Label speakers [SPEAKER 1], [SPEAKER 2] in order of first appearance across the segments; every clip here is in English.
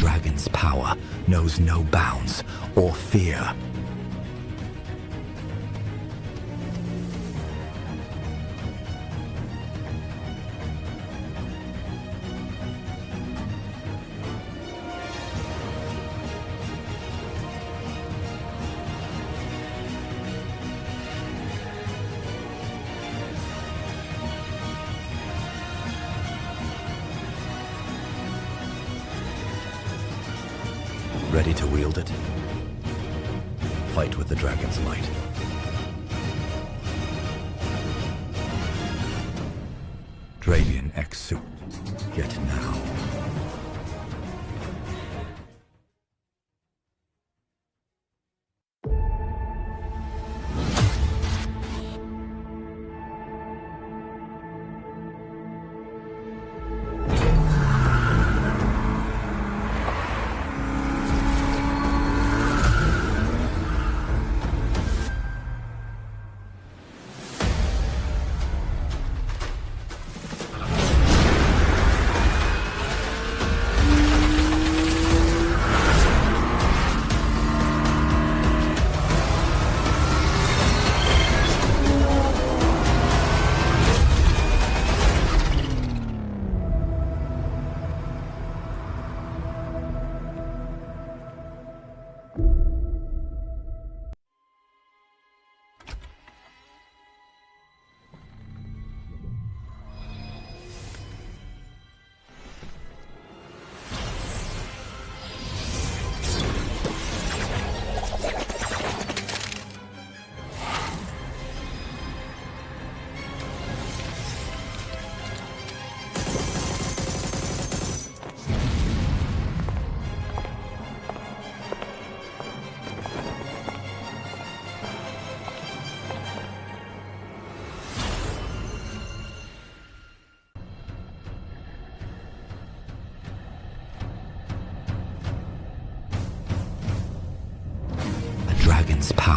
[SPEAKER 1] dragon's power knows no bounds or fear. Ready to wield it? Fight with the dragon's might. Dravian X suit. Get now.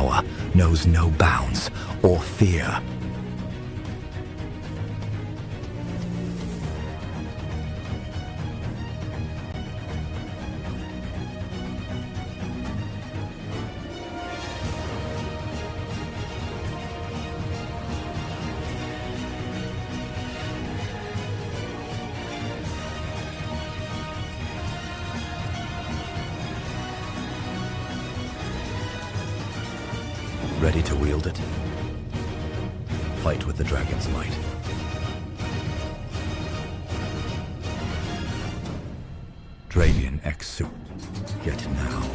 [SPEAKER 1] power knows no bounds or fear. Ready to wield it? Fight with the dragon's might. Dravian X suit. Get now.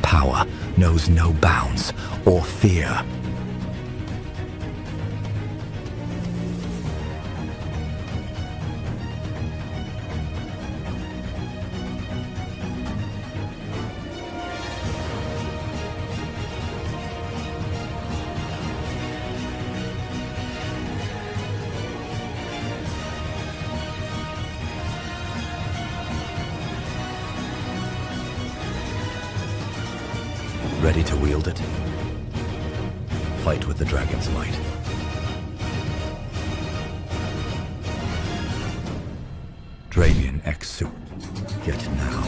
[SPEAKER 1] Power knows no bounds or fear. Ready to wield it? Fight with the dragon's might. Dravian X suit. Get now.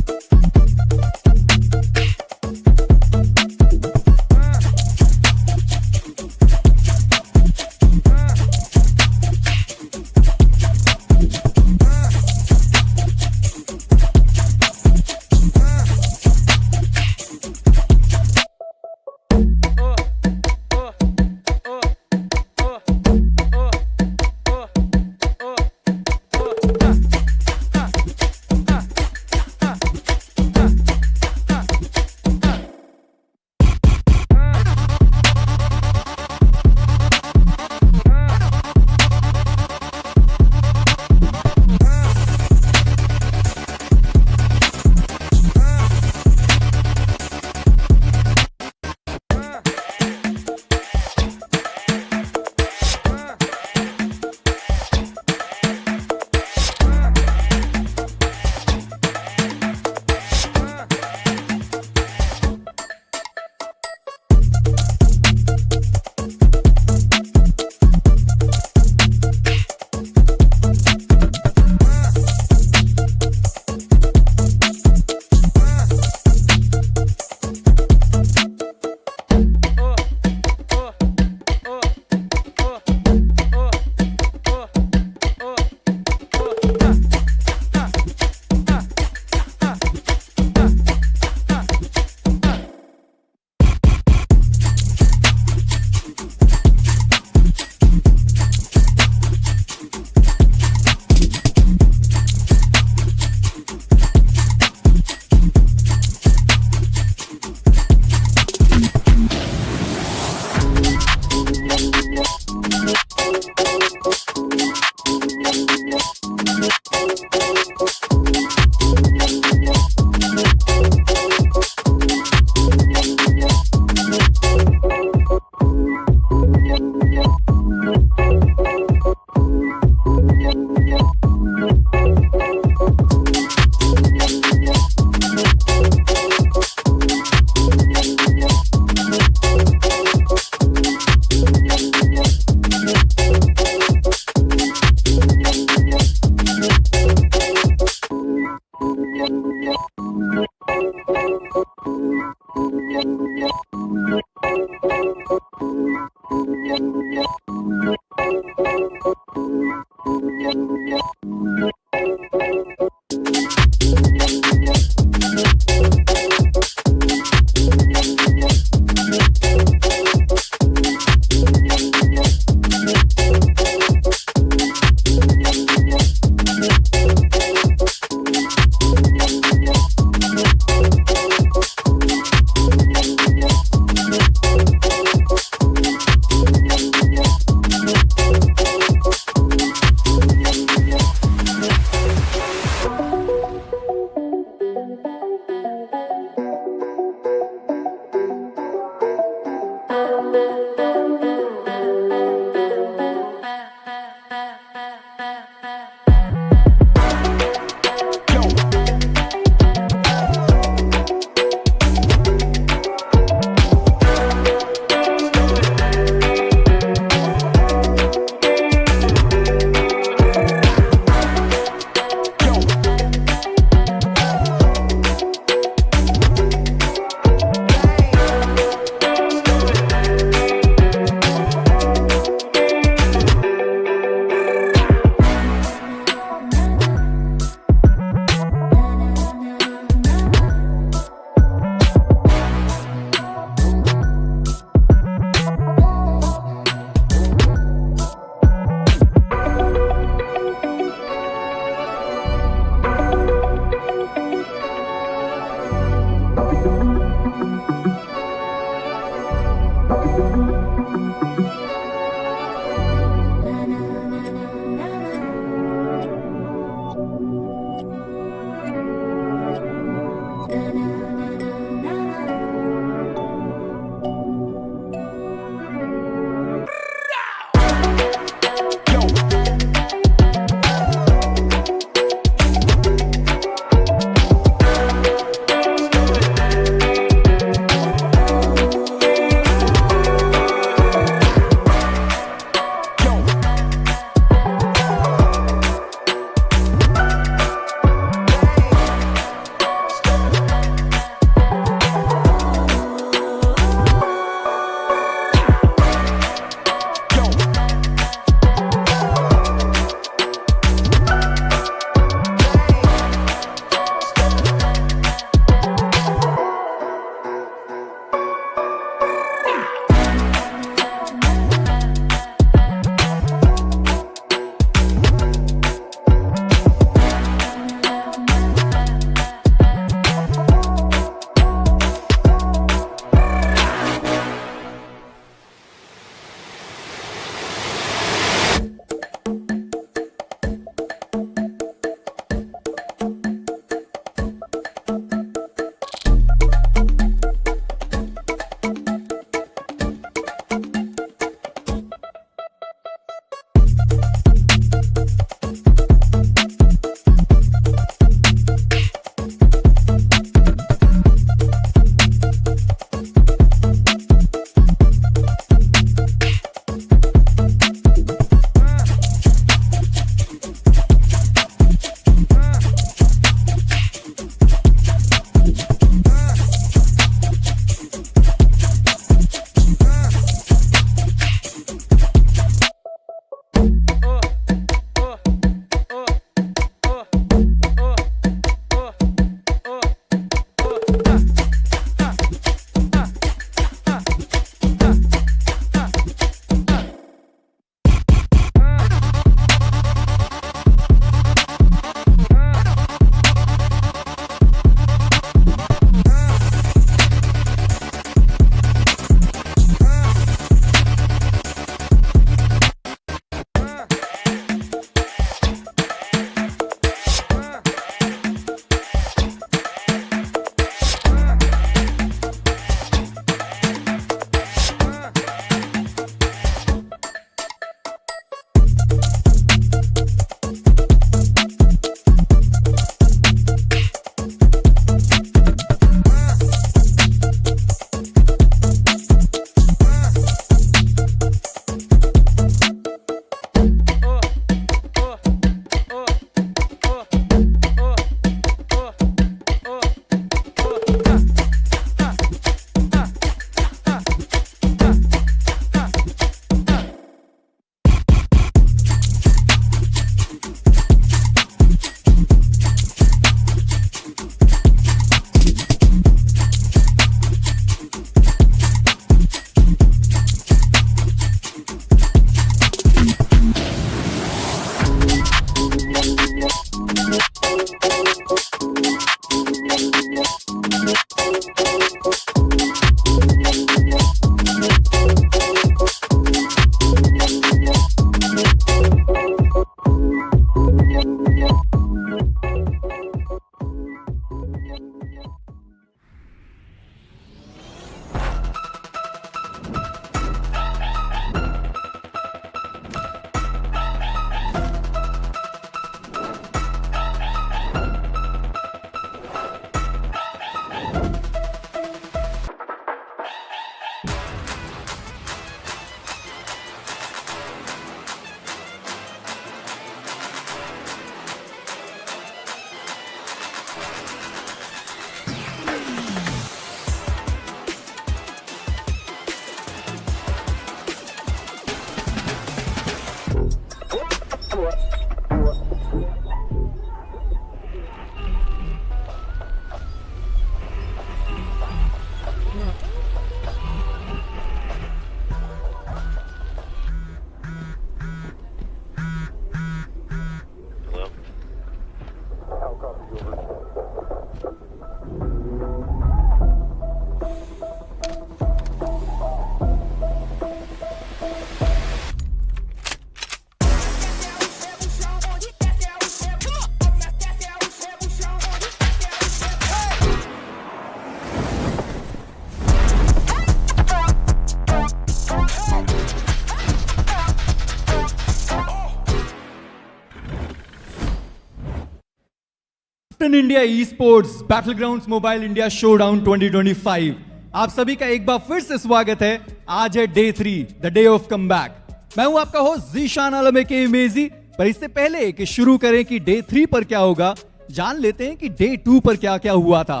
[SPEAKER 2] India esports battlegrounds mobile India showdown 2025 आप सभी का एक बार फिर से स्वागत है। आज है day 3 the day of comeback. मैं हूं आपका होस्ट जीशान आलम के इमेजी। पर इससे पहले कि शुरू करें कि डे 3 पर क्या होगा, जान लेते हैं कि डे 2 पर क्या क्या हुआ था।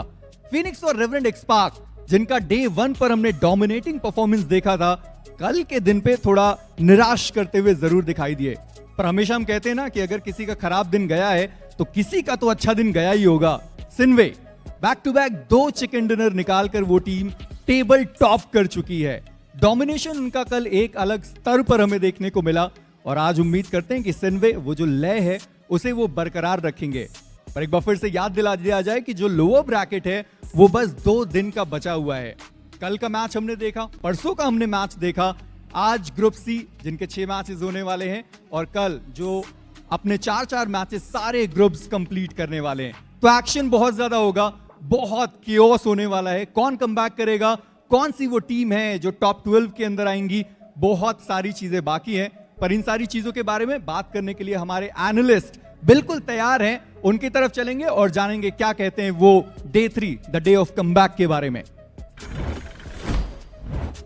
[SPEAKER 2] फीनिक्स और रेवेनेंट एक्सपार्क जिनका डे 1 पर हमने डोमिनेटिंग परफॉर्मेंस देखा था, कल के दिन पे थोड़ा निराश करते हुए जरूर दिखाई दिए। पर हमेशा हम कहते हैं ना कि अगर किसी का खराब दिन गया है तो किसी का तो अच्छा दिन गया ही होगा। सिनवे back to back 2 chicken dinner निकालकर वो टीम टेबल टॉप कर चुकी है। डोमिनेशन उनका कल एक अलग स्तर पर हमें देखने को मिला और आज उम्मीद करते हैं कि सिनवे वो जो लय है उसे वो बरकरार रखेंगे। पर एक बार फिर से याद दिला दिया जाए कि जो लोअर ब्रैकेट है वो बस 2 दिन का बचा हुआ है। कल का मैच हमने देखा, परसों का हमने मैच देखा, आज ग्रुप सी जिनके 6 मैचेस होने वाले हैं और कल जो अपने 4 मैचेस सारे ग्रुप्स कंप्लीट करने वाले हैं। तो एक्शन बहुत ज्यादा होगा, बहुत कियोस होने वाला है। कौन कमबैक करेगा, कौन सी वो टीम है जो टॉप 12 के अंदर आएंगी, बहुत सारी चीजें बाकी हैं। पर इन सारी चीजों के बारे में बात करने के लिए हमारे एनालिस्ट बिल्कुल तैयार हैं। उनकी तरफ चलेंगे और जानेंगे क्या कहते हैं वो day 3 the day of comeback के बारे में।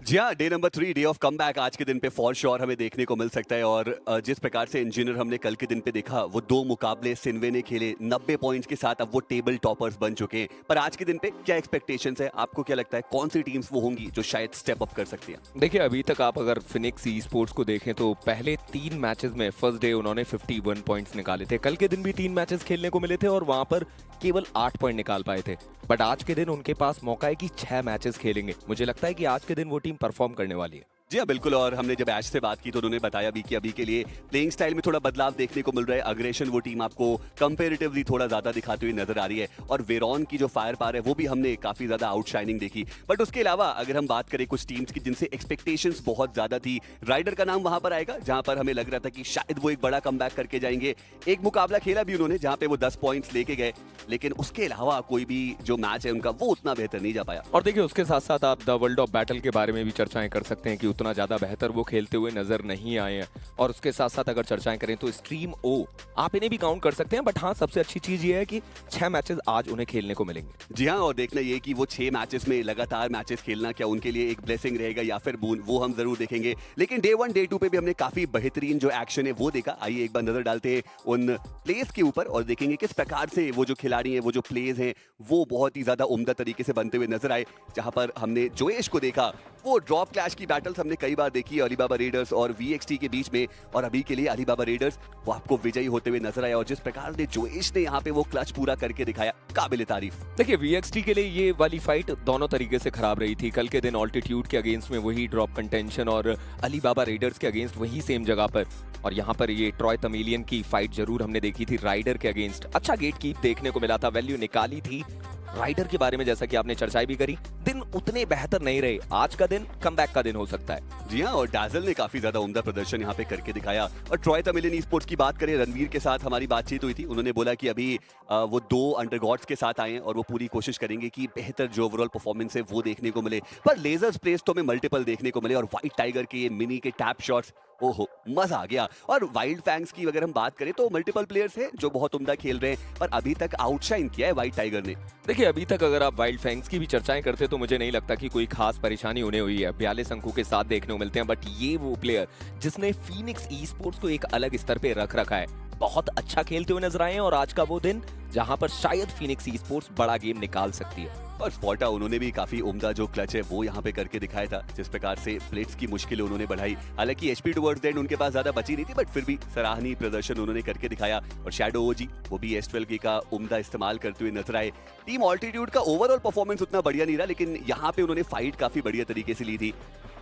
[SPEAKER 3] जी हाँ, day number 3 day of comeback आज के दिन पे फॉर श्योर हमें देखने को मिल सकता है। और जिस प्रकार से इंजीनियर हमने कल के दिन पे देखा, वो 2 मुकाबले सिनवे ने खेले 90 पॉइंट्स के साथ, अब वो टेबल टॉपर्स बन चुके हैं। पर आज के दिन पे क्या एक्सपेक्टेशंस है, आपको क्या लगता है कौन सी टीम्स वो होंगी जो शायद स्टेप अप कर सकती हैं?
[SPEAKER 4] देखिए, अभी तक आप अगर फिनिक्स ई स्पोर्ट्स को देखें तो पहले 3 मैचेस में फर्स्ट डे उन्होंने 51 पॉइंट्स निकाले थे। कल के दिन भी 3 मैचेस खेलने को मिले थे और वहां पर केवल 8 पॉइंट निकाल पाए थे। बट आज के दिन उनके पास मौका है कि 6 मैचेस खेलेंगे। मुझे लगता है कि आज के दिन वो टीम परफॉर्म करने वाली है।
[SPEAKER 3] जी हाँ, बिल्कुल। और हमने जब ऐश से बात की तो उन्होंने बताया भी कि अभी के लिए प्लेइंग स्टाइल में थोड़ा बदलाव देखने को मिल रहा है। अग्रेशन वो टीम आपको कंपैरेटिवली थोड़ा ज्यादा दिखाती हुई नजर आ रही है और वेरॉन की जो फायर पावर है वो भी हमने काफी ज्यादा आउटशाइनिंग देखी। बट उसके अलावा अगर हम बात करें कुछ टीम्स की जिनसे एक्सपेक्टेशंस बहुत ज्यादा थी, राइडर का नाम वहां पर आएगा जहां पर हमें लग रहा था कि शायद वो एक बड़ा कमबैक करके जाएंगे। एक मुकाबला खेला भी उन्होंने जहां पे वो 10 पॉइंट्स लेके गए, लेकिन उसके अलावा कोई भी जो मैच है उनका वो उतना बेहतर नहीं जा पाया।
[SPEAKER 4] और देखिए, उसके साथ साथ आप द वर्ल्ड ऑफ बैटल के बारे में भी चर्चाएं कर सकते हैं कि उतना ज्यादा बेहतर वो खेलते हुए नजर नहीं आए हैं। और उसके साथ साथ अगर चर्चाएं करें तो StreamO आप इन्हें भी काउंट कर सकते हैं। बट हाँ, सबसे अच्छी चीज ये है कि 6 मैचेस आज उन्हें खेलने को मिलेंगे।
[SPEAKER 3] जी हाँ, और देखना ये कि वो 6 मैचेस में लगातार मैचेस खेलना क्या उनके लिए एक ब्लेसिंग रहेगा या फिर बून, वो हम जरूर देखेंगे। लेकिन डे 1 डे 2 पे भी हमने काफी बेहतरीन जो एक्शन है वो देखा। आइए एक बार नजर डालते हैं उन प्लेस के ऊपर और देखेंगे किस प्रकार से वो जो खिलाड़ी हैं, वो जो प्लेज हैं, वो बहुत ही ज्यादा उम्दा तरीके से बनते हुए नजर आए। जहां पर हमने जोएश को देखा, वो ड्रॉप क्लैश की बैटल्स हमने कई बार देखी अलीबाबा रेडर्स और VXT के बीच में, और अभी के लिए अलीबाबा रेडर्स वो आपको विजयी होते हुए नजर आया। और जिस प्रकार से जोएश ने यहाँ पे वो क्लच पूरा करके दिखाया, काबिल तारीफ।
[SPEAKER 4] देखिए, VXT के लिए ये वाली फाइट दोनों तरीके से खराब रही थी। कल के दिन ऑल्टीट्यूड के अगेंस्ट में वही ड्रॉप कंटेंशन और अलीबाबा रेडर्स के अगेंस्ट वही सेम जगह पर और यहाँ पर ये ट्रॉय तमिलियन की फाइट जरूर हमने देखी थी राइडर के अगेंस्ट। अच्छा गेट कीप देखने को मिला था, वैल्यू निकाली थी। राइडर के बारे में जैसा कि आपने चर्चा भी करी, दिन उतने बेहतर नहीं रहे। आज का दिन कमबैक का दिन हो सकता है।
[SPEAKER 3] जी हाँ, और डाजल ने काफी ज्यादा उम्दा प्रदर्शन यहाँ पे करके दिखाया। और ट्रॉय तमिलियन ई स्पोर्ट्स की बात करें, रणवीर के साथ हमारी बातचीत हुई थी। उन्होंने बोला कि अभी वो 2 अंडरडॉग्स के साथ आए हैं और वो पूरी कोशिश करेंगे कि बेहतर जो ओवरऑल परफॉर्मेंस है वो देखने को मिले। पर लेजर स्प्रेस तो हमें मल्टीपल देखने को मिले, और व्हाइट टाइगर के ये मिनी के टैप शॉट्स, ओहो मजा आ गया। और वाइल्ड फैंग्स की अगर हम बात करें तो मल्टीपल प्लेयर्स हैं जो बहुत उम्दा खेल रहे हैं, पर अभी तक आउटशाइन किया है व्हाइट टाइगर ने।
[SPEAKER 4] देखिए अभी तक अगर आप वाइल्ड फैंग्स की भी चर्चाएं करते तो मुझे नहीं लगता कि कोई खास परेशानी उन्हें हुई है। 42 अंकों के साथ देखने को मिलते हैं, बट ये वो प्लेयर जिसने फीनिक्स ई स्पोर्ट्स को एक अलग स्तर पे रख रखा है, बहुत अच्छा खेलते हुए नजर आए हैं। और आज का वो दिन जहां पर शायद फीनिक्स ई स्पोर्ट्स बड़ा गेम निकाल सकती है।
[SPEAKER 3] और स्पॉटा उन्होंने भी काफी उम्दा जो क्लच है वो यहाँ पे करके दिखाया था, जिस प्रकार से ब्लिट्स की मुश्किलें उन्होंने बढ़ाई। हालांकि एचपी टुवर्ड्स द एंड उनके पास ज्यादा बची नहीं थी, बट फिर भी सराहनीय प्रदर्शन उन्होंने करके दिखाया। और शैडो ओजी वो भी S12 का उम्दा इस्तेमाल करते हुए नजर आए। टीम ऑल्टीट्यूड का ओवरऑल परफॉर्मेंस उतना बढ़िया नहीं रहा, लेकिन यहाँ पे उन्होंने फाइट काफी बढ़िया तरीके से ली थी।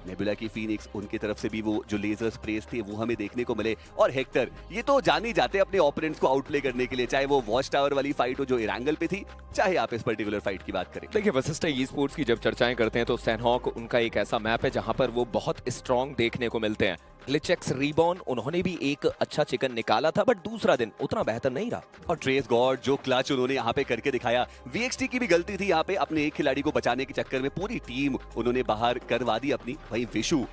[SPEAKER 3] नेबुला की फीनिक्स, उनकी तरफ से भी वो जो लेजर स्प्रेस थे वो हमें देखने को मिले। और हेक्टर ये तो जान ही जाते अपने ओपोनेंट्स को आउटप्ले करने के लिए, चाहे वो वॉच टावर वाली फाइट हो जो एरांगल पे थी, चाहे आप इस पर्टिकुलर फाइट की बात करें।
[SPEAKER 4] देखिए वसिस्टा ई स्पोर्ट्स की जब चर्चाएं करते हैं तो सैनहॉक उनका एक ऐसा मैप है जहां पर वो बहुत स्ट्रॉन्ग देखने को मिलते हैं। ग्लिचएक्सरीबॉर्न उन्होंने भी एक अच्छा चिकन निकाला था, बट दूसरा दिन उतना बेहतर नहीं रहा।
[SPEAKER 3] और ट्रेस गॉड जो क्लच उन्होंने यहाँ पे करके दिखाया। VXT की भी गलती थी यहाँ पे, अपने एक खिलाड़ी को बचाने के चक्कर में पूरी टीम उन्होंने बाहर करवा दी अपनी। वहीं विशु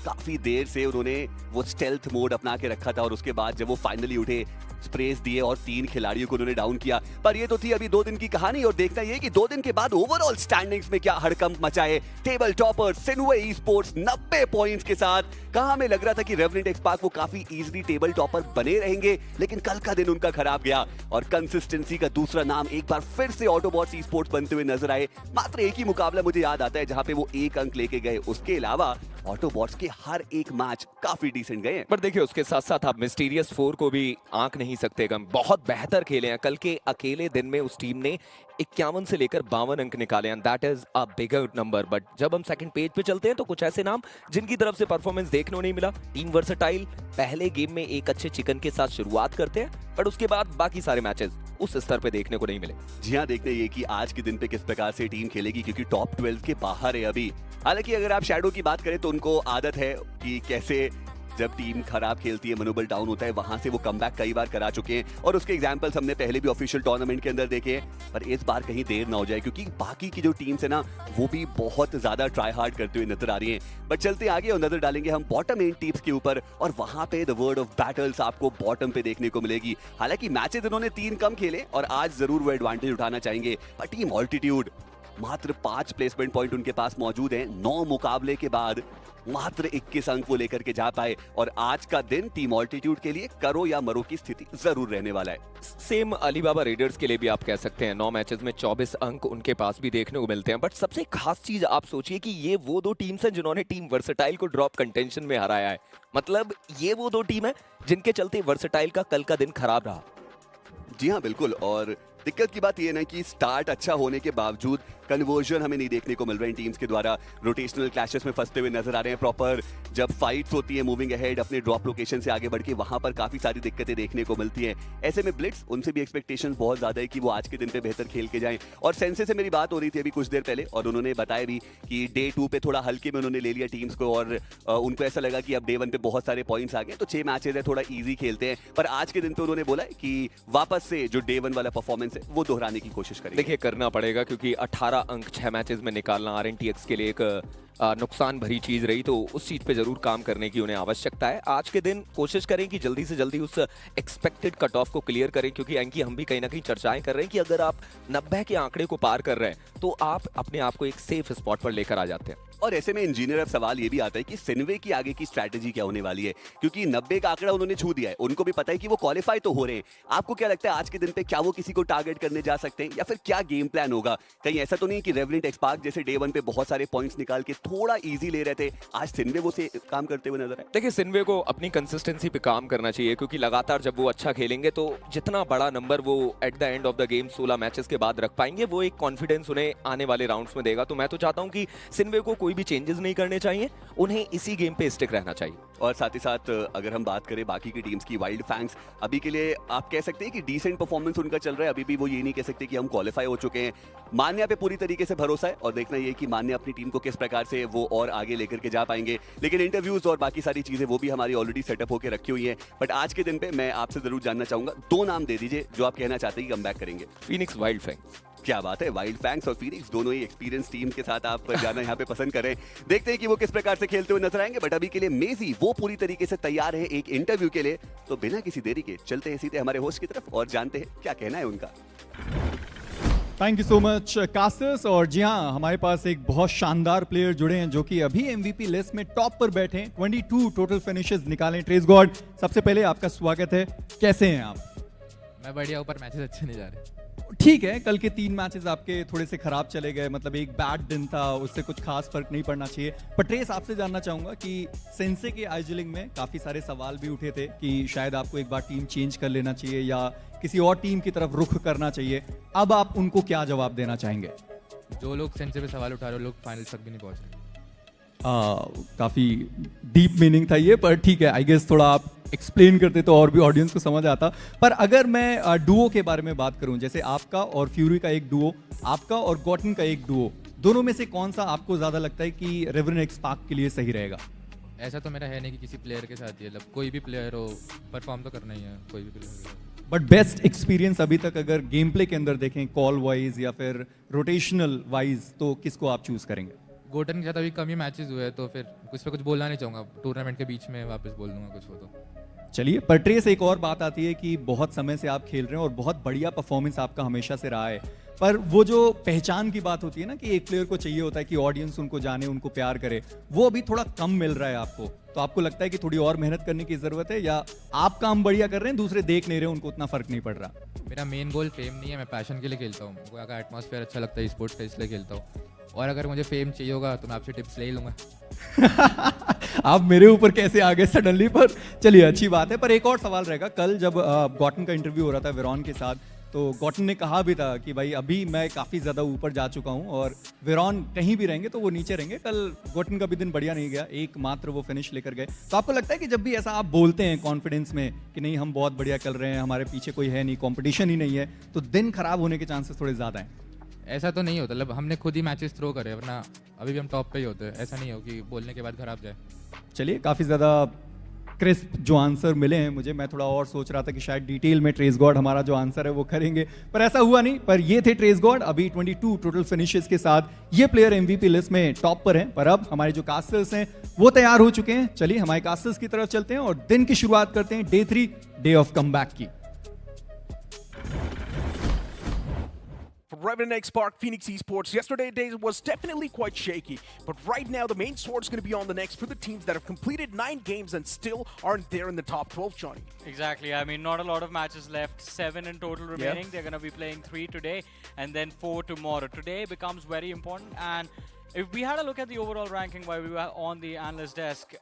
[SPEAKER 3] काफी देर से उन्होंने वो स्टेल्थ मोड अपना के रखा था, और उसके बाद जब वो फाइनली उठे, स्प्रेस दिए और 3 खिलाड़ियों को उन्होंने डाउन किया। पर ये तो थी अभी 2 दिन की कहानी, और देखना ये कि 2 दिन के बाद ओवरऑल स्टैंडिंग्स में क्या हड़कंप मचाए। टेबल टॉपर सिनवे ई स्पोर्ट्स 90 पॉइंट्स के साथ। कहां हमें लग रहा था कि रेवेनेंट एक्सपार्क वो काफी इजीली टेबल टॉपर बने रहेंगे, लेकिन कल का दिन उनका खराब गया। और कंसिस्टेंसी का दूसरा नाम एक बार फिर से ऑटोबॉट्स esports बनते हुए नजर आए। मात्र एक ही मुकाबला मुझे याद आता है जहां पे वो 1 अंक लेके गए, उसके अलावा ऑटोबॉट्स के हर एक मैच काफी डिसेंट गए हैं।
[SPEAKER 4] पर देखिए उसके साथ साथ आप मिस्टीरियस 4 को भी आंक नहीं सकते कम, बहुत बेहतर खेले हैं। कल के अकेले दिन में उस टीम ने 51 से लेकर 52 अंक निकाले हैं, that is a bigger number. But जब हम सेकंड पेज पे चलते हैं तो कुछ ऐसे नाम जिनकी तरफ से परफॉर्मेंस देखने को नहीं मिला। टीम वर्सेटाइल पहले गेम में एक अच्छे चिकन के साथ शुरुआत करते हैं, पर उसके बाद बाकी सारे मैचेस उस स्तर पे देखने को नहीं मिले।
[SPEAKER 3] जी हाँ, देखते ये कि आज के दिन पे किस प्रकार से टीम खेलेगी, क्योंकि टॉप 12 के बाहर है अभी। हालांकि अगर आप शैडो की बात करें तो उनको आदत है कि कैसे जब टीम खराब खेलती है, मनोबल डाउन होता है, वहां से वो कमबैक कई बार करा चुके हैं, और उसके एग्जांपल्स हमने पहले भी ऑफिशियल टूर्नामेंट के अंदर देखे हैं। पर इस बार कहीं देर ना हो जाए, क्योंकि बाकी की जो टीम्स है ना वो भी बहुत ज्यादा ट्राई हार्ड करते हुए नजर आ रही हैं। बट चलते आगे और नजर डालेंगे हम बॉटम एंड टीम्स के ऊपर, और वहां पे द वर्ड ऑफ बैटल्स आपको बॉटम पे देखने को मिलेगी। हालांकि मैचेस इन्होंने 3 कम खेले और आज जरूर वो एडवांटेज उठाना चाहेंगे, पर टीम ऑल्टीट्यूड मात्र 5 प्लेसमेंट पॉइंट उनके पास मौजूद हैं। 9 मुकाबले के बाद मात्र 21 अंक वो लेकर के जा पाए, और आज का दिन टीम ऑल्टीट्यूड के लिए करो या मरो की स्थिति जरूर रहने वाला है।
[SPEAKER 4] सेम अलीबाबा रेडर्स के लिए भी आप कह सकते हैं। 9 मैचेस में 24 अंक उनके पास भी देखने को मिलते हैं। बट सबसे खास चीज आप सोचिए कि ये वो 2 टीम्स हैं जिन्होंने टीम वर्सेटाइल को ड्रॉप कंटेंशन में हराया है। मतलब ये वो 2 टीम है जिनके चलते वर्सेटाइल का कल का दिन खराब रहा।
[SPEAKER 3] जी हाँ बिल्कुल, और दिक्कत की बात यह ना कि स्टार्ट अच्छा होने के बावजूद कन्वर्जन हमें नहीं देखने को मिल रहा है। टीम्स के द्वारा रोटेशनल क्लैशेस में फंसते हुए नजर आ रहे हैं। प्रॉपर जब फाइट्स होती है मूविंग अहेड अपने ड्रॉप लोकेशन से आगे बढ़ के, वहां पर काफी सारी दिक्कतें देखने को मिलती हैं। ऐसे में ब्लिट्स, उनसे भी एक्सपेक्टेशंस बहुत ज्यादा है कि वो आज के दिन पे बेहतर खेल के जाएं। और सेंसे से मेरी बात हो रही थी अभी कुछ देर पहले, और उन्होंने बताया भी कि डे 2 पे थोड़ा हल्के में उन्होंने ले लिया टीम्स को, और उनको ऐसा लगा कि अब डे 1 पे बहुत सारे पॉइंट्स आ गए तो 6 मैचेस है, थोड़ा ईजी खेलते हैं। पर आज के दिन पे उन्होंने बोला कि वापस से जो डे 1 वाला परफॉर्मेंस है वो दोहराने की कोशिश करेंगे।
[SPEAKER 4] देखिए करना पड़ेगा, क्योंकि 18 अंक 6 मैचेस में निकालना RNTX के लिए एक नुकसान भरी चीज रही, तो उस चीज पे जरूर काम करने की उन्हें आवश्यकता है। आज के दिन कोशिश करें कि जल्दी से जल्दी उस एक्सपेक्टेड कट ऑफ को क्लियर करें, क्योंकि एंकी हम भी कहीं ना कहीं चर्चाएं कर रहे हैं कि अगर आप 90 के आंकड़े को पार कर रहे हैं तो आप अपने आप को एक सेफ स्पॉट पर लेकर आ जाते हैं।
[SPEAKER 3] और ऐसे में इंजीनियर अब सवाल ये भी आता है कि सिनवे की आगे की स्ट्रैटेजी क्या होने वाली है, क्योंकि 90 का आंकड़ा उन्होंने छू दिया है, उनको भी पता है कि वो क्वालिफाई तो हो रहे हैं। आपको क्या लगता है आज के दिन पे क्या वो किसी को टारगेट करने जा सकते हैं, या फिर क्या गेम प्लान होगा? कहीं ऐसा तो नहीं कि रेवेनेंट एक्सपार्क जैसे डे 1 पे बहुत सारे पॉइंट्स निकाल के थोड़ा इजी ले रहे थे, आज सिनवे वो से काम करते हुए नजर आए?
[SPEAKER 4] देखिए सिनवे को अपनी कंसिस्टेंसी पे काम करना चाहिए, क्योंकि लगातार जब वो अच्छा खेलेंगे तो जितना बड़ा नंबर वो at the end of the game 16 matches के बाद रख पाएंगे, वो एक कॉन्फिडेंस उन्हें आने वाले राउंड्स में देगा। तो मैं तो चाहता हूं कि सिनवे को कोई भी चेंजेस नहीं करने चाहिए, उन्हें इसी गेम पे स्टिक रहना चाहिए।
[SPEAKER 3] और साथ ही साथ अगर हम बात करें बाकी की टीम्स की, वाइल्ड फैंग्स अभी के लिए आप कह सकते हैं कि डिसेंट परफॉर्मेंस उनका चल रहा है। अभी भी वो ये नहीं कह सकते कि हम क्वालिफाई हो चुके हैं। मान्या पे पूरी तरीके से भरोसा है और देखना ये कि मान्या अपनी टीम को किस प्रकार से वो और आगे लेकर के जा पाएंगे। लेकिन इंटरव्यूज और बाकी सारी चीजें वो भी हमारी ऑलरेडी सेटअप होकर रखी हुई है। बट आज के दिन पे मैं आपसे जरूर जानना चाहूंगा, 2 नाम दे दीजिए जो आप कहना चाहते हैं कि कम बैक करेंगे।
[SPEAKER 4] Phoenix, wild fangs.
[SPEAKER 3] क्या बात है, वाइल्ड फैंग्स और फिनिक्स दोनों ही एक्सपीरियंस टीम के साथ आप जाना यहाँ पे पसंद करें। देखते हैं कि वो किस प्रकार से खेलते हुए नजर आएंगे। बट अभी के लिए मेजी वो पूरी तरीके से तैयार है एक इंटरव्यू के लिए। तो बिना किसी देरी के चलते हैं सीधे हमारे होस्ट की तरफ और जानते हैं क्या कहना है उनका।
[SPEAKER 2] Thank you so much casters. और जी हाँ, हमारे पास एक बहुत शानदार प्लेयर जुड़े हैं जो कि अभी एमवीपी लिस्ट में टॉप पर बैठे हैं। 22 टोटल फिनिशेस निकाले। ट्रेस गॉड, सबसे पहले आपका स्वागत है, कैसे हैं आप?
[SPEAKER 5] मैं बढ़िया, ऊपर मैचेस अच्छे नहीं जा रहे।
[SPEAKER 2] ठीक है, कल के 3 मैचेस आपके थोड़े से खराब चले गए, मतलब एक बैड दिन था, उससे कुछ खास फर्क नहीं पड़ना चाहिए। पर ट्रेस, आपसे जानना चाहूंगा कि सेंसे के आइजिलिंग में काफी सारे सवाल भी उठे थे कि शायद आपको एक बार टीम चेंज कर लेना चाहिए या किसी और टीम की तरफ रुख करना चाहिए। अब आप उनको क्या जवाब देना चाहेंगे?
[SPEAKER 5] जो लोग सेंसे पे सवाल उठा रहे हो, लोग फाइनल तक भी नहीं पहुंच रहे।
[SPEAKER 2] काफी डीप मीनिंग था ये, पर ठीक है, आई गेस थोड़ा आप एक्सप्लेन करते तो और भी ऑडियंस को समझ आता। पर अगर मैं डुओ के बारे में बात करूं, जैसे आपका और फ्यूरी का एक डुओ, आपका और गॉटन का एक डुओ, दोनों में से कौन सा आपको ज्यादा लगता है कि रेवेनेंट एक्सपार्क के लिए सही रहेगा?
[SPEAKER 5] ऐसा तो मेरा है नहीं कि किसी प्लेयर के साथ, मतलब कोई भी प्लेयर हो, परफॉर्म तो करना ही है कोई भी प्लेयर।
[SPEAKER 2] बट बेस्ट एक्सपीरियंस अभी तक अगर गेम प्ले के अंदर देखें, कॉल वाइज या फिर रोटेशनल वाइज, तो किसको आप चूज करेंगे?
[SPEAKER 5] गोटन के साथ अभी कम ही मैचेस हुए हैं, तो फिर कुछ पे कुछ बोलना नहीं चाहूँगा। टूर्नामेंट के बीच में वापस बोल दूंगा कुछ हो तो।
[SPEAKER 2] चलिए, पर ट्रेस, एक और बात आती है कि बहुत समय से आप खेल रहे हैं और बहुत बढ़िया परफॉर्मेंस आपका हमेशा से रहा है, पर वो जो पहचान की बात होती है ना कि एक प्लेयर को चाहिए होता है कि ऑडियंस उनको जाने, उनको प्यार करे, वो अभी थोड़ा कम मिल रहा है आपको। तो आपको लगता है कि थोड़ी और मेहनत करने की जरूरत है, या आप काम बढ़िया कर रहे हैं, दूसरे देख नहीं रहे, उनको उतना फर्क नहीं पड़ रहा?
[SPEAKER 5] मेरा मेन गोल फेम नहीं है, मैं पैशन के लिए खेलता हूँ। मुझे अगर एटमॉस्फेयर अच्छा लगता है स्पोर्ट्स का, इसलिए खेलता हूँ। और अगर मुझे फेम चाहिए होगा तो मैं आपसे टिप्स ले ही लूँगा।
[SPEAKER 2] आप मेरे ऊपर कैसे आ गए सडनली? पर चलिए, अच्छी बात है। पर एक और सवाल रहेगा, कल जब गॉटन का इंटरव्यू हो रहा था वेरॉन के साथ, तो गॉटन ने कहा भी था कि भाई अभी मैं काफ़ी ज़्यादा ऊपर जा चुका हूं और वेरॉन कहीं भी रहेंगे तो वो नीचे रहेंगे। कल गॉटन का भी दिन बढ़िया नहीं गया, एकमात्र वो फिनिश लेकर गए। तो आपको लगता है कि जब भी ऐसा आप बोलते हैं कॉन्फिडेंस में कि नहीं हम बहुत बढ़िया कर रहे हैं, हमारे पीछे कोई है नहीं, कंपटीशन ही नहीं है, तो दिन खराब होने के चांसेस थोड़े ज़्यादा हैं?
[SPEAKER 5] ऐसा तो नहीं होता, मतलब हमने खुद ही मैचेस थ्रो करे, वरना अभी भी हम टॉप पे ही होते हैं। ऐसा नहीं हो कि बोलने के बाद खराब जाए।
[SPEAKER 2] चलिए, काफ़ी ज़्यादा क्रिस्प जो आंसर मिले हैं मुझे। मैं थोड़ा और सोच रहा था कि शायद डिटेल में ट्रेस गॉड हमारा जो आंसर है वो करेंगे, पर ऐसा हुआ नहीं। पर ये थे ट्रेस गॉड, अभी 22 टोटल फिनिशेस के साथ ये प्लेयर एमवीपी लिस्ट में टॉप पर हैं। पर अब हमारे जो कास्टर्स हैं वो तैयार हो चुके हैं। चलिए हमारे कास्टर्स की तरफ चलते हैं और दिन की शुरुआत करते हैं डे 3, डे ऑफ कमबैक की।
[SPEAKER 6] For Revenant Xspark, Phoenix Esports, yesterday's day was definitely quite shaky, but right now the main sword is going to be on the next for the teams that have completed 9 games and still aren't there in the top 12, Johnny.
[SPEAKER 7] Exactly. I mean, not a lot of matches left. 7 in total remaining. They're going to be playing 3 today and then 4 tomorrow. Today becomes very important, and if we had a look at the overall ranking while we were on the analyst desk,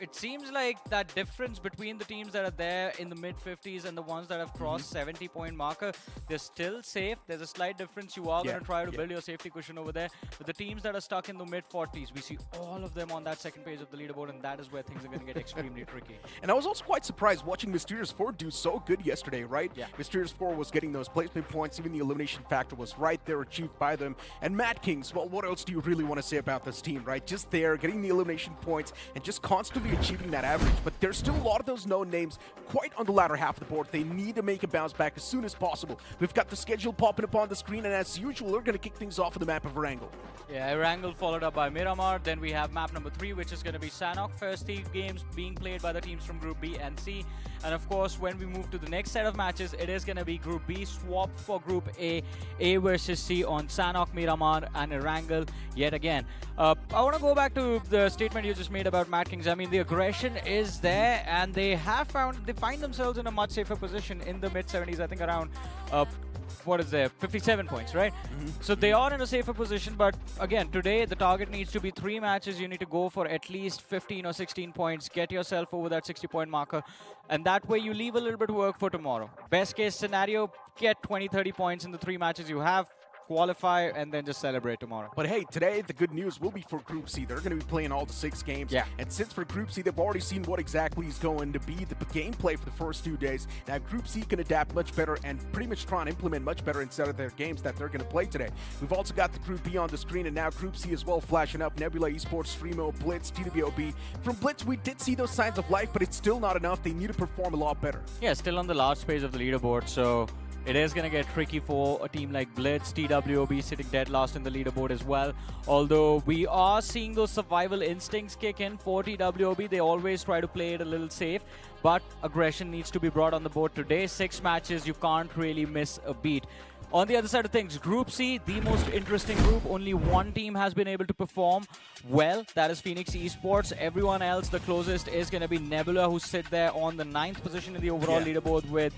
[SPEAKER 7] it seems like that difference between the teams that are there in the mid-50s and the ones that have crossed 70-point marker, they're still safe. There's a slight difference. You are going to try to build your safety cushion over there. But the teams that are stuck in the mid-40s, we see all of them on that second page of the leaderboard, and that is where things are going to get extremely tricky.
[SPEAKER 6] And I was also quite surprised watching Mysterious4 do so good yesterday, right?
[SPEAKER 7] Yeah.
[SPEAKER 6] Mysterious4 was getting those placement points, even the elimination factor was right there, achieved by them. And Madkings, well, what else do you really want to say about this team, right? Just there, getting the elimination points, and just constantly achieving that average. But there's still a lot of those known names quite on the latter half of the board. They need to make a bounce back as soon as possible. We've got the schedule popping up on the screen, and as usual, we're going to kick things off on the map of Erangel.
[SPEAKER 7] Yeah, Erangel followed up by Miramar. Then we have map number 3, which is going to be Sanhok. First 3 games being played by the teams from Group B and C. And of course, when we move to the next set of matches, it is going to be Group B swapped for Group A. A versus C on Sanhok, Miramar, and Erangel yet again. I want to go back to the statement you just made about Madkings. I mean, the aggression is there, and they find themselves in a much safer position in the mid-70s. I think around what is there, 57 points, right? So they are in a safer position, but again, today the target needs to be 3 matches. You need to go for at least 15 or 16 points, get yourself over that 60-point marker, and that way you leave a little bit of work for tomorrow. Best case scenario, get 20-30 points in the 3 matches you have. qualify, and then just celebrate tomorrow.
[SPEAKER 6] But hey, today the good news will be for Group C. They're going to be playing all the 6 games.
[SPEAKER 7] Yeah.
[SPEAKER 6] And since for Group C, they've already seen what exactly is going to be the gameplay for the first 2 days. Now, Group C can adapt much better and pretty much try and implement much better inside of their games that they're going to play today. We've also got the Group B on the screen, and now Group C as well flashing up. Nebula Esports, StreamO, Blitz, TWOB. From Blitz, we did see those signs of life, but it's still not enough. They need to perform a lot better.
[SPEAKER 7] Yeah, still on the last phase of the leaderboard, so it is going to get tricky for a team like Blitz. TWOB sitting dead last in the leaderboard as well. Although we are seeing those survival instincts kick in for TWOB. They always try to play it a little safe, but aggression needs to be brought on the board today. 6 matches, you can't really miss a beat. On the other side of things, Group C, the most interesting group. Only one team has been able to perform well. That is Phoenix Esports. Everyone else, the closest is going to be Nebula, who sit there on the 9th position in the overall leaderboard with...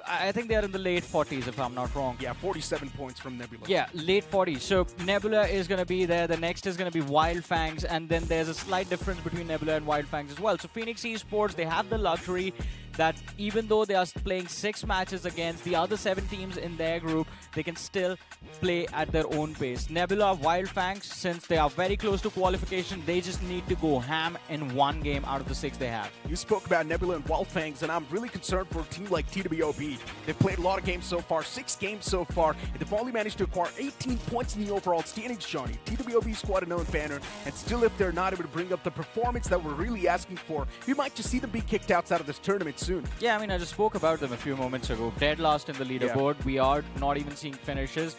[SPEAKER 7] I think they are in the late 40s, if I'm not wrong.
[SPEAKER 6] Yeah, 47 points from Nebula.
[SPEAKER 7] Yeah, late 40s. So Nebula is going to be there. The next is going to be Wyld Fangs. And then there's a slight difference between Nebula and Wyld Fangs as well. So Phoenix Esports, they have the luxury that even though they are playing 6 matches against the other 7 teams in their group, they can still play at their own pace. Nebula, Wyld Fangs, since they are very close to qualification, they just need to go ham in 1 game out of the 6 they have.
[SPEAKER 6] You spoke about Nebula and Wyld Fangs, and I'm really concerned for a team like TWOB. They've played a lot of games so far, 6 games so far, and they've only managed to acquire 18 points in the overall standings, Johnny. TWOB's quite a known banner, and still if they're not able to bring up the performance that we're really asking for, we might just see them be kicked outside of this tournament soon.
[SPEAKER 7] Yeah, I mean, I just spoke about them a few moments ago. Dead last in the leaderboard. Yeah. We are not even seeing finishes.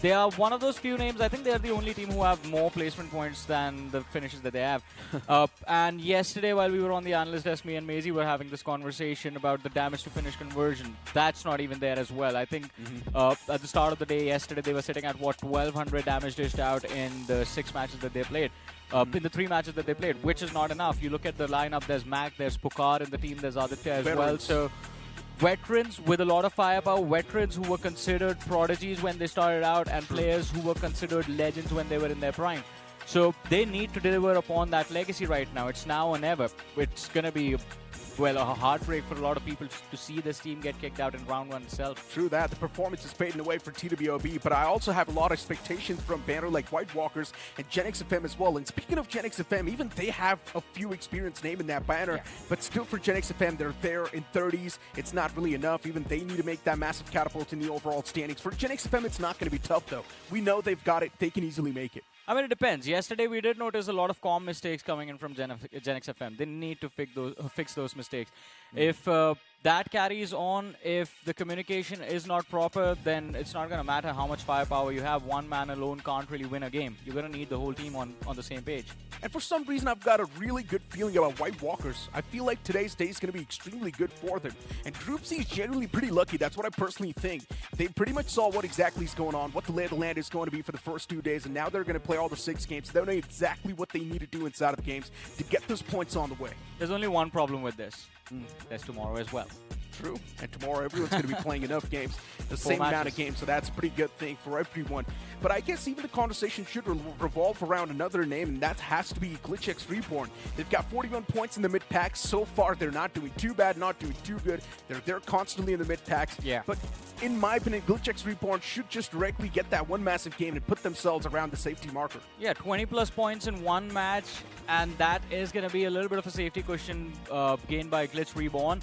[SPEAKER 7] They are one of those few names. I think they're the only team who have more placement points than the finishes that they have. And yesterday, while we were on the analyst desk, me and Maisie were having this conversation about the damage to finish conversion. That's not even there as well. I think at the start of the day yesterday, they were sitting at, what, 1,200 damage dished out in the 6 matches that they played. In the 3 matches that they played, which is not enough. You look at the lineup, there's Mac, there's Pukar in the team, there's Aditya as well. So veterans with a lot of firepower, veterans who were considered prodigies when they started out, and players who were considered legends when they were in their prime. So they need to deliver upon that legacy right now. It's now or never. It's going to be, well, a heartbreak for a lot of people to see this team get kicked out in round 1 itself.
[SPEAKER 6] True that. The performance is fading away for TWOB, but I also have a lot of expectations from banner like White Walkers and GENxFM as well. And speaking of GENxFM, even they have a few experienced name in that banner, but still for GENxFM, they're there in 30s. It's not really enough. Even they need to make that massive catapult in the overall standings. For GENxFM, it's not going to be tough, though. We know they've got it. They can easily make it.
[SPEAKER 7] I mean, it depends. Yesterday, we did notice a lot of comm mistakes coming in from GENxFM. They need to fix those mistakes. If that carries on, if the communication is not proper, then it's not going to matter how much firepower you have. One man alone can't really win a game. You're going to need the whole team on the same page.
[SPEAKER 6] And for some reason, I've got a really good feeling about White Walkers. I feel like today's day is going to be extremely good for them. And Group C is generally pretty lucky. That's what I personally think. They pretty much saw what exactly is going on, what the lay of the land is going to be for the first 2 days, and now they're going to play all the 6 games. So they know exactly what they need to do inside of the games to get those points on the way.
[SPEAKER 7] There's only one problem with this. There's tomorrow as well.
[SPEAKER 6] True. And tomorrow, everyone's going to be playing enough games, the same amount of games, so that's a pretty good thing for everyone. But I guess even the conversation should revolve around another name, and that has to be GLITCHxREBORN. They've got 41 points in the mid-packs. So far, they're not doing too bad, not doing too good. They're constantly in the mid-packs.
[SPEAKER 7] Yeah.
[SPEAKER 6] But in my opinion, GLITCHxREBORN should just directly get that one massive game and put themselves around the safety marker.
[SPEAKER 7] Yeah, 20-plus points in 1 match, and that is going to be a little bit of a safety cushion gained by GLITCHREBORN.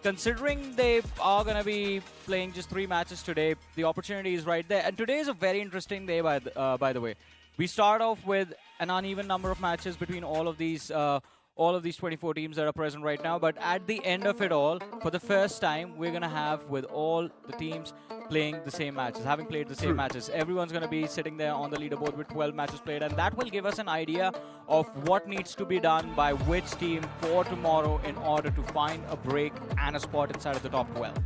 [SPEAKER 7] Considering they are going to be playing just 3 matches today, the opportunity is right there. And today is a very interesting day, by the way. We start off with an uneven number of matches between all of these 24 teams that are present right now. But at the end of it all, for the first time, we're going to have with all the teams playing the same matches, having played the same matches. Everyone's going to be sitting there on the leaderboard with 12 matches played, and that will give us an idea of what needs to be done by which team for tomorrow in order to find a break and a spot inside of the top 12.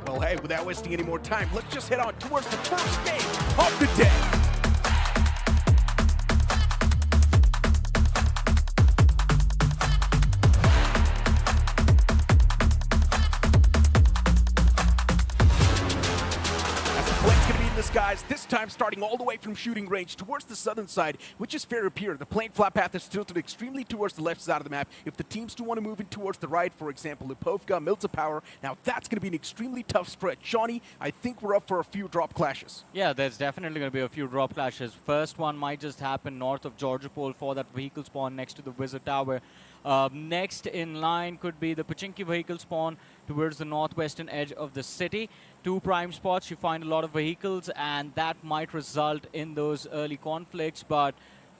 [SPEAKER 6] Well, hey, without wasting any more time, let's just head on towards the first game of the day. in the skies, this time starting all the way from shooting range towards the southern side, which is fair appear. The plane flat path is tilted extremely towards the left side of the map. If the teams do want to move in towards the right, for example, Lipovka, Milta Power, now that's going to be an extremely tough stretch. Shawnee, I think we're up for a few drop clashes.
[SPEAKER 7] Yeah, there's definitely going to be a few drop clashes. First one might just happen north of Georgiopol for that vehicle spawn next to the Wizard Tower. Next in line could be the Pachinki vehicle spawn towards the northwestern edge of the city. 2 prime spots, you find a lot of vehicles, and that might result in those early conflicts. But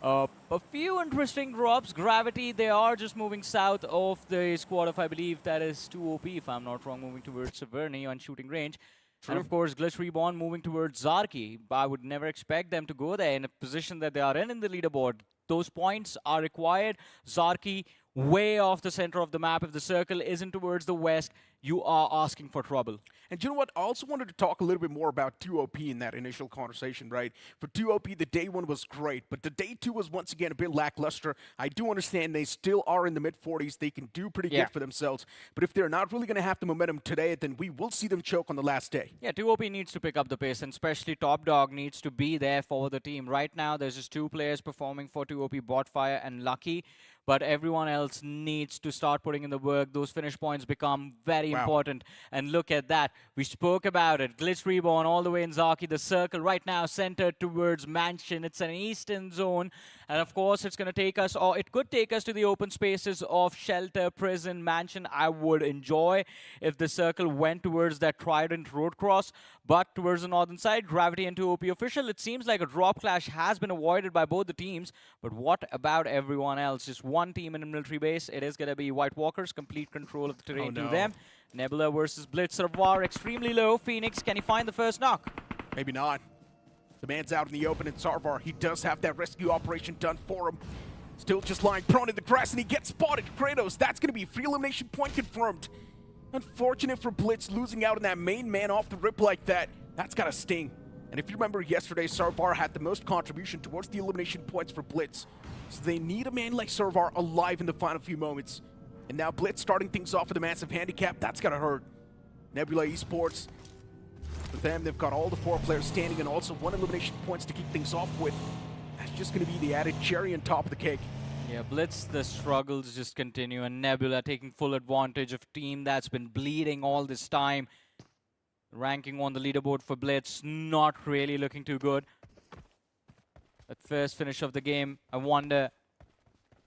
[SPEAKER 7] a few interesting drops. Gravity, they are just moving south of the squad of, I believe, that is TWOB, if I'm not wrong, moving towards Severny on shooting range. True. And of course, GLITCHREBORN moving towards Zarki. I would never expect them to go there in a position that they are in the leaderboard. Those points are required. Zarki, way off the center of the map. If the circle isn't towards the west, you are asking for trouble.
[SPEAKER 6] And you know what? I also wanted to talk a little bit more about 2OP in that initial conversation, right? For 2OP, the day 1 was great, but the day 2 was once again a bit lackluster. I do understand they still are in the mid-40s. They can do pretty good for themselves. But if they're not really going to have the momentum today, then we will see them choke on the last day.
[SPEAKER 7] Yeah, 2OP needs to pick up the pace, and especially Top Dog needs to be there for the team. Right now, there's just 2 players performing for 2OP, Botfire and Lucky. But everyone else needs to start putting in the work. Those finish points become very important. And look at that. We spoke about it. GLITCHREBORN all the way in Zarki. The circle right now centered towards Mansion. It's an eastern zone. And of course, it's going to take us, or it could take us to the open spaces of Shelter, Prison, Mansion. I would enjoy if the circle went towards that Trident road cross. But towards the northern side, Gravity and 2OP official, it seems like a drop clash has been avoided by both the teams. But what about everyone else? Just one team in a military base. It is going to be White Walkers, complete control of the terrain to them. Nebula versus Blitz Reservoir, extremely low. Phoenix, can he find the first knock?
[SPEAKER 6] Maybe not. The man's out in the open, and Sarvar, he does have that rescue operation done for him. Still just lying prone in the grass, and he gets spotted. Kratos, that's going to be a free elimination point confirmed. Unfortunate for Blitz losing out on that main man off the rip like that. That's got to sting. And if you remember yesterday, Sarvar had the most contribution towards the elimination points for Blitz. So they need a man like Sarvar alive in the final few moments. And now Blitz starting things off with a massive handicap. That's gotta hurt. Nebula Esports, for them, they've got all the 4 players standing and also 1 elimination points to kick things off with. That's just gonna be the added cherry on top of the cake.
[SPEAKER 7] Yeah, Blitz, the struggles just continue, and Nebula taking full advantage of a team that's been bleeding all this time. Ranking on the leaderboard for Blitz, not really looking too good. At first finish of the game, I wonder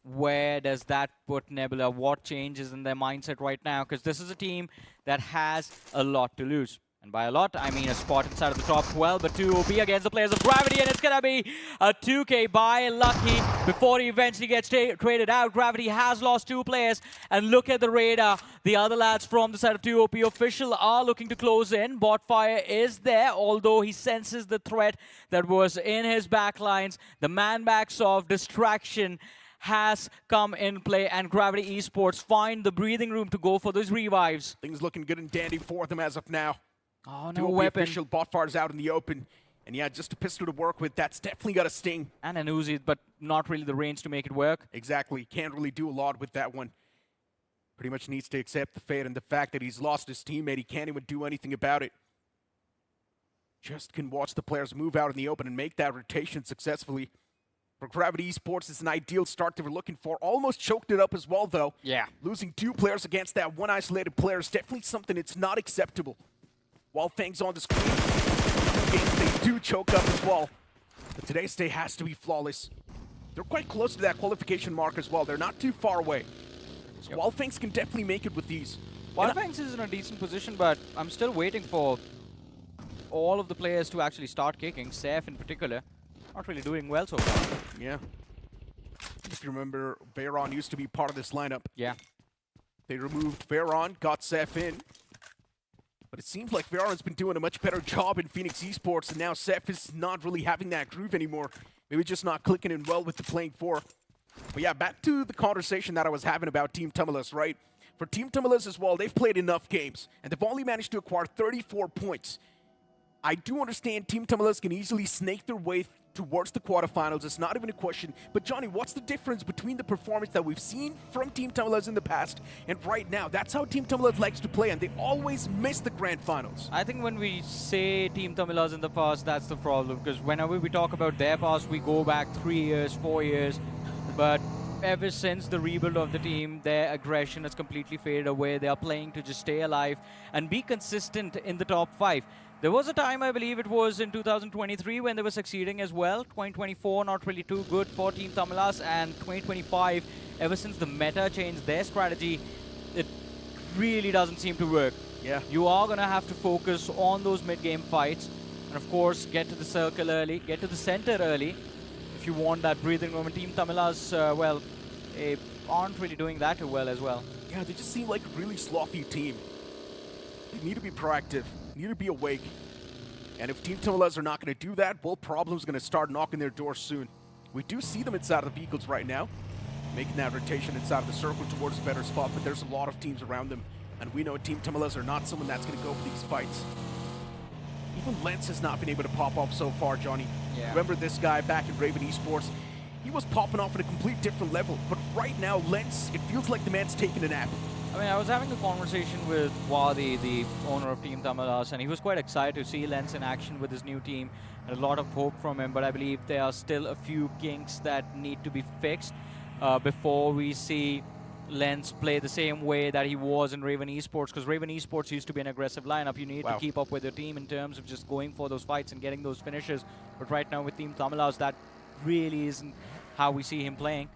[SPEAKER 7] where does that put Nebula? What changes in their mindset right now? Because this is a team that has a lot to lose. And by a lot, I mean a spot inside of the top 12, but 2OP against the players of Gravity, and it's going to be a 2K by Lucky before he eventually gets traded out. Gravity has lost 2 players, and look at the radar. The other lads from the side of 2OP official are looking to close in. Botfire is there, although he senses the threat that was in his backlines. The man backs off, distraction has come in play, and Gravity Esports find the breathing room to go for those revives.
[SPEAKER 6] Things looking good and dandy for them as of now.
[SPEAKER 7] Oh, no weapon.
[SPEAKER 6] Official Botfire's out in the open. And yeah, just a pistol to work with, that's definitely got a sting.
[SPEAKER 7] And an Uzi, but not really the range to make it work.
[SPEAKER 6] Exactly. Can't really do a lot with that one. Pretty much needs to accept the fate and the fact that he's lost his teammate. He can't even do anything about it. Just can watch the players move out in the open and make that rotation successfully. For Gravity Esports, it's an ideal start they were looking for. Almost choked it up as well, though.
[SPEAKER 7] Yeah.
[SPEAKER 6] Losing 2 players against that 1 isolated player is definitely something that's not acceptable. Wyld Fangs on the screen. 2 games, they do choke up as well. But today's day has to be flawless. They're quite close to that qualification mark as well. They're not too far away. So Wyld Fangs can definitely make it with these.
[SPEAKER 7] Wyld Fangs is in a decent position, but I'm still waiting for all of the players to actually start kicking. Seth in particular, not really doing well so far.
[SPEAKER 6] Yeah. If you remember, Veron used to be part of this lineup.
[SPEAKER 7] Yeah.
[SPEAKER 6] They removed Veron, got Seth in. But it seems like Veron's been doing a much better job in Phoenix Esports, and now Seth is not really having that groove anymore. Maybe just not clicking in well with the playing 4. But yeah, back to the conversation that I was having about Team Tamilas, right? For Team Tamilas as well, they've played enough games, and they've only managed to acquire 34 points. I do understand Team Tamilas can easily snake their way towards the quarterfinals. It's not even a question. But Johnny, what's the difference between the performance that we've seen from Team Tamilas in the past and right now? That's how Team Tamilas likes to play, and they always miss the grand finals.
[SPEAKER 7] I think when we say Team Tamilas in the past, that's the problem, because whenever we talk about their past, we go back 3 years, 4 years, but ever since the rebuild of the team, their aggression has completely faded away. They are playing to just stay alive and be consistent in the top 5. There was a time, I believe it was in 2023, when they were succeeding as well. 2024, not really too good for Team Tamilas, and 2025, ever since the meta changed their strategy, it really doesn't seem to work.
[SPEAKER 6] Yeah.
[SPEAKER 7] You are going to have to focus on those mid-game fights, and of course, get to the circle early, get to the center early, if you want that breathing room. And Team Tamilas, well, they aren't really doing that too well as well.
[SPEAKER 6] Yeah, they just seem like a really slothy team. They need to be proactive, need to be awake. And if Team Tamilas are not going to do that, well, problems are going to start knocking their door soon. We do see them inside of the vehicles right now, making that rotation inside of the circle towards a better spot, but there's a lot of teams around them. And we know Team Tamilas are not someone that's going to go for these fights. Even Lens has not been able to pop off so far, Johnny.
[SPEAKER 7] Yeah.
[SPEAKER 6] Remember this guy back in Revenant Xspark? He was popping off at a complete different level, but right now, Lens, it feels like the man's taking a nap.
[SPEAKER 7] I mean, I was having a conversation with Wadi, the owner of Team Tamilas, and he was quite excited to see Lens in action with his new team. And a lot of hope from him, but I believe there are still a few kinks that need to be fixed before we see Lens play the same way that he was in Revenant Xspark, because Revenant Xspark used to be an aggressive lineup. You need to keep up with your team in terms of just going for those fights and getting those finishes. But right now with Team Tamilas, that really isn't how we see him playing.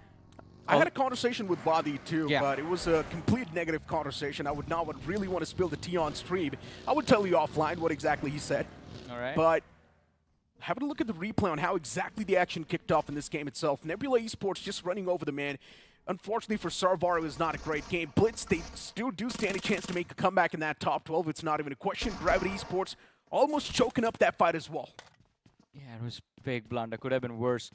[SPEAKER 6] I had a conversation with Wadi too,
[SPEAKER 7] Yeah.
[SPEAKER 6] but it was a complete negative conversation. I would not really want to spill the tea on stream. I would tell you offline what exactly he said.
[SPEAKER 7] All right.
[SPEAKER 6] But having a look at the replay on how exactly the action kicked off in this game itself, Nebula Esports just running over the man. Unfortunately for Sarvar, it was not a great game. Blitz, they still do stand a chance to make a comeback in that top 12. It's not even a question. Gravity Esports almost choking up that fight as well.
[SPEAKER 7] Yeah, it was a big blunder. Could have been worse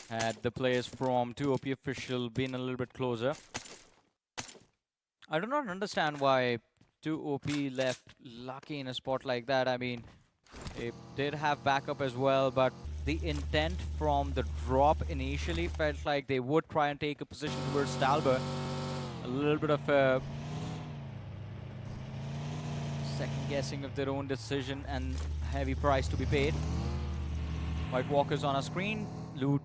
[SPEAKER 7] had the players from TWOB official been a little bit closer. I do not understand why TWOB left Lucky in a spot like that. I mean, they did have backup as well, but the intent from the drop initially felt like they would try and take a position towards Stalber. A little bit of a second guessing of their own decision and heavy price to be paid. White Walkers on our screen. Loot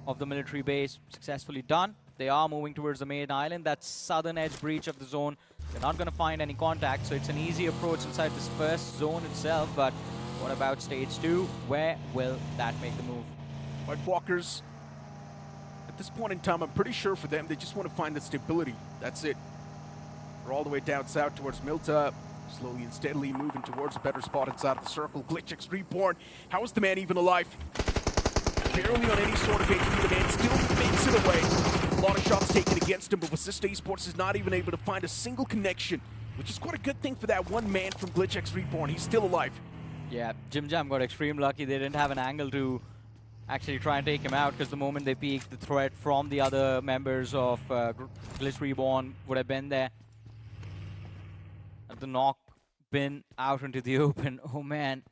[SPEAKER 7] of the military base successfully done. They are moving towards the main island. That's southern edge breach of the zone. They're not going to find any contact, so it's an easy approach inside this first zone itself. But what about stage 2? Where will that make the move?
[SPEAKER 6] White Walkers, at this point in time, I'm pretty sure for them, they just want to find the stability. That's it. They're all the way down south towards Milta, slowly and steadily moving towards a better spot inside of the circle. GLITCHxREBORN, how is the man even alive? Barely on any sort of HP, the man still makes it away. A lot of shots taken against him, but Vasista Esports is not even able to find a single connection, which is quite a good thing for that one man from GLITCHxREBORN. He's still alive.
[SPEAKER 7] Yeah, Jim Jam got extreme lucky. They didn't have an angle to actually try and take him out, because the moment they peeked, the threat from the other members of GLITCHREBORN would have been there. Had the knock been out into the open, oh man,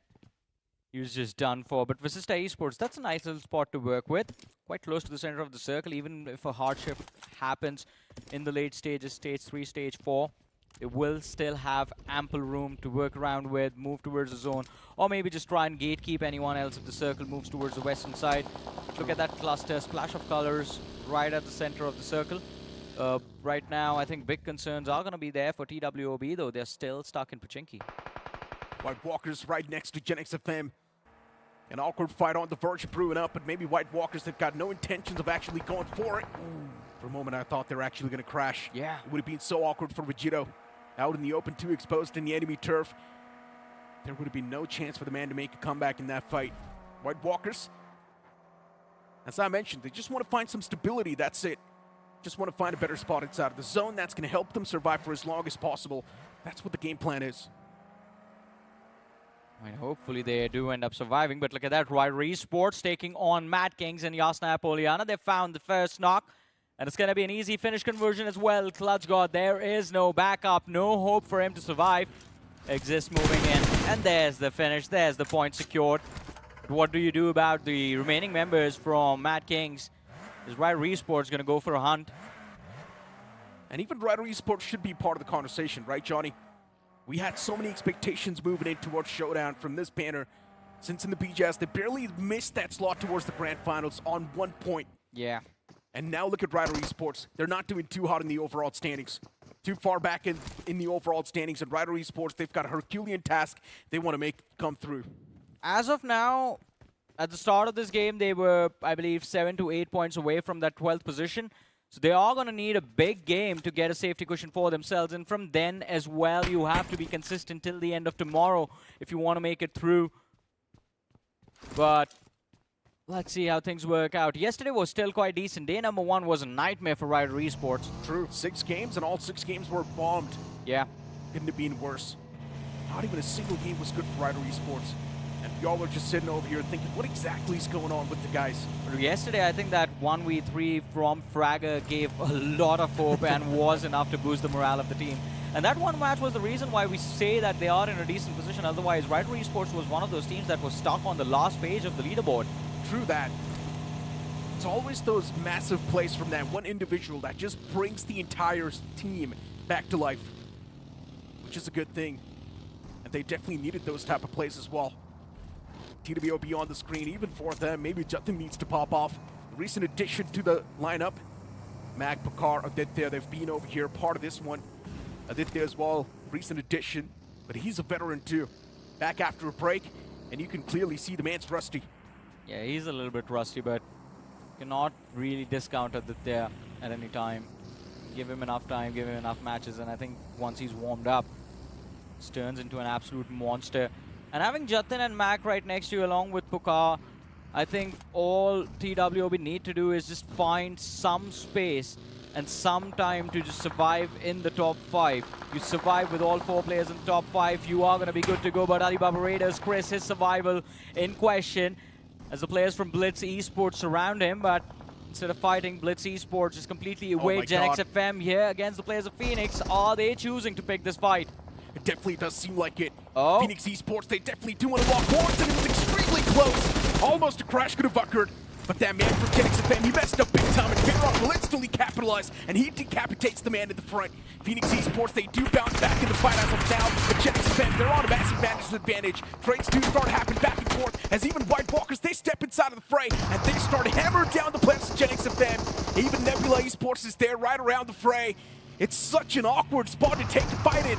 [SPEAKER 7] he was just done for. But Vasista Esports, that's a nice little spot to work with. Quite close to the center of the circle, even if a hardship happens in the late stages, stage 3, stage 4. They will still have ample room to work around with, move towards the zone, or maybe just try and gatekeep anyone else if the circle moves towards the western side. Look at that cluster, splash of colors right at the center of the circle. Right now, I think big concerns are going to be there for TWOB, though they're still stuck in Pochinki.
[SPEAKER 6] White Walkers right next to GENxFM. An awkward fight on the verge of brewing up, but maybe White Walkers have got no intentions of actually going for it. Ooh, for a moment, I thought they were actually going to crash.
[SPEAKER 7] Yeah.
[SPEAKER 6] It would have been so awkward for Vegito. Out in the open, too exposed in the enemy turf. There would have been no chance for the man to make a comeback in that fight. White Walkers, as I mentioned, they just want to find some stability, that's it. Just want to find a better spot inside of the zone that's going to help them survive for as long as possible. That's what the game plan is.
[SPEAKER 7] I mean, hopefully they do end up surviving, but look at that. Wyld Esports taking on Madkings and Yasna Poliana. They found the first knock, and it's going to be an easy finish conversion as well. Clutch God, there is no backup, no hope for him to survive. Exist moving in, and there's the finish. There's the point secured. what do you do about the remaining members from Madkings? Is Wyld Esports going to go for a hunt?
[SPEAKER 6] And even Wyld Esports should be part of the conversation, right, Johnny? We had so many expectations moving in towards Showdown from this banner. Since in the BGS, they barely missed that slot towards the Grand Finals on 1 point.
[SPEAKER 7] Yeah.
[SPEAKER 6] And now look at Wyld Esports. They're not doing too hot in the overall standings. Too far back in the overall standings. And Wyld Esports, they've got a Herculean task they want to make come through.
[SPEAKER 7] As of now, at the start of this game, they were, I believe, 7 to 8 points away from that 12th position. So they are going to need a big game to get a safety cushion for themselves. And from then as well, you have to be consistent till the end of tomorrow if you want to make it through. But let's see how things work out. Yesterday was still quite decent. Day number 1 was a nightmare for Wyld Esports.
[SPEAKER 6] True. 6 games, and all 6 games were bombed.
[SPEAKER 7] Yeah.
[SPEAKER 6] Couldn't have been worse. Not even a single game was good for Wyld Esports. And y'all are just sitting over here thinking, what exactly is going on with the guys?
[SPEAKER 7] Yesterday, I think that 1v3 from Fragger gave a lot of hope and was enough to boost the morale of the team. And that one match was the reason why we say that they are in a decent position. Otherwise, Wyld Esports was one of those teams that was stuck on the last page of the leaderboard.
[SPEAKER 6] True that. It's always those massive plays from that one individual that just brings the entire team back to life, which is a good thing. And they definitely needed those type of plays as well. TWOB on the screen, even for them, maybe Jatin needs to pop off. Recent addition to the lineup, Mag, Pakar, Aditya, they've been over here, part of this one. Aditya as well, recent addition, but he's a veteran too. Back after a break, and you can clearly see the man's rusty.
[SPEAKER 7] Yeah, he's a little bit rusty, but cannot really discount Aditya at any time. Give him enough time, give him enough matches, and I think once he's warmed up, he turns into an absolute monster. And having Jatin and Mac right next to you along with Pukar, I think all TWOB need to do is just find some space and some time to just survive in the top 5. You survive with all 4 players in the top 5, you are going to be good to go. But ALIBABA Raiders, Chris, his survival in question as the players from Blitz Esports surround him. But instead of fighting, Blitz Esports is completely away. GENxFM here against the players of Phoenix. Are they choosing to pick this fight?
[SPEAKER 6] It definitely does seem like it.
[SPEAKER 7] Oh.
[SPEAKER 6] Phoenix Esports, they definitely do want to lock horns, and it was extremely close. Almost a crash could have occurred. But that man from GENxFM, he messed up big time, and Miramar will instantly capitalize, and he decapitates the man in the front. Phoenix Esports, they do bounce back in the fight as of now, but GENxFM, they're on a massive vantage advantage. Trades do start happening back and forth, as even White Walkers, they step inside of the fray, and they start hammering down the players of GENxFM. Even Nebula Esports is there right around the fray. It's such an awkward spot to take the fight in.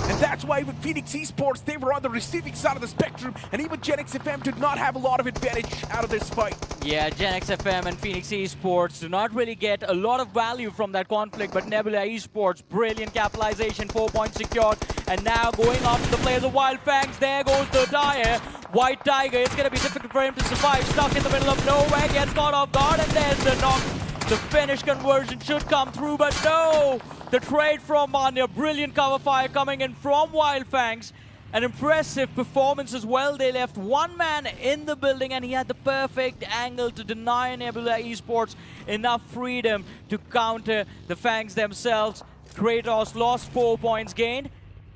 [SPEAKER 6] And that's why even Phoenix Esports, they were on the receiving side of the spectrum, and even GENxFM did not have a lot of advantage out of this fight.
[SPEAKER 7] Yeah, GENxFM and Phoenix Esports do not really get a lot of value from that conflict, but Nebula Esports, brilliant capitalization, 4 points secured, and now going after the players of Wyld Fangs. There goes the Dire. White Tiger, it's going to be difficult for him to survive, stuck in the middle of nowhere, gets caught off guard, and there's the knock. The finish conversion should come through, but no! The trade from Manya, brilliant cover fire coming in from Wyld Fangs. An impressive performance as well. They left one man in the building, and he had the perfect angle to deny Nebula Esports enough freedom to counter the Fangs themselves. Kratos lost 4 points gained.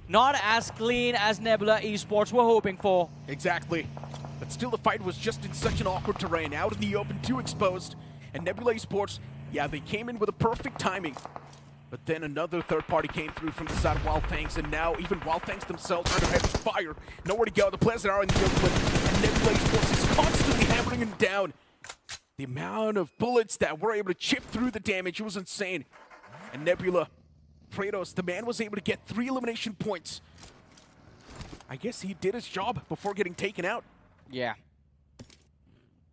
[SPEAKER 7] Not as clean as Nebula Esports were hoping for.
[SPEAKER 6] Exactly. But still, the fight was just in such an awkward terrain, out in the open, too exposed. And Nebula Esports, yeah, they came in with a perfect timing. But then another third party came through from the side of Wyld Fangs, and now even Wyld Fangs themselves are under heavy fire. Nowhere to go. The players are in the open, and Nebula Esports is constantly hammering them down. The amount of bullets that were able to chip through the damage, it was insane. And Nebula, Kratos, the man was able to get 3 elimination points. I guess he did his job before getting taken out.
[SPEAKER 7] Yeah.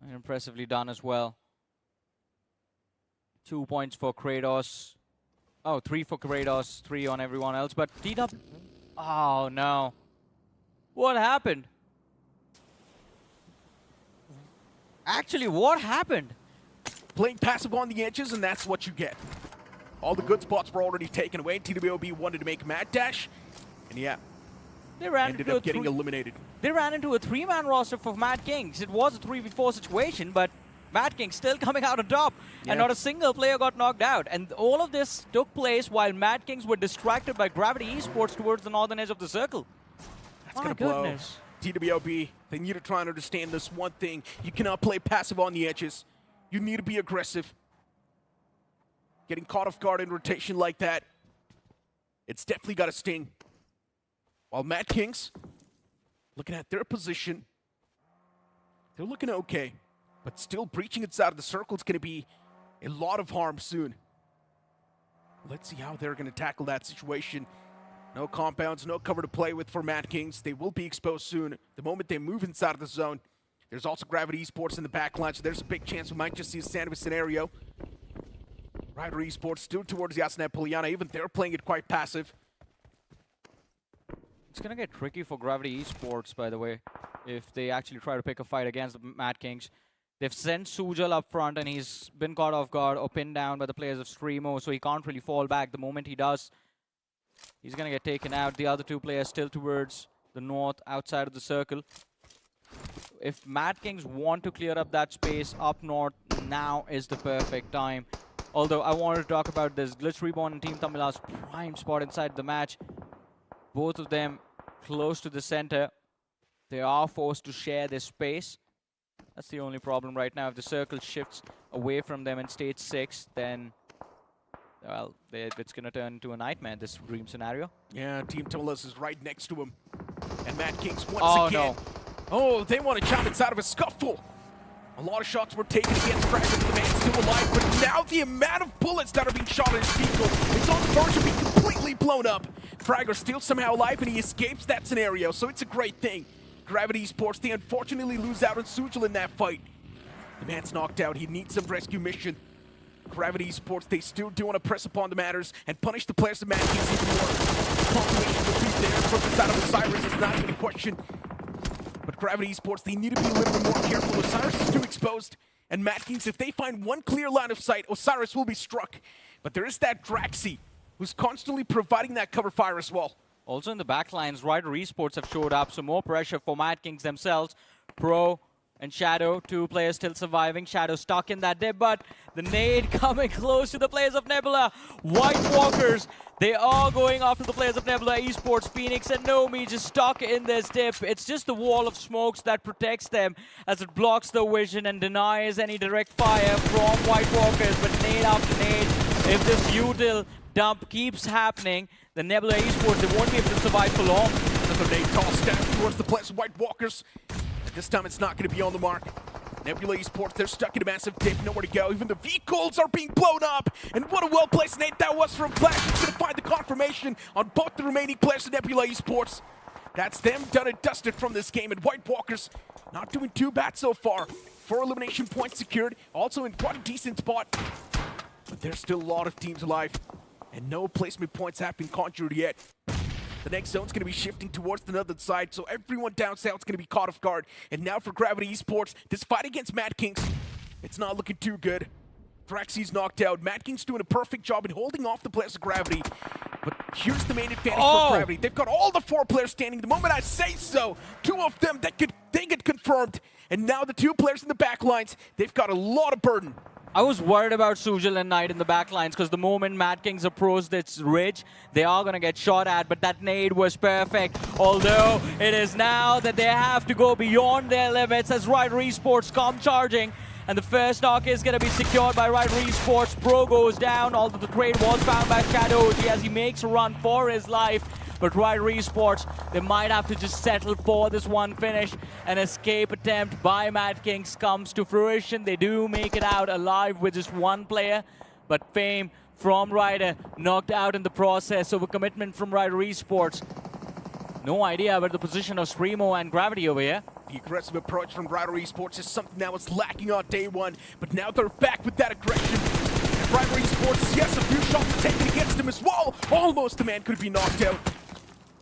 [SPEAKER 7] And impressively done as well. 2 points for Kratos. Oh, 3 for Kratos, 3 on everyone else. But TWOB... Oh, no. What happened? Actually, what happened?
[SPEAKER 6] Playing passive on the edges, and that's what you get. All the good spots were already taken away. TWOB wanted to make a mad dash, and yeah,
[SPEAKER 7] They ran
[SPEAKER 6] ended
[SPEAKER 7] into
[SPEAKER 6] up getting eliminated.
[SPEAKER 7] They ran into a 3-man roster for Madkings. It was a 3v4 situation, but Madkings still coming out on top, and not a single player got knocked out. And all of this took place while Madkings were distracted by Gravity Esports towards the northern edge of the circle.
[SPEAKER 6] That's gonna blow. TWB, they need to try and understand this one thing. You cannot play passive on the edges. You need to be aggressive. Getting caught off guard in rotation like that, it's definitely got a sting. While Madkings, looking at their position, they're looking okay. But still breaching inside of the circle is going to be a lot of harm soon. Let's see how they're going to tackle that situation. No compounds, no cover to play with for Madkings. They will be exposed soon the moment they move inside of the zone. There's also Gravity Esports in the backline, so there's a big chance we might just see a SINEWY scenario. Rider Esports still towards Yasna Poliana. Even they're playing it quite passive.
[SPEAKER 7] It's going to get tricky for Gravity Esports, by the way, if they actually try to pick a fight against the Madkings. They've sent Sujal up front, and he's been caught off guard or pinned down by the players of StreamO, so he can't really fall back. The moment he does, he's going to get taken out. The other two players still towards the north, outside of the circle. If Madkings want to clear up that space up north, now is the perfect time. Although I wanted to talk about this GLITCHREBORN and Team Tamila's prime spot inside the match. Both of them close to the center. They are forced to share this space. That's the only problem right now. If the circle shifts away from them in stage 6, then, well, it's going to turn into a nightmare, this dream scenario.
[SPEAKER 6] Yeah, Team Tamilas is right next to him. And Madkings once again.
[SPEAKER 7] No.
[SPEAKER 6] Oh, they want to jump inside of a scuffle. A lot of shots were taken against Fragger, but the man's still alive. But now the amount of bullets that are being shot at his vehicle, it's on the verge of being completely blown up. Fragger still somehow alive, and he escapes that scenario, so it's a great thing. Gravity Esports, they unfortunately lose out on Sujal in that fight. The man's knocked out. He needs some rescue mission. Gravity Esports, they still do want to press upon the matters and punish the players of Madkings even more. Confirmation will be there from the side of Osiris is not even a question. But Gravity Esports, they need to be a little bit more careful. Osiris is too exposed. And Madkings, if they find one clear line of sight, Osiris will be struck. But there is that Draxi, who's constantly providing that cover fire as well.
[SPEAKER 7] Also in the backlines, Rider Esports have showed up, so more pressure for Madkings themselves. Pro and Shadow, two players still surviving. Shadow stuck in that dip, but the nade coming close to the players of Nebula. White Walkers, they are going after the players of Nebula Esports. Phoenix and Nomi just stuck in this dip. It's just the wall of smokes that protects them as it blocks the vision and denies any direct fire from White Walkers. But nade after nade, if this util dump keeps happening, the Nebula Esports, they won't be able to survive for long.
[SPEAKER 6] Another nade tossed down towards the players of White Walkers. This time it's not going to be on the mark. Nebula Esports, they're stuck in a massive dip, nowhere to go. Even the vehicles are being blown up. And what a well-placed nade that was from Flash. He's going to find the confirmation on both the remaining players of Nebula Esports. That's them done and dusted from this game. And White Walkers not doing too bad so far. 4 elimination points secured, also in quite a decent spot. But there's still a lot of teams alive. And no placement points have been conjured yet. The next zone's going to be shifting towards the northern side, so everyone down south is going to be caught off guard. And now for Gravity Esports, this fight against Madkings, it's not looking too good. Draxi's knocked out. Madkings doing a perfect job in holding off the players of Gravity. But here's the main advantage for Gravity. They've got all the 4 players standing. The moment I say so, 2 of them they get confirmed. And now the 2 players in the back lines, they've got a lot of burden.
[SPEAKER 7] I was worried about Sujal and Knight in the backlines because the moment Madkings approach this ridge, they are going to get shot at, but that nade was perfect. Although it is now that they have to go beyond their limits as Rider Esports come charging. And the first knock is going to be secured by Rider Esports. Pro goes down, although the trade was found by Shadow as he makes a run for his life. But Rider Esports, they might have to just settle for this one finish. An escape attempt by Madkings comes to fruition. They do make it out alive with just 1 player. But Fame from Rider knocked out in the process over commitment from Rider Esports. No idea about the position of StreamO and Gravity over here.
[SPEAKER 6] The aggressive approach from Rider Esports is something that was lacking on day 1. But now they're back with that aggression. And Rider Esports, yes, a few shots are taken against him as well. Almost the man could be knocked out.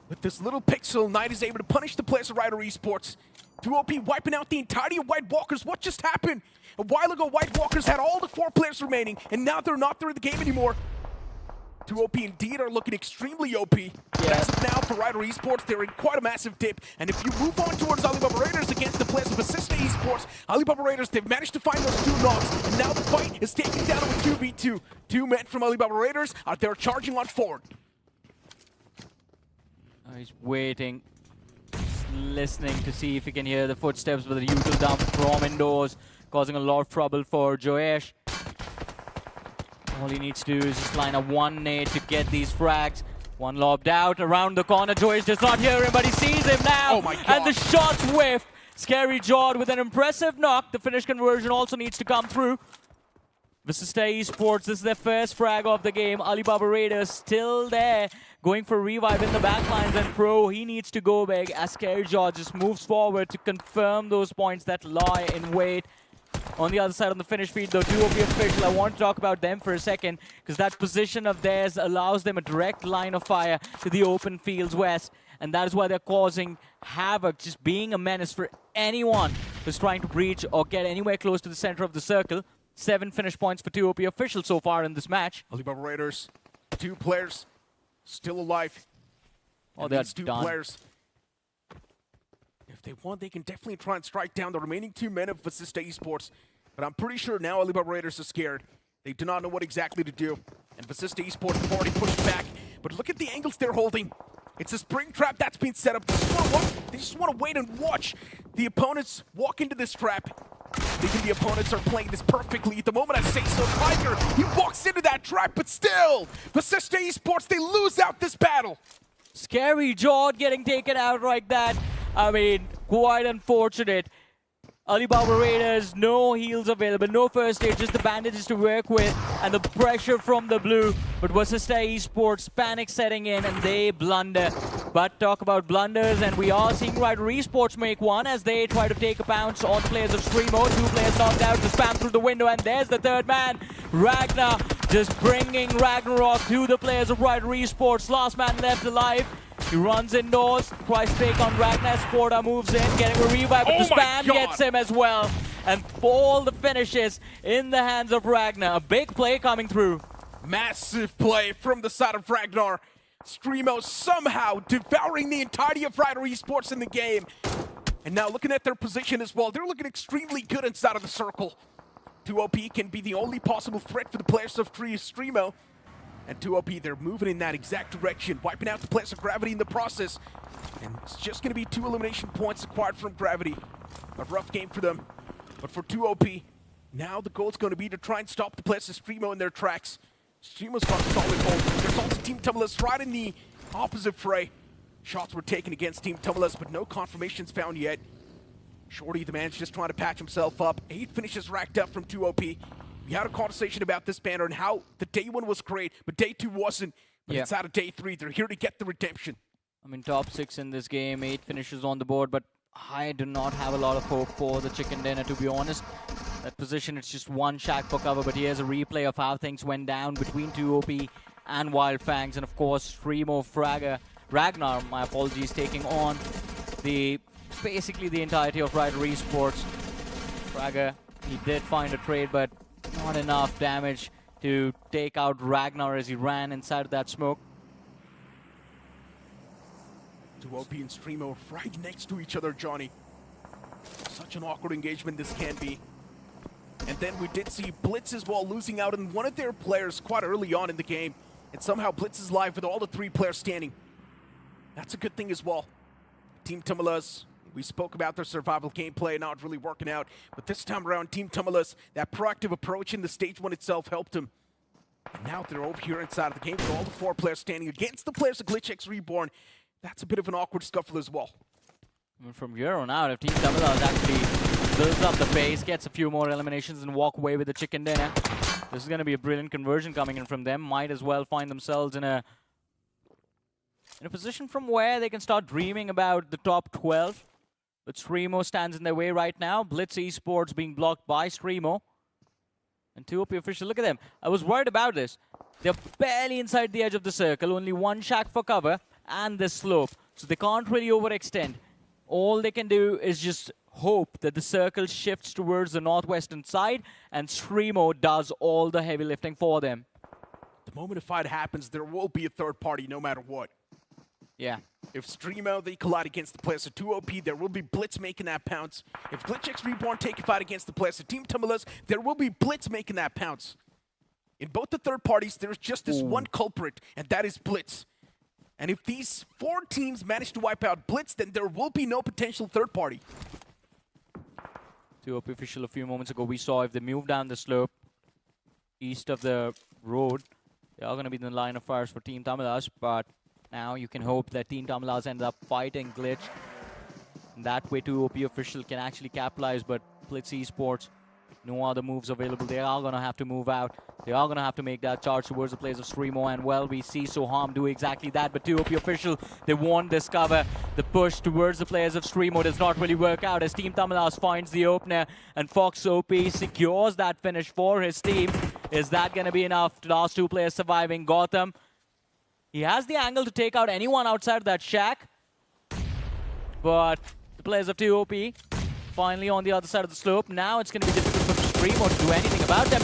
[SPEAKER 6] With this little pixel, Knight is able to punish the players of Rider Esports. TWOB wiping out the entirety of White Walkers. What just happened? A while ago, White Walkers had all the 4 players remaining, and now they're not there in the game anymore. TWOB indeed are looking extremely OP. But as of now, for Rider Esports, they're in quite a massive dip. And if you move on towards ALIBABA Raiders against the players of Vasista Esports, ALIBABA Raiders, they've managed to find those 2 knocks. And now the fight is taken down with 2v2. 2 men from ALIBABA Raiders are there charging on forward.
[SPEAKER 7] He's waiting. listening to see if he can hear the footsteps with the util dump from indoors, causing a lot of trouble for Joyesh. All he needs to do is just line up one nade to get these frags. One lobbed out around the corner. Joyesh does not hear him, but he sees him now.
[SPEAKER 6] Oh my God.
[SPEAKER 7] And the shot's whiffed. Scary Jord with an impressive knock. The finish conversion also needs to come through. Vasista Esports, this is their first frag of the game. ALIBABA Raiders still there, going for revive in the backlines, and Pro, he needs to go big as Scary Jord just moves forward to confirm those points that lie in wait. On the other side on the finish feed, though, TWOB official, I want to talk about them for a second, because that position of theirs allows them a direct line of fire to the open fields west, and that is why they're causing havoc, just being a menace for anyone who's trying to breach or get anywhere close to the center of the circle. 7 finish points for TWOB official so far in this match.
[SPEAKER 6] ALIBABA Raiders, 2 players still alive.
[SPEAKER 7] Oh,
[SPEAKER 6] And
[SPEAKER 7] they're
[SPEAKER 6] these 2
[SPEAKER 7] done.
[SPEAKER 6] players, if they want, they can definitely try and strike down the remaining 2 men of Vasista Esports. But I'm pretty sure now ALIBABA Raiders are scared. They do not know what exactly to do. And Vasista Esports have already pushed back. But look at the angles they're holding. It's a spring trap that's been set up. They just want to wait and watch the opponents walk into this trap. Thinking the opponents are playing this perfectly. At the moment I say so, Tiger, he walks into that trap, but still, Vasista Esports, they lose out this battle.
[SPEAKER 7] Scary Jord getting taken out like that. I mean, quite unfortunate. ALIBABA Raiders, no heals available, no first aid, just the bandages to work with, and the pressure from the blue. But Vasista Esports, panic setting in, and they blunder. But talk about blunders, and we are seeing Rider Esports make one as they try to take a pounce on players of StreamO. 2 players knocked out to spam through the window, and there's the 3rd man. Ragnar just bringing Ragnarok to the players of Rider Esports. Last man left alive. He runs indoors, tries to take on Ragnar. Sporta moves in, getting a revive, but the spam gets him as well. And all the finishes in the hands of Ragnar. A big play coming through.
[SPEAKER 6] Massive play from the side of Ragnar. StreamO somehow devouring the entirety of Rider Esports in the game. And now looking at their position as well, they're looking extremely good inside of the circle. TWOB can be the only possible threat for the players of StreamO. And TWOB, they're moving in that exact direction, wiping out the players of Gravity in the process. And it's just going to be 2 elimination points acquired from Gravity. A rough game for them. But for TWOB, now the goal is going to be to try and stop the players of StreamO in their tracks. StreamO's got a solid hold. There's also Team Tamilas right in the opposite fray. Shots were taken against Team Tamilas, but no confirmations found yet. Shorty, the man's just trying to patch himself up. 8 finishes racked up from TWOB. We had a conversation about this banner and how the day 1 was great, but day 2 wasn't. But it's out of day 3. They're here to get the redemption.
[SPEAKER 7] I mean, top 6 in this game, 8 finishes on the board, but I do not have a lot of hope for the chicken dinner, to be honest. That position, it's just one shack for cover, but here's a replay of how things went down between TWOB and Wyld Fangs, and of course, StreamO Ragnar, my apologies, taking on basically the entirety of Rider Esports. Fragger, he did find a trade, but not enough damage to take out Ragnar as he ran inside of that smoke.
[SPEAKER 6] TWOB and StreamO right next to each other, Johnny. Such an awkward engagement this can be. And then we did see Blitz as well losing out on one of their players quite early on in the game. And somehow Blitz is live with all the 3 players standing. That's a good thing as well. Team Tamilas, we spoke about their survival gameplay not really working out. But this time around, Team Tamilas, that proactive approach in the stage 1 itself helped them. And now they're over here inside of the game with all the 4 players standing against the players of GLITCHxREBORN. That's a bit of an awkward scuffle as well.
[SPEAKER 7] From here on out, if Team Tamilas actually builds up the pace, gets a few more eliminations and walk away with the chicken dinner, this is going to be a brilliant conversion coming in from them. Might as well find themselves in a position from where they can start dreaming about the top 12. But StreamO stands in their way right now. Blitz Esports being blocked by StreamO. And TWOB official, look at them. I was worried about this. They're barely inside the edge of the circle, only 1 shack for cover and this slope. So they can't really overextend. All they can do is just hope that the circle shifts towards the northwestern side and StreamO does all the heavy lifting for them.
[SPEAKER 6] The moment a fight happens, there will be a third party no matter what.
[SPEAKER 7] Yeah.
[SPEAKER 6] If StreamO, they collide against the players of TWOB, there will be Blitz making that pounce. If GLITCHxREBORN take a fight against the players of Team Tamilas, there will be Blitz making that pounce. In both the third parties, there's just this one culprit, and that is Blitz. And if these 4 teams manage to wipe out Blitz, then there will be no potential third party.
[SPEAKER 7] TWOB official a few moments ago, we saw if they move down the slope east of the road, they are going to be in the line of fires for Team Tamilas, but now you can hope that Team Tamilas end up fighting Glitch. And that way TWOB official can actually capitalize, but Blitz Esports, no other moves available. They are going to have to move out. They are going to have to make that charge towards the players of StreamO, and well, we see Soham do exactly that, but TWOB official, they won't discover the push towards the players of StreamO does not really work out as Team Tamilas finds the opener, and Fox OP secures that finish for his team. Is that going to be enough? Last 2 players surviving. Gotham, he has the angle to take out anyone outside of that shack, but the players of TWOB finally on the other side of the slope. Now it's going to be difficult for StreamO to do anything about them,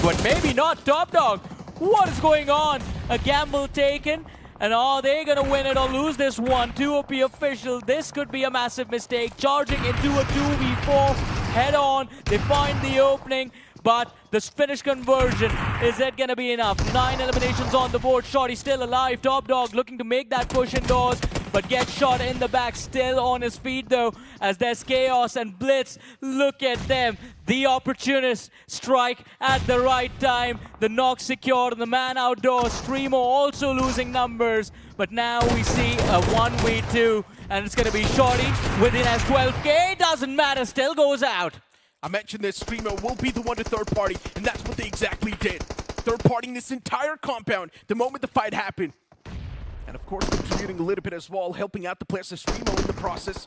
[SPEAKER 7] but maybe not. Top Dog, what is going on? A gamble taken, and are they going to win it or lose this one? TWOB official, this could be a massive mistake. Charging into a 2v4 head on. They find the opening, but this finish conversion, is it going to be enough? 9 eliminations on the board. Shorty still alive. Top Dog looking to make that push indoors, but gets shot in the back. Still on his feet though, as there's chaos and Blitz. Look at them. The opportunist strike at the right time. The knock secured and the man outdoors. StreamO also losing numbers, but now we see a 1v2, and it's going to be Shorty within S12k. Doesn't matter, still goes out.
[SPEAKER 6] I mentioned this, StreamO will be the one to third party, and that's what they exactly did. Third partying this entire compound the moment the fight happened. And of course, contributing a little bit as well, helping out the players of StreamO in the process.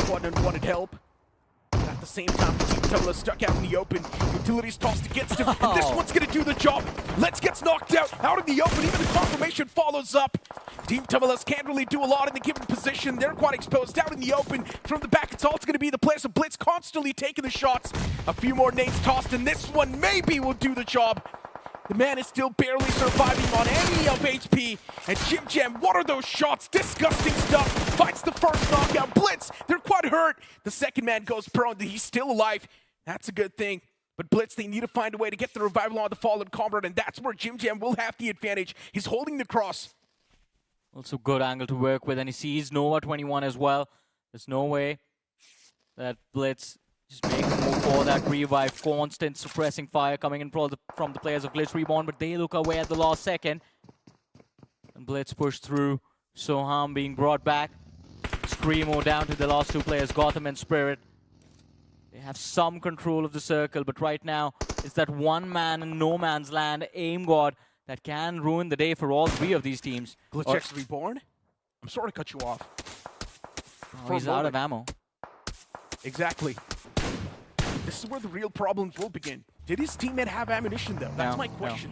[SPEAKER 6] Squad wanted help. But at the same time, Team Tamilas stuck out in the open. Utilities tossed against him, and this one's gonna do the job. Let's gets knocked out in the open. Even the confirmation follows up. Team Tamilas can't really do a lot in the given position. They're quite exposed out in the open. From the back, it's all going to be the players of Blitz constantly taking the shots. A few more nades tossed, and this one maybe will do the job. The man is still barely surviving on any of HP. And GENxFM, what are those shots? Disgusting stuff. Fights the first knockout. Blitz, they're quite hurt. The second man goes prone. He's still alive. That's a good thing. But Blitz, they need to find a way to get the revival on the fallen comrade, and that's where GENxFM will have the advantage. He's holding the cross.
[SPEAKER 7] Also good angle to work with, and he sees Nova 21 as well. There's no way that Blitz just make a move for that revive. Constant suppressing fire coming in from the players of GLITCHREBORN, but they look away at the last second. And Blitz pushed through. Soham being brought back. StreamO down to the last 2 players, Gotham and Spirit. They have some control of the circle, but right now it's that one man in no man's land, Aim God, that can ruin the day for all 3 of these teams.
[SPEAKER 6] GLITCHxREBORN? I'm sorry to cut you off.
[SPEAKER 7] Oh, he's out of ammo.
[SPEAKER 6] Exactly. This is where the real problems will begin. Did his teammate have ammunition though? That's my question.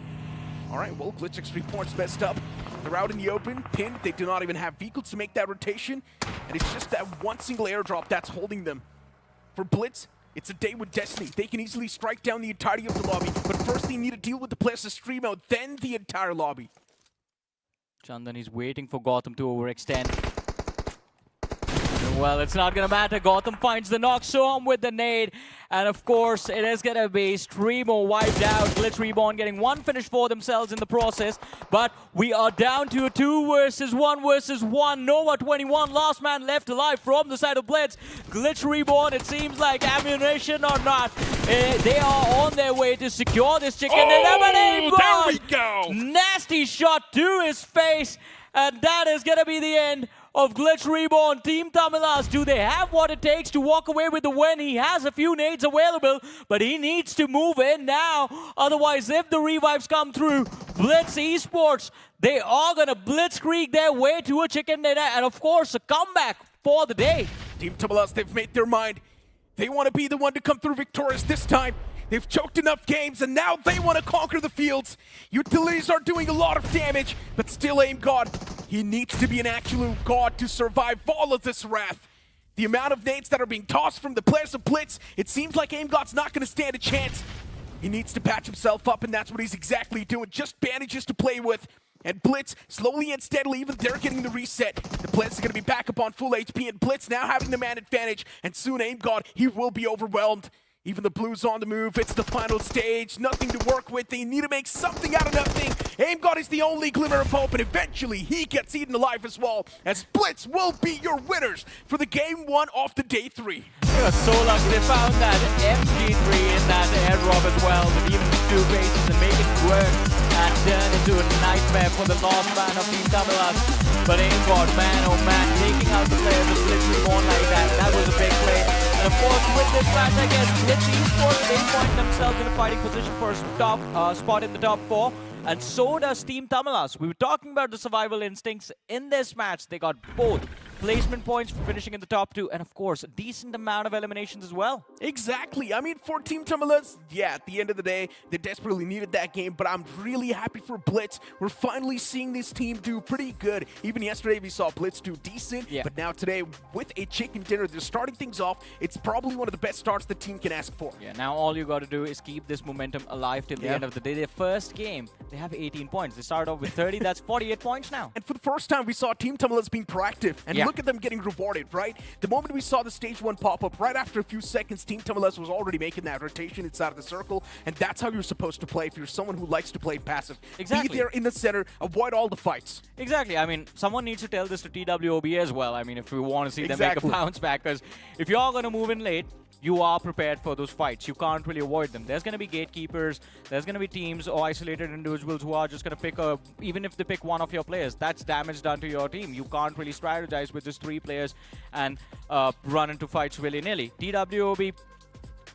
[SPEAKER 6] No. All right, well, GLITCHxREBORN's messed up. They're out in the open, pinned. They do not even have vehicles to make that rotation. And it's just that one single airdrop that's holding them. For Blitz, it's a day with destiny. They can easily strike down the entirety of the lobby, but first they need to deal with the players of StreamO, then the entire lobby.
[SPEAKER 7] Chandan is waiting for Gotham to overextend. Well, it's not gonna matter. Gotham finds the knock, Soham with the nade. And of course, it is gonna be StreamO wiped out. GLITCHREBORN getting 1 finish for themselves in the process. But we are down to a 2 versus 1. Nova 21, last man left alive from the side of Blitz. GLITCHREBORN, it seems like ammunition or not, they are on their way to secure this chicken.
[SPEAKER 6] Oh, there we go!
[SPEAKER 7] Nasty shot to his face. And that is gonna be the end of GLITCHREBORN. Team Tamilas, do they have what it takes to walk away with the win? He has a few nades available, but he needs to move in now. Otherwise, if the revives come through, Blitz Esports, they are going to blitzkrieg their way to a chicken dinner, and of course, a comeback for the day.
[SPEAKER 6] Team Tamilas, they've made their mind. They want to be the one to come through victorious this time. They've choked enough games, and now they want to conquer the fields. Utilities are doing a lot of damage, but still Aim God, he needs to be an actual god to survive all of this wrath. The amount of nades that are being tossed from the players of Blitz, it seems like Aim God's not going to stand a chance. He needs to patch himself up, and that's what he's exactly doing. Just bandages to play with. And Blitz, slowly and steadily, even they're getting the reset. The players are going to be back up on full HP, and Blitz now having the man advantage. And soon Aim God, he will be overwhelmed. Even the Blues on the move. It's the final stage. Nothing to work with. They need to make something out of nothing. AimGod is the only glimmer of hope, and eventually he gets eaten alive as well. As Blitz will be your winners for the game 1 of the day 3.
[SPEAKER 7] They were so lucky they found that MG3 in that airdrop as well, with even 2 bases and make it work and turn into a nightmare for the lost man of Team Tamilas. But AimGod, man oh man, taking out the players of GLITCHREBORN like that was a big play. And of course, with this match, I guess Blitz Esports, they find themselves in a fighting position for a top spot in the top 4. And so does Team Tamilas. We were talking about the survival instincts in this match. They got both placement points for finishing in the top 2, and of course, a decent amount of eliminations as well.
[SPEAKER 6] Exactly. I mean, for Team Tamilas, yeah, at the end of the day, they desperately needed that game, but I'm really happy for Blitz. We're finally seeing this team do pretty good. Even yesterday, we saw Blitz do decent, but now today, with a chicken dinner, they're starting things off. It's probably one of the best starts the team can ask for.
[SPEAKER 7] Yeah, now all you got to do is keep this momentum alive till the end of the day. Their first game, they have 18 points. They started off with 30, that's 48 points now.
[SPEAKER 6] And for the first time, we saw Team Tamilas being proactive, and look at them getting rewarded, right? The moment we saw the stage 1 pop up, right after a few seconds, Team Tamilas was already making that rotation inside of the circle, and that's how you're supposed to play if you're someone who likes to play passive.
[SPEAKER 7] Exactly.
[SPEAKER 6] Be there in the center, avoid all the fights.
[SPEAKER 7] Exactly. I mean, someone needs to tell this to TWOB as well. I mean, if we want to see them make a bounce back, because if you're going to move in late, you are prepared for those fights. You can't really avoid them. There's going to be gatekeepers. There's going to be teams or isolated individuals who are just going to pick a, even if they pick one of your players, that's damage done to your team. You can't really strategize with just 3 players and run into fights willy-nilly. TWOB,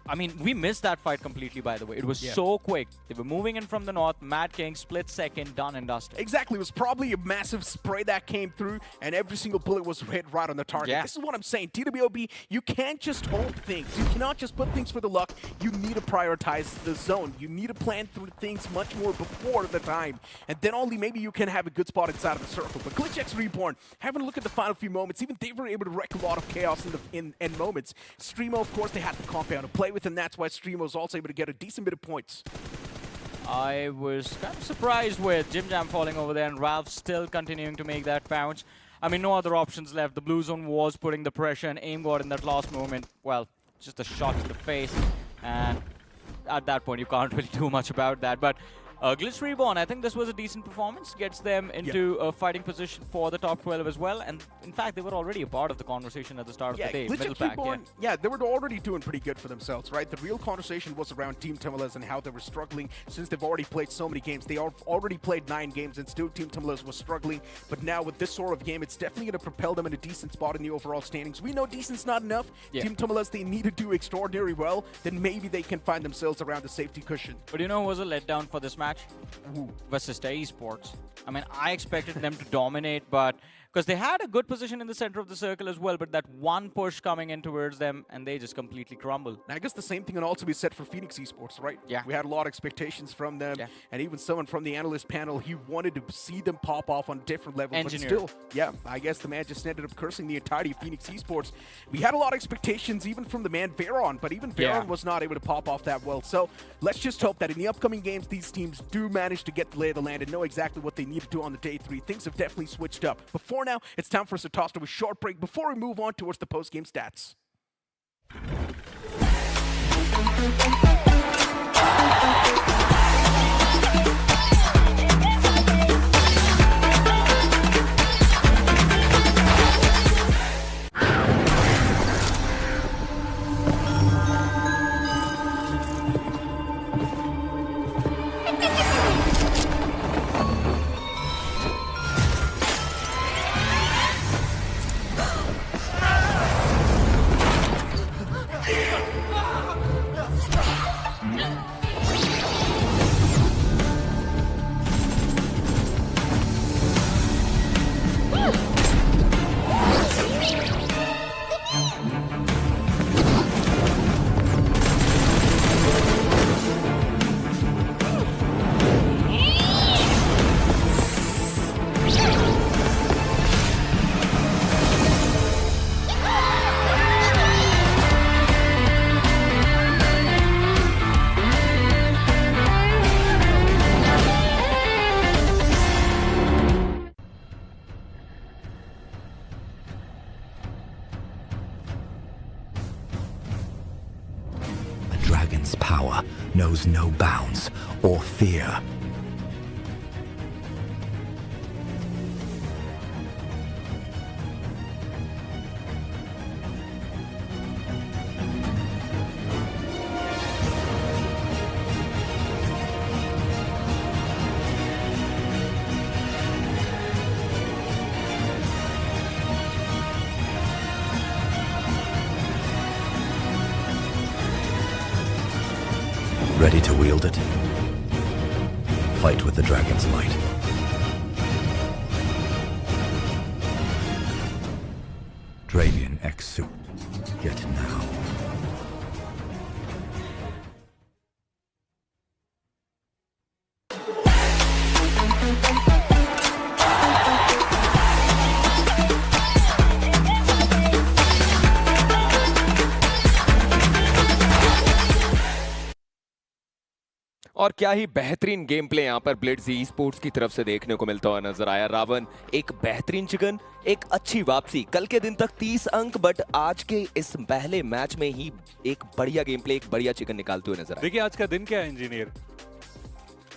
[SPEAKER 7] I mean, we missed that fight completely, by the way. It was so quick. They were moving in from the north. Madkings, split second, done and dusted.
[SPEAKER 6] Exactly. It was probably a massive spray that came through, and every single bullet was hit right on the target.
[SPEAKER 7] Yeah.
[SPEAKER 6] This is what I'm saying. TWOB, you can't just hope things. You cannot just put things for the luck. You need to prioritize the zone. You need to plan through things much more before the time, and then only maybe you can have a good spot inside of the circle. But GLITCHxREBORN, having a look at the final few moments, even they were able to wreak a lot of chaos in moments. StreamO, of course, they had the compound to play with, and that's why StreamO was also able to get a decent bit of points.
[SPEAKER 7] I was kind of surprised with Jim falling over there and Ralph still continuing to make that bounce. I mean, no other options left. The blue zone was putting the pressure, and AimGod in that last moment, well, just a shot to the face. And at that point, you can't really do much about that. But GLITCHREBORN, I think this was a decent performance. Gets them into a fighting position for the top 12 as well. And in fact, they were already a part of the conversation at the start of the day. Middle pack,
[SPEAKER 6] they were already doing pretty good for themselves, right? The real conversation was around Team Tamilas and how they were struggling since they've already played so many games. They already played 9 games, and still Team Tamilas was struggling. But now with this sort of game, it's definitely going to propel them in a decent spot in the overall standings. We know decent's not enough. Team Tamilas, they need to do extraordinarily well. Then maybe they can find themselves around the safety cushion.
[SPEAKER 7] But you know who was a letdown for this match? Vasista Esports. I mean, I expected them to dominate, but because they had a good position in the center of the circle as well, but that one push coming in towards them, and they just completely crumbled.
[SPEAKER 6] I guess the same thing can also be said for Phoenix Esports, right?
[SPEAKER 7] Yeah.
[SPEAKER 6] We had a lot of expectations from them, and even someone from the analyst panel, he wanted to see them pop off on a different level.
[SPEAKER 7] Engineer.
[SPEAKER 6] But still, I guess the man just ended up cursing the entirety of Phoenix Esports. We had a lot of expectations even from the man Veron, but even Veron was not able to pop off that well. So let's just hope that in the upcoming games, these teams do manage to get the lay of the land and know exactly what they need to do on the day 3. Things have definitely switched up. But for now, it's time for us to toss to a short break before we move on towards the post-game stats.
[SPEAKER 1] Dragon's power knows no bounds or fear. Ready to wield it? Fight with the dragon's might. Dragon Xspark. Get now.
[SPEAKER 4] और क्या ही बेहतरीन game play यहाँ पर blitz e sports की तरफ से देखने को मिलता हुआ नजर आया। रावण एक बेहतरीन चिकन, एक अच्छी वापसी। कल के दिन तक 30 अंक, बट आज के इस पहले मैच में ही एक बढ़िया गेम प्ले, एक बढ़िया चिकन निकालते हुए नजर आया।
[SPEAKER 8] देखिए आज का दिन क्या है इंजीनियर,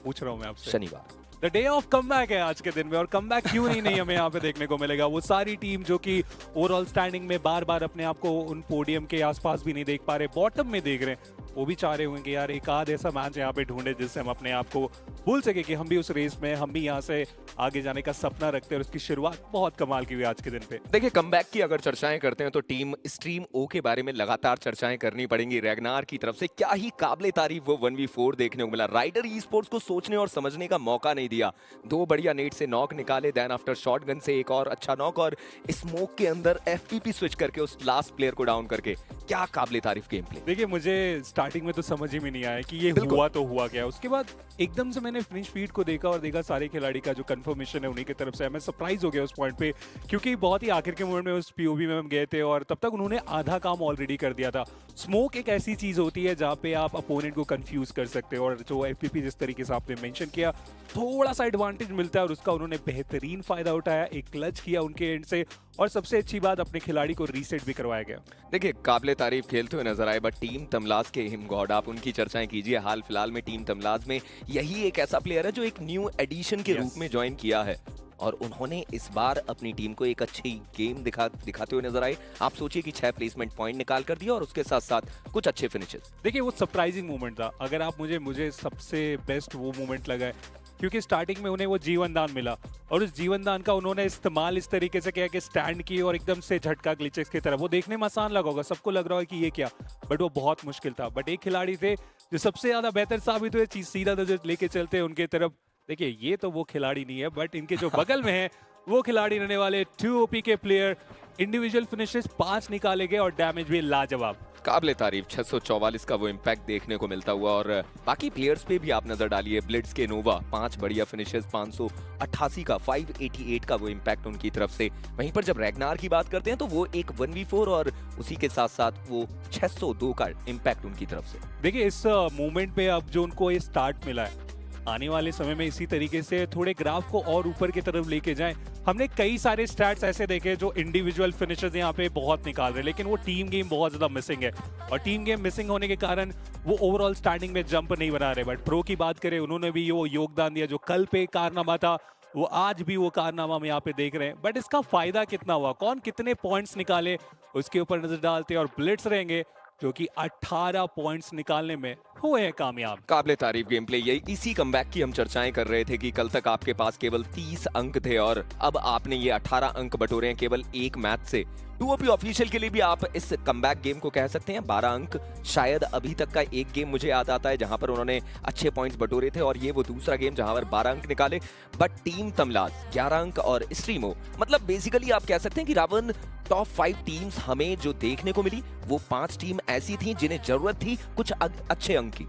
[SPEAKER 8] पूछ रहा हूँ मैं आपसे।
[SPEAKER 4] शनिवार,
[SPEAKER 8] द डे ऑफ कमबैक है आज के दिन में, और कमबैक क्यों नहीं हमें यहाँ पे देखने को मिलेगा। वो सारी टीम जो कि ओवरऑल स्टैंडिंग में बार बार अपने आप को उन पोडियम के आसपास भी नहीं देख पा रहे, बॉटम में देख रहे हैं, वो भी चाह रहे होंगे कि यार एक आध ऐसा मैच यहाँ पे ढूंढे जिससे हम अपने आप को भूल सके कि हम भी उस रेस में, हम भी यहाँ से आगे जाने का सपना रखते हैं। और उसकी शुरुआत बहुत कमाल की हुई आज के दिन पे।
[SPEAKER 4] देखिए कमबैक की अगर चर्चाएं करते हैं तो टीम StreamO के बारे में लगातार चर्चाएं करनी पड़ेंगी। रेगनार की तरफ से क्या ही काबिले तारीफ वो 1v4 देखने को मिला। राइडर ई स्पोर्ट्स को सोचने और समझने का मौका नहीं दिया। 2 बढ़िया नेट से नॉक निकाले, देन आफ्टर शॉटगन से एक और अच्छा नॉक, और स्मोक के अंदर FPP स्विच करके उस लास्ट प्लेयर को डाउन करके क्या काबिले तारीफ गेम प्ले।
[SPEAKER 8] देखिए मुझे स्टार्टिंग में तो समझ ही में नहीं आया कि ये हुआ तो हुआ क्या। उसके बाद एकदम से मैंने फिनिश फीड को देखा और देखा सारे खिलाड़ी का जो कंफर्मेशन है उन्हीं की तरफ से है। मैं सरप्राइज हो गया उस पॉइंट पे, क्योंकि बहुत ही आखिर के मोमेंट में उस POV में हम गए थे और तब तक उन्होंने आधा काम ऑलरेडी कर दिया था। स्मोक एक ऐसी चीज होती है जहाँ पे आप अपोनेंट को कंफ्यूज कर सकते हो, और जो FPP जिस तरीके से आपने मेंशन किया, थोड़ा सा एडवांटेज मिलता है और उसका उन्होंने बेहतरीन फायदा उठाया। एक क्लच किया उनके एंड से, और सबसे अच्छी बात अपने खिलाड़ी को रीसेट भी करवाया गया।
[SPEAKER 4] देखिए काबिले तारीफ खेलते हुए नजर आए, बट टीम तमलास के हिम गॉड, आप उनकी चर्चाएं कीजिए। हाल फिलहाल में टीम तमलास में यही एक ऐसा प्लेयर है जो एक न्यू एडिशन के रूप में ज्वाइन किया है, और उन्होंने इस बार अपनी टीम को एक अच्छी गेम दिखाते हुए नजर आए। आप सोचिए कि 6 प्लेसमेंट पॉइंट निकाल कर दिया और उसके साथ साथ कुछ अच्छे फिनिशेस।
[SPEAKER 8] देखिए वो सरप्राइजिंग मोमेंट था। अगर आप मुझे सबसे बेस्ट वो मोमेंट लगा है, क्योंकि स्टार्टिंग में उन्हें वो जीवन दान मिला और उस जीवन दान का उन्होंने इस्तेमाल इस तरीके से किया कि स्टैंड किए और एकदम से झटका ग्लिचेस की तरफ। वो देखने में आसान लगा होगा, सबको लग रहा है कि ये क्या, बट वो बहुत मुश्किल था। बट एक खिलाड़ी थे जो सबसे ज्यादा बेहतर साबित हुए, चीज सीधा नजर लेके चलते हैं उनके तरफ। देखिए ये तो वो खिलाड़ी नहीं है, बट इनके जो बगल में है वो खिलाड़ी रहने वाले 2OP के प्लेयर। इंडिविजुअल फिनिशेस 5 निकाले गए और डैमेज भी लाजवाब।
[SPEAKER 4] काबिले तारीफ 644 का वो इम्पैक्ट देखने को मिलता हुआ, और बाकी प्लेयर्स पे भी आप नजर डालिए। ब्लिट्स के नोवा 5 बढ़िया फिनिशेस, 588 का 588 का वो इम्पैक्ट उनकी तरफ से। वहीं पर जब रैगनार की बात करते हैं तो वो एक 1v4 और उसी के साथ साथ वो 602 का इम्पैक्ट उनकी तरफ से।
[SPEAKER 8] देखिए इस मूवमेंट पे अब जो उनको ये स्टार्ट मिला है, आने वाले समय में इसी तरीके से थोड़े ग्राफ को और ऊपर की तरफ लेके जाएं। हमने कई सारे स्टैट्स ऐसे देखे जो इंडिविजुअल फिनिशर्स यहाँ पे बहुत निकाल रहे हैं, लेकिन वो टीम गेम बहुत ज्यादा मिसिंग है, और टीम गेम मिसिंग होने के कारण वो ओवरऑल स्टैंडिंग में जंप नहीं बना रहे। बट प्रो की बात करें, उन्होंने भी वो योगदान दिया। जो कल पे कारनामा था वो आज भी वो कारनामा हम यहाँ पे देख रहे हैं। बट इसका फायदा कितना हुआ, कौन कितने पॉइंट्स निकाले, उसके ऊपर नजर डालते हैं। और ब्लिट्स रहेंगे जो कि 18 पॉइंट्स निकालने में हुए हैं कामयाब।
[SPEAKER 4] काबिले तारीफ गेम प्ले। यही इसी कमबैक की हम चर्चाएं कर रहे थे कि कल तक आपके पास केवल 30 अंक थे और अब आपने ये 18 अंक बटोरे हैं केवल एक मैच से। 2OP ऑफिशियल के लिए भी आप इस कमबैक गेम को कह सकते हैं। 12 अंक शायद अभी तक का एक गेम मुझे याद आता है जहां पर उन्होंने अच्छे पॉइंट्स बटोरे थे, और ये वो दूसरा गेम जहां पर 12 अंक निकाले। बट टीम तमलास 11 अंक और StreamO, मतलब बेसिकली आप कह सकते हैं कि रावण टॉप 5 टीम्स हमें जो देखने को मिली वो 5 टीम ऐसी थी जिन्हें जरूरत थी कुछ अच्छे अंक की।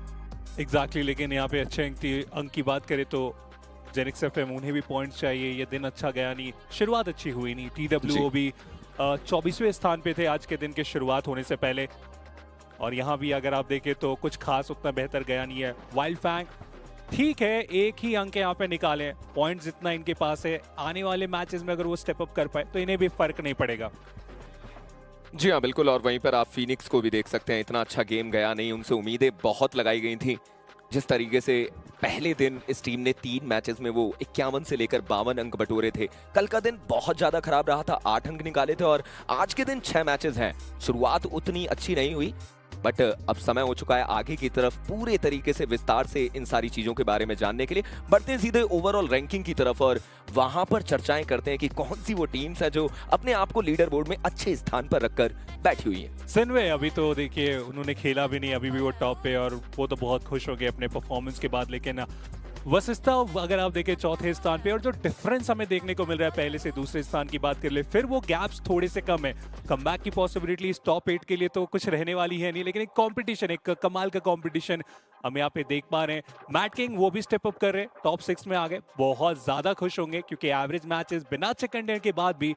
[SPEAKER 8] एग्जैक्टली, लेकिन यहाँ पे अच्छे अंक की बात करें तो GENxFM उन्हें भी पॉइंट्स चाहिए। ये दिन अच्छा गया नहीं, शुरुआत अच्छी हुई नहीं। TWO भी 24वें स्थान पे थे आज के दिन के शुरुआत होने से पहले, और यहाँ भी अगर आप देखें तो कुछ खास उतना बेहतर गया नहीं है। वाइल्ड फैंग ठीक है, एक ही अंक यहाँ पे निकाले, पॉइंट्स जितना इनके पास है। आने वाले मैचेस में अगर वो स्टेप अप कर पाए तो इन्हें भी फर्क नहीं पड़ेगा।
[SPEAKER 4] जी हाँ बिल्कुल, और वहीं पर आप फीनिक्स को भी देख सकते हैं, इतना अच्छा गेम गया नहीं, उनसे उम्मीदें बहुत लगाई गई थी। जिस तरीके से पहले दिन इस टीम ने 3 मैचेस में वो 51 से लेकर 52 अंक बटोरे थे। कल का दिन बहुत ज्यादा खराब रहा था, 8 अंक निकाले थे, और आज के दिन 6 मैचेस हैं। शुरुआत उतनी अच्छी नहीं हुई, बट अब समय हो चुका है आगे की तरफ पूरे तरीके से विस्तार से इन सारी चीजों के बारे में जानने के लिए। बढ़ते हैं सीधे ओवरऑल रैंकिंग की तरफ और वहां पर चर्चाएं करते हैं कि कौन सी वो टीम्स है जो अपने आप को लीडर बोर्ड में अच्छे स्थान पर रखकर बैठी हुई है।
[SPEAKER 8] सिनवे अभी तो देखिए उन्होंने खेला भी नहीं, अभी भी वो टॉप पे, और वो तो बहुत खुश हो गए अपने परफॉर्मेंस के बाद। लेकिन वसिस्ता अगर आप देखें चौथे स्थान पे, और जो डिफरेंस हमें देखने को मिल रहा है पहले से दूसरे स्थान की बात कर ले, फिर वो गैप्स थोड़े से कम है। कमबैक की पॉसिबिलिटी इस टॉप 8 के लिए तो कुछ रहने वाली है नहीं, लेकिन एक कंपटीशन, एक कमाल का कंपटीशन हम यहाँ पे देख पा रहे हैं। मैडकिंग वो भी स्टेप अप कर रहे हैं, टॉप 6 में आ गए, बहुत ज्यादा खुश होंगे क्योंकि एवरेज मैचेस बिना चिकन डिनर के बाद भी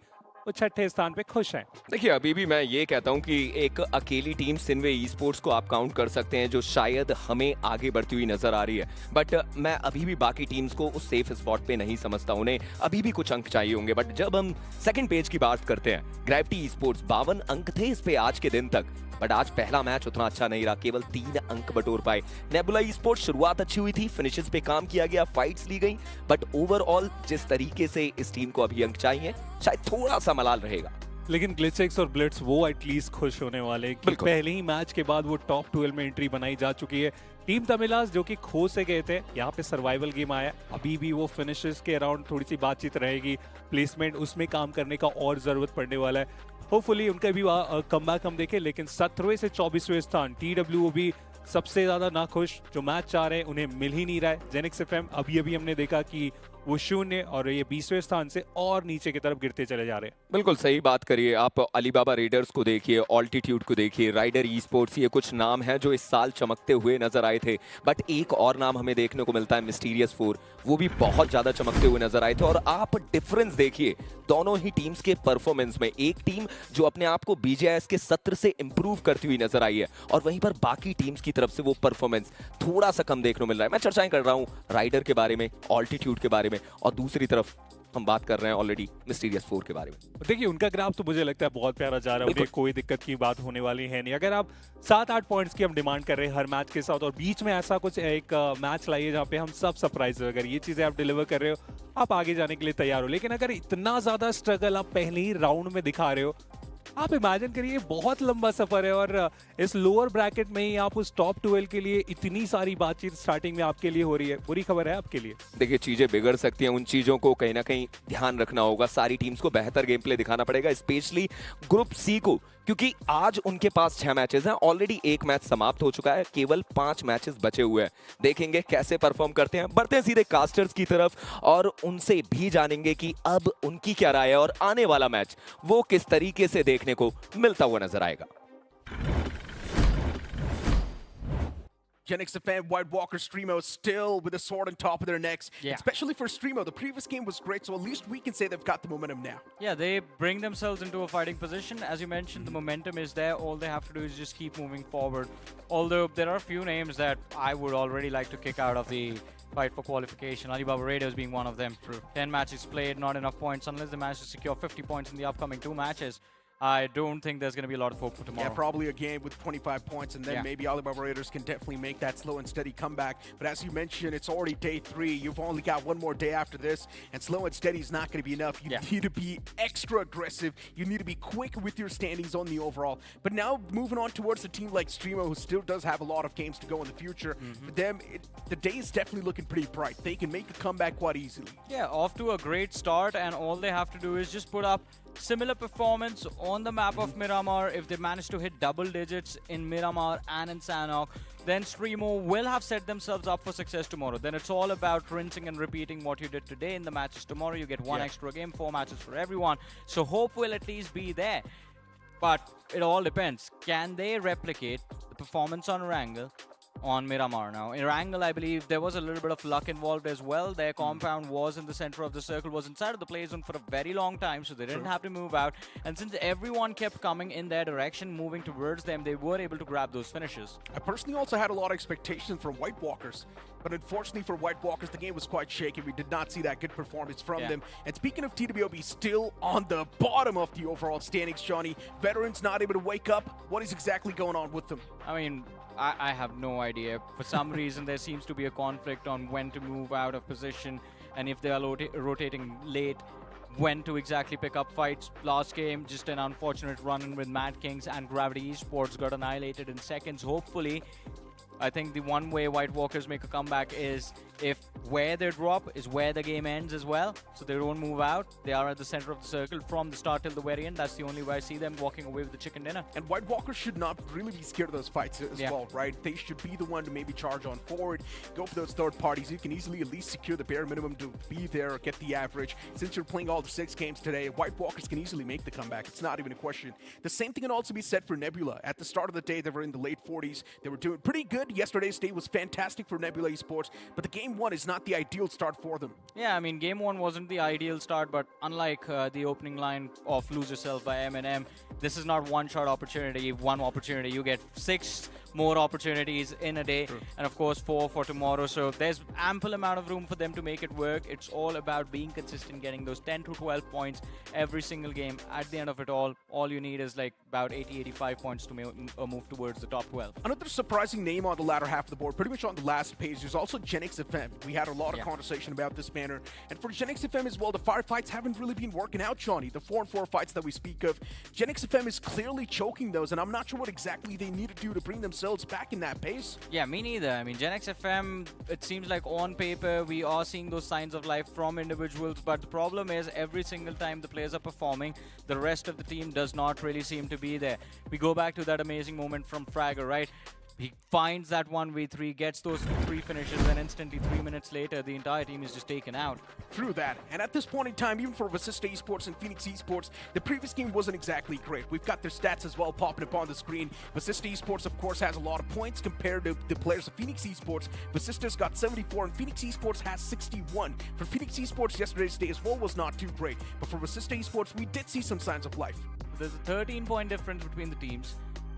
[SPEAKER 8] वो छठे स्थान पे खुश हैं।
[SPEAKER 4] देखिए अभी भी मैं ये कहता हूं कि एक अकेली टीम सिनवे ई स्पोर्ट्स को आप काउंट कर सकते हैं जो शायद हमें आगे बढ़ती हुई नजर आ रही है, बट मैं अभी भी बाकी टीम्स को उस सेफ स्पॉट पे नहीं समझता, उन्हें अभी भी कुछ अंक चाहिए होंगे। बट जब हम सेकंड पेज की बात करते हैं, ग्रेविटी ई स्पोर्ट्स 52 अंक थे इस पे आज के दिन तक, बट आज पहला मैच उतना अच्छा नहीं रहा, केवल 3 अंक बटोर पाए। नेबुला ई-स्पोर्ट्स शुरुआत अच्छी हुई थी, फिनिशेस पे काम किया गया, फाइट्स ली गई, बट ओवरऑल जिस तरीके से इस टीम को अभी अंक चाहिए शायद थोड़ा सा मलाल रहेगा।
[SPEAKER 8] लेकिन ग्लिचेक्स और ब्लिट्स वो एटलीस्ट खुश होने वाले हैं कि पहले ही मैच के बाद वो टॉप 12 में एंट्री बनाई जा चुकी है। टीम तमिलास जो कि खो से गए थे, यहाँ पे सर्वाइवल गेम आया, अभी भी वो फिनिशेस के अराउंड थोड़ी सी बातचीत रहेगी, प्लेसमेंट उसमें काम करने का और जरूरत पड़ने वाला है। होपफुली उनका भी कमबैक हम देखें, लेकिन 17वें से 24वें स्थान TWOB सबसे ज्यादा नाखुश, जो मैच चाह रहे हैं उन्हें मिल ही नहीं रहा है। GENxFM अभी हमने देखा कि वो 0 और ये 20वें स्थान से और नीचे की तरफ गिरते चले जा रहे हैं।
[SPEAKER 4] बिल्कुल सही बात करिए आप, अलीबाबा रेडर्स को देखिए, ऑल्टीट्यूड को देखिए, राइडर ई स्पोर्ट्स, ये कुछ नाम हैं जो इस साल चमकते हुए नजर आए थे। बट एक और नाम हमें देखने को मिलता है, मिस्टीरियस 4, वो भी बहुत ज्यादा चमकते हुए नजर आए थे। और आप डिफरेंस देखिए दोनों ही टीम्स के परफॉर्मेंस में, एक टीम जो अपने आप को BGIS के सत्र से इंप्रूव करती हुई नजर आई है, और वहीं पर बाकी टीम्स की तरफ से वो परफॉर्मेंस थोड़ा सा कम देखने को मिल रहा है। मैं चर्चाएं कर रहा हूं राइडर के बारे में, ऑल्टीट्यूड के बारे में, और दूसरी तरफ हम बात कर रहे हैं ऑलरेडी मिस्टीरियस 4 के बारे में।
[SPEAKER 8] देखिए उनका ग्राफ तो मुझे लगता है बहुत प्यारा जा रहा है, उन्हें कोई दिक्कत की बात होने वाली है नहीं। अगर आप 7-8 पॉइंट्स की हम डिमांड कर रहे हैं हर मैच के साथ, और बीच में ऐसा कुछ एक मैच लाइए जहां पे हम सब सरप्राइज हो, अगर ये चीजें आप डिलीवर कर रहे हो आप आगे जाने के लिए तैयार हो। लेकिन अगर इतना ज्यादा स्ट्रगल आप पहले ही राउंड में दिखा रहे हो, आप इमेजिन करिए बहुत लंबा सफर है, और इस लोअर ब्रैकेट में ही आप उस टॉप 12 के लिए इतनी सारी बातचीत स्टार्टिंग में आपके लिए हो रही है। बुरी खबर है आपके लिए।
[SPEAKER 4] देखिए चीजें बिगड़ सकती हैं, उन चीजों को कहीं ना कहीं ध्यान रखना होगा, सारी टीम्स को बेहतर गेम प्ले दिखाना पड़ेगा, स्पेशली ग्रुप सी को, क्योंकि आज उनके पास 6 मैचेस हैं, ऑलरेडी 1 मैच समाप्त हो चुका है, केवल 5 मैचेस बचे हुए हैं। देखेंगे कैसे परफॉर्म करते हैं। बढ़ते हैं सीधे कास्टर्स की तरफ और उनसे भी जानेंगे कि अब उनकी क्या राय है और आने वाला मैच वो किस तरीके से देखने को मिलता हुआ नजर आएगा।
[SPEAKER 6] GENxFM, White Walker, StreamO still with a sword on top of their necks.
[SPEAKER 7] Yeah.
[SPEAKER 6] Especially for StreamO, the previous game was great, so at least we can say they've got the momentum now.
[SPEAKER 7] Yeah, they bring themselves into a fighting position. As you mentioned, the momentum is there. All they have to do is just keep moving forward. Although there are a few names that I would already like to kick out of the fight for qualification. ALIBABA Raiders being one of them. True. 10 matches played, not enough points. Unless they manage to secure 50 points in the upcoming 2 matches, I don't think there's going to be a lot of hope for tomorrow.
[SPEAKER 6] Yeah, probably a game with 25 points, and then maybe ALIBABA Raiders can definitely make that slow and steady comeback. But as you mentioned, it's already day 3. You've only got one more day after this, and slow and steady is not going to be enough. You need to be extra aggressive. You need to be quick with your standings on the overall. But now moving on towards a team like StreamO, who still does have a lot of games to go in the future. For them, the day is definitely looking pretty bright. They can make a comeback quite easily.
[SPEAKER 7] Yeah, off to a great start, and all they have to do is just put up similar performance on the map of Miramar. If they manage to hit double digits in Miramar and in Sanhok, then StreamO will have set themselves up for success tomorrow. Then it's all about rinsing and repeating what you did today in the matches tomorrow. You get 1 extra game, 4 matches for everyone. So hope will at least be there. But it all depends. Can they replicate the performance on Erangel on Miramar. Now, Erangel, I believe there was a little bit of luck involved as well. Their compound was in the center of the circle, was inside of the play zone for a very long time, so they didn't have to move out. And since everyone kept coming in their direction, moving towards them, they were able to grab those finishes.
[SPEAKER 6] I personally also had a lot of expectations from White Walkers, but unfortunately for White Walkers, the game was quite shaky. We did not see that good performance from them. And speaking of TWOB, still on the bottom of the overall standings, Johnny. Veterans not able to wake up. What is exactly going on with them?
[SPEAKER 7] I mean, I have no idea. For some reason, there seems to be a conflict on when to move out of position, and if they are rotating late, when to exactly pick up fights. Last game, just an unfortunate run-in with Madkings, and Gravity Esports got annihilated in seconds. Hopefully, I think the one way White Walkers make a comeback is if where they drop is where the game ends as well, so they don't move out. They are at the center of the circle from the start till the very end. That's the only way I see them walking away with the chicken dinner.
[SPEAKER 6] And White Walkers should not really be scared of those fights as well, right? They should be the one to maybe charge on forward, go for those third parties. You can easily at least secure the bare minimum to be there or get the average. Since you're playing all the 6 games today, White Walkers can easily make the comeback. It's not even a question. The same thing can also be said for Nebula. At the start of the day, they were in the late 40s. They were doing pretty good. Yesterday's day was fantastic for Nebula Esports, but the game 1 is not the ideal start for them.
[SPEAKER 7] Yeah, I mean, game 1 wasn't the ideal start, but unlike the opening line of Lose Yourself by Eminem, this is not one-shot opportunity, one opportunity. You get 6 more opportunities in a day, and of course 4 for tomorrow, so there's ample amount of room for them to make it work. It's all about being consistent, getting those 10 to 12 points every single game. At the end of it all you need is like about 80-85 points to move towards the top 12.
[SPEAKER 6] Another surprising name on the latter half of the board, pretty much on the last page, is also GENxFM. We had a lot of conversation about this banner, and for GENxFM as well, the firefights haven't really been working out, Johnny. The 4-4 fights that we speak of, GENxFM is clearly choking those, and I'm not sure what exactly they need to do to bring themselves back in that pace.
[SPEAKER 7] Yeah, me neither. I mean, GENxFM, it seems like on paper we are seeing those signs of life from individuals, but the problem is every single time the players are performing, the rest of the team does not really seem to be there. We go back to that amazing moment from Fragger, right? He finds that 1v3, gets those 3 finishes, and instantly 3 minutes later, the entire team is just taken out.
[SPEAKER 6] True that. And at this point in time, even for Vasista Esports and Phoenix Esports, the previous game wasn't exactly great. We've got their stats as well popping up on the screen. Vasista Esports, of course, has a lot of points compared to the players of Phoenix Esports. Vasista's got 74, and Phoenix Esports has 61. For Phoenix Esports, yesterday's day as well was not too great. But for Vasista Esports, we did see some signs of life.
[SPEAKER 7] There's a 13-point difference between the teams.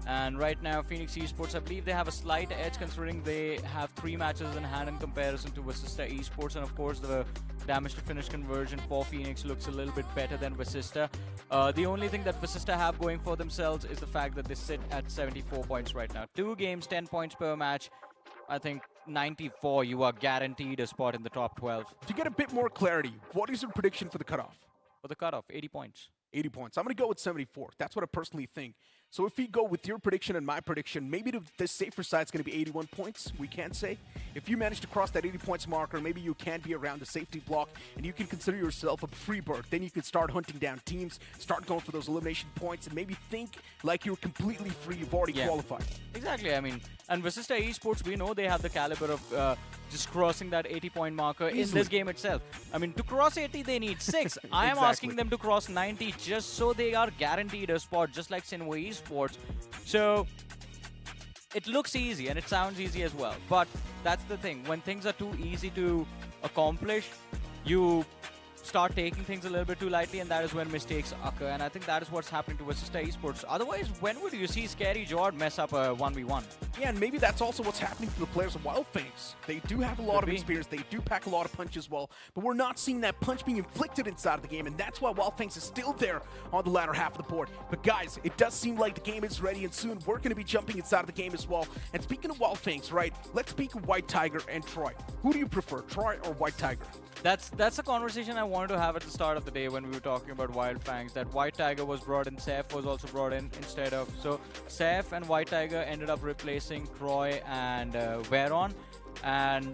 [SPEAKER 7] And right now, Phoenix Esports, I believe they have a slight edge considering they have 3 matches in hand in comparison to Vasista Esports. And of course, the damage to finish conversion for Phoenix looks a little bit better than Vasista. The only thing that Vasista have going for themselves is the fact that they sit at 74 points right now. 2 games, 10 points per match. I think 94, you are guaranteed a spot in the top 12.
[SPEAKER 6] To get a bit more clarity, what is your prediction for the cutoff?
[SPEAKER 7] For the cutoff, 80 points.
[SPEAKER 6] 80 points. I'm going to go with 74. That's what I personally think. So if we go with your prediction and my prediction, maybe the safer side is going to be 81 points, we can say. If you manage to cross that 80 points marker, maybe you can be around the safety block and you can consider yourself a free bird. Then you can start hunting down teams, start going for those elimination points, and maybe think like you're completely free, you've already qualified.
[SPEAKER 7] Exactly, I mean, and Vasista Esports, we know they have the caliber of just crossing that 80-point marker in this game itself. I mean, to cross 80, they need 6. I am asking them to cross 90 just so they are guaranteed a spot, just like SINEWY Esports. So it looks easy and it sounds easy as well. But that's the thing. When things are too easy to accomplish, you start taking things a little bit too lightly, and that is when mistakes occur. And I think that is what's happening to Vasista Esports. Otherwise, when would you see Scary Jord mess up a 1v1?
[SPEAKER 6] Yeah, and maybe that's also what's happening to the players of Wyld Fangs. They do have a lot of experience, they do pack a lot of punch as well, but we're not seeing that punch being inflicted inside of the game, and that's why Wyld Fangs is still there on the latter half of the board. But guys, it does seem like the game is ready, and soon we're going to be jumping inside of the game as well. And speaking of Wyld Fangs, right, let's speak of White Tiger and Troy. Who do you prefer, Troy or White Tiger?
[SPEAKER 7] That's a conversation I wanted to have at the start of the day when we were talking about Wyld Fangs, that White Tiger was brought in, Seth was also brought in instead of. So Seth and White Tiger ended up replacing Troy and Veron. And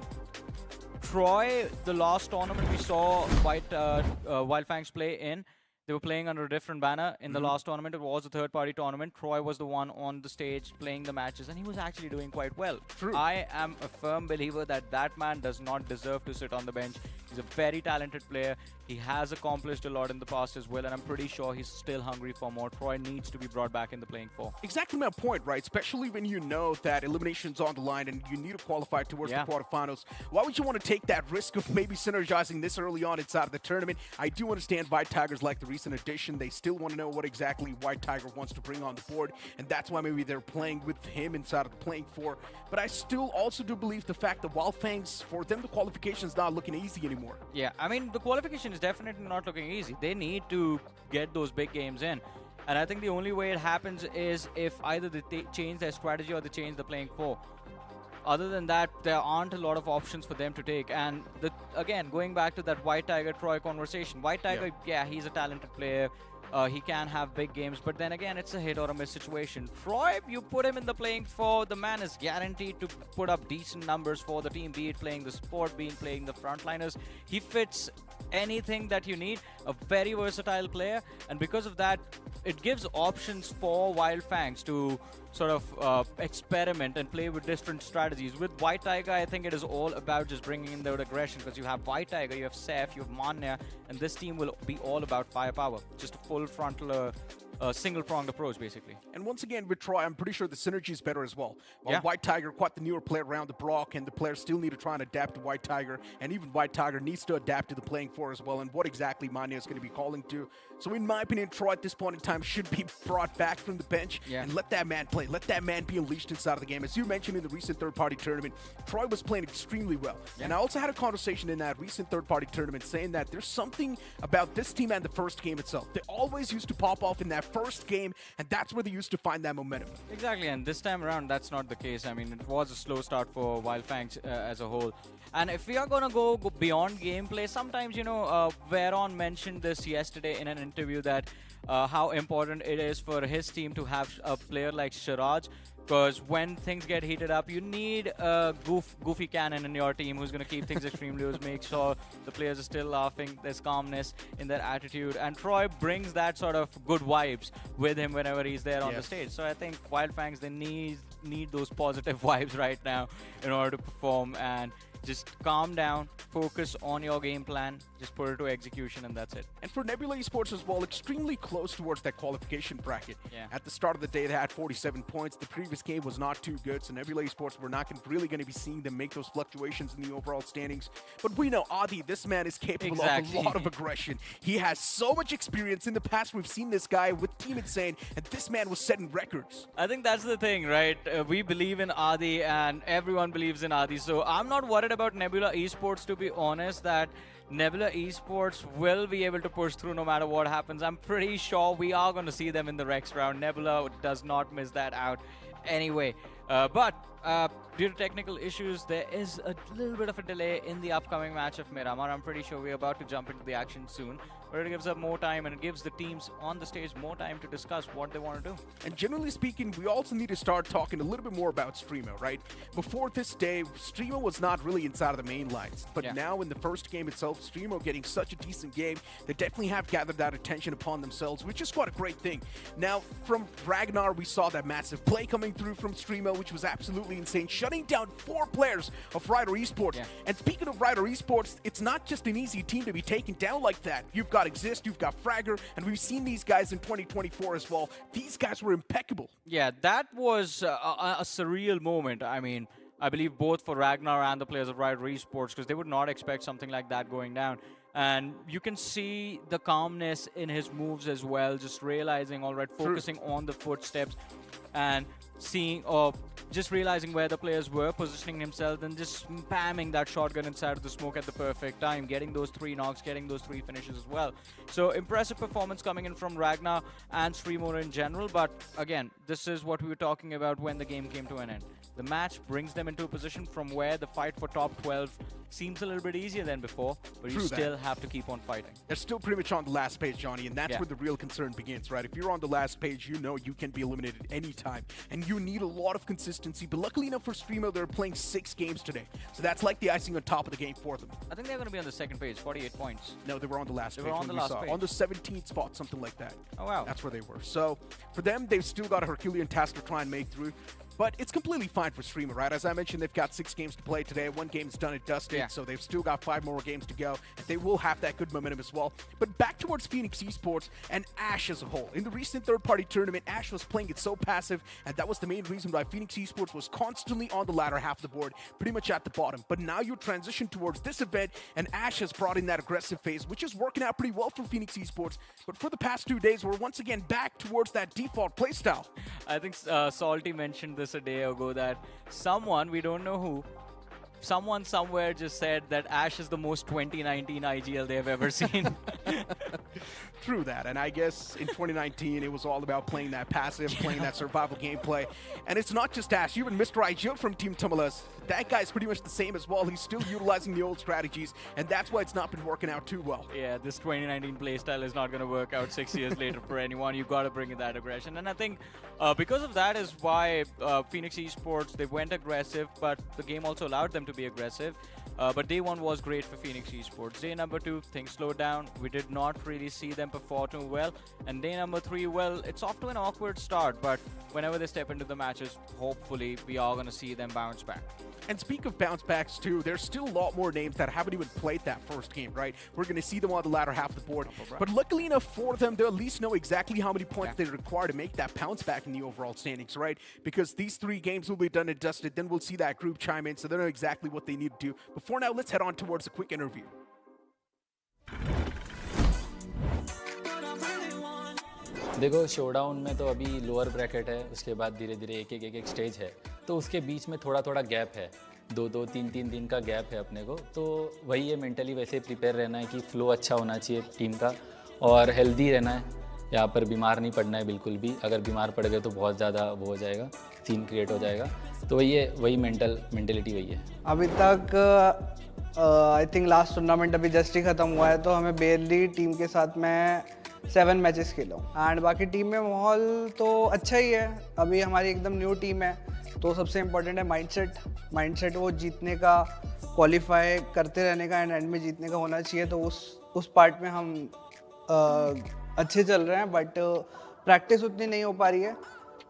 [SPEAKER 7] Troy, the last tournament we saw Wyld Fangs play in, they were playing under a different banner. In the last tournament, it was a third-party tournament. Troy was the one on the stage playing the matches, and he was actually doing quite well.
[SPEAKER 6] True.
[SPEAKER 7] I am a firm believer that that man does not deserve to sit on the bench. He's a very talented player. He has accomplished a lot in the past as well, and I'm pretty sure he's still hungry for more. Troy needs to be brought back in the playing four.
[SPEAKER 6] Exactly my point, right? Especially when you know that elimination's on the line and you need to qualify towards the quarterfinals. Why would you want to take that risk of maybe synergizing this early on inside of the tournament? I do understand White Tigers like the recent addition. They still want to know what exactly White Tiger wants to bring on the board, and that's why maybe they're playing with him inside of the playing four. But I still also do believe the fact that Wyld Fangs, for them, the qualification is not looking easy anymore.
[SPEAKER 7] Yeah, I mean, the qualification is definitely not looking easy. They need to get those big games in. And I think the only way it happens is if either they change their strategy or they change the playing four. Other than that, there aren't a lot of options for them to take. And again, going back to that White Tiger Troy conversation, White Tiger, yeah, he's a talented player. He can have big games, but then again, it's a hit or a miss situation. Troy, you put him in the playing four, the man is guaranteed to put up decent numbers for the team, be it playing the support, be it playing the frontliners. He fits anything that you need, a very versatile player, and because of that, it gives options for Wyld Fangs to sort of experiment and play with different strategies. With White Tiger, I think it is all about just bringing in that aggression, because you have White Tiger, you have Seth, you have Manya, and this team will be all about firepower. Just a full frontal single-pronged approach, basically.
[SPEAKER 6] And once again, with Troy, I'm pretty sure the synergy is better as well. While White Tiger, quite the newer player around the block, and the players still need to try and adapt to White Tiger, and even White Tiger needs to adapt to the playing four as well, and what exactly Manya is going to be calling to. So in my opinion, Troy at this point in time should be brought back from the bench and let that man play. Let that man be unleashed inside of the game. As you mentioned in the recent third-party tournament, Troy was playing extremely well. And I also had a conversation in that recent third-party tournament saying that there's something about this team and the first game itself. They always used to pop off in that first game, and that's where they used to find that momentum.
[SPEAKER 7] Exactly, and this time around, that's not the case. I mean, it was a slow start for Wyld Fangs as a whole. And if we are going to go beyond gameplay, sometimes, you know, Veron mentioned this yesterday in an interview that how important it is for his team to have a player like Shiraj, because when things get heated up, you need a goofy cannon in your team who's going to keep things extremely loose, make sure the players are still laughing, there's calmness in their attitude, and Troy brings that sort of good vibes with him whenever he's there on the stage. So I think Wyld Fangs, they need those positive vibes right now in order to perform, and just calm down, focus on your game plan, just put it to execution, and that's it.
[SPEAKER 6] And for Nebula Esports as well, extremely close towards that qualification bracket. At the start of the day, they had 47 points. The previous game was not too good, so Nebula Esports, we're not really going to be seeing them make those fluctuations in the overall standings. But we know Adi, this man is capable of a lot of aggression. He has so much experience. In the past, we've seen this guy with Team Insane, and this man was setting records.
[SPEAKER 7] I think that's the thing, right? We believe in Adi, and everyone believes in Adi, so I'm not worried about Nebula Esports, to be honest, that Nebula Esports will be able to push through no matter what happens. I'm pretty sure we are going to see them in the next round. Nebula does not miss that out anyway. But due to technical issues, there is a little bit of a delay in the upcoming match of Miramar. I'm pretty sure we're about to jump into the action soon, but it gives us more time, and it gives the teams on the stage more time to discuss what they want to do.
[SPEAKER 6] And generally speaking, we also need to start talking a little bit more about StreamO, right? Before this day, StreamO was not really inside of the main lines, but now in the first game itself, StreamO getting such a decent game, they definitely have gathered that attention upon themselves, which is quite a great thing. Now, from Ragnar, we saw that massive play coming through from StreamO, which was absolutely insane, shutting down 4 players of Ryder Esports. And speaking of Ryder Esports, it's not just an easy team to be taken down like that. You've got Exist, you've got Fragger, and we've seen these guys in 2024 as well. These guys were impeccable.
[SPEAKER 7] Yeah, that was a surreal moment. I mean, I believe both for Ragnar and the players of Ryder Esports, because they would not expect something like that going down. And you can see the calmness in his moves as well, just realizing, all right, focusing on the footsteps and seeing, or just realizing where the players were, positioning himself, and just spamming that shotgun inside of the smoke at the perfect time, getting those 3 knocks, getting those 3 finishes as well. So impressive performance coming in from Ragnar and StreamO in general, but again, this is what we were talking about when the game came to an end. The match brings them into a position from where the fight for top 12 seems a little bit easier than before, but you still have to keep on fighting.
[SPEAKER 6] They're still pretty much on the last page, Johnny, and that's where the real concern begins, right? If you're on the last page, you know you can be eliminated anytime, and you need a lot of consistency consistency, but luckily enough for StreamO, they're playing 6 games today. So that's like the icing on top of the game for them.
[SPEAKER 7] I think they're going to be on the second page, 48 points.
[SPEAKER 6] No, they were on the last
[SPEAKER 7] They
[SPEAKER 6] page.
[SPEAKER 7] were on
[SPEAKER 6] when
[SPEAKER 7] the
[SPEAKER 6] we
[SPEAKER 7] last
[SPEAKER 6] saw.
[SPEAKER 7] page.
[SPEAKER 6] On the 17th spot, something like that.
[SPEAKER 7] Oh, wow.
[SPEAKER 6] That's where they were. So for them, they've still got a Herculean task to try and make through. But it's completely fine for StreamO, right? As I mentioned, they've got 6 games to play today. 1 game's done and dusted,
[SPEAKER 7] Yeah.
[SPEAKER 6] so they've still got 5 more games to go. They will have that good momentum as well. But back towards Phoenix Esports and Ash as a whole. In the recent third-party tournament, Ash was playing it so passive, and that was the main reason why Phoenix Esports was constantly on the latter half of the board, pretty much at the bottom. But now you transition towards this event, and Ash has brought in that aggressive phase, which is working out pretty well for Phoenix Esports. But for the past 2 days, we're once again back towards that default playstyle.
[SPEAKER 7] I think Salty mentioned this a day ago that someone, we don't know who, someone somewhere just said that Ash is the most 2019 IGL they have ever seen.
[SPEAKER 6] True that, and I guess in 2019 it was all about playing that passive, playing that survival gameplay. And it's not just Ash, even Mr. IGL from Team Tamilas, that guy's pretty much the same as well. He's still utilizing the old strategies, and that's why it's not been working out too well.
[SPEAKER 7] Yeah, this 2019 playstyle is not going to work out 6 years later for anyone. You got to bring in that aggression, and I think because of that is why Phoenix Esports, they went aggressive, but the game also allowed them to be aggressive. But day 1 was great for Phoenix Esports. Day number 2, things slowed down. We did not really see them perform too well. And day number 3, well, it's off to an awkward start, but whenever they step into the matches, hopefully we are going to see them bounce back.
[SPEAKER 6] And speak of bounce backs too, there's still a lot more names that haven't even played that first game, right? We're going to see them on the latter half of the board. But luckily enough for them, they'll at least know exactly how many points they require to make that bounce back in the overall standings, right? Because these 3 games will be done and dusted, then we'll see that group chime in, so they know exactly what they need to do. But for now, let's head on towards a quick interview.
[SPEAKER 9] देखो showdown में तो अभी lower bracket है, उसके बाद धीरे धीरे एक स्टेज है, तो उसके बीच में थोड़ा थोड़ा गैप है, 2-2, 3-3 दिन का गैप है अपने को। तो वही है, मेंटली वैसे प्रिपेयर रहना है कि फ्लो अच्छा होना चाहिए टीम का और हेल्दी रहना है। यहाँ पर बीमार नहीं पड़ना है बिल्कुल भी, अगर बीमार पड़ गए तो बहुत ज़्यादा वो हो जाएगा, सीन क्रिएट हो जाएगा। तो वही है, वही मेंटेलिटी वही है।
[SPEAKER 10] अभी तक आई थिंक लास्ट टूर्नामेंट अभी जस्ट ही ख़त्म हुआ है, तो हमें बेरली टीम के साथ मैं 7 मैचेस खेला हूँ। एंड बाकी टीम में माहौल तो अच्छा ही है, अभी हमारी एकदम न्यू टीम है, तो सबसे इम्पोर्टेंट है माइंडसेट वो जीतने का, क्वालिफाई करते रहने का एंड में जीतने का होना चाहिए। तो उस पार्ट में हम अच्छे चल रहे हैं, बट प्रैक्टिस उतनी नहीं हो पा रही है,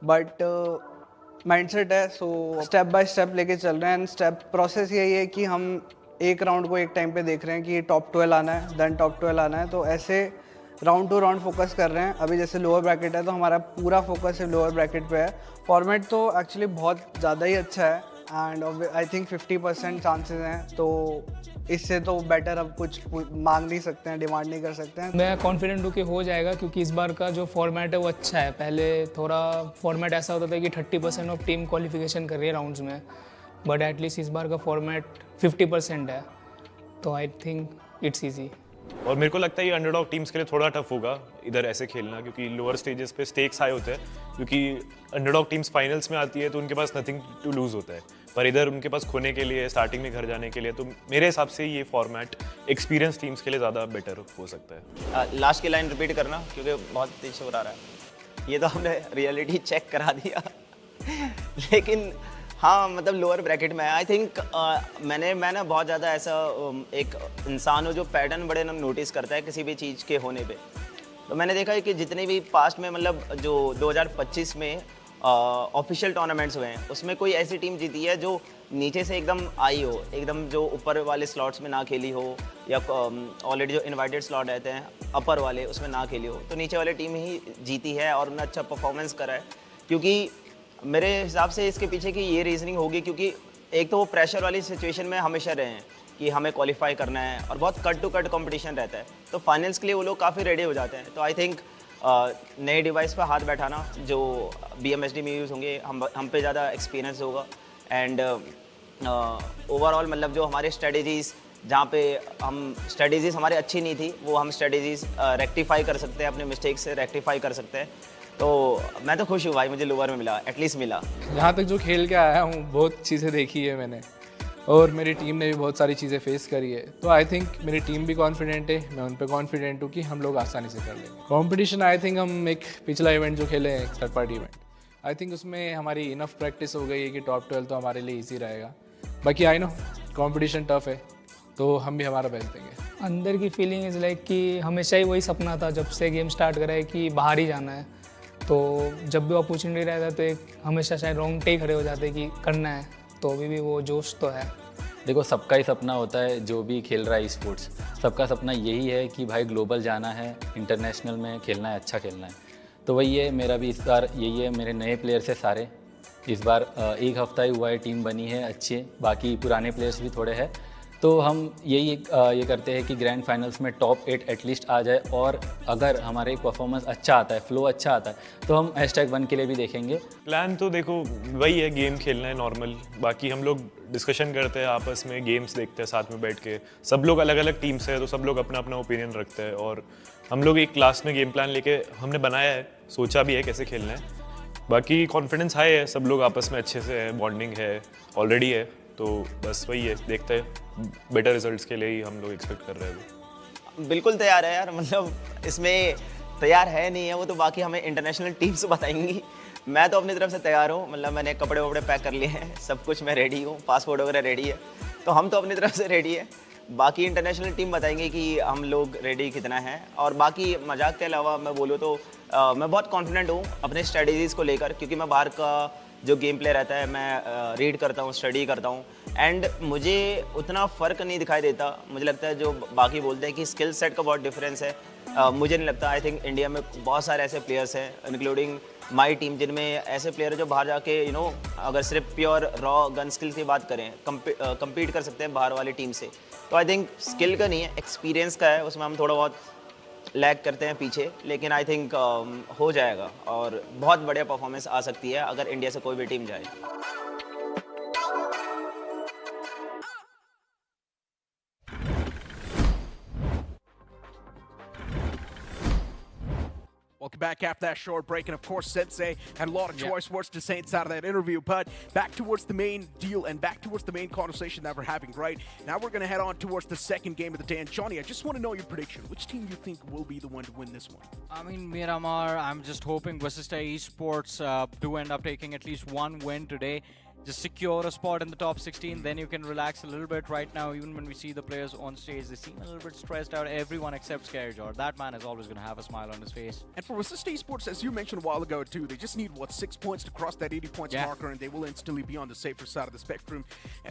[SPEAKER 10] बट माइंडसेट है, सो स्टेप बाय स्टेप लेके चल रहे हैं। स्टेप प्रोसेस यही है कि हम एक राउंड को एक टाइम पे देख रहे हैं कि टॉप 12 आना है, देन टॉप 12 आना है, तो ऐसे राउंड टू राउंड फोकस कर रहे हैं। अभी जैसे लोअर ब्रैकेट है तो हमारा पूरा फोकस है लोअर ब्रैकेट पे है। फॉर्मेट तो एक्चुअली बहुत ज़्यादा ही अच्छा है एंड आई थिंक 50% चांसेस हैं, तो इससे तो बेटर अब कुछ मांग नहीं सकते हैं, डिमांड नहीं कर सकते हैं।
[SPEAKER 11] मैं कॉन्फिडेंट हूँ कि हो जाएगा, क्योंकि इस बार का जो फॉर्मेट है वो अच्छा है। पहले थोड़ा फॉर्मेट ऐसा होता था कि 30% ऑफ टीम क्वालिफिकेशन कर रही है राउंड्स में, बट एटलीस्ट इस बार का फॉर्मेट 50% है, तो आई थिंक इट्स ईजी।
[SPEAKER 12] और मेरे को लगता है ये अंडरडॉग टीम्स के लिए थोड़ा टफ होगा इधर ऐसे खेलना, क्योंकि लोअर स्टेजेस पे स्टेक्स हाई होते हैं, क्योंकि अंडरडॉग टीम्स फाइनल्स में आती है तो उनके पास नथिंग टू लूज होता है, पर इधर उनके पास खोने के लिए, स्टार्टिंग में घर जाने के लिए, तो मेरे हिसाब से ये फॉर्मेट एक्सपीरियंस टीम्स के लिए ज़्यादा बेटर हो सकता है।
[SPEAKER 13] लास्ट की लाइन रिपीट करना, क्योंकि बहुत तेज शोर आ रहा है। ये तो हमने रियलिटी चेक करा दिया लेकिन हाँ, मतलब लोअर ब्रैकेट में आई थिंक मैं ना बहुत ज़्यादा ऐसा एक इंसान हूँ जो पैटर्न बड़े ना नोटिस करता है किसी भी चीज़ के होने पे। तो मैंने देखा है कि जितने भी पास्ट में, मतलब जो 2025 में ऑफिशियल टूर्नामेंट्स हुए हैं, उसमें कोई ऐसी टीम जीती है जो नीचे से एकदम आई हो, एकदम जो ऊपर वाले स्लॉट्स में ना खेली हो, या ऑलरेडी जो इन्वाइटेड स्लॉट रहते हैं अपर वाले उसमें ना खेली हो, तो नीचे वाली टीम ही जीती है और उन्होंने अच्छा परफॉर्मेंस करा है। क्योंकि मेरे हिसाब से इसके पीछे की ये रीजनिंग होगी, क्योंकि एक तो वो प्रेशर वाली सिचुएशन में हमेशा रहे हैं कि हमें क्वालिफाई करना है और बहुत कट टू कट कंपटीशन रहता है, तो फाइनल्स के लिए वो लोग काफ़ी रेडी हो जाते हैं। तो आई थिंक नए डिवाइस पर हाथ बैठाना जो BMSD में यूज़ होंगे, हम पे ज़्यादा एक्सपीरियंस होगा एंड ओवरऑल मतलब जो हमारे स्ट्रेटेजीज़, जहाँ पे हम स्ट्रेटेजीज़ हमारी अच्छी नहीं थी, वो हम स्ट्रेटेजीज़ रेक्टिफाई कर सकते हैं, अपने मिस्टेक से रेक्टिफाई कर सकते हैं। तो मैं तो खुश हूँ भाई, मुझे लोअर में मिला, एटलीस्ट मिला।
[SPEAKER 11] यहाँ तक जो खेल के आया हूँ बहुत चीज़ें देखी है मैंने, और मेरी टीम ने भी बहुत सारी चीज़ें फेस करी है, तो आई थिंक मेरी टीम भी कॉन्फिडेंट है, मैं उन पर कॉन्फिडेंट हूँ कि हम लोग आसानी से कर लेंगे। कंपटीशन आई थिंक हम एक पिछला इवेंट जो खेले हैं, third party event,
[SPEAKER 14] I think उसमें हमारी इनफ प्रैक्टिस हो गई है कि टॉप 12 तो हमारे लिए इजी रहेगा। बाकी आई नो कंपटीशन टफ है, तो हम भी हमारा बेस्ट देंगे।
[SPEAKER 11] अंदर की फीलिंग इज़ लाइक कि हमेशा ही वही सपना था जब से गेम स्टार्ट करा है कि बाहर ही जाना है। तो जब भी अपॉर्चुनिटी रहता है तो एक हमेशा शायद रोंगटे ही खड़े हो जाते हैं कि करना है, तो अभी भी वो जोश तो है।
[SPEAKER 9] देखो, सबका ही सपना होता है जो भी खेल रहा है ई स्पोर्ट्स, सबका सपना यही है कि भाई ग्लोबल जाना है, इंटरनेशनल में खेलना है, अच्छा खेलना है। तो वही है, मेरा भी इस बार यही है। मेरे नए प्लेयर्स है सारे, इस बार एक हफ्ता ही हुआ है, टीम बनी है अच्छी, बाकी पुराने प्लेयर्स भी थोड़े हैं। तो हम यही ये करते हैं कि ग्रैंड फाइनल्स में टॉप 8 एटलीस्ट आ जाए, और अगर हमारे परफॉर्मेंस अच्छा आता है, फ्लो अच्छा आता है, तो हम #1 के लिए भी देखेंगे।
[SPEAKER 12] प्लान तो देखो वही है, गेम खेलना है नॉर्मल। बाकी हम लोग डिस्कशन करते हैं आपस में, गेम्स देखते हैं साथ में बैठ के। सब लोग अलग अलग टीम से है, तो सब लोग अपना अपना ओपिनियन रखते हैं, और हम लोग एक क्लास में गेम प्लान लेके हमने बनाया है, सोचा भी है कैसे खेलना है। बाकी कॉन्फिडेंस हाई है, सब लोग आपस में अच्छे से है, बॉन्डिंग है ऑलरेडी है, तो बस वही है, देखते हैं बेटर रिजल्ट्स के लिए ही हम लोग एक्सपेक्ट कर रहे हैं।
[SPEAKER 13] बिल्कुल तैयार है यार, मतलब इसमें तैयार है नहीं है वो तो बाकी हमें इंटरनेशनल टीम्स बताएंगी। मैं तो अपनी तरफ से तैयार हूँ, मतलब मैंने कपड़े वपड़े पैक कर लिए हैं, सब कुछ मैं रेडी हूँ, पासपोर्ट वगैरह रेडी है, तो हम तो अपनी तरफ से रेडी है। बाकी इंटरनेशनल टीम बताएंगे कि हम लोग रेडी कितना है। और बाकी मजाक के अलावा मैं बोलूँ तो मैं बहुत कॉन्फिडेंट हूँ अपने स्ट्रेटजीज़ को लेकर, क्योंकि मैं बाहर का जो गेम प्ले रहता है मैं रीड करता हूँ, स्टडी करता हूँ, एंड मुझे उतना फ़र्क नहीं दिखाई देता। मुझे लगता है जो बाकी बोलते हैं कि स्किल सेट का बहुत डिफरेंस है, मुझे नहीं लगता। आई थिंक इंडिया में बहुत सारे ऐसे प्लेयर्स हैं, इंक्लूडिंग माई टीम, जिनमें ऐसे प्लेयर जो बाहर जाके अगर सिर्फ प्योर रॉ गन स्किल की बात करें, कम्पीट कर सकते हैं बाहर वाली टीम से। तो आई थिंक स्किल का नहीं है, एक्सपीरियंस का है, उसमें हम थोड़ा बहुत लैग करते हैं पीछे, लेकिन आई थिंक हो जाएगा और बहुत बढ़िया परफॉर्मेंस आ सकती है अगर इंडिया से कोई भी टीम जाए।
[SPEAKER 6] Welcome back after that short break, and of course Sensei had a lot of choice words to say inside of that interview, but back towards the main deal and back towards the main conversation that we're having right now. We're going to head on towards the second game of the day, and Johnny, I just want to know your prediction. Which team you think will be the one to win this one?
[SPEAKER 7] I mean, Miramar, I'm just hoping Vasista Esports do end up taking at least one win today. Just secure a spot in the top 16, then you can relax a little bit. Right now, even when we see the players on stage, they seem a little bit stressed out. Everyone except Scaregor. That man is always going to have a smile on his face.
[SPEAKER 6] And for Vasista Esports, as you mentioned a while ago too, they just need, what, 6 points to cross that 80 points marker, and they will instantly be on the safer side of the spectrum.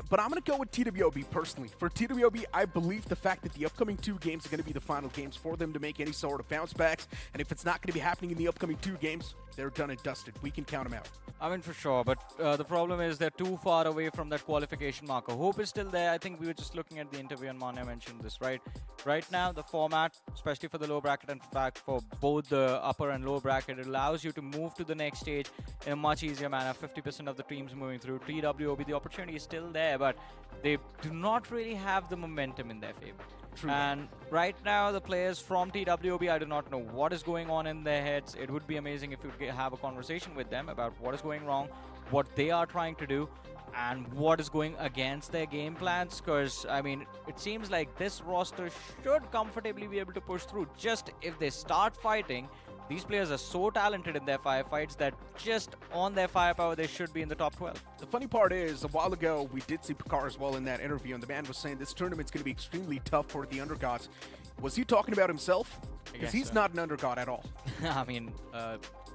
[SPEAKER 6] But I'm going to go with TWOB personally. For TWOB, I believe the fact that the upcoming 2 games are going to be the final games for them to make any sort of bounce backs. And if it's not going to be happening in the upcoming 2 games, they're done and dusted. We can count them out.
[SPEAKER 7] I mean, for sure, but the problem is they're too far away from that qualification marker. Hope is still there. I think we were just looking at the interview and Mane mentioned this, right? Right now, the format, especially for the low bracket and fact for both the upper and low bracket, it allows you to move to the next stage in a much easier manner. 50% of the teams moving through. TWOB, the opportunity is still there, but they do not really have the momentum in their favor.
[SPEAKER 6] True.
[SPEAKER 7] And right now, the players from TWOB, I do not know what is going on in their heads. It would be amazing if you could have a conversation with them about what is going wrong, what they are trying to do, and what is going against their game plans. Because, I mean, it seems like this roster should comfortably be able to push through. Just if they start fighting, these players are so talented in their firefights that just on their firepower, they should be in the top 12.
[SPEAKER 6] The funny part is, a while ago, we did see Picard as well in that interview, and the man was saying this tournament's going to be extremely tough for the undergods. Was he talking about himself? Because he's not an undergod at all.
[SPEAKER 7] I mean,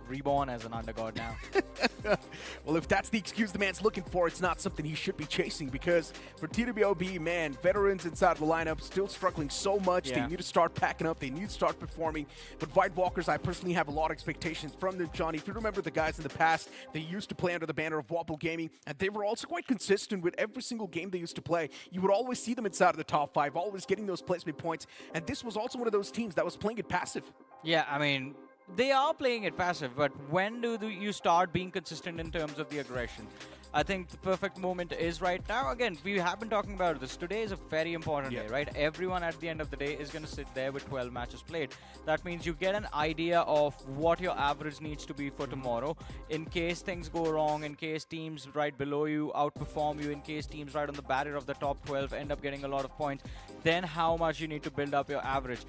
[SPEAKER 7] reborn as an undergod now.
[SPEAKER 6] Well, if that's the excuse the man's looking for, it's not something he should be chasing, because for TWOB, man, veterans inside the lineup still struggling so much. They need to start packing up. They need to start performing. But White Walkers, I personally have a lot of expectations from them, Johnny. If you remember the guys in the past, they used to play under the banner of Wobble Gaming, and they were also quite consistent with every single game they used to play. You would always see them inside of the top 5, always getting those placement points, and this was also one of those teams that was playing it passive.
[SPEAKER 7] Yeah, I mean, they are playing it passive, but when do you start being consistent in terms of the aggression? I think the perfect moment is right now. Again, we have been talking about this. Today is a very important day, right? Everyone at the end of the day is going to sit there with 12 matches played. That means you get an idea of what your average needs to be for tomorrow. In case things go wrong, in case teams right below you outperform you, in case teams right on the barrier of the top 12 end up getting a lot of points, then how much you need to build up your average.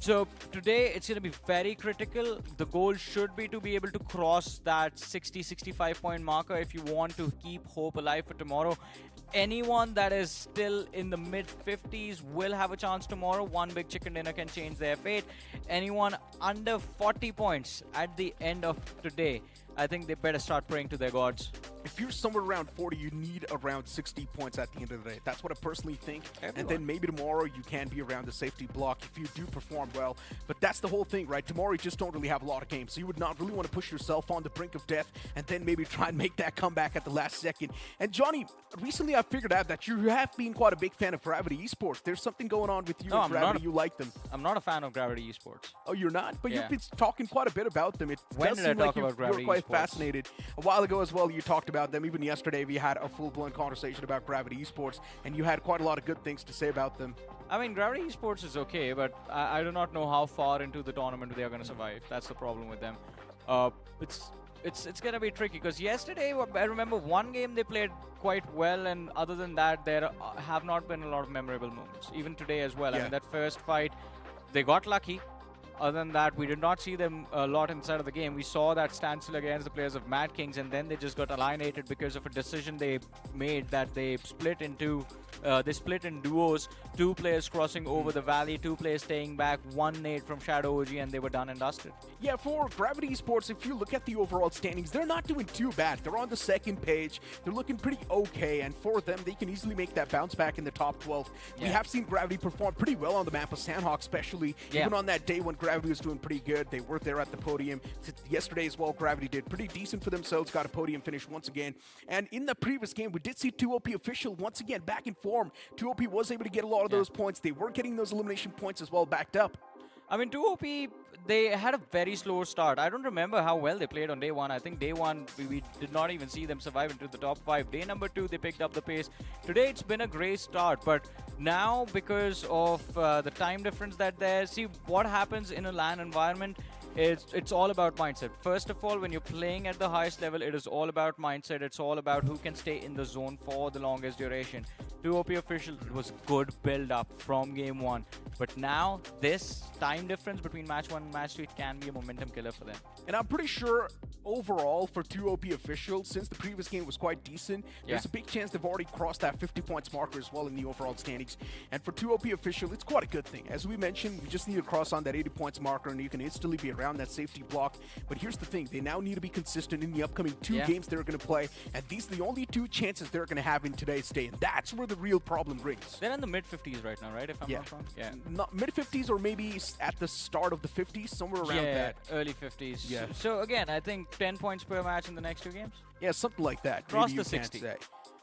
[SPEAKER 7] So today it's going to be very critical. The goal should be to be able to cross that 60-65 point marker if you want to keep hope alive for tomorrow. Anyone that is still in the mid 50s will have a chance tomorrow. One big chicken dinner can change their fate. Anyone under 40 points at the end of today, I think they better start praying to their gods.
[SPEAKER 6] If you're somewhere around 40, you need around 60 points at the end of the day. That's what I personally think. And then maybe tomorrow you can be around the safety block if you do perform well. But that's the whole thing, right? Tomorrow you just don't really have a lot of games. So you would not really want to push yourself on the brink of death and then maybe try and make that comeback at the last second. And Johnny, recently I figured out that you have been quite a big fan of Gravity Esports. There's something going on with you and Gravity. You like them.
[SPEAKER 7] I'm not a fan of Gravity Esports.
[SPEAKER 6] Oh, you're not? But you've been talking quite a bit about them. It
[SPEAKER 7] When
[SPEAKER 6] does
[SPEAKER 7] did I
[SPEAKER 6] seem
[SPEAKER 7] talk
[SPEAKER 6] like
[SPEAKER 7] about Gravity
[SPEAKER 6] you're quite
[SPEAKER 7] Esports?
[SPEAKER 6] fascinated. A while ago as well, you talked about them. Even yesterday, we had a full-blown conversation about Gravity Esports, and you had quite a lot of good things to say about them.
[SPEAKER 7] I mean, Gravity Esports is okay, but I do not know how far into the tournament they are going to survive. That's the problem with them. It's going to be tricky because yesterday, I remember one game they played quite well, and other than that, there have not been a lot of memorable moments. Even today as well. I mean, that first fight, they got lucky. Other than that, we did not see them a lot inside of the game. We saw that standstill against the players of Madkings, and then they just got alienated because of a decision they made that they split in duos, 2 players crossing over the valley, 2 players staying back, 1 nade from Shadow OG, and they were done and dusted.
[SPEAKER 6] Yeah, for Gravity Esports, if you look at the overall standings, they're not doing too bad. They're on the second page. They're looking pretty okay, and for them, they can easily make that bounce back in the top 12. We have seen Gravity perform pretty well on the map of Sanhok, especially. Even on that day when Gravity was doing pretty good, they were there at the podium. Yesterday as well, Gravity did pretty decent for themselves, got a podium finish once again. And in the previous game, we did see 2OP official once again back in form. 2OP was able to get a lot of those points. They were getting those elimination points as well backed up.
[SPEAKER 7] I mean, 2OP, they had a very slow start. I don't remember how well they played on day 1. I think day 1, we did not even see them survive into the top 5. Day number 2, they picked up the pace. Today, it's been a great start, but now because of the time difference that there, see what happens in a LAN environment. It's all about mindset. First of all, when you're playing at the highest level, it is all about mindset. It's all about who can stay in the zone for the longest duration. 2OP official, it was good build up from game 1. But now, this time difference between match 1 and match 2, it can be a momentum killer for them.
[SPEAKER 6] And I'm pretty sure overall for 2OP official, since the previous game was quite decent, there's a big chance they've already crossed that 50 points marker as well in the overall standings. And for 2OP official, it's quite a good thing. As we mentioned, we just need to cross on that 80 points marker and you can instantly be around that safety block. But here's the thing, they now need to be consistent in the upcoming 2 games they're going to play. And these are the only 2 chances they're going to have in today's day. And that's where the real problem rings.
[SPEAKER 7] They're in the mid-50s right now, right? If I'm not wrong? Yeah.
[SPEAKER 6] Mid-50s or maybe at the start of the 50s, somewhere around that.
[SPEAKER 7] Early 50s.
[SPEAKER 6] Yeah.
[SPEAKER 7] So again, I think 10 points per match in the next 2 games?
[SPEAKER 6] Yeah, something like that.
[SPEAKER 7] Cross
[SPEAKER 6] maybe
[SPEAKER 7] the
[SPEAKER 6] you can't
[SPEAKER 7] 60.
[SPEAKER 6] say.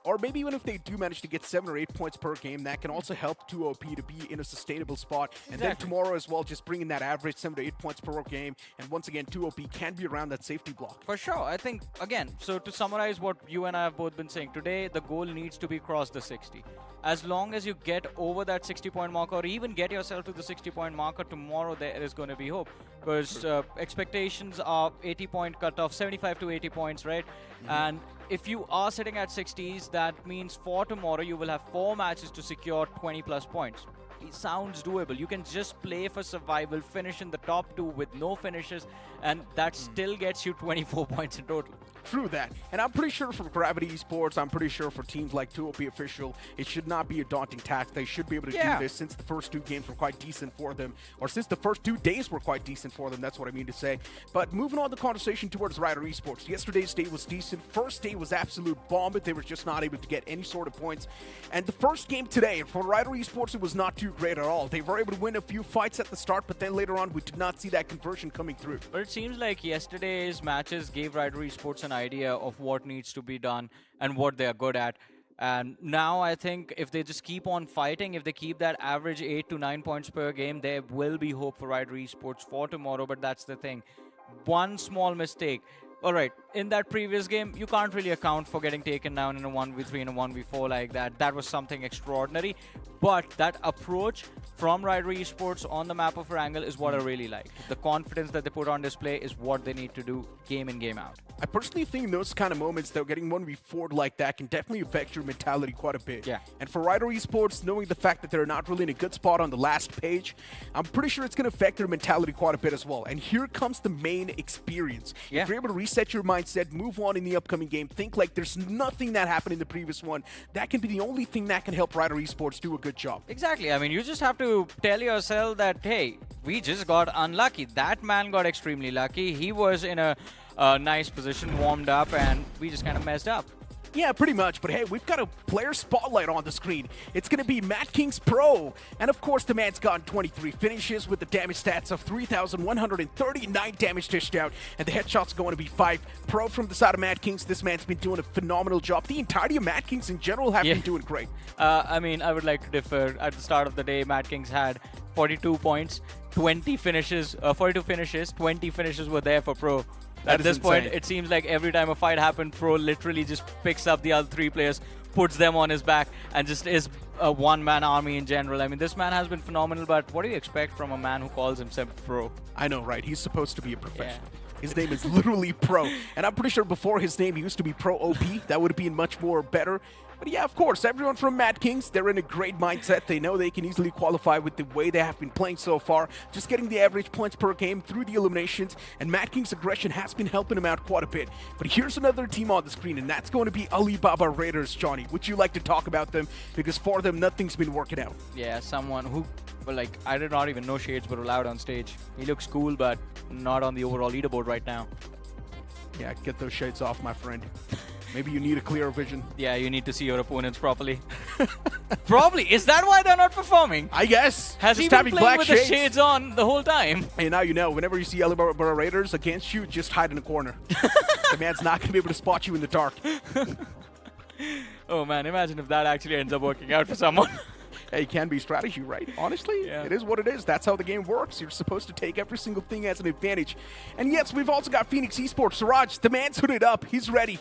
[SPEAKER 6] Or maybe even if they do manage to get 7 or 8 points per game, that can also help 2OP to be in a sustainable spot. And then tomorrow as well, just bringing that average 7 to 8 points per game. And once again, 2OP can be around that safety block.
[SPEAKER 7] For sure. I think, again, so to summarize what you and I have both been saying, today the goal needs to be cross the 60. As long as you get over that 60-point marker or even get yourself to the 60-point marker, tomorrow there is going to be hope. Because expectations are 80-point cutoff, 75 to 80 points, right? And if you are sitting at 60s, that means for tomorrow you will have 4 matches to secure 20+ points. It sounds doable. You can just play for survival, finish in the top 2 with no finishes, and that still gets you 24 points in total.
[SPEAKER 6] True that. And I'm pretty sure for Gravity Esports, I'm pretty sure for teams like 2OP Official, it should not be a daunting task. They should be able to do this since the first 2 games were quite decent for them, or since the first 2 days were quite decent for them. That's what I mean to say. But moving on the conversation towards Rider Esports, yesterday's day was decent. First day was absolute bomb, but they were just not able to get any sort of points. And the first game today, for Rider Esports, it was not too great at all. They were able to win a few fights at the start, but then later on, we did not see that conversion coming through.
[SPEAKER 7] But it seems like yesterday's matches gave Rider Esports an idea of what needs to be done and what they are good at. And now I think if they just keep on fighting, if they keep that average 8 to 9 points per game, there will be hope for Rider Esports for tomorrow. But that's the thing. One small mistake. All right, in that previous game, you can't really account for getting taken down in a 1v3 and a 1v4 like that. That was something extraordinary. But that approach from Revenant Esports on the map of Erangel is what I really like. The confidence that they put on display is what they need to do game in, game out.
[SPEAKER 6] I personally think those kind of moments, though, getting 1v4'd like that can definitely affect your mentality quite a bit.
[SPEAKER 7] Yeah.
[SPEAKER 6] And for Revenant Esports, knowing the fact that they're not really in a good spot on the last page, I'm pretty sure it's going to affect their mentality quite a bit as well. And here comes the main experience.
[SPEAKER 7] Yeah.
[SPEAKER 6] If you're able to reset your mindset, move on in the upcoming game, think like there's nothing that happened in the previous one, that can be the only thing that can help Revenant Esports do a good job.
[SPEAKER 7] Exactly. I mean, you just have to tell yourself that, hey, we just got unlucky. That man got extremely lucky. He was in a nice position, warmed up, and we just kind of messed up.
[SPEAKER 6] Yeah, pretty much. But hey, we've got a player spotlight on the screen. It's going to be Madkings Pro. And of course, the man's gotten 23 finishes with the damage stats of 3,139 damage dished out. And the headshots going to be 5. Pro from the side of Madkings. This man's been doing a phenomenal job. The entirety of Madkings in general have been doing great.
[SPEAKER 7] I mean, I would like to differ. At the start of the day, Madkings had 42 points, 20 finishes, 42 finishes, 20 finishes were there for Pro. At this point, it seems like every time a fight happened, Pro literally just picks up the other 3 players, puts them on his back, and just is a one-man army in general. I mean, this man has been phenomenal, but what do you expect from a man who calls himself Pro?
[SPEAKER 6] I know, right? He's supposed to be a professional. Yeah. His name is literally Pro. And I'm pretty sure before his name, he used to be Pro OP. That would have been much more better. But yeah, of course, everyone from Madkings, they're in a great mindset. They know they can easily qualify with the way they have been playing so far. Just getting the average points per game through the eliminations, and Madkings' aggression has been helping him out quite a bit. But here's another team on the screen, and that's going to be Alibaba Raiders, Johnny. Would you like to talk about them? Because for them, nothing's been working out.
[SPEAKER 7] Yeah, someone who, well, like, I did not even know Shades were allowed on stage. He looks cool, but not on the overall leaderboard right now.
[SPEAKER 6] Yeah, get those shades off, my friend. Maybe you need a clearer vision.
[SPEAKER 7] Yeah, you need to see your opponents properly. Probably. Is that why they're not performing?
[SPEAKER 6] I guess.
[SPEAKER 7] Has he been playing with the shades on the whole time?
[SPEAKER 6] Hey, now you know. Whenever you see Alibaba Raiders against you, just hide in a corner. The man's not going to be able to spot you in the dark.
[SPEAKER 7] Oh, man. Imagine if that actually ends up working out for someone.
[SPEAKER 6] Hey, it can be strategy, right? Honestly, It is what it is. That's how the game works. You're supposed to take every single thing as an advantage. And yes, we've also got Phoenix Esports. Siraj, the man's hooded up. He's ready.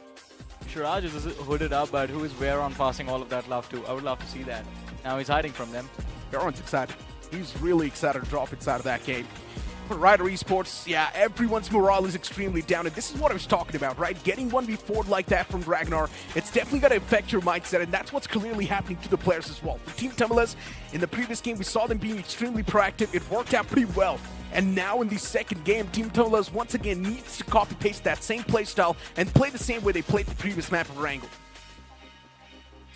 [SPEAKER 7] Siraj is hooded up, but who is Veron passing all of that love to? I would love to see that. Now he's hiding from them.
[SPEAKER 6] Veron's excited. He's really excited to drop inside of that game. Revenant Esports, yeah, everyone's morale is extremely down, and this is what I was talking about, right? Getting 1v4'd like that from Ragnar, it's definitely going to affect your mindset, and that's what's clearly happening to the players as well. For Team Tamilas, in the previous game, we saw them being extremely proactive. It worked out pretty well. And now in the second game, Team Tamilas once again needs to copy-paste that same playstyle and play the same way they played the previous map of Erangel.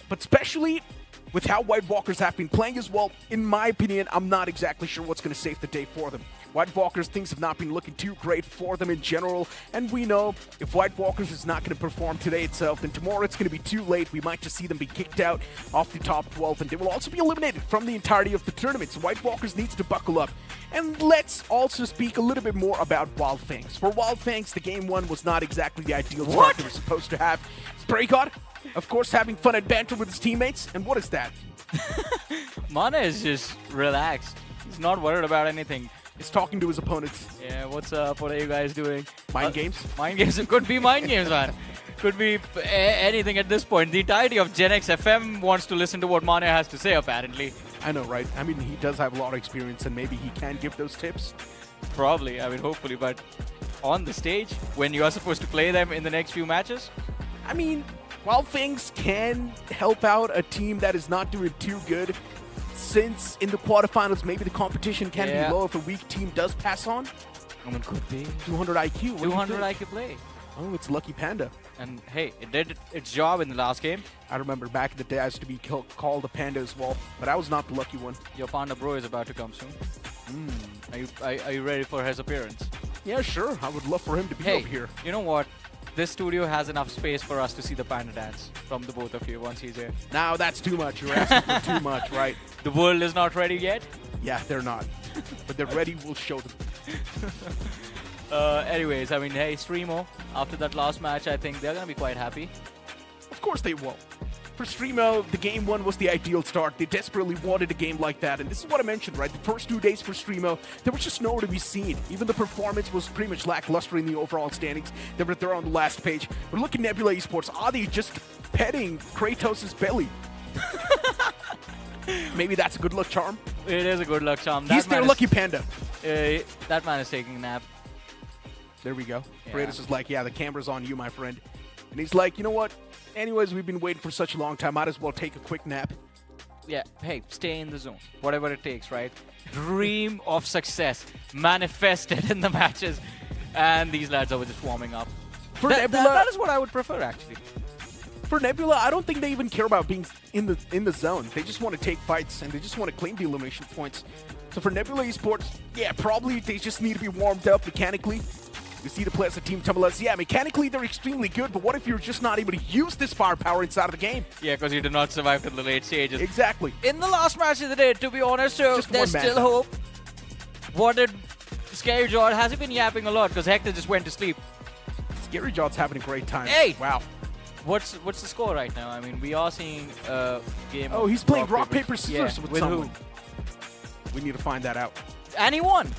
[SPEAKER 6] But especially with how White Walkers have been playing as well, in my opinion, I'm not exactly sure what's going to save the day for them. White Walkers, things have not been looking too great for them in general, and we know if White Walkers is not going to perform today itself, then tomorrow it's going to be too late. We might just see them be kicked out off the top 12, and they will also be eliminated from the entirety of the tournament, so White Walkers needs to buckle up. And let's also speak a little bit more about Wyld Fangs. For Wyld Fangs, the game one was not exactly the ideal start they were supposed to have. Spraycod, of course, having fun and banter with his teammates, and what is that?
[SPEAKER 7] Mana is just relaxed. He's not worried about anything.
[SPEAKER 6] He's talking to his opponents.
[SPEAKER 7] Yeah, what's up? What are you guys doing?
[SPEAKER 6] Mind games?
[SPEAKER 7] Mind games. It could be mind games, man. Could be anything at this point. The entirety of GENxFM wants to listen to what Mane has to say, apparently.
[SPEAKER 6] I know, right? I mean, he does have a lot of experience, and maybe he can give those tips.
[SPEAKER 7] Probably. I mean, hopefully. But on the stage, when you are supposed to play them in the next few matches?
[SPEAKER 6] I mean, while things can help out a team that is not doing too good, since in the quarterfinals, maybe the competition can be low if a weak team does pass on.
[SPEAKER 7] I mean, could be.
[SPEAKER 6] 200 IQ.
[SPEAKER 7] 200 IQ play.
[SPEAKER 6] Oh, it's Lucky Panda.
[SPEAKER 7] And hey, it did its job in the last game.
[SPEAKER 6] I remember back in the day I used to be called a Panda as well, but I was not the lucky one.
[SPEAKER 7] Your Panda bro is about to come soon. Are you ready for his appearance?
[SPEAKER 6] Yeah, sure. I would love for him to be over here.
[SPEAKER 7] You know what? This studio has enough space for us to see the Panda dance from the both of you once he's here.
[SPEAKER 6] Now that's too much. You're asking for too much, right?
[SPEAKER 7] The world is not ready yet?
[SPEAKER 6] Yeah, they're not. But they're ready, we'll show them.
[SPEAKER 7] Anyways, I mean, hey, StreamO, after that last match, I think they're going to be quite happy.
[SPEAKER 6] Of course they will. For StreamO, the game one was the ideal start. They desperately wanted a game like that. And this is what I mentioned, right? The first 2 days for StreamO, there was just nowhere to be seen. Even the performance was pretty much lackluster in the overall standings. They were there on the last page. But look at Nebula Esports. Adi just petting Kratos' belly. Maybe that's a good luck charm.
[SPEAKER 7] It is a good luck charm.
[SPEAKER 6] He's their lucky panda.
[SPEAKER 7] That man is taking a nap.
[SPEAKER 6] There we go.
[SPEAKER 7] Yeah.
[SPEAKER 6] Kratos is like, yeah, the camera's on you, my friend. And he's like, you know what? Anyways, we've been waiting for such a long time. Might as well take a quick nap.
[SPEAKER 7] Yeah, hey, stay in the zone. Whatever it takes, right? Dream of success manifested in the matches. And these lads are just warming up.
[SPEAKER 6] For
[SPEAKER 7] Nebula, that is what I would prefer, actually.
[SPEAKER 6] For Nebula, I don't think they even care about being in the zone. They just want to take fights, and they just want to claim the elimination points. So for Nebula Esports, yeah, probably they just need to be warmed up mechanically. You see the players of TEAM TAMILAS, yeah, mechanically they're extremely good, but what if you're just not able to use this firepower inside of the game?
[SPEAKER 7] Yeah, because you did not survive to the late stages.
[SPEAKER 6] Exactly.
[SPEAKER 7] In the last match of the day, to be honest, so
[SPEAKER 6] Just
[SPEAKER 7] there's
[SPEAKER 6] one
[SPEAKER 7] still
[SPEAKER 6] man.
[SPEAKER 7] hope. What did Scary Jawd has he been yapping a lot because Hector just went to sleep.
[SPEAKER 6] Scary Jawd's having a great time.
[SPEAKER 7] Hey!
[SPEAKER 6] Wow.
[SPEAKER 7] What's the score right now? I mean, we are seeing a game.
[SPEAKER 6] Oh,
[SPEAKER 7] of
[SPEAKER 6] he's playing rock, paper, scissors
[SPEAKER 7] yeah,
[SPEAKER 6] with someone.
[SPEAKER 7] who?
[SPEAKER 6] We need to find that out.
[SPEAKER 7] And he won.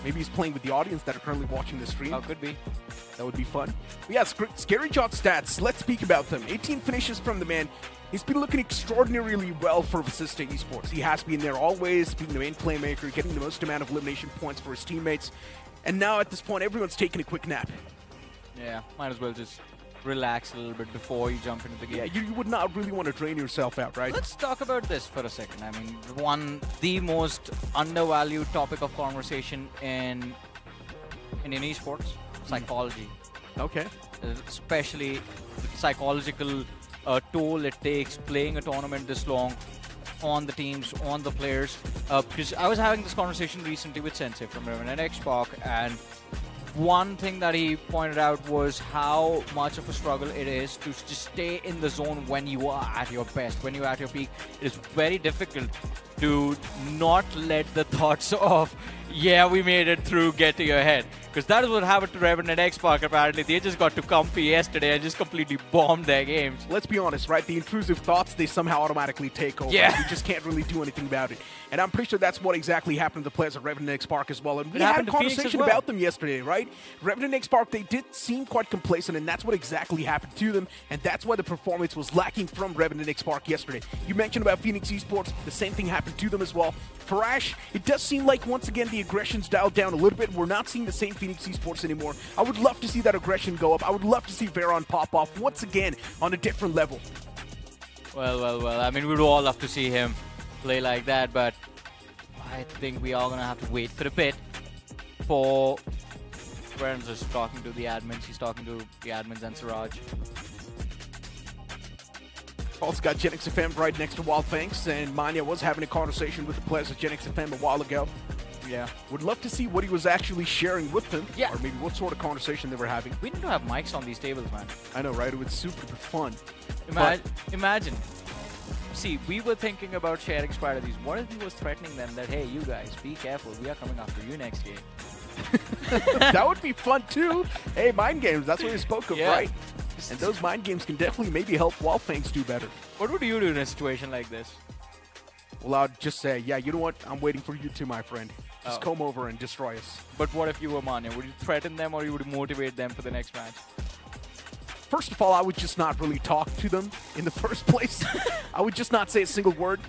[SPEAKER 6] Maybe he's playing with the audience that are currently watching the stream.
[SPEAKER 7] Oh, could be.
[SPEAKER 6] That would be fun. But yeah, Scary Jawd's stats. Let's speak about them. 18 finishes from the man. He's been looking extraordinarily well for Vasista Esports. He has been there always, being the main playmaker, getting the most amount of elimination points for his teammates. And now at this point, everyone's taking a quick nap.
[SPEAKER 7] Yeah, might as well just relax a little bit before you jump into the game.
[SPEAKER 6] Yeah, you would not really want to drain yourself out, right?
[SPEAKER 7] Let's talk about this for a second. I mean, the most undervalued topic of conversation in Indian esports, psychology.
[SPEAKER 6] Okay.
[SPEAKER 7] Especially the psychological toll it takes playing a tournament this long on the teams, on the players. Because I was having this conversation recently with Sensei from Revenant Xspark, and one thing that he pointed out was how much of a struggle it is to just stay in the zone when you are at your best, when you're at your peak. It is very difficult to not let the thoughts of, yeah, we made it through, get to your head. Because that is what happened to Revenant Xspark, apparently. They just got too comfy yesterday and just completely bombed their games.
[SPEAKER 6] Let's be honest, right? The intrusive thoughts, they somehow automatically take over.
[SPEAKER 7] Yeah.
[SPEAKER 6] You just can't really do anything about it. And I'm pretty sure that's what exactly happened to the players of Revenant Xspark as well. And we had a conversation about them yesterday, right? Revenant Xspark, they did seem quite complacent, and that's what exactly happened to them. And that's why the performance was lacking from Revenant Xspark yesterday. You mentioned about Phoenix Esports, the same thing happened to them as well. For Ash, it does seem like once again the aggression's dialed down a little bit. We're not seeing the same Phoenix Esports anymore. I would love to see that aggression go up. I would love to see Veron pop off once again on a different level.
[SPEAKER 7] Well. I mean, we'd all love to see him play like that, but I think we are going to have to wait for a bit for... Veron's just talking to the admins. He's talking to the admins and Siraj.
[SPEAKER 6] Also got GENxFM right next to Wyld Fangs, and Manya was having a conversation with the players of GENxFM a while ago.
[SPEAKER 7] Yeah.
[SPEAKER 6] Would love to see what he was actually sharing with them,
[SPEAKER 7] yeah,
[SPEAKER 6] or maybe what sort of conversation they were having.
[SPEAKER 7] We need to have mics on these tables, man.
[SPEAKER 6] I know, right? It would super fun.
[SPEAKER 7] Imagine. See, we were thinking about sharing strategies. What if he was threatening them that, hey, you guys, be careful, we are coming after you next game?
[SPEAKER 6] That would be fun too. Hey, mind games, that's what we spoke of,
[SPEAKER 7] Yeah.
[SPEAKER 6] right? And those mind games can definitely maybe help Wyld Fangs do better.
[SPEAKER 7] What would you do in a situation like this?
[SPEAKER 6] Well, I'd just say, yeah, you know what? I'm waiting for you too, my friend. Just come over and destroy us.
[SPEAKER 7] But what if you were Manya? Would you threaten them or you would motivate them for the next match?
[SPEAKER 6] First of all, I would just not really talk to them in the first place. I would just not say a single word.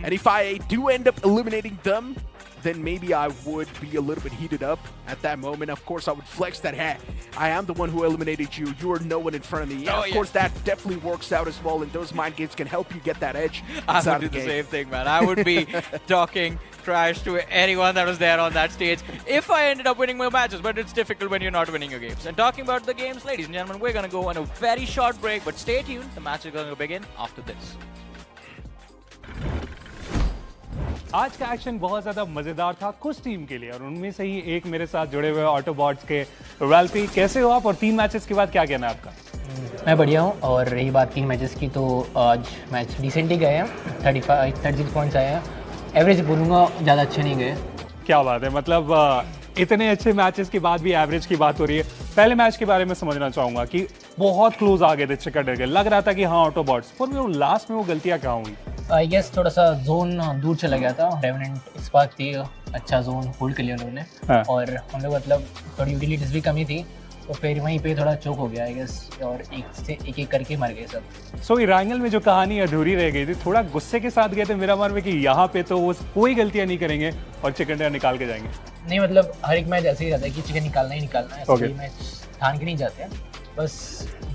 [SPEAKER 6] And if I do end up eliminating them, then maybe I would be a little bit heated up at that moment. Of course, I would flex that, hey, I am the one who eliminated you. You are no one in front of me. Yeah, of course, that definitely works out as well, and those mind games can help you get that edge inside
[SPEAKER 7] I would do
[SPEAKER 6] the
[SPEAKER 7] the
[SPEAKER 6] game.
[SPEAKER 7] same thing, man. I would be talking trash to anyone that was there on that stage if I ended up winning my matches, but it's difficult when you're not winning your games. And talking about the games, ladies and gentlemen, we're going to go on a very short break, but stay tuned. The match is going to begin after this.
[SPEAKER 8] आज का action बहुत ज़्यादा मज़ेदार था कुछ team के लिए और उनमें से ही एक मेरे साथ जुड़े हुए ऑटोबॉट्स के वेल्फी। कैसे हो आप और 3 मैचेस के बाद क्या कहना है आपका?
[SPEAKER 15] मैं बढ़िया हूँ और रही बात 3 मैचेस की तो आज मैच डिसेंट ही गए हैं। 36 पॉइंट्स आए हैं। एवरेज बोलूँगा ज़्यादा अच्छे नहीं गए।
[SPEAKER 8] क्या बात है, मतलब इतने अच्छे मैचेस के बाद भी एवरेज की बात हो रही है। पहले मैच के बारे में समझना चाहूँगा कि बहुत क्लोज आ गए थे चिकन के, लग रहा था कि हाँ ऑटोबॉट्स, पर वो लास्ट में वो गलतियाँ क्या हुई?
[SPEAKER 15] आई गेस थोड़ा सा जोन दूर चला गया था, रेवेनेंट एक्सपार्क थी, अच्छा जोन होल्ड कर लिया उन्होंने।
[SPEAKER 8] हाँ।
[SPEAKER 15] और हम लोग मतलब थोड़ी यूटिलिटीज भी कमी थी, तो फिर वहीं पे थोड़ा चौक हो गया आई गेस, और एक एक करके मर गए सब।
[SPEAKER 8] सो इरांगल में जो कहानी अधूरी रह गई थी, थोड़ा गुस्से के साथ गए थे मिरामार में कि यहाँ पे तो वो कोई गलतियाँ नहीं करेंगे और चिकन डिनर निकाल के जाएंगे।
[SPEAKER 15] नहीं मतलब हर एक मैच ऐसे ही रहता है कि चिकन निकालना ही निकालना है,
[SPEAKER 8] Okay.
[SPEAKER 15] कोई मैच ठान के नहीं जाते हैं। बस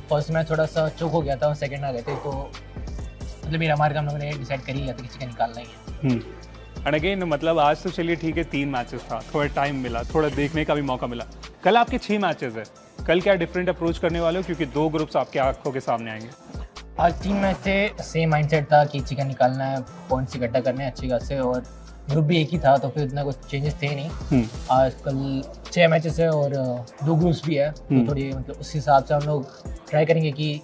[SPEAKER 15] फर्स्ट मैच थोड़ा सा चौक हो गया था और सेकंड आ गए थे, तो मतलब मिरामार का हम लोगों ने डिसाइड कर ही लिया था कि चिकन निकालना ही है।
[SPEAKER 8] एंड अगेन मतलब आज तो चलिए ठीक है 3 मैचेस था, थोड़ा टाइम मिला, थोड़ा देखने का भी मौका मिला। कल आपके 6 मैचेस है, कल क्या डिफरेंट अप्रोच करने वाले हो, क्योंकि 2 ग्रुप्स आपके आंखों के सामने आएंगे?
[SPEAKER 15] आज 3 मैच थे, सेम माइंडसेट था कि चिकन निकालना है, पॉइंट्स इकट्ठा करने हैं अच्छी खासे, और ग्रुप भी एक ही था तो फिर उतना कुछ चेंजेस थे नहीं। आज कल 6 मैचेस है और 2 ग्रुप्स भी है, तो थोड़ी मतलब उस हिसाब से हम लोग ट्राई करेंगे कि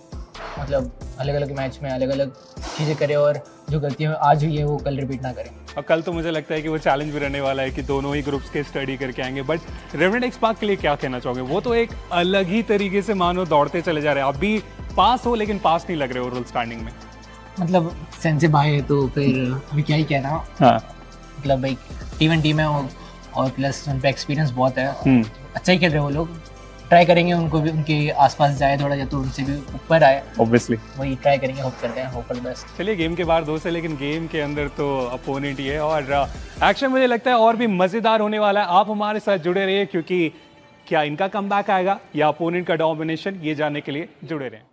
[SPEAKER 15] मतलब अलग अलग मैच में अलग अलग चीज़ें करें और जो गलतियाँ आज हुई है वो कल रिपीट ना करें।
[SPEAKER 8] और कल तो मुझे लगता है कि वो चैलेंज भी रहने वाला है कि दोनों ही ग्रुप्स के स्टडी करके आएंगे। बट रेवेनेंट एक्सपार्क के लिए क्या कहना चाहोगे? वो तो एक अलग ही तरीके से मानो दौड़ते चले जा रहे हैं, अभी पास हो लेकिन पास नहीं लग रहे ओवरऑल स्टैंडिंग में।
[SPEAKER 15] मतलब सेंसे भाई है तो फिर अभी क्या ही कहना।
[SPEAKER 8] हाँ
[SPEAKER 15] मतलब भाई टीम है और प्लस उन पे एक्सपीरियंस बहुत है, अच्छा ही खेल रहे हैं वो लोग। ट्राई करेंगे उनको भी उनके आसपास जाए थोड़ा, या तो उनसे भी ऊपर आए,
[SPEAKER 8] ऑब्वियसली
[SPEAKER 15] वही ट्राई करेंगे, होप करते हैं, होप फॉर द बेस्ट।
[SPEAKER 8] चलिए गेम के बाहर दोस्त है लेकिन गेम के अंदर तो अपोनेंट ही है, और एक्शन मुझे लगता है और भी मज़ेदार होने वाला है। आप हमारे साथ जुड़े रहिए, क्योंकि क्या इनका कमबैक आएगा या अपोनेंट का डोमिनेशन, ये जानने के लिए जुड़े रहें।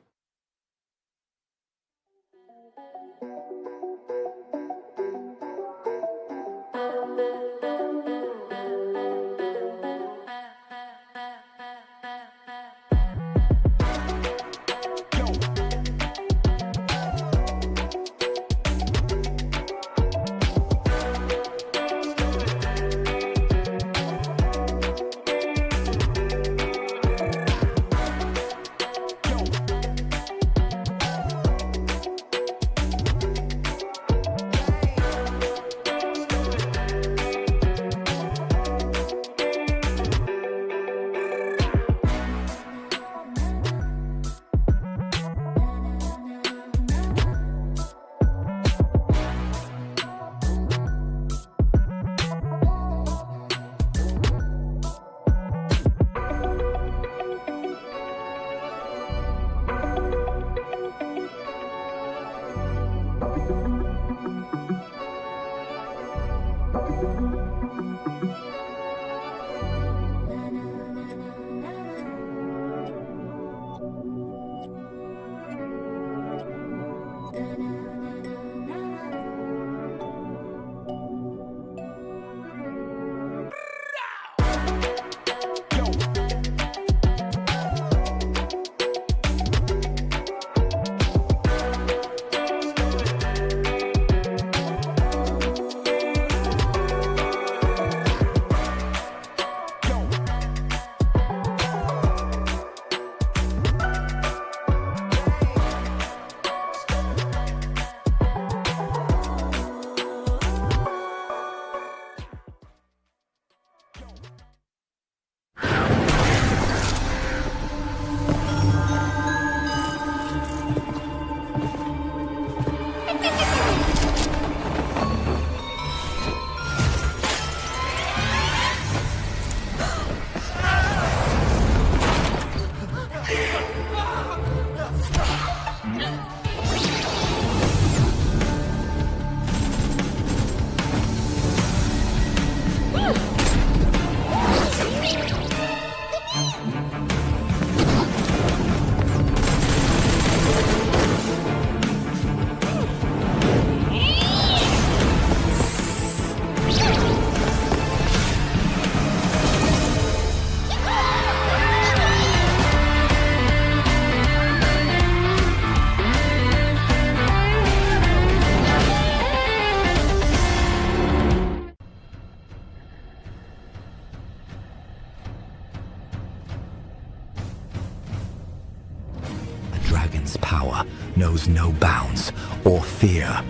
[SPEAKER 1] Dragon's power knows no bounds or fear.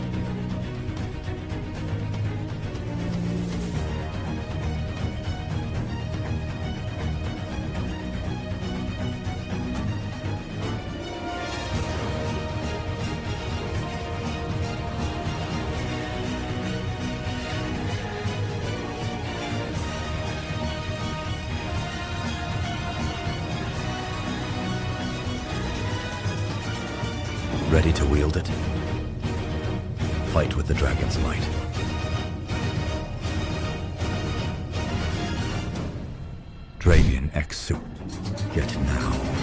[SPEAKER 1] Ready to wield it? Fight with the dragon's might. Dragon X suit. Get now.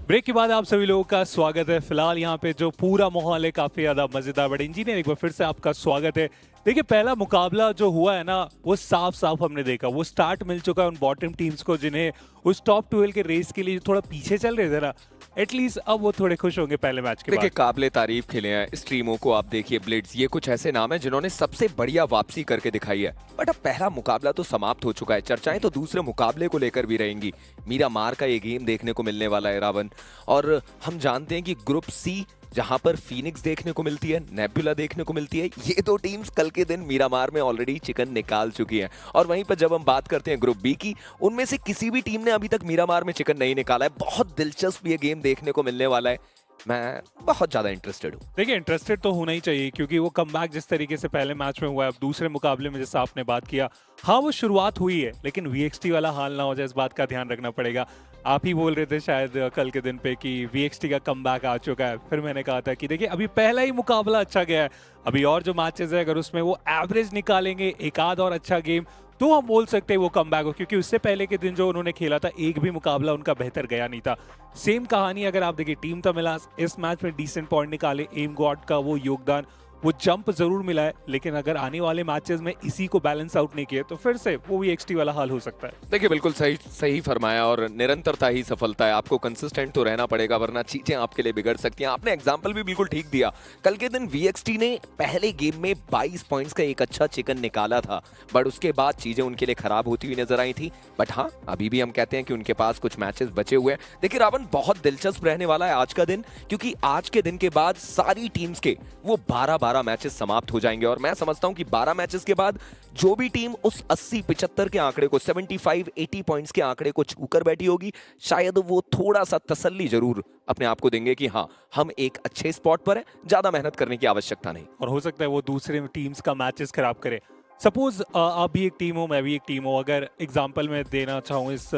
[SPEAKER 8] Break के बाद आप सभी लोगों का स्वागत है। फिलहाल यहाँ पे जो पूरा माहौल है काफी ज्यादा मजेदार। बट इंजीनियर एक बार फिर से आपका स्वागत है। देखिए पहला मुकाबला जो हुआ है ना वो साफ साफ हमने देखा, वो स्टार्ट मिल चुका है उन बॉटम टीम्स को जिन्हें उस टॉप 12 के रेस के लिए थोड़ा पीछे चल रहे थे ना, एटलीस्ट अब वो थोड़े खुश होंगे पहले मैच के बाद।
[SPEAKER 4] देखिए काबिले तारीफ खेले हैं स्ट्रीमो को, आप देखिए ब्लिट्स, ये कुछ ऐसे नाम है जिन्होंने सबसे बढ़िया वापसी करके दिखाई है। बट अब पहला मुकाबला तो समाप्त हो चुका है, चर्चाएं तो दूसरे मुकाबले को लेकर भी रहेंगी। मीरामार का ये गेम देखने को मिलने वाला है रावण, और हम जानते हैं कि ग्रुप सी जहां पर फीनिक्स देखने को मिलती है, नेबुला देखने को मिलती है, ये दो टीम्स कल के दिन मीरामार में ऑलरेडी चिकन निकाल चुकी हैं। और वहीं पर जब हम बात करते हैं ग्रुप बी की, उनमें से किसी भी टीम ने अभी तक मीरामार में चिकन नहीं निकाला है। बहुत दिलचस्प ये गेम देखने को मिलने वाला है, मैं बहुत ज्यादा इंटरेस्टेड हूँ।
[SPEAKER 8] देखिए इंटरेस्टेड तो होना ही चाहिए क्योंकि वो कमबैक जिस तरीके से पहले मैच में हुआ है, अब दूसरे मुकाबले में जैसा आपने बात किया, हाँ वो शुरुआत हुई है लेकिन VXT वाला हाल ना हो जाए, इस बात का ध्यान रखना पड़ेगा। आप ही बोल रहे थे शायद कल के दिन पे कि VXT का कमबैक आ चुका है, फिर मैंने कहा था कि देखिए अभी पहला ही मुकाबला अच्छा गया है, अभी और जो मैचेस है अगर उसमें वो एवरेज निकालेंगे एक आध और अच्छा गेम तो हम बोल सकते हैं वो कमबैक हो, क्योंकि उससे पहले के दिन जो उन्होंने खेला था एक भी मुकाबला उनका बेहतर गया नहीं था। सेम कहानी अगर आप देखिए टीम तमिलास इस मैच में डिसेंट पॉइंट निकाले, एम गॉड का वो योगदान, वो जंप जरूर मिला है, लेकिन अगर आने वाले मैचेस में इसी को बैलेंस आउट नहीं किया तो फिर से वो VXT वाला हाल हो सकता है।
[SPEAKER 4] देखिए बिल्कुल सही फरमाया, और निरंतरता ही सफलता है, आपको कंसिस्टेंट तो रहना पड़ेगा वरना चीजें आपके लिए बिगड़ सकती हैं। आपने एग्जांपल भी बिल्कुल ठीक दिया, कल के दिन VXT ने पहले गेम में 22 पॉइंट्स का एक अच्छा चिकन निकाला था, बट उसके बाद चीजें उनके लिए खराब होती हुई नजर आई थी। बट हाँ अभी भी हम कहते हैं कि उनके पास कुछ मैचेस बचे हुए हैं। देखिए रावण बहुत दिलचस्प रहने वाला है आज का दिन, क्योंकि आज के दिन के बाद सारी टीम्स के वो 12-12 मैचेस समाप्त हो जाएंगे, और मैं समझता हूं कि 12 मैचेस के बाद जो भी टीम उस 80-75 के आंकड़े को, 75-80 पॉइंट्स के आंकड़े को छूकर बैठी होगी, शायद वो थोड़ा सा तसल्ली जरूर अपने आप को देंगे कि हाँ हम एक अच्छे स्पॉट पर हैं, ज्यादा मेहनत करने की आवश्यकता नहीं।
[SPEAKER 8] और हो सकता है वो दूसरे टीम्स का मैचेस खराब करे। सपोज आप भी एक टीम हो, मैं भी एक टीम हो, अगर एग्जाम्पल में देना चाहूँ इस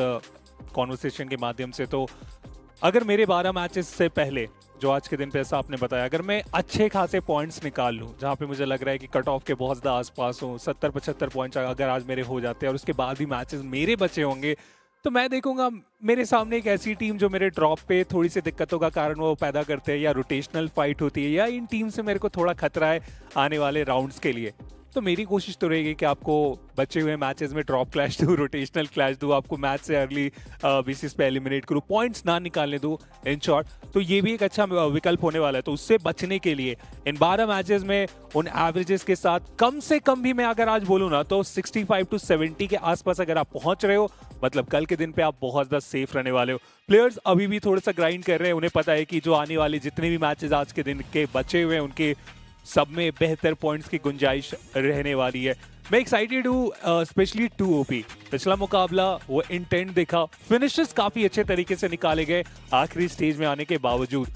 [SPEAKER 8] कॉन्वर्सेशन के माध्यम से, तो अगर मेरे 12 मैचेस से पहले जो आज के दिन पे ऐसा आपने बताया, अगर मैं अच्छे खासे पॉइंट्स निकाल लूं जहां पे मुझे लग रहा है कि कट ऑफ के बहुत ज़्यादा आसपास हो, 70-75 पॉइंट्स अगर आज मेरे हो जाते हैं और उसके बाद भी मैचेस मेरे बचे होंगे, तो मैं देखूंगा मेरे सामने एक ऐसी टीम जो मेरे ड्रॉप पे थोड़ी सी दिक्कतों का कारण वो पैदा करते हैं, या रोटेशनल फाइट होती है, या इन टीम से मेरे को थोड़ा खतरा है आने वाले राउंड्स के लिए। तो मेरी कोशिश तो रहेगी कि आपको बचे हुए मैचेस में ड्रॉप क्लैश दूं, रोटेशनल क्लैश दूं, आपको मैच से अर्ली बेसिस पे एलिमिनेट करूं, पॉइंट्स ना निकालने दूं इन शॉर्ट, तो ये भी एक अच्छा विकल्प होने वाला है। तो उससे बचने के लिए इन 12 मैचेस में उन एवरेजेस के साथ कम से कम भी मैं अगर आज बोलूं ना तो 65 to 70 के आसपास अगर आप पहुंच रहे हो, मतलब कल के दिन पे आप बहुत ज़्यादा सेफ रहने वाले हो। प्लेयर्स अभी भी थोड़ा सा ग्राइंड कर रहे हैं, उन्हें पता है कि जो आने वाले जितने भी मैचेस आज के दिन के बचे हुए हैं उनके सब में बेहतर पॉइंट्स की गुंजाइश रहने वाली है। मैं एक्साइटेड हूँ, स्पेशली 2OP पिछला मुकाबला वो इंटेंट देखा, फिनिशेस काफी अच्छे तरीके से निकाले गए आखिरी स्टेज में आने के बावजूद,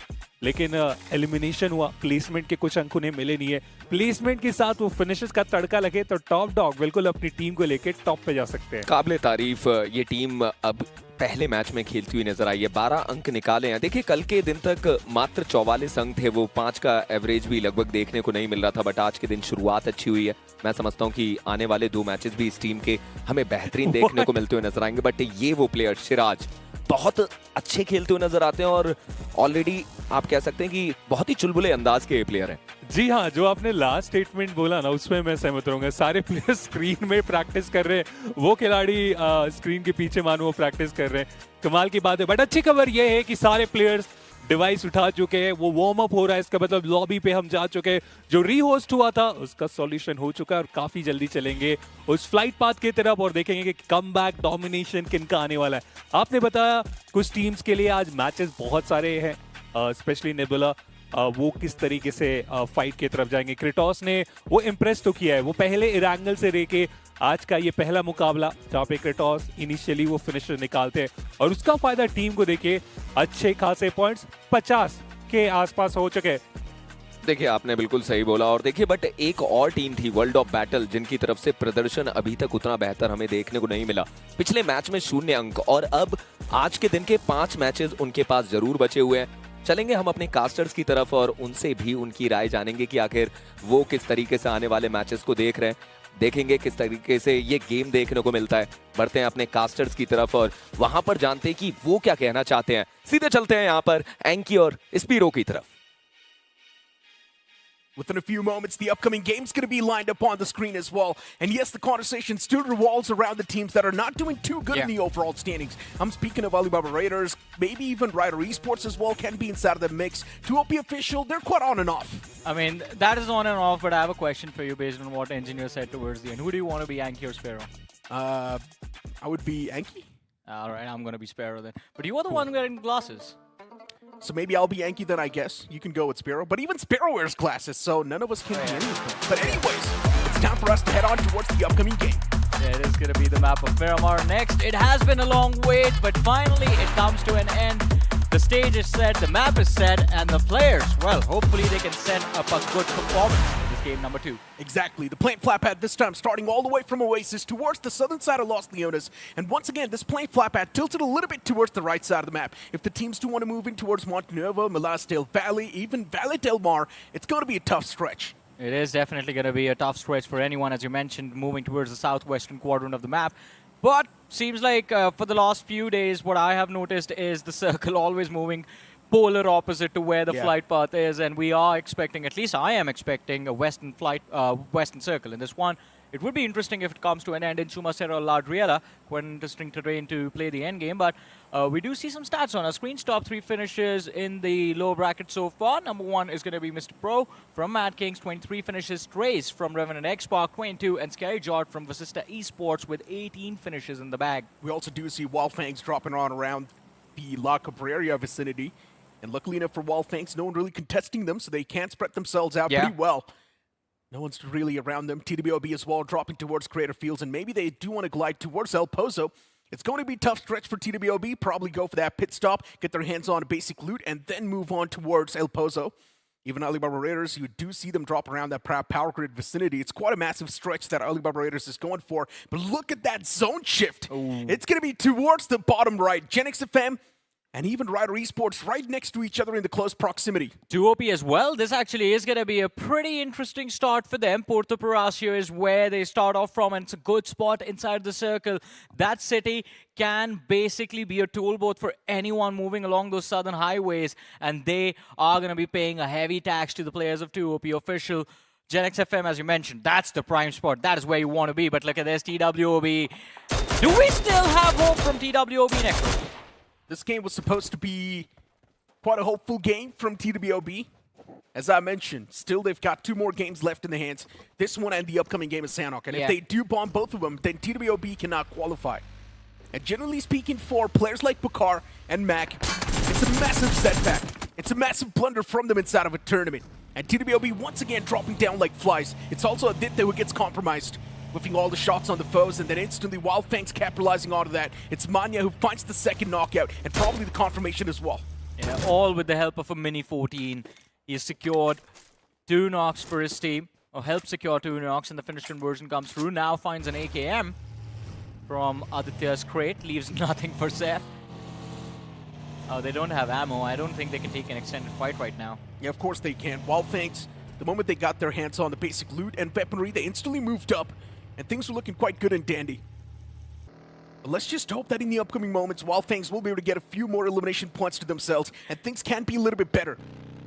[SPEAKER 8] लेकिन एलिमिनेशन हुआ, प्लेसमेंट के कुछ अंक उन्हें मिले नहीं है। प्लेसमेंट के साथ वो फिनिशेस का तड़का लगे तो टॉप डॉग बिल्कुल अपनी टीम को लेकर टॉप पे जा सकते हैं।
[SPEAKER 4] काबिले तारीफ ये टीम अब पहले मैच में खेलती हुई नजर आई है, 12 अंक निकाले हैं। देखिए कल के दिन तक मात्र 44 अंक थे, वो 5 का एवरेज भी लगभग देखने को नहीं मिल रहा था, बट आज के दिन शुरुआत अच्छी हुई है। मैं समझता हूं कि आने वाले 2 मैचेस भी इस टीम के हमें बेहतरीन देखने को मिलते हुए नजर आएंगे। बट ये वो प्लेयर सिराज बहुत अच्छे खेलते हुए नजर आते हैं, और ऑलरेडी आप कह सकते हैं कि बहुत ही चुलबुले अंदाज के प्लेयर हैं।
[SPEAKER 8] जी हाँ, जो आपने लास्ट स्टेटमेंट बोला ना उसमें मैं सहमत रहूंगा। सारे प्लेयर स्क्रीन में प्रैक्टिस कर रहे हैं, वो खिलाड़ी स्क्रीन के पीछे मानो वो प्रैक्टिस कर रहे हैं, कमाल की बात है। बट अच्छी खबर ये है कि सारे प्लेयर्स डिवाइस उठा चुके हैं, वो वार्म अप हो रहा है, इसका मतलब लॉबी पे हम जा चुके हैं। जो रीहोस्ट हुआ था उसका सॉल्यूशन हो चुका है, और काफी जल्दी चलेंगे उस फ्लाइट पाथ की तरफ और देखेंगे कि कमबैक डोमिनेशन किनका आने वाला है। आपने बताया कुछ टीम्स के लिए आज मैचेस बहुत सारे हैं, स्पेशली नेबुला, वो किस तरीके से फाइट की तरफ जाएंगे। क्रेटोस ने वो इम्प्रेस तो किया है, वो पहले इरांगल से लेके आज का ये पहला मुकाबला जहाँ पे क्रेटोस इनिशियली वो फिनिशर निकालते हैं, और उसका फायदा टीम को देखिए अच्छे खासे पॉइंट्स 50 के आसपास हो चुके।
[SPEAKER 4] देखिए आपने बिल्कुल सही बोला, और देखिए बट एक और टीम थी वर्ल्ड ऑफ बैटल, जिनकी तरफ से प्रदर्शन अभी तक उतना बेहतर हमें देखने को नहीं मिला। पिछले मैच में 0 अंक, और अब आज के दिन के 5 मैचेस उनके पास जरूर बचे हुए हैं। चलेंगे हम अपने कास्टर्स की तरफ और उनसे भी उनकी राय जानेंगे कि आखिर वो किस तरीके से आने वाले मैचेस को देख रहे हैं। देखेंगे किस तरीके से ये गेम देखने को मिलता है। बढ़ते हैं अपने कास्टर्स की तरफ और वहां पर जानते हैं कि वो क्या कहना चाहते हैं। सीधे चलते हैं यहाँ पर एंकी और स्पीरो की तरफ।
[SPEAKER 6] Within a few moments, the upcoming game's going to be lined up on the screen as well. And yes, the conversation still revolves around the teams that are not doing too good in the overall standings. I'm speaking of ALIBABA Raiders, maybe even Wyld Esports as well can be inside of the mix. TWOB official, they're quite on and off.
[SPEAKER 7] I mean, that is on and off, but I have a question for you based on what Engineer said towards the end. Who do you want to be, Anki or Sparrow?
[SPEAKER 6] I would be Anki.
[SPEAKER 7] All right, I'm going to be Sparrow then. But you are the one wearing glasses.
[SPEAKER 6] So maybe I'll be Yankee then, I guess. You can go with Sparrow. But even Sparrow wears glasses, so none of us can be anything. But anyways, it's time for us to head on towards the upcoming game.
[SPEAKER 7] Yeah, it is going to be the map of Miramar next. It has been a long wait, but finally it comes to an end. The stage is set, the map is set, and the players, well, hopefully they can set up a good performance in this game number 2.
[SPEAKER 6] Exactly. The plane flap pad this time starting all the way from Oasis towards the southern side of Los Leones. And once again, this plane flap pad tilted a little bit towards the right side of the map. If the teams do want to move in towards Montenuevo, Milas del Valle, even Valle del Mar, it's going to be a tough stretch.
[SPEAKER 7] It is definitely going to be a tough stretch for anyone, as you mentioned, moving towards the southwestern quadrant of the map. But seems like for the last few days, what I have noticed is the circle always moving polar opposite to where the flight path is, and we are expecting, at least I am expecting, a western circle in this one. It would be interesting if it comes to an end in Chumacero La Driela, quite an interesting terrain to play the end game, but we do see some stats on our screen. Top 3 finishes in the lower bracket so far. Number 1 is going to be Mr. Pro from Madkings, 23 finishes. Trace from Revenant Xspark, 22, and Scary Jord from Vasista Esports with 18 finishes in the bag.
[SPEAKER 6] We also do see Wyld Fangs dropping on around the La Cabrera vicinity, and luckily enough for Wyld Fangs, no one really contesting them, so they can spread themselves out pretty well. No one's really around them. TWOB as well dropping towards Creator Fields, and maybe they do want to glide towards El Pozo. It's going to be a tough stretch for TWOB. Probably go for that pit stop, get their hands on basic loot, and then move on towards El Pozo. Even ALIBABA Raiders, you do see them drop around that power grid vicinity. It's quite a massive stretch that ALIBABA Raiders is going for. But look at that zone shift. Ooh. It's going to be towards the bottom right. GENxFM and even Wyld Esports right next to each other in the close proximity.
[SPEAKER 7] TWOB as well. This actually is going to be a pretty interesting start for them. Porto Palacio is where they start off from, and it's a good spot inside the circle. That city can basically be a toll booth for anyone moving along those southern highways, and they are going to be paying a heavy tax to the players of TWOB official. GENxFM, as you mentioned, that's the prime spot. That is where you want to be. But look at this, TWOB. Do we still have hope from TWOB next?
[SPEAKER 6] This game was supposed to be quite a hopeful game from TWOB. As I mentioned, still they've got 2 more games left in the hands. This one and the upcoming game is Sanhok. And if they do bomb both of them, then TWOB cannot qualify. And generally speaking, for players like Bakar and Mac, it's a massive setback. It's a massive blunder from them inside of a tournament. And TWOB once again dropping down like flies. It's also a Dite who gets compromised, whiffing all the shots on the foes, and then instantly Wyld Fangs capitalizing onto that. It's Manya who finds the second knockout, and probably the confirmation as well.
[SPEAKER 7] Yeah, all with the help of a Mini 14. He's secured 2 knocks for his team, or helped secure 2 knocks, and the finish conversion comes through. Now finds an AKM from Aditya's crate, leaves nothing for Seth. Oh, they don't have ammo. I don't think they can take an extended fight right now.
[SPEAKER 6] Yeah, of course they can. Wyld Fangs, the moment they got their hands on the basic loot and weaponry, they instantly moved up, and things were looking quite good and dandy. But let's just hope that in the upcoming moments, Wyld Fangs will be able to get a few more elimination points to themselves, and things can be a little bit better.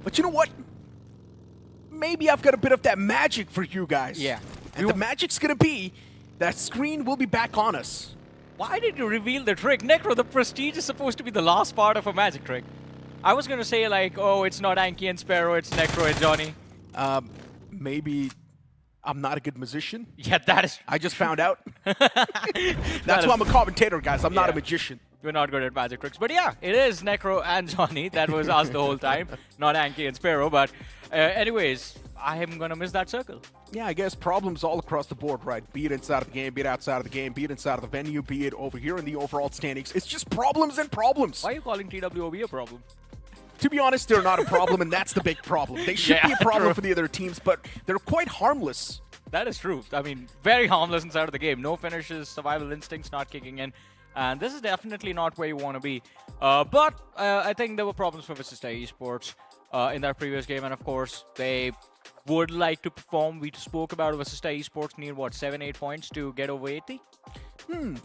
[SPEAKER 6] But you know what? Maybe I've got a bit of that magic for you guys.
[SPEAKER 7] Yeah.
[SPEAKER 6] And the magic's gonna be that screen will be back on us.
[SPEAKER 7] Why did you reveal the trick? Necro, the prestige is supposed to be the last part of a magic trick. I was going to say, like, oh, it's not Anki and Sparrow, it's Necro and Johnny.
[SPEAKER 6] Maybe I'm not a good musician.
[SPEAKER 7] Yeah, that is...
[SPEAKER 6] I just found out. That's why I'm a commentator, guys. I'm not a magician.
[SPEAKER 7] We're not good at magic tricks. But yeah, it is Necro and Johnny. That was us the whole time. Not Anki and Sparrow. But anyways, I am going to miss that circle.
[SPEAKER 6] Yeah, I guess problems all across the board, right? Be it inside of the game, be it outside of the game, be it inside of the venue, be it over here in the overall standings. It's just problems and problems.
[SPEAKER 7] Why are you calling TWOB a problem?
[SPEAKER 6] To be honest, they're not a problem, and that's the big problem. They should be a problem for the other teams, but they're quite harmless.
[SPEAKER 7] That is true. I mean, very harmless inside of the game. No finishes, survival instincts not kicking in. And this is definitely not where you want to be. But I think there were problems for Vasista Esports. in that previous game, and of course they would like to perform. We spoke about Vasista Esports need what 7-8 points to get over 80.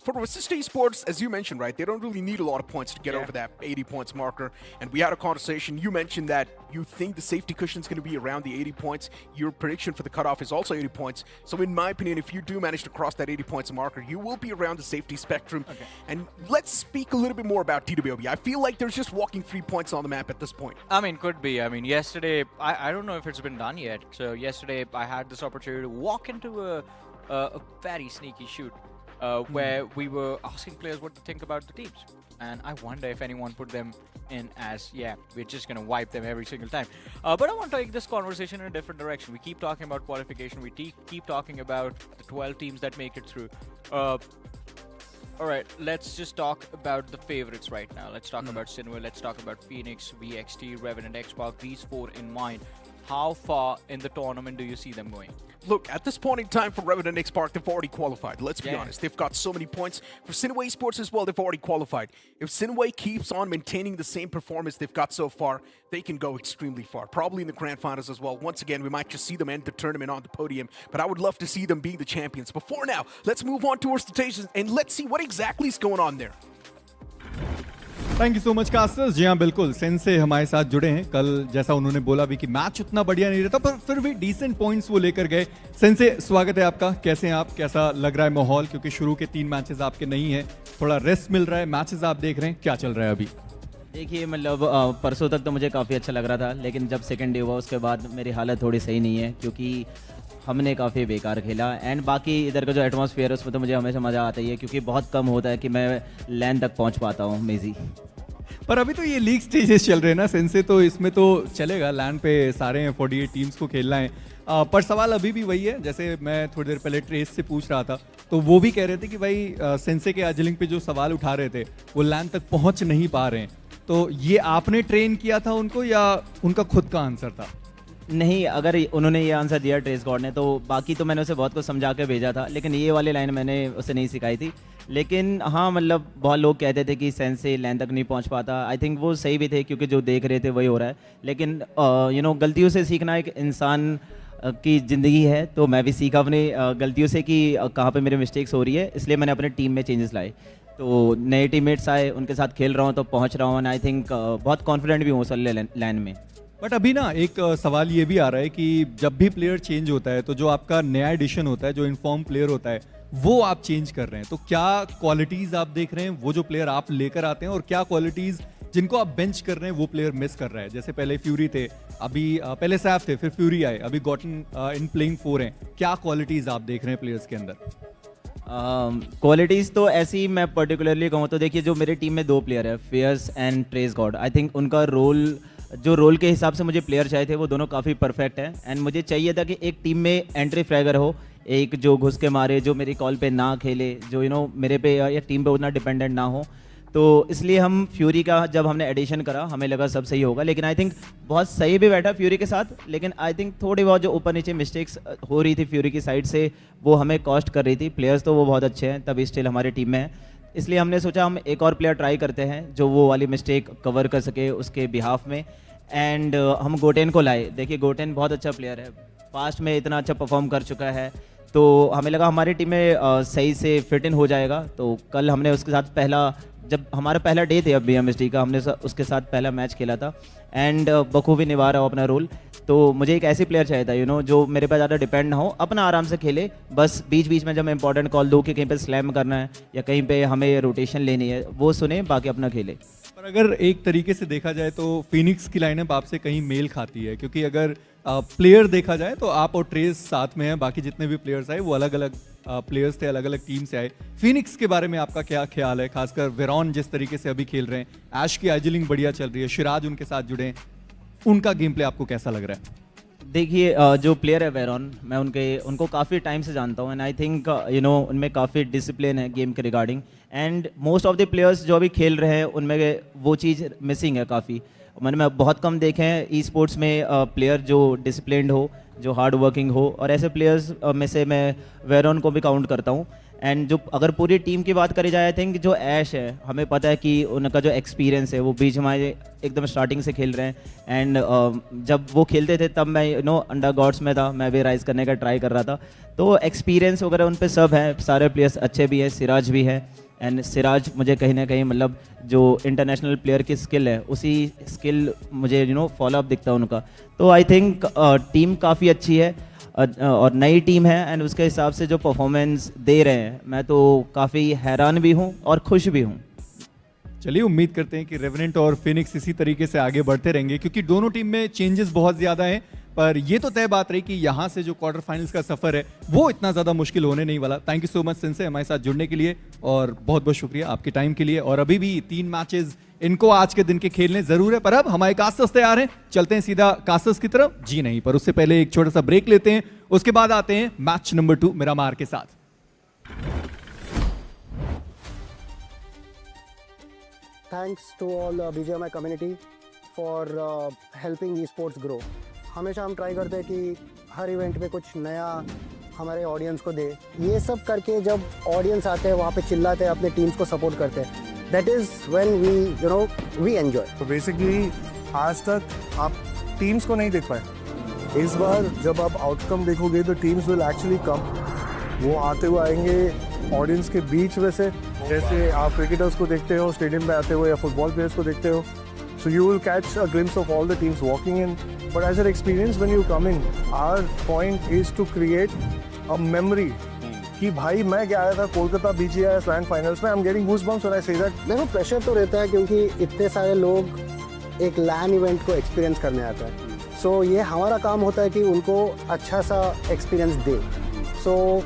[SPEAKER 6] For Vasista Esports, as you mentioned, right, they don't really need a lot of points to get over that 80 points marker. And we had a conversation. You mentioned that you think the safety cushion is going to be around the 80 points. Your prediction for the cutoff is also 80 points. So in my opinion, if you do manage to cross that 80 points marker, you will be around the safety spectrum.
[SPEAKER 7] Okay.
[SPEAKER 6] And let's speak a little bit more about TWB. I feel like there's just walking 3 points on the map at this point.
[SPEAKER 7] I mean, could be. I mean, yesterday, I don't know if it's been done yet. So yesterday, I had this opportunity to walk into a very sneaky shoot where we were asking players what to think about the teams. And I wonder if anyone put them in as, yeah, we're just going to wipe them every single time. But I want to take this conversation in a different direction. We keep talking about qualification. We keep talking about the 12 teams that make it through. All right, let's just talk about the favorites right now. Let's talk about SINEWY. Let's talk about Phoenix, VXT, Revenant Xspark. These 4 in mind. How far in the tournament do you see them going?
[SPEAKER 6] Look, at this point in time for Revenant Xspark, they've already qualified. Let's be honest. They've got so many points. For SINEWY Esports as well, they've already qualified. If SINEWY keeps on maintaining the same performance they've got so far, they can go extremely far. Probably in the grand finals as well. Once again, we might just see them end the tournament on the podium, but I would love to see them being the champions. But for now, let's move on towards the stations and let's see what exactly is going on there.
[SPEAKER 2] Thank you so much casters. जी हाँ बिल्कुल, sense हमारे साथ जुड़े हैं। कल जैसा उन्होंने बोला भी कि मैच उतना बढ़िया नहीं रहता, पर फिर भी डिसेंट पॉइंट्स वो लेकर गए। सेंसे, स्वागत है आपका। कैसे हैं आप? कैसा लग रहा है माहौल? क्योंकि शुरू के 3 मैचेस आपके नहीं हैं, थोड़ा रेस्ट मिल रहा है, मैचेस आप देख रहे हैं, क्या चल रहा है अभी?
[SPEAKER 16] देखिए मतलब परसों तक तो मुझे काफ़ी अच्छा लग रहा था, लेकिन जब सेकंड डे हुआ उसके बाद मेरी हालत थोड़ी सही नहीं है, क्योंकि हमने काफ़ी बेकार खेला। एंड बाकी इधर का जो एटमॉस्फेयर है उसमें तो मुझे हमेशा मज़ा आता ही है, क्योंकि बहुत कम होता है कि मैं लैन तक पहुंच पाता हूं मेजी।
[SPEAKER 2] पर अभी तो ये लीग स्टेजेस चल रहे हैं ना सेंसे, तो इसमें तो चलेगा, लैंड पे सारे 48 टीम्स को खेलना है। पर सवाल अभी भी वही है, जैसे मैं थोड़ी देर पहले ट्रेस से पूछ रहा था, तो वो भी कह रहे थे कि भाई सेंसे के एजिलिंग पे जो सवाल उठा रहे थे वो लैंड तक पहुंच नहीं पा रहे हैं। तो ये आपने ट्रेन किया था उनको या उनका खुद का आंसर था?
[SPEAKER 16] नहीं, अगर उन्होंने ये आंसर दिया ट्रेस गॉड ने, तो बाकी तो मैंने उसे बहुत कुछ समझा के भेजा था, लेकिन ये वाली लाइन मैंने उसे नहीं सिखाई थी। लेकिन हाँ, मतलब बहुत लोग कहते थे कि सेंसे लैन तक नहीं पहुंच पाता। आई थिंक वो सही भी थे, क्योंकि जो देख रहे थे वही हो रहा है। लेकिन गलतियों से सीखना एक इंसान की ज़िंदगी है, तो मैं भी सीखा अपनी गलतियों से कि कहाँ पे मेरे मिस्टेक्स हो रही है, इसलिए मैंने अपने टीम में चेंजेस लाए। तो नए टीममेट्स आए, उनके साथ खेल रहा हूँ तो पहुँच रहा हूँ, एंड आई थिंक बहुत कॉन्फिडेंट भी हूँ उस लैन में।
[SPEAKER 2] बट अभी ना एक सवाल ये भी आ रहा है कि जब भी प्लेयर चेंज होता है तो जो आपका नया एडिशन होता है, जो इन्फॉर्म प्लेयर होता है, वो आप चेंज कर रहे हैं। तो क्या क्वालिटीज़ आप देख रहे हैं वो जो प्लेयर आप लेकर आते हैं, और क्या क्वालिटीज़ जिनको आप बेंच कर रहे हैं वो प्लेयर मिस कर रहा है? जैसे पहले फ्यूरी थे, अभी पहले सैफ थे, फिर फ्यूरी आए, अभी गॉटन इन प्लेइंग 4 हैं। क्या क्वालिटीज़ आप देख रहे हैं प्लेयर्स के अंदर?
[SPEAKER 16] क्वालिटीज़ तो ऐसी मैं पर्टिकुलरली कहूँ तो देखिए, जो मेरी टीम में 2 प्लेयर है, Fierce and Trace god, I think उनका रोल के हिसाब से मुझे प्लेयर चाहिए थे वो दोनों काफ़ी परफेक्ट हैं। एंड मुझे चाहिए था कि एक टीम में एंट्री फ्रैगर हो, एक जो घुस के मारे, जो मेरी कॉल पे ना खेले, जो मेरे पे या टीम पे उतना डिपेंडेंट ना हो। तो इसलिए हम फ्यूरी का जब हमने एडिशन करा, हमें लगा सब सही होगा, लेकिन आई थिंक बहुत सही भी बैठा फ्यूरी के साथ। लेकिन आई थिंक थोड़ी बहुत जो ऊपर नीचे मिस्टेक्स हो रही थी फ्यूरी की साइड से, वो हमें कॉस्ट कर रही थी। प्लेयर्स तो वो बहुत अच्छे हैं, तभी स्टिल हमारी टीम में है, इसलिए हमने सोचा हम एक और प्लेयर ट्राई करते हैं जो वो वाली मिस्टेक कवर कर सके उसके बिहाफ में। एंड हम गोटेन को लाए। देखिए गोटेन बहुत अच्छा प्लेयर है, पास्ट में इतना अच्छा परफॉर्म कर चुका है, तो हमें लगा हमारी टीम में सही से फिट इन हो जाएगा। तो कल हमने उसके साथ जब हमारा पहला डे थे अब BMSD का, हमने उसके साथ पहला मैच खेला था, एंड बखूबी निभा रहा हो अपना रोल। तो मुझे एक ऐसी प्लेयर चाहिए था जो मेरे पे ज़्यादा डिपेंड ना हो, अपना आराम से खेले, बस बीच बीच में जब मैं इंपॉर्टेंट कॉल दूँ कि कहीं पे स्लैम करना है या कहीं पे हमें रोटेशन लेनी है, वो सुने, बाकी अपना खेले।
[SPEAKER 2] पर अगर एक तरीके से देखा जाए तो फिनिक्स की लाइनअप आपसे कहीं मेल खाती है, क्योंकि अगर प्लेयर देखा जाए तो आप और ट्रेस साथ में हैं, बाकी जितने भी प्लेयर्स आए वो अलग अलग प्लेयर्स थे, अलग अलग टीम से आए। फिनिक्स के बारे में आपका क्या ख्याल है, खासकर वेरॉन जिस तरीके से अभी खेल रहे हैं, ऐश की एजिलिंग बढ़िया चल रही है, शिराज उनके साथ जुड़े हैं, उनका गेम प्ले आपको कैसा लग रहा है?
[SPEAKER 16] देखिए जो प्लेयर है वेरॉन, मैं उनको काफ़ी टाइम से जानता हूँ, एंड आई थिंक उनमें काफ़ी डिसिप्लिन है गेम के regarding. And most of the players जो अभी खेल रहे हैं उनमें वो चीज़ मिसिंग है काफ़ी। मैंने बहुत कम देखे हैं ई स्पोर्ट्स में प्लेयर जो डिसिप्लिन्ड हो, जो हार्ड वर्किंग हो, और ऐसे प्लेयर्स में से मैं वेरॉन को भी काउंट करता हूँ। एंड जो अगर पूरी टीम की बात करी जाए, आई थिंक जो ऐश है, हमें पता है कि उनका जो एक्सपीरियंस है, वो BGMI एकदम स्टार्टिंग से खेल रहे हैं। एंड जब वो खेलते थे तब मैं अंडरडॉग्स में था, मैं भी राइज करने का ट्राई कर रहा था, तो एक्सपीरियंस वगैरह उन पे सब है, सारे प्लेयर्स अच्छे भी हैं, सिराज भी है। एंड सिराज मुझे कहीं ना कहीं मतलब जो इंटरनेशनल प्लेयर की स्किल है, उसी स्किल मुझे फॉलोअप दिखता है उनका। तो आई थिंक टीम काफ़ी अच्छी है और नई टीम है, एंड उसके हिसाब से जो परफॉर्मेंस दे रहे हैं, मैं तो काफ़ी हैरान भी हूँ और खुश भी हूँ।
[SPEAKER 2] चलिए उम्मीद करते हैं कि रेवेनेंट और फिनिक्स इसी तरीके से आगे बढ़ते रहेंगे, क्योंकि दोनों टीम में चेंजेस बहुत ज़्यादा हैं। पर ये तो तय बात रही कि यहाँ से जो क्वार्टर फाइनल्स का सफर है वो इतना ज़्यादा मुश्किल होने नहीं वाला। थैंक यू सो मच सिंसे हमारे साथ जुड़ने के लिए, और बहुत बहुत शुक्रिया आपके टाइम के लिए। और अभी भी 3 मैचेस इनको आज के दिन के खेलने जरूर है, पर अब हमारे कास्टर्स तैयार हैं, चलते हैं सीधा कास्टर्स की तरफ। जी नहीं, पर उससे पहले एक छोटा सा ब्रेक लेते हैं, उसके बाद आते हैं मैच नंबर 2 मिरामार के साथ।
[SPEAKER 17] Thanks to all BGMI community for helping esports grow. हमेशा हम ट्राई करते हैं कि हर इवेंट में कुछ नया हमारे ऑडियंस को दे। ये सब करके जब ऑडियंस आते हैं, वहाँ पे चिल्लाते हैं, अपने टीम्स को सपोर्ट करते हैं, that is when we enjoy.
[SPEAKER 18] तो बेसिकली आज तक आप टीम्स को नहीं देख पाए। इस बार जब आप आउटकम देखोगे तो टीम्स विल एक्चुअली कम, वो आते हुए आएंगे ऑडियंस के बीच में से, जैसे आप क्रिकेटर्स को देखते हो स्टेडियम में आते हुए या फुटबॉल प्लेयर्स को देखते हो। So you will catch a glimpse of all the teams walking in. But as an experience when you come in, our point is to create a memory. कि भाई मैं क्या आया था कोलकाता BGMI स्लैंग फाइनल्स में, I'm getting goosebumps when I say that.
[SPEAKER 17] देखो pressure तो रहता है क्योंकि इतने सारे लोग एक लैन इवेंट को एक्सपीरियंस करने आते हैं। सो ये हमारा काम होता है कि उनको अच्छा सा एक्सपीरियंस दे। सो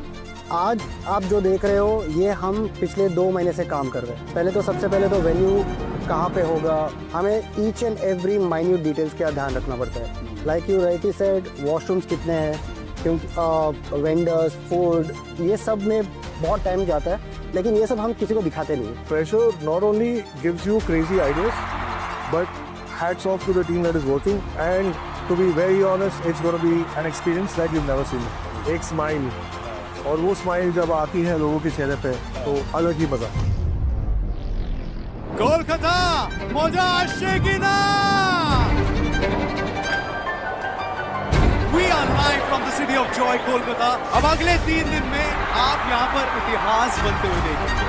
[SPEAKER 17] आज आप जो देख रहे हो ये हम पिछले 2 महीने से काम कर रहे हैं। पहले तो सबसे पहले तो वेन्यू कहाँ पे होगा, हमें each and every minute details का ध्यान रखना पड़ता है। Like you rightly said, washrooms कितने हैं, क्योंकि वेंडर्स, फूड, ये सब में बहुत टाइम जाता है, लेकिन ये सब हम किसी को दिखाते नहीं।
[SPEAKER 18] Pressure not only gives you crazy ideas, but hats off to the team that is working. And to be very honest, it's going to be an experience that you've never seen. एक smile, और वो smile जब आती है लोगों के चेहरे पे तो अलग ही मजा।
[SPEAKER 19] कोलकाता मजा आशेगी ना। We are live from the city of joy, Kolkata. अब अगले 3 दिन में आप यहाँ पर इतिहास बनते हुए देखेंगे।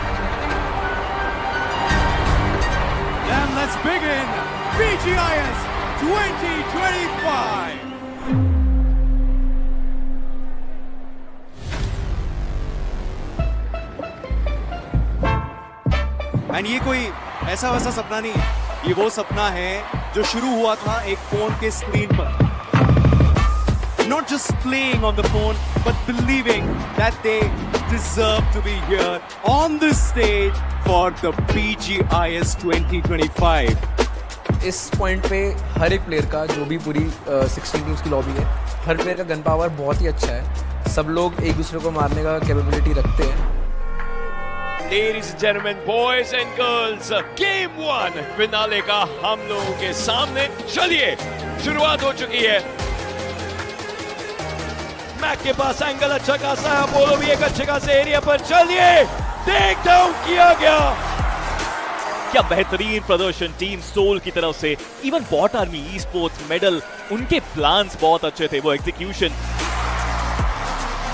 [SPEAKER 19] Then let's begin BGIS 2025। And ये कोई ऐसा वैसा सपना नहीं, ये वो सपना है जो शुरू हुआ था एक फोन के स्क्रीन पर। Not just playing on the phone, but believing that they deserve to be here on this stage for the BGIS 2025.
[SPEAKER 14] इस पॉइंट पे हर एक प्लेयर का, जो भी पूरी 16 टीम्स की लॉबी है, हर प्लेयर का गन पावर बहुत ही अच्छा है। सब लोग एक दूसरे को मारने का कैपेबिलिटी रखते हैं।
[SPEAKER 20] Ladies and gentlemen, boys and girls, Game 1 finale का हम लोगों के सामने। चलिए शुरुआत हो चुकी है। मैक के पास एंगल अच्छा खासा है, अपोलो भी एक अच्छे खासे एरिया पर। चलिए टेक डाउन किया गया। क्या बेहतरीन प्रदर्शन टीम सोल की तरफ से। Even bot army esports medal, उनके प्लान्स बहुत अच्छे थे, वो एग्जीक्यूशन।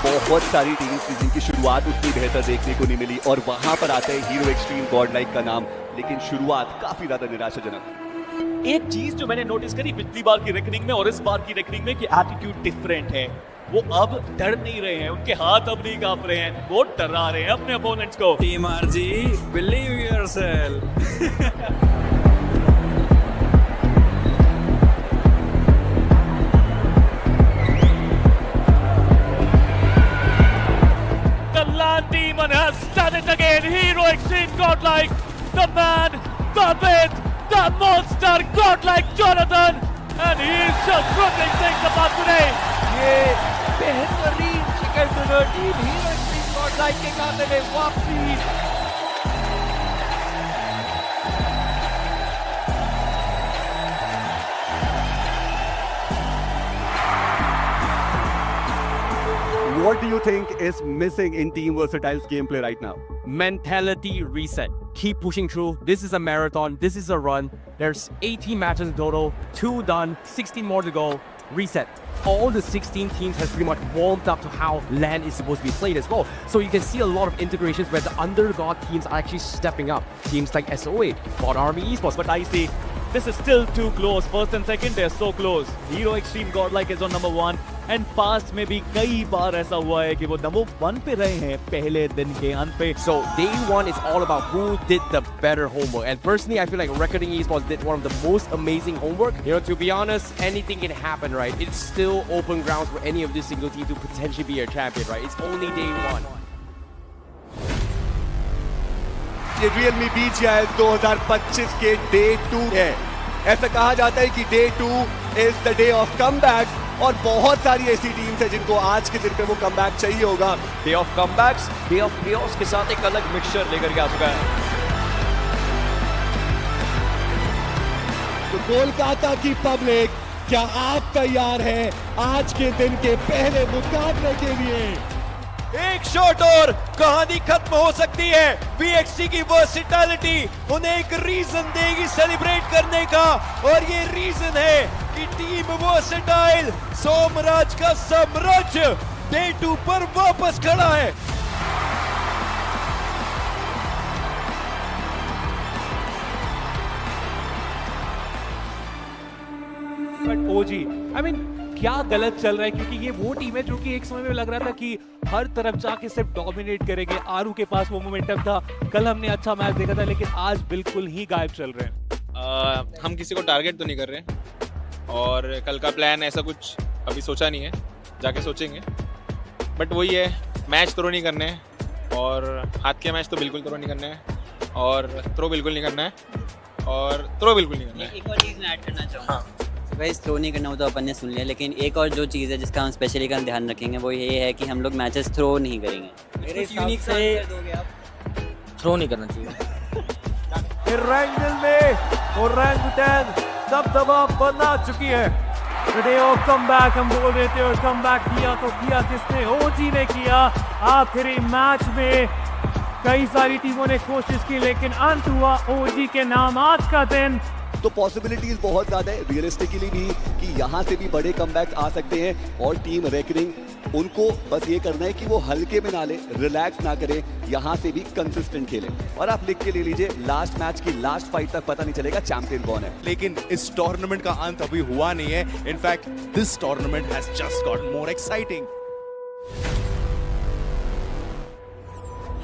[SPEAKER 3] बहुत सारी टीम्स थी जिनकी शुरुआत उतनी बेहतर देखने को नहीं मिली, और वहां पर आता है हीरो एक्सट्रीम गॉडलाइक का नाम, लेकिन शुरुआत काफी ज्यादा निराशाजनक।
[SPEAKER 20] एक चीज जो मैंने नोटिस करी पिछली बार की रेकनिंग में और इस बार की रेकनिंग में, कि एटीट्यूड डिफरेंट है। वो अब डर नहीं रहे हैं, उनके हाथ अब नहीं कांप रहे हैं, वो डरा रहे हैं अपने अपोनेंट्स को।
[SPEAKER 21] Team RG, believe yourself.
[SPEAKER 20] Demon has done it again. Hero Extreme Godlike, the man, the myth, the monster, Godlike Jonathan, and he is just ripping things apart today.
[SPEAKER 21] ये बेहतरीन chicken dinner team hero extreme Godlike के खाते में वापसी।
[SPEAKER 3] what do you think is missing in Team Versatile's gameplay right now?
[SPEAKER 5] Mentality reset. Keep pushing through. This is a marathon. This is a run. There's 18 matches in total. 2 done. 16 more to go. Reset. All the 16 teams has pretty much warmed up to how LAN is supposed to be played as well. So you can see a lot of integrations where the underdog teams are actually stepping up. Teams like SOA, Bot Army Esports.
[SPEAKER 20] But I see this is still too close. First and second, they're so close. Hero Extreme Godlike is on number 1. And past में भी कई बार ऐसा हुआ है कि वो number 1 पे रहे हैं पहले दिन के अंत पे.
[SPEAKER 5] So day one is all about who did the better homework. And personally, I feel like Revenant Esports did one of the most amazing homework. You know, to be honest, anything can happen, right? It's still open grounds for any of this single team to potentially be a champion, right? It's only day one.
[SPEAKER 3] ये Realme BGMI 2025 के Day 2 है. ऐसा कहा जाता है कि Day 2 is the day of comeback. और बहुत सारी ऐसी टीम्स हैं जिनको आज के दिन पे वो कमबैक चाहिए होगा.
[SPEAKER 20] Day of comebacks, day of chaos के साथ एक अलग मिक्सचर लेकर के आ चुका है.
[SPEAKER 3] तो कोलकाता की पब्लिक, क्या आप तैयार हैं आज के दिन के पहले मुकाबले के लिए?
[SPEAKER 20] एक शॉट और कहानी खत्म हो सकती है. VXC की वर्सिटैलिटी उन्हें एक रीजन देगी सेलिब्रेट करने का, और ये रीजन है कि टीम वर्सिटाइल सोमराज का साम्राज्य डे 2 पर वापस खड़ा है.
[SPEAKER 8] बट ओजी, आई मीन क्या गलत चल रहा है, क्योंकि ये वो टीम है जो कि एक समय में लग रहा था कि हर तरफ जाके सिर्फ डोमिनेट करेंगे. आरू के पास वो मोमेंटम था. कल हमने अच्छा मैच देखा था, लेकिन आज बिल्कुल ही गायब चल रहे हैं.
[SPEAKER 22] हम किसी को टारगेट तो नहीं कर रहे, और कल का प्लान ऐसा कुछ अभी सोचा नहीं है, जाके सोचेंगे. बट वही है, मैच थ्रो नहीं करने हैं, और हाथ के मैच तो बिल्कुल थ्रो नहीं करने हैं, और थ्रो बिल्कुल नहीं करना है, और थ्रो बिल्कुल नहीं करना है.
[SPEAKER 23] एक और चीज़ मैं ऐड करना चाहूँगा. गाइस, थ्रो नहीं करना हो तो अपन ने सुन लिया, लेकिन एक और जो चीज़ है जिसका हम स्पेशली का ध्यान रखेंगे वो ये है कि हम लोग मैचेस थ्रो नहीं करेंगे. मेरे यूनिक से थ्रो नहीं करना चाहिए.
[SPEAKER 24] Erangel में ओरंगुटैन दबदबा बना चुकी है. डे ऑफ कमबैक हम बोल रहे थे, और कमबैक किया तो किया किसने? ओजी ने किया. आखिरी मैच में कई सारी टीमों ने कोशिश की, लेकिन अंत हुआ ओजी के नाम. आज का दिन
[SPEAKER 3] तो पॉसिबिलिटीज बहुत ज्यादा है रियलिस्टिकली भी कि यहाँ से भी बड़े कमबैक्स आ सकते हैं. और टीम रेकनिंग उनको बस ये करना है कि वो हल्के में ना ले, रिलैक्स ना करें, यहाँ से भी कंसिस्टेंट खेलें. और आप लिख के ले लीजिए, लास्ट मैच की लास्ट फाइट तक पता नहीं चलेगा चैंपियन कौन है.
[SPEAKER 19] लेकिन इस टूर्नामेंट का अंत अभी हुआ नहीं है. In fact this tournament has just got more exciting.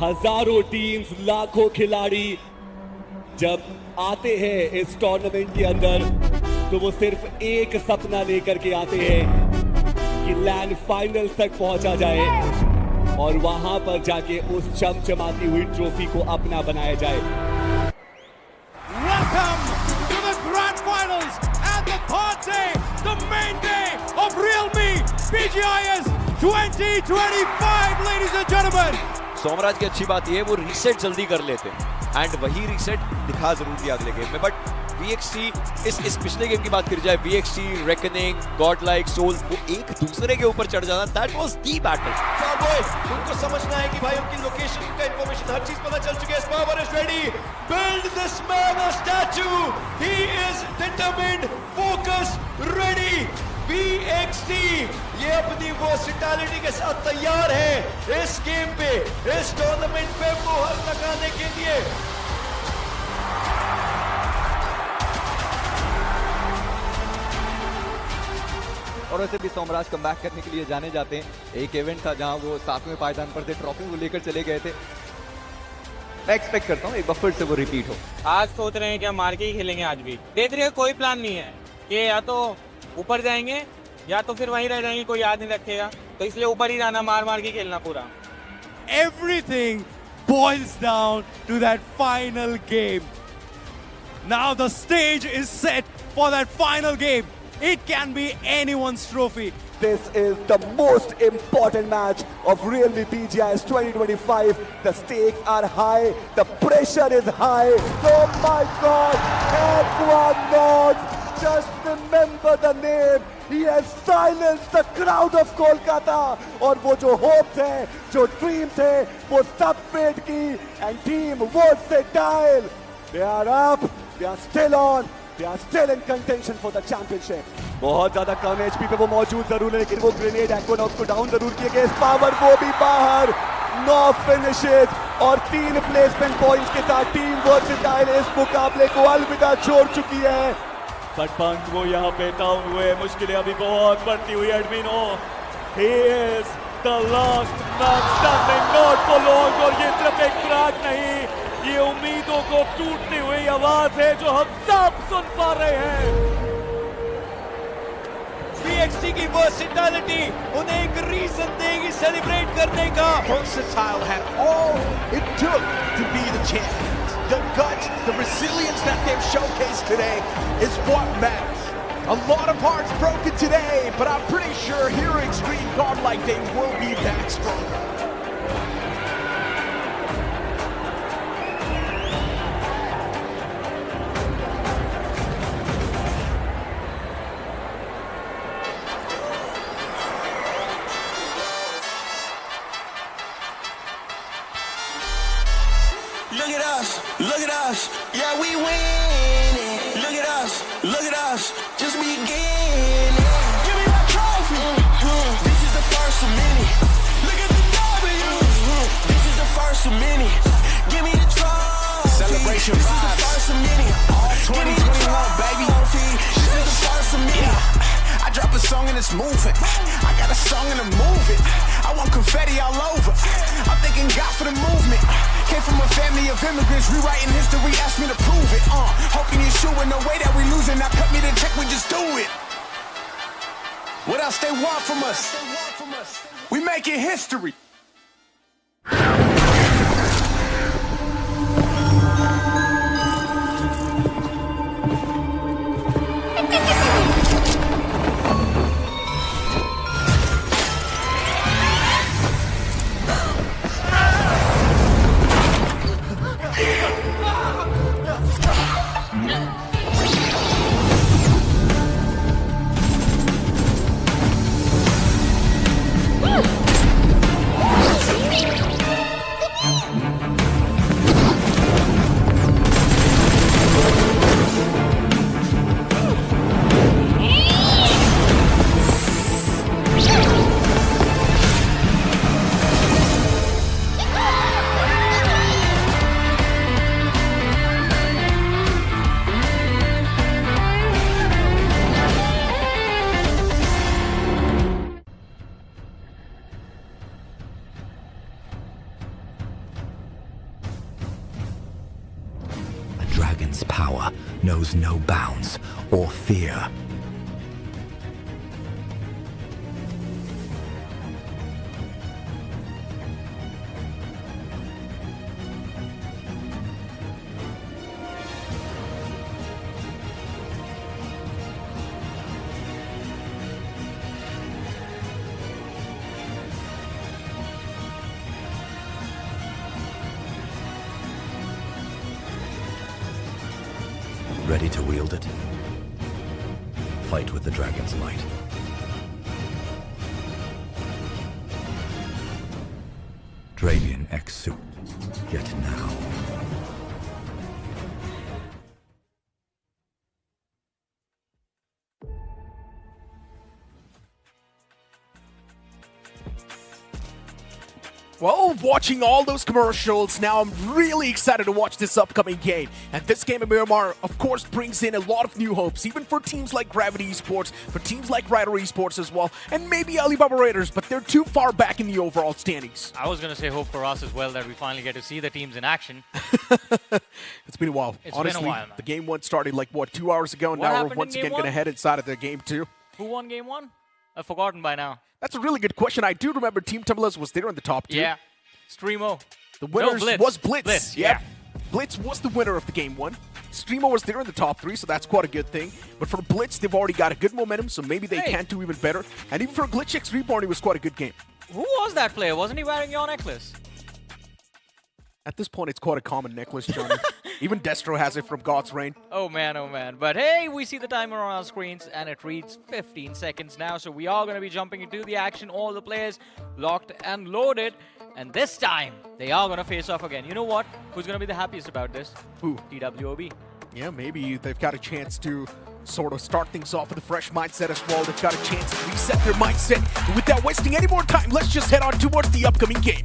[SPEAKER 25] हजारों टीम्स, लाखों खिलाड़ी जब आते हैं इस टूर्नामेंट के अंदर, तो वो सिर्फ एक सपना लेकर के आते हैं कि लैंड फाइनल तक पहुंचा जाए, और वहां पर जाके उस चमचमाती हुई ट्रॉफी को अपना बनाया जाए.
[SPEAKER 24] Welcome to the grand finals and the third day, the main day of Realme BGIS 2025, ladies and gentlemen.
[SPEAKER 20] Somraj की अच्छी बात ये है वो रीसेट जल्दी कर लेते हैं, एंड वही रीसेट दिखा जरूर दिया अगले गेम में. बट VXC इस पिछले गेम की बात करी जाए, VXC, रेकनिंग, गॉडलाइक, सोल, वो एक दूसरे के ऊपर चढ़ जाना, दैट वाज दी बैटल.
[SPEAKER 24] उनको समझना है कि भाई उनकी लोकेशन का इंफॉर्मेशन हर चीज पता चल चुकी है. Power is ready. Build this man a statue. He is determined, focus, ready. VXC ये अपनी वर्सिटैलिटी के साथ तैयार है इस गेम पे, इस टूर्नामेंट पे मोहर लगाने के लिए.
[SPEAKER 26] और वैसे भी सोमराज कमबैक करने के लिए जाने जाते हैं. एक इवेंट था जहां वो 7वें पायदान पर थे, ट्रॉफी वो लेकर चले गए थे. मैं एक्सपेक्ट करता हूं एक बार फिर से वो रिपीट हो.
[SPEAKER 27] आज सोच रहे हैं कि हम मार के ही खेलेंगे. आज भी देख रहे हैं, कोई प्लान नहीं है कि या तो ऊपर जाएंगे या तो फिर वहीं रह जाएंगे, कोई याद नहीं रखेगा. तो इसलिए ऊपर ही जाना, मार मार के खेलना पूरा.
[SPEAKER 19] Everything boils down to that final game. Now the stage is set for that final game. It can be anyone's trophy.
[SPEAKER 25] This is the most important match of Realme BGIS 2025. The stakes are high, the pressure is high. Oh my God, everyone knows. Just remember the name. He has silenced the crowd of Kolkata. और वो जो hope थे, जो dream थे, वो सब fade की. And team versatile. They are up. They are still on. They are still in contention for the championship. बहुत ज्यादा कम HP पे वो मौजूद जरूर है, लेकिन वो ग्रेनेड इक्विनॉक्स को डाउन जरूर किया गया. पावर वो भी बाहर. 9 फिनिशेस और 3 प्लेसमेंट पॉइंट्स के साथ टीम वर्सेटाइल इस मुकाबले को अलविदा छोड़ चुकी है.
[SPEAKER 20] बट पंख वो यहाँ पे डाउन हुए. मुश्किलें अभी बहुत बढ़ती हुई. एडमिनो, he is the last man standing, not for long. और ये सिर्फ एक क्रैक नहीं, ये उम्मीदों को टूटती हुई आवाज है जो हम सब सुन पा रहे हैं.
[SPEAKER 24] BXT की वर्सेटैलिटी उन्हें एक रीजन देगी सेलिब्रेट करने का. Versatile had all it took to be the champions. The guts, the resilience that they've showcased today is what matters. A lot of hearts broken today, but I'm pretty sure hearing Extreme Godlike they will be back stronger.
[SPEAKER 1] Look at us, yeah, we winning. Look at us, just beginning. Give me my trophy. This is the first of many. Look at the W. This is the first of many. Give me the trophy.
[SPEAKER 24] Celebration
[SPEAKER 1] vibes. This is the first of many.
[SPEAKER 24] All 2021, baby.
[SPEAKER 1] This is the first of many. I drop a song and it's moving. I got a song and I'm moving. I want confetti all over. I'm thanking God for the movement. Came from a family of immigrants, rewriting history, asked me to prove it. Hoping you sure in no way that we losing. Now cut me the check, we just do it. What else they want from us? We making history.
[SPEAKER 9] dragon's power knows no bounds or fear. Ready to wield it? Fight with the dragon's might. Dravian Xspark. Get now.
[SPEAKER 6] Well, watching all those commercials, now I'm really excited to watch this upcoming game. And this game at Miramar, of course, brings in a lot of new hopes, even for teams like Revenant Xspark, for teams like Ryder Esports as well, and maybe ALIBABA Raiders, but they're too far back in the overall standings.
[SPEAKER 7] I was going to say hope for us as well that we finally get to see the teams in action.
[SPEAKER 6] It's been a while. Honestly,
[SPEAKER 7] been a while, man.
[SPEAKER 6] The game one started like, what, 2 hours ago?
[SPEAKER 7] What
[SPEAKER 6] Now
[SPEAKER 7] happened
[SPEAKER 6] we're
[SPEAKER 7] in
[SPEAKER 6] once
[SPEAKER 7] game
[SPEAKER 6] again going to
[SPEAKER 7] one?
[SPEAKER 6] head inside of the game two.
[SPEAKER 7] Who won game one? I've forgotten by now.
[SPEAKER 6] That's a really good question. I do remember Team Tamilas was there in the top two.
[SPEAKER 7] Yeah. StreamO.
[SPEAKER 6] The winner was Blitz.
[SPEAKER 7] Blitz,
[SPEAKER 6] Yep. Blitz was the winner of the game one. StreamO was there in the top three, so that's quite a good thing. But for Blitz, they've already got a good momentum, so maybe they can do even better. And even for GLITCHxREBORN, it was quite a good game.
[SPEAKER 7] Who was that player? Wasn't he wearing your necklace?
[SPEAKER 6] At this point, it's quite a common necklace, Johnny. Even Destro has it from God's Reign.
[SPEAKER 7] Oh man. But hey, we see the timer on our screens and it reads 15 seconds now. So we are going to be jumping into the action. All the players locked and loaded. And this time, they are going to face off again. You know what? Who's going to be the happiest about this?
[SPEAKER 6] Who?
[SPEAKER 7] TWOB.
[SPEAKER 6] Yeah, maybe they've got a chance to sort of start things off with a fresh mindset as well. They've got a chance to reset their mindset. And without wasting any more time, let's just head on towards the upcoming game.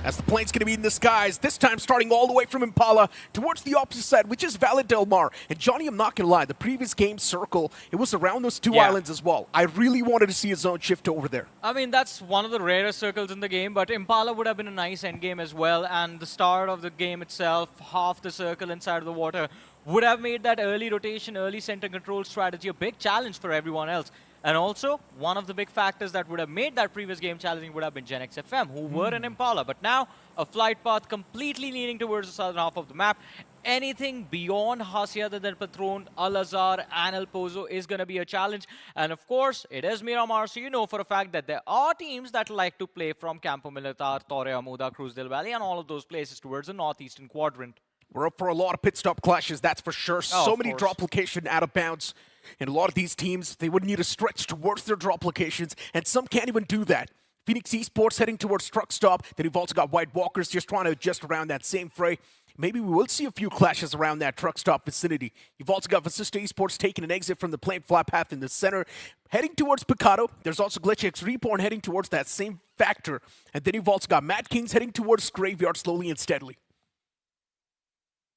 [SPEAKER 6] As the plane's going to be in the skies, this time starting all the way from Impala towards the opposite side, which is Valid Del Mar. And Johnny, I'm not going to lie, the previous game Circle, it was around those two islands as well. I really wanted to see a zone shift over there.
[SPEAKER 7] I mean, that's one of the rarest circles in the game, but Impala would have been a nice endgame as well. And the start of the game itself, half the circle inside of the water, would have made that early rotation, early center control strategy a big challenge for everyone else. And also, one of the big factors that would have made that previous game challenging would have been GENxFM, who were in Impala. But now, a flight path completely leaning towards the southern half of the map. Anything beyond Hacienda del Patron, Al-Azhar, and El Pozo is going to be a challenge. And of course, it is Miramar, so you know for a fact that there are teams that like to play from Campo Militar, Torre Amuda, Cruz del Valle, and all of those places towards the northeastern quadrant.
[SPEAKER 6] We're up for a lot of pit stop clashes, that's for sure. So many drop location out of bounds. And a lot of these teams, they would need to stretch towards their drop locations, and some can't even do that. Phoenix Esports heading towards truck stop. Then you've also got White Walkers just trying to adjust around that same fray. Maybe we will see a few clashes around that truck stop vicinity. You've also got Vasista Esports taking an exit from the plane flat path in the center, heading towards Picado. There's also GLITCHxREBORN heading towards that same factor. And then you've also got Madkings heading towards Graveyard slowly and steadily.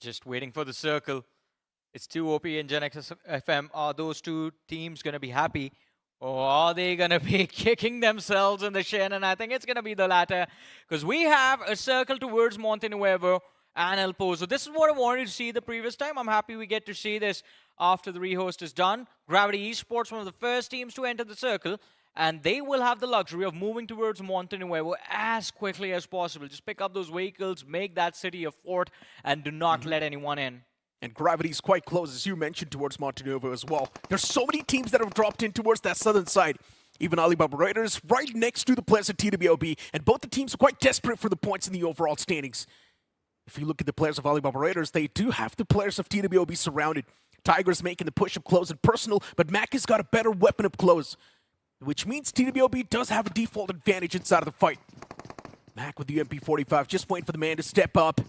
[SPEAKER 7] Just waiting for the circle. It's TWOB and GENxFM. Are those two teams going to be happy? Or are they going to be kicking themselves in the shin? And I think it's going to be the latter. Because we have a circle towards Monte Nuevo and El Pozo. This is what I wanted to see the previous time. I'm happy we get to see this after the rehost is done. Gravity Esports, one of the first teams to enter the circle. And they will have the luxury of moving towards Monte Nuevo as quickly as possible. Just pick up those vehicles, make that city a fort, and do not let anyone in.
[SPEAKER 6] And Gravity's quite close, as you mentioned, towards Monte Nuevo as well. There's so many teams that have dropped in towards that southern side. Even ALIBABA Raiders right next to the players of TWOB. And both the teams are quite desperate for the points in the overall standings. If you look at the players of ALIBABA Raiders, they do have the players of TWOB surrounded. Tiger's making the push up close and personal, but Mac has got a better weapon up close, which means TWOB does have a default advantage inside of the fight. Mac with the MP45, just waiting for the man to step up.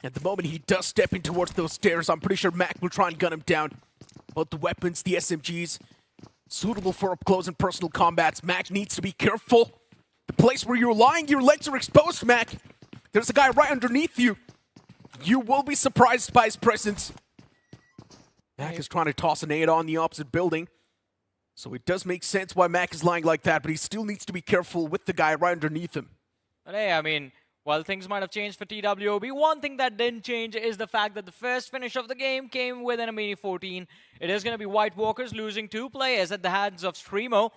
[SPEAKER 6] At the moment he does step in towards those stairs, I'm pretty sure Mac will try and gun him down. Both the weapons, the SMGs, suitable for up close and personal combats. Mac needs to be careful. The place where you're lying, your legs are exposed, Mac. There's a guy right underneath you. You will be surprised by his presence. Mac is trying to toss a nade on the opposite building. So it does make sense why Mac is lying like that, but he still needs to be careful with the guy right underneath him.
[SPEAKER 7] But hey, I mean, while things might have changed for TWOB, one thing that didn't change is the fact that the first finish of the game came within a mini 14. It is going to be White Walkers losing 2 players at the hands of StreamO.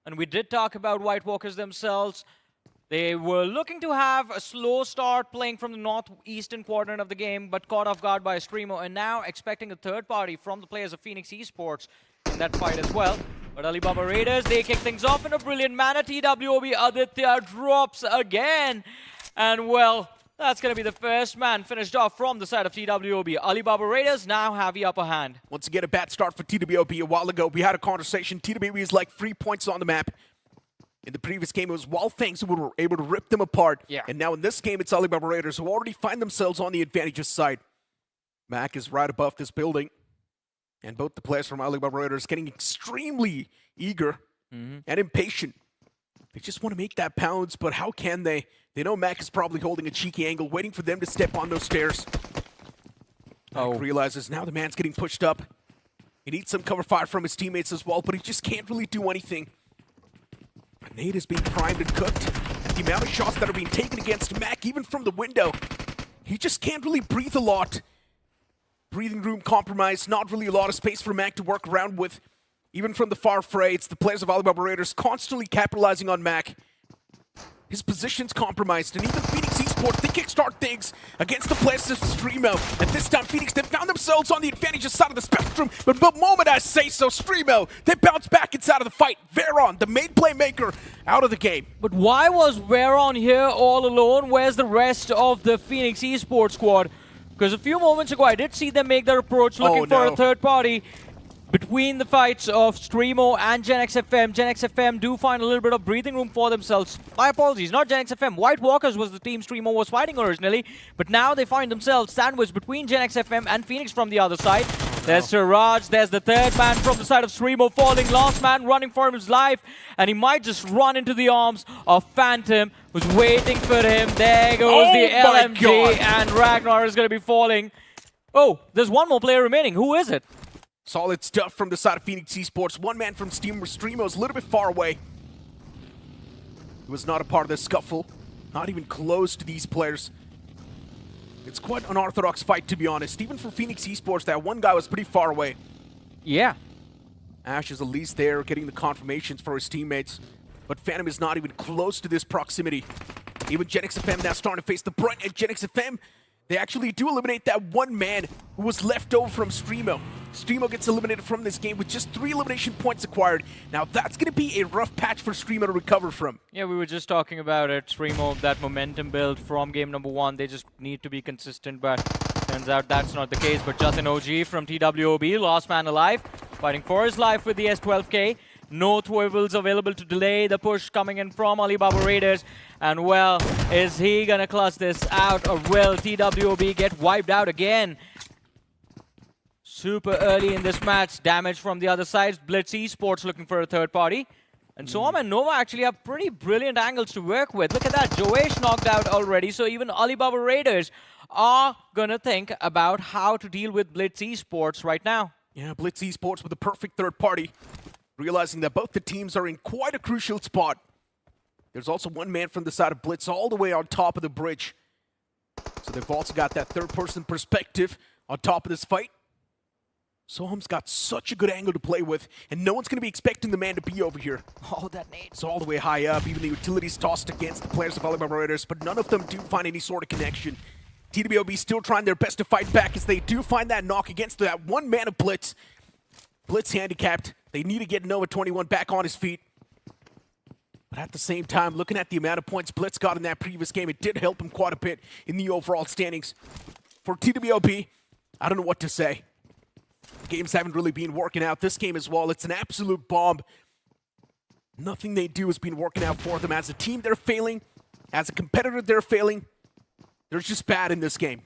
[SPEAKER 7] And we did talk about White Walkers themselves. They were looking to have a slow start playing from the northeastern quadrant of the game, but caught off guard by StreamO, and now expecting a third party from the players of Phoenix Esports in that fight as well. But ALIBABA Raiders, they kick things off in a brilliant manner. TWOB Aditya drops again. And well, that's going to be the first man finished off from the side of TWOB. ALIBABA Raiders now have the upper hand.
[SPEAKER 6] Once again, a bad start for TWOB. A while ago, we had a conversation. TWOB is like 3 points on the map. In the previous game, it was Wyld Fangs who were able to rip them apart.
[SPEAKER 7] Yeah.
[SPEAKER 6] And now in this game, it's ALIBABA Raiders who already find themselves on the advantageous side. Mac is right above this building. And both the players from ALIBABA Raiders getting extremely eager and impatient. They just want to make that pounce, but how can they? They know Mac is probably holding a cheeky angle, waiting for them to step on those stairs. Mac realizes now the man's getting pushed up. He needs some cover fire from his teammates as well, but he just can't really do anything. Nade is being primed and cooked. And the amount of shots that are being taken against Mac, even from the window, he just can't really breathe a lot. Breathing room compromised, not really a lot of space for Mac to work around with. Even from the far fray, it's the players of ALIBABA Raiders constantly capitalizing on Mac. His position's compromised, and even Phoenix Esports Esports, they kickstart things against the players of StreamO. And this time, Phoenix, they found themselves on the advantage side of the spectrum. But the moment I say so, StreamO, they bounce back inside of the fight. Veron, the main playmaker, out of the game.
[SPEAKER 7] But why was Veron here all alone? Where's the rest of the Phoenix Esports squad? Because a few moments ago, I did see them make their approach looking for a third party. Between the fights of StreamO and GENxFM, GENxFM do find a little bit of breathing room for themselves. My apologies, not GENxFM. White Walkers was the team StreamO was fighting originally, but now they find themselves sandwiched between GENxFM and Phoenix from the other side. There's Siraj, there's the third man from the side of StreamO falling, last man running for his life, and he might just run into the arms of Phantom, who's waiting for him. There goes the LMG, and Ragnar is going to be falling. Oh, there's one more player remaining. Who is it?
[SPEAKER 6] Solid stuff from the side of Phoenix Esports. One man from StreamO is a little bit far away. He was not a part of the scuffle. Not even close to these players. It's quite an unorthodox fight, to be honest. Even for Phoenix Esports, that one guy was pretty far away.
[SPEAKER 7] Yeah.
[SPEAKER 6] Ash is at least there, getting the confirmations for his teammates. But Phantom is not even close to this proximity. Even GENxFM now starting to face the brunt, and GENxFM, they actually do eliminate that one man who was left over from StreamO. StreamO gets eliminated from this game with just 3 elimination points acquired. Now that's going to be a rough patch for StreamO to recover from.
[SPEAKER 7] Yeah, we were just talking about it. StreamO, that momentum build from game number 1, they just need to be consistent, but turns out that's not the case. But Jatin OG from TWOB, last man alive, fighting for his life with the S12K. No TWOBs available to delay the push coming in from Alibaba Raiders. And well, is he gonna clutch this out, or will TWOB get wiped out again? Super early in this match. Damage from the other side. Blitz Esports looking for a third party. And Soam and Nova actually have pretty brilliant angles to work with. Look at that. Joesh knocked out already. So even Alibaba Raiders are gonna think about how to deal with Blitz Esports right now.
[SPEAKER 6] Yeah, Blitz Esports with a perfect third party. Realizing that both the teams are in quite a crucial spot. There's also one man from the side of Blitz all the way on top of the bridge. So they've also got that third-person perspective on top of this fight. Soham's got such a good angle to play with, and no one's going to be expecting the man to be over here.
[SPEAKER 7] Oh, that nade.
[SPEAKER 6] It's all the way high up, even the utilities tossed against the players of Alibaba Raiders, but none of them do find any sort of connection. TWOB still trying their best to fight back as they do find that knock against that one man of Blitz. Blitz handicapped. They need to get Nova 21 back on his feet. But at the same time, looking at the amount of points Blitz got in that previous game, it did help him quite a bit in the overall standings. For TWOB, I don't know what to say. Games haven't really been working out. This game as well, it's an absolute bomb. Nothing they do has been working out for them. As a team, they're failing. As a competitor, they're failing. They're just bad in this game.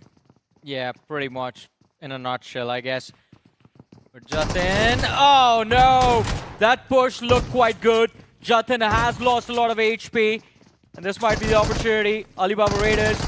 [SPEAKER 7] Yeah, pretty much. In a nutshell, I guess. But Jatin, oh no! That push looked quite good. Jatin has lost a lot of HP. And this might be the opportunity. Alibaba Raiders,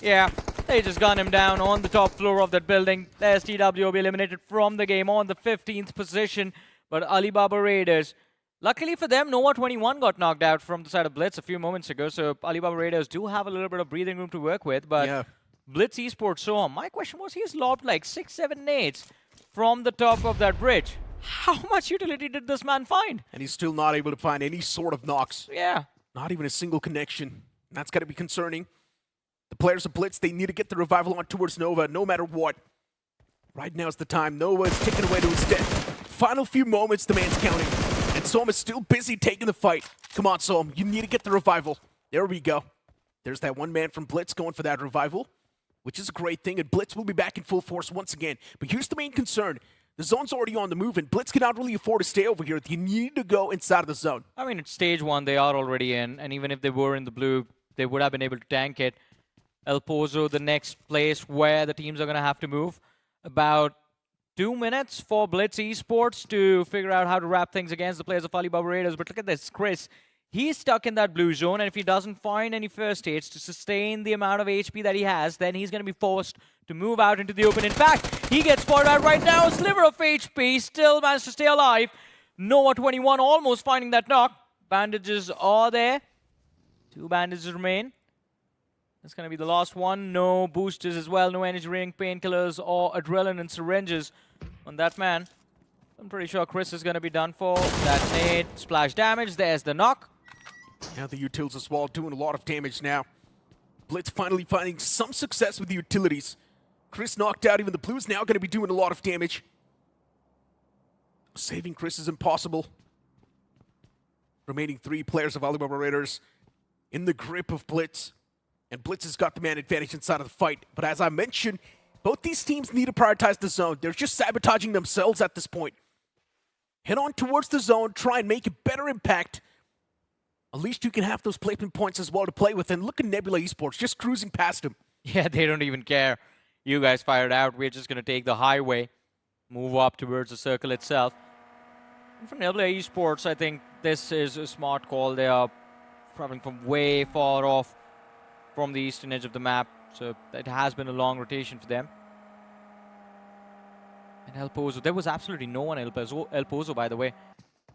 [SPEAKER 7] yeah, they just gun him down on the top floor of that building. There's TWOB eliminated from the game on the 15th position. But Alibaba Raiders, luckily for them, Nova 21 got knocked out from the side of Blitz a few moments ago. So Alibaba Raiders do have a little bit of breathing room to work with. But yeah. Blitz Esports, so my question was, he's lobbed like 6-7 nades from the top of that bridge. How much utility did this man find?
[SPEAKER 6] And he's still not able to find any sort of knocks.
[SPEAKER 7] Yeah.
[SPEAKER 6] Not even a single connection. That's got to be concerning. The players of Blitz, they need to get the revival on towards Nova, no matter what. Right now is the time. Nova is taken away to his death. Final few moments, the man's counting. And Soam is still busy taking the fight. Come on, Soam, you need to get the revival. There we go. There's that one man from Blitz going for that revival, which is a great thing, and Blitz will be back in full force once again. But here's the main concern. The zone's already on the move, and Blitz cannot really afford to stay over here. They need to go inside of the zone.
[SPEAKER 7] I mean, it's stage 1, they are already in, and even if they were in the blue, they would have been able to tank it. El Pozo, the next place where the teams are going to have to move. About 2 minutes for Blitz Esports to figure out how to wrap things against the players of Alibaba Raiders. But look at this, Chris. He's stuck in that blue zone, and if he doesn't find any first aids to sustain the amount of HP that he has, then he's going to be forced to move out into the open. In fact, he gets spotted out right now. A sliver of HP, still managed to stay alive. Nova 21 almost finding that knock. Bandages are there. 2 bandages remain. That's going to be the last one. No boosters as well. No energy ring, painkillers, or adrenaline and syringes on that man. I'm pretty sure Chris is going to be done for. That nade, splash damage. There's the knock.
[SPEAKER 6] Now the utils as well doing a lot of damage now. Blitz finally finding some success with the utilities. Chris knocked out, even the Blues now going to be doing a lot of damage. Saving Chris is impossible. Remaining 3 players of ALIBABA Raiders in the grip of Blitz. And Blitz has got the man advantage inside of the fight. But as I mentioned, both these teams need to prioritize the zone. They're just sabotaging themselves at this point. Head on towards the zone, try and make a better impact. At least you can have those placement points as well to play with. And look at Nebula Esports just cruising past him.
[SPEAKER 7] Yeah, they don't even care. You guys fired out. We're just going to take the highway, move up towards the circle itself. And for Nebula Esports, I think this is a smart call. They are traveling from way far off from the eastern edge of the map. So it has been a long rotation for them. And El Pozo, there was absolutely no one El Pozo, by the way.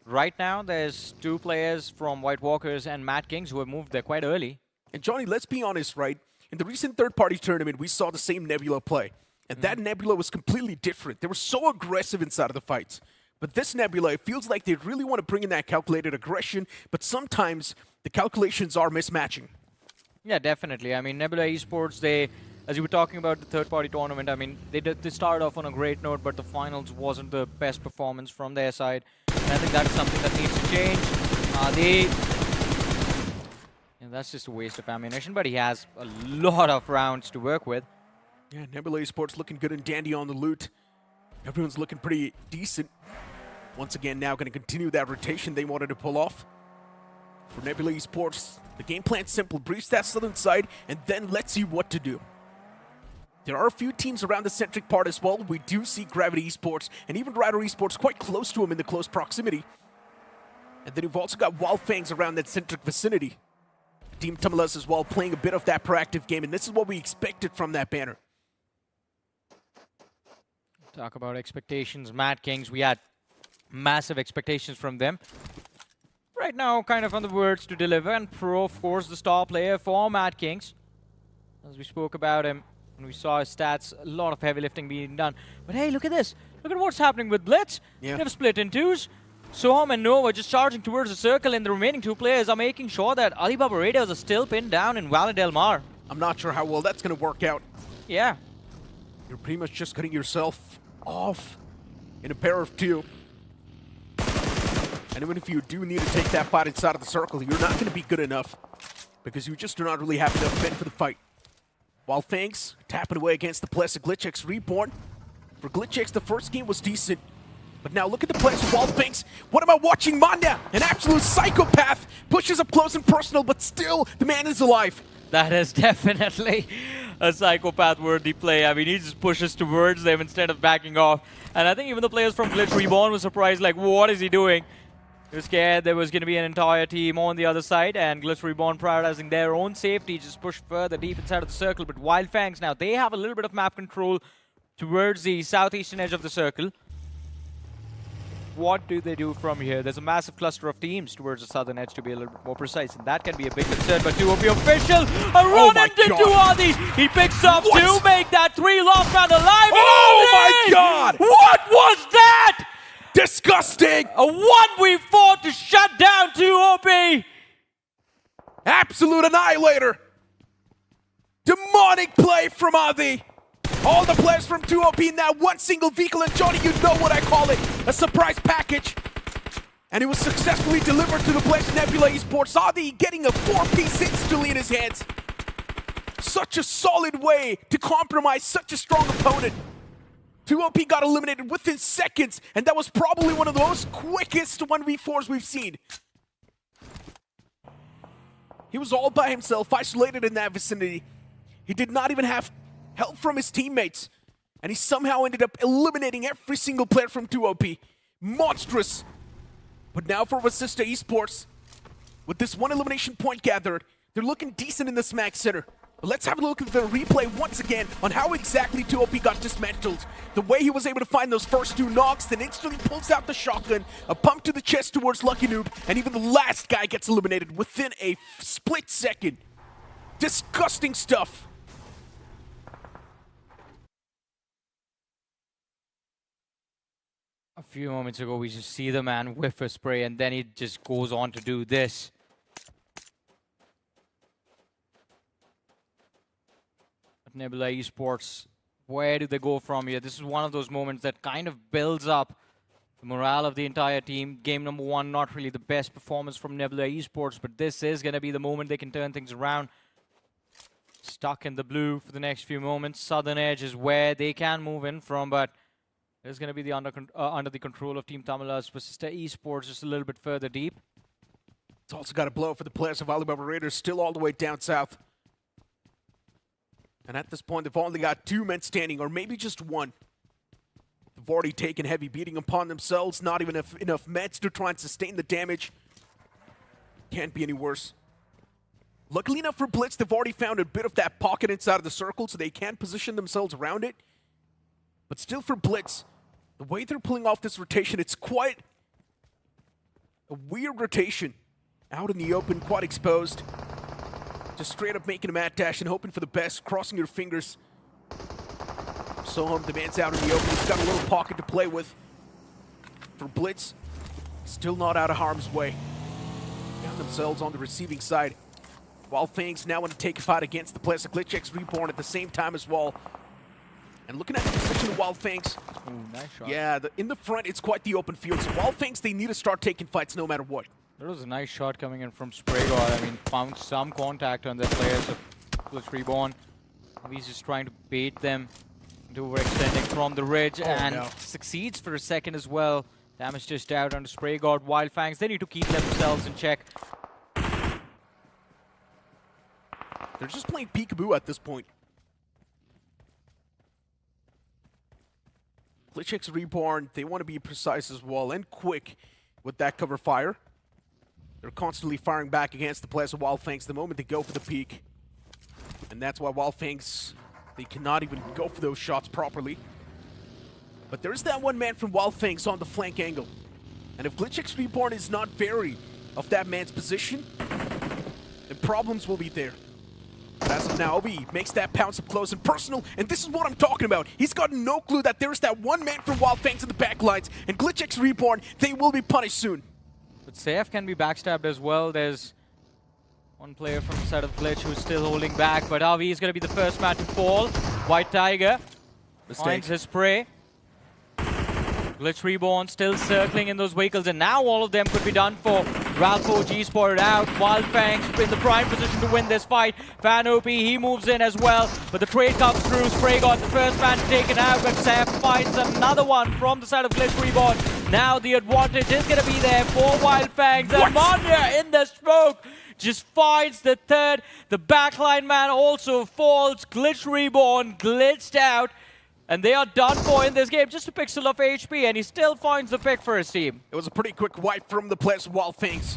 [SPEAKER 7] Right now, there's 2 players from White Walkers and Madkings who have moved there quite early.
[SPEAKER 6] And Johnny, let's be honest, right? In the recent third-party tournament, we saw the same Nebula play. And that Nebula was completely different. They were so aggressive inside of the fights. But this Nebula, it feels like they really want to bring in that calculated aggression, but sometimes the calculations are mismatching.
[SPEAKER 7] Yeah, definitely. I mean, Nebula Esports, they, as you were talking about the third-party tournament, I mean, they started off on a great note, but the finals wasn't the best performance from their side. And I think that's something that needs to change. That's just a waste of ammunition, but he has a lot of rounds to work with.
[SPEAKER 6] Yeah, Nebula Esports looking good and dandy on the loot. Everyone's looking pretty decent. Once again, now going to continue that rotation they wanted to pull off. For Nebula Esports, the game plan's simple. Breach that southern side, and then let's see what to do. There are a few teams around the centric part as well. We do see Gravity Esports and even Rider Esports quite close to him in the close proximity. And then you've also got Wyld Fangs around that centric vicinity. Team Tamilas as well, playing a bit of that proactive game, and this is what we expected from that banner.
[SPEAKER 7] Talk about expectations. Madkings, we had massive expectations from them. Right now, kind of on the words to deliver, and Pro, of course, the star player for Madkings. As we spoke about him, and we saw his stats, a lot of heavy lifting being done. But hey, look at this. Look at what's happening with Blitz.
[SPEAKER 6] Yeah.
[SPEAKER 7] They've split in 2s. Soham and Nova just charging towards the circle, and the remaining 2 players are making sure that ALIBABA Raiders are still pinned down in Valle del Mar.
[SPEAKER 6] I'm not sure how well that's going to work out.
[SPEAKER 7] Yeah.
[SPEAKER 6] You're pretty much just cutting yourself off in a pair of 2. And even if you do need to take that fight inside of the circle, you're not going to be good enough because you just do not really have enough men for the fight. While Fangs tapping away against the players of GLITCHxREBORN. For GLITCHx, the first game was decent. But now look at the players of Wyld Fangs. What about watching Manda? An absolute psychopath. Pushes up close and personal, but still, the man is alive.
[SPEAKER 7] That is definitely a psychopath-worthy play. I mean, he just pushes towards them instead of backing off. And I think even the players from GLITCHREBORN were surprised, like, what is he doing? They were scared there was going to be an entire team on the other side, and GLITCHREBORN, prioritizing their own safety, just pushed further deep inside of the circle. But Wyld Fangs now, they have a little bit of map control towards the southeastern edge of the circle. What do they do from here? There's a massive cluster of teams towards the southern edge, to be a little bit more precise, and that can be a big concern. But TWOB official, a run into Adi. He picks up 2, make that 3 last round alive.
[SPEAKER 6] Oh my God!
[SPEAKER 7] What was that?
[SPEAKER 6] Disgusting!
[SPEAKER 7] A 1v4 to shut down TWOB.
[SPEAKER 6] Absolute annihilator. Demonic play from Adi. All the players from TWOB in that one single vehicle, and Johnny, you know what I call it, a surprise package. And it was successfully delivered to the players of Nebula Esports. Adi getting a 4-piece instantly in his hands. Such a solid way to compromise such a strong opponent. TWOB got eliminated within seconds, and that was probably one of the most quickest 1v4s we've seen. He was all by himself, isolated in that vicinity. He did not even have help from his teammates, and he somehow ended up eliminating every single player from TWOB. Monstrous. But now for Vasista Esports, with this 1 elimination point gathered, they're looking decent in the Smack Center. But let's have a look at the replay once again on how exactly TWOB got dismantled. The way he was able to find those first 2 knocks, then instantly pulls out the shotgun, a pump to the chest towards Lucky Noob, and even the last guy gets eliminated within a split second. Disgusting stuff.
[SPEAKER 7] A few moments ago, we just see the man whiff a spray, and then he just goes on to do this. Nebula Esports, where do they go from here? This is one of those moments that kind of builds up the morale of the entire team. Game number 1, not really the best performance from Nebula Esports, but this is going to be the moment they can turn things around. Stuck in the blue for the next few moments. Southern Edge is where they can move in from, but it's going to be the under the control of Team Tamilas. Vasista Esports just a little bit further deep.
[SPEAKER 6] It's also got a blow for the players of ALIBABA Raiders, still all the way down south. And at this point, they've only got 2 men standing, or maybe just 1. They've already taken heavy beating upon themselves, not even enough meds to try and sustain the damage. Can't be any worse. Luckily enough for Blitz, they've already found a bit of that pocket inside of the circle, so they can position themselves around it. But still for Blitz, the way they're pulling off this rotation, it's quite a weird rotation. Out in the open, quite exposed. Just straight up making a mad dash and hoping for the best, crossing your fingers. Soham, the man's out in the open. He's got a little pocket to play with. For Blitz, still not out of harm's way. Found themselves on the receiving side. Wyld Fangs now want to take a fight against the players of GLITCHxREBORN at the same time as well. And looking at the position of Wyld Fangs,
[SPEAKER 7] nice shot.
[SPEAKER 6] Yeah, in the front, it's quite the open field. So Wyld Fangs, they need to start taking fights no matter what.
[SPEAKER 7] There was a nice shot coming in from SprayGod. I mean, found some contact on the players of GLITCHREBORN. He's just trying to bait them into overextending from the ridge, and succeeds for a second as well. Damage just out on the SprayGod. Wyld Fangs, they need to keep themselves in check.
[SPEAKER 6] They're just playing peekaboo at this point. GLITCHxREBORN, they want to be precise as well and quick with that cover fire. They're constantly firing back against the players of Wyld Fangs the moment they go for the peek. And that's why Wyld Fangs, they cannot even go for those shots properly. But there's that one man from Wyld Fangs on the flank angle. And if GLITCHxREBORN is not wary of that man's position, then problems will be there. But as of now, OB makes that pounce up close and personal, and this is what I'm talking about. He's got no clue that there's that one man from Wyld Fangs in the back lines, and GLITCHxREBORN, they will be punished soon.
[SPEAKER 7] But Saif can be backstabbed as well. There's one player from the side of Glitch who's still holding back, but Avi is going to be the first man to fall. White Tiger finds his prey. GLITCHREBORN still circling in those vehicles, and now all of them could be done for. Ralph G spotted out. Wyld Fangs in the prime position to win this fight. Fan OP, he moves in as well, but the trade comes through. SprayGod, the first man taken out, but Saif finds another one from the side of GLITCHREBORN. Now the advantage is going to be there for Wyld Fangs. And Manya in the smoke just finds the third. The backline man also falls. GLITCHREBORN glitched out. And they are done for in this game. Just a pixel of HP, and he still finds the pick for his team.
[SPEAKER 6] It was a pretty quick wipe from the players of Wyld Fangs.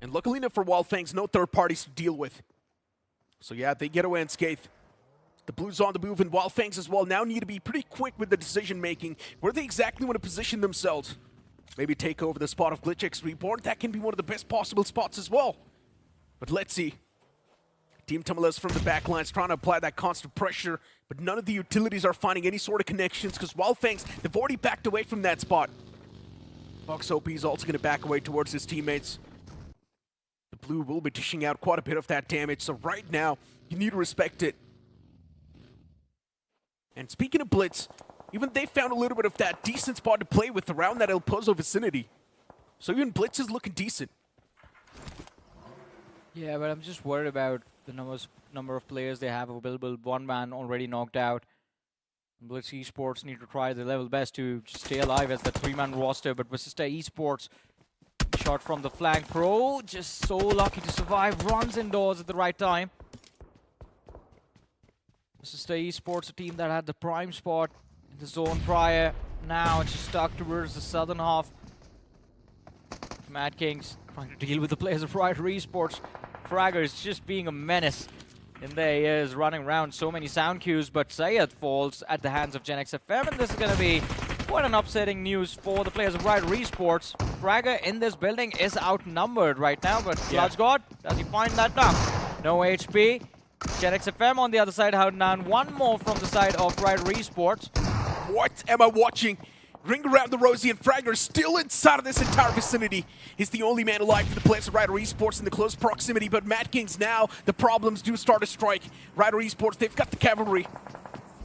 [SPEAKER 6] And luckily enough for Wyld Fangs, no third parties to deal with. So yeah, they get away unscathed. The Blues on the move, and Wyld Fangs as well now need to be pretty quick with the decision making. Where they exactly want to position themselves. Maybe take over the spot of GLITCHxREBORN. That can be one of the best possible spots as well. But let's see. Team Tamilas from the back lines trying to apply that constant pressure, but none of the utilities are finding any sort of connections because Wyld Fangs, they've already backed away from that spot. Fox OP is also going to back away towards his teammates. The Blue will be dishing out quite a bit of that damage, so right now, you need to respect it. And speaking of Blitz, even they found a little bit of that decent spot to play with around that El Pozo vicinity. So even Blitz is looking decent.
[SPEAKER 7] Yeah, but I'm just worried about the number of players they have available. One man already knocked out. Blitz Esports need to try their level best to stay alive as the 3-man roster, but Vasista Esports, shot from the flank. Pro, just so lucky to survive, runs indoors at the right time. Vasista Esports, a team that had the prime spot in the zone prior. Now it's just stuck towards the southern half. Madkings trying to deal with the players of Revenant Esports. Fragger is just being a menace. And there he is running around, so many sound cues, but Sayed falls at the hands of GENxFM, and this is going to be quite an upsetting news for the players of Revenant Esports. Fragger in this building is outnumbered right now, but GLITCHGod, does he find that knock? No HP. GENxFM on the other side, holding down one more from the side of Revenant Esports.
[SPEAKER 6] What am I watching? Ring around the rosy, and Fragger still inside of this entire vicinity. He's the only man alive for the players of Ryder Esports in the close proximity, but Madkings now, the problems do start to strike. Ryder Esports, they've got the cavalry.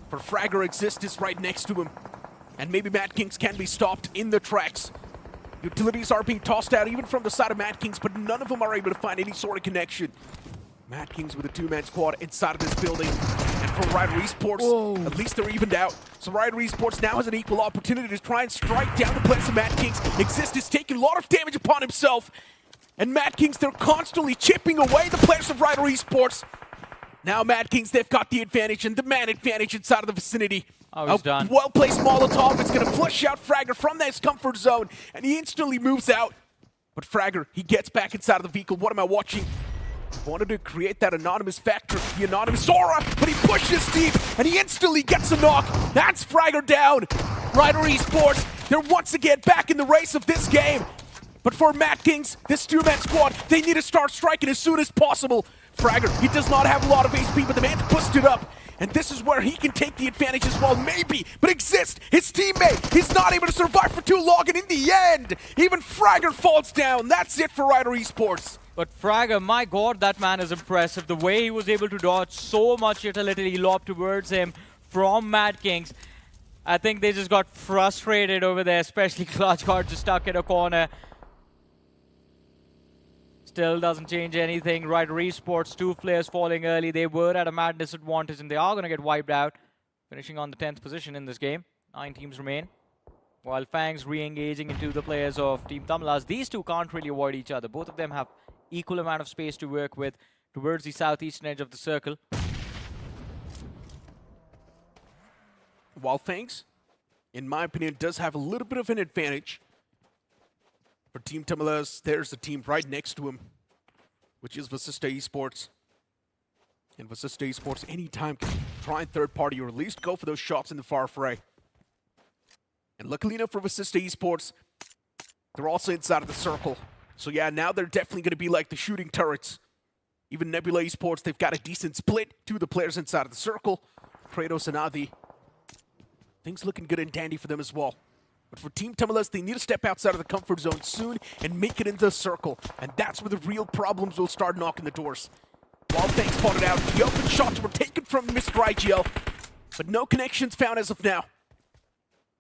[SPEAKER 6] For Fragger, Exist is right next to him. And maybe Madkings can be stopped in the tracks. Utilities are being tossed out even from the side of Madkings, but none of them are able to find any sort of connection. Madkings with a two-man squad inside of this building. And for Ryder Esports, at least they're evened out. So Ryder Esports now has an equal opportunity to try and strike down the players of Madkings. Exist is taking a lot of damage upon himself. And Madkings, they're constantly chipping away the players of Ryder Esports. Now Madkings, they've got the advantage and the man advantage inside of the vicinity.
[SPEAKER 7] Oh, he's done.
[SPEAKER 6] Well-placed Molotov. It's going to flush out Fragger from this comfort zone, and he instantly moves out. But Fragger, he gets back inside of the vehicle. What am I watching? Wanted to create that anonymous factor, the anonymous aura, but he pushes deep, and he instantly gets a knock. That's Fragger down. Ryder Esports, they're once again back in the race of this game. But for Madkings, this two-man squad, they need to start striking as soon as possible. Fragger, he does not have a lot of HP, but the man's busted up. And this is where he can take the advantage as well, maybe. But Exist, his teammate, he's not able to survive for too long, and in the end, even Fragger falls down. That's it for Ryder Esports.
[SPEAKER 7] But Fragger, my god, that man is impressive. The way he was able to dodge so much utility lobbed towards him from Madkings. I think they just got frustrated over there, especially GLITCHxREBORN just stuck in a corner. Still doesn't change anything. Ryder Esports, two players falling early. They were at a mad disadvantage, and they are going to get wiped out. Finishing on the 10th position in this game. 9 teams remain. Wyld Fangs re-engaging into the players of Team Tamilas. These two can't really avoid each other. Both of them have equal amount of space to work with towards the southeastern edge of the circle.
[SPEAKER 6] Wyld Fangs, in my opinion, does have a little bit of an advantage. For Team Tamilas, there's the team right next to him, which is Vasista Esports. And Vasista Esports anytime can try and third party or at least go for those shots in the far fray. And luckily enough for Vasista Esports, they're also inside of the circle. So yeah, now they're definitely going to be like the shooting turrets. Even Nebula Esports, they've got a decent split. 2 of the players inside of the circle. Kratos and Adi. Things looking good and dandy for them as well. But for Team Tamilas, they need to step outside of the comfort zone soon and make it into the circle. And that's where the real problems will start knocking the doors. Wyld Fangs spotted out. The open shots were taken from Mr. IGL. But no connections found as of now.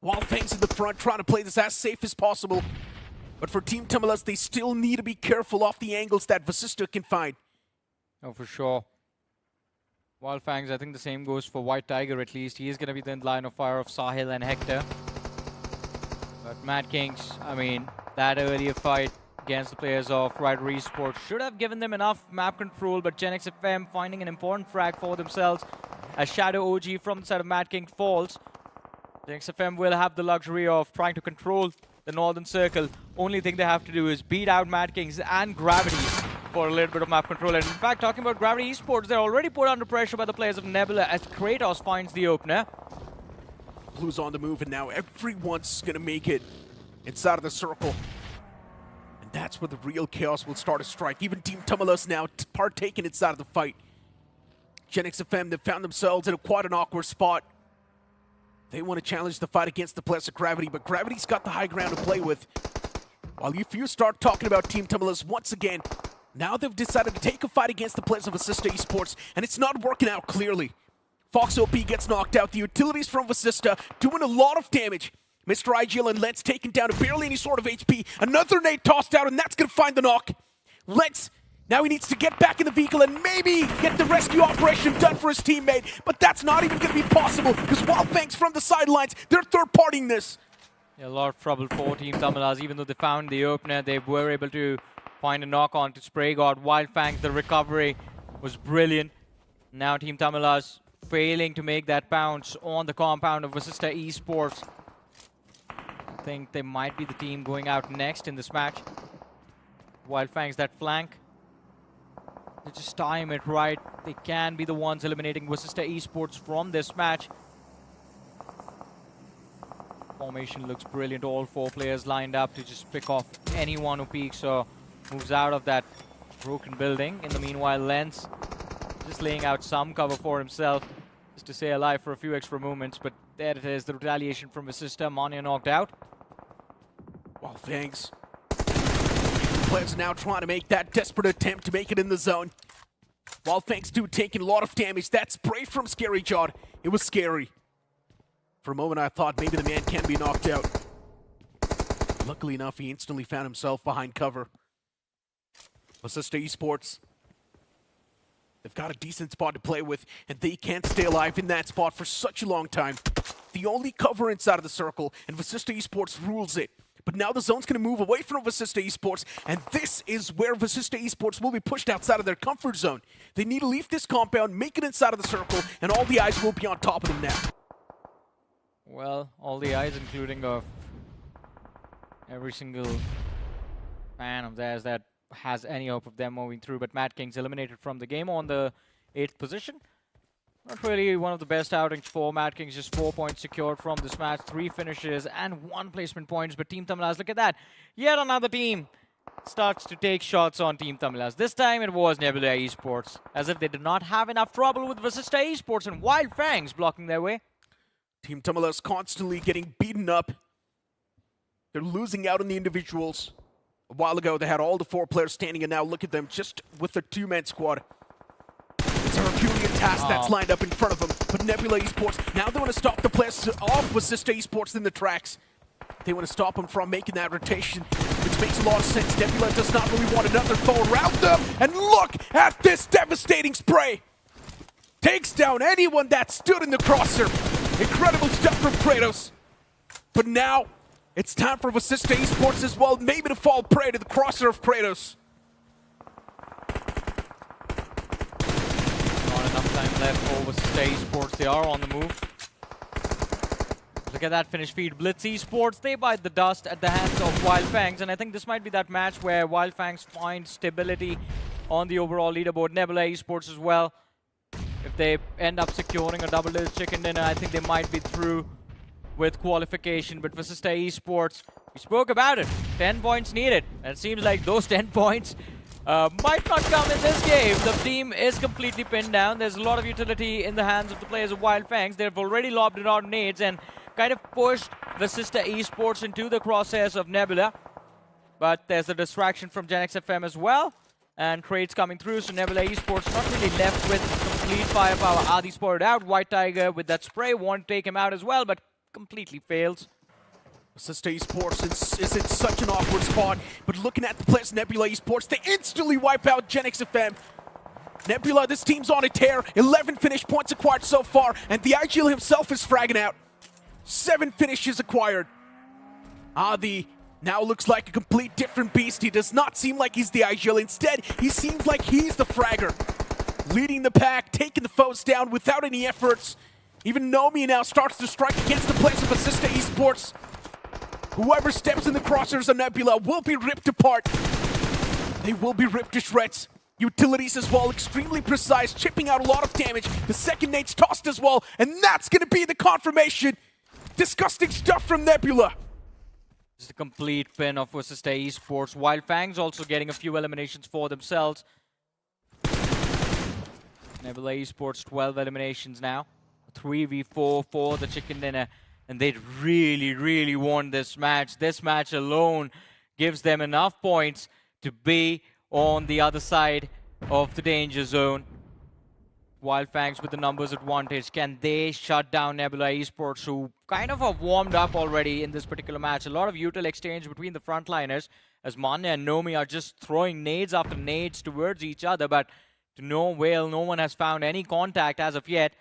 [SPEAKER 6] Wyld Fangs in the front, trying to play this as safe as possible. But for Team Tamilas, they still need to be careful off the angles that Vasista can find.
[SPEAKER 7] Oh, for sure. Wyld Fangs, I think the same goes for White Tiger at least. He is going to be the line of fire of Sahil and Hector. But Madkings, I mean, that earlier fight against the players of Ryder Esports should have given them enough map control, but GENxFM finding an important frag for themselves as Shadow OG from the side of Madkings falls. GENxFM will have the luxury of trying to control the northern circle. Only thing they have to do is beat out Madkings and Gravity for a little bit of map control. And in fact, talking about Gravity Esports, they're already put under pressure by the players of Nebula as Kratos finds the opener.
[SPEAKER 6] Blue's on the move, and now everyone's going to make it inside of the circle. And that's where the real chaos will start to strike. Even Team Tamilas now partaking inside of the fight. GENxFM, they found themselves in quite an awkward spot. They want to challenge the fight against the players of Gravity, but Gravity's got the high ground to play with. While if you start talking about Team Tamilas once again, now they've decided to take a fight against the players of Vasista Esports, and it's not working out clearly. Fox OP gets knocked out. The utilities from Vasista doing a lot of damage. Mr. IGL and Lens taken down to barely any sort of HP. Another nade tossed out, and that's going to find the knock. Lens, now he needs to get back in the vehicle and maybe get the rescue operation done for his teammate. But that's not even going to be possible because Wyld Fangs from the sidelines, they're third-partying this.
[SPEAKER 7] Yeah, a lot of trouble for Team Tamilas. Even though they found the opener, they were able to find a knock on to Spray God. Wyld Fangs, the recovery was brilliant. Now Team Tamilas failing to make that bounce on the compound of Vasista Esports. I think they might be the team going out next in this match. Wyld Fangs, that flank. They just time it right. They can be the ones eliminating Vasista Esports from this match. Formation looks brilliant. All 4 players lined up to just pick off anyone who peeks or moves out of that broken building. In the meanwhile, Lens just laying out some cover for himself just to stay alive for a few extra moments. But There it is, the retaliation from Vasista. Mania knocked out.
[SPEAKER 6] Wyld Fangs. Players now trying to make that desperate attempt to make it in the zone. Wyld Fangs do taking a lot of damage. That spray from Scary Jod, it was scary. For a moment I thought maybe the man can be knocked out. Luckily enough, he instantly found himself behind cover. Vasista Esports, they've got a decent spot to play with, and they can't stay alive in that spot for such a long time. The only cover inside of the circle, and Vasista Esports rules it. But now the zone's going to move away from Vasista Esports, and this is where Vasista Esports will be pushed outside of their comfort zone. They need to leave this compound, make it inside of the circle, and all the eyes will be on top of them now.
[SPEAKER 7] Well, all the eyes, including of every single fan of theirs that has any hope of them moving through. But Madkings eliminated from the game on the 8th position. Not really one of the best outings for Madkings, just 4 points secured from this match, 3 finishes and 1 placement points. But Team Tamilas, look at that. Yet another team starts to take shots on Team Tamilas. This time it was Nebula Esports, as if they did not have enough trouble with Vasista Esports and Wyld Fangs blocking their way.
[SPEAKER 6] Team Tamilas constantly getting beaten up. They're losing out on the individuals. A while ago, they had all the 4 players standing, and now look at them just with their 2-man squad. It's a Herculean task that's lined up in front of them. But Nebula Esports, now they want to stop the players off Vasista Esports in the tracks. They want to stop them from making that rotation, which makes a lot of sense. Nebula does not really want another foe around them. And look at this devastating spray. Takes down anyone that stood in the crosser. Incredible stuff from Kratos. But now, it's time for Vasista Esports as well, maybe to fall prey to the crosser of Kratos.
[SPEAKER 7] Not enough time left for Vasista Esports. They are on the move. Look at that finish feed. Blitz Esports, they bite the dust at the hands of Wyld Fangs. And I think this might be that match where Wyld Fangs find stability on the overall leaderboard. Nebula Esports as well. If they end up securing a double-digit chicken dinner, I think they might be through with qualification. But Vasista Esports, we spoke about it. 10 points needed. And it seems like those 10 points might not come in this game. The team is completely pinned down. There's a lot of utility in the hands of the players of Wyld Fangs. They've already lobbed it on nades and kind of pushed Vasista Esports into the crosshairs of Nebula. But there's a distraction from GENxFM as well. And trades coming through, so Nebula Esports not really left with complete firepower. Adi spotted out. White Tiger with that spray. Want to take him out as well, but completely fails.
[SPEAKER 6] Vasista Esports is in such an awkward spot, but looking at the players Nebula Esports, they instantly wipe out GENxFM. Nebula, this team's on a tear. 11 finish points acquired so far, and the IGL himself is fragging out. 7 finishes acquired. Adi now looks like a complete different beast. He does not seem like he's the IGL. Instead, he seems like he's the fragger. Leading the pack, taking the foes down without any efforts. Even Nomi now starts to strike against the players of Vasista Esports. Whoever steps in the crosshairs of Nebula will be ripped apart. They will be ripped to shreds. Utilities as well, extremely precise, chipping out a lot of damage. The second nade's tossed as well, and that's going to be the confirmation. Disgusting stuff from Nebula.
[SPEAKER 7] This is a complete pin of Vasista Esports. Wyld Fangs also getting a few eliminations for themselves. Nebula Esports 12 eliminations now. 3v4 for the chicken dinner. And they really, really won this match. This match alone gives them enough points to be on the other side of the danger zone. Wyld Fangs with the numbers advantage. Can they shut down Nebula Esports, who kind of have warmed up already in this particular match? A lot of util exchange between the frontliners as Manya and Nomi are just throwing nades after nades towards each other, but to no avail, no one has found any contact as of yet.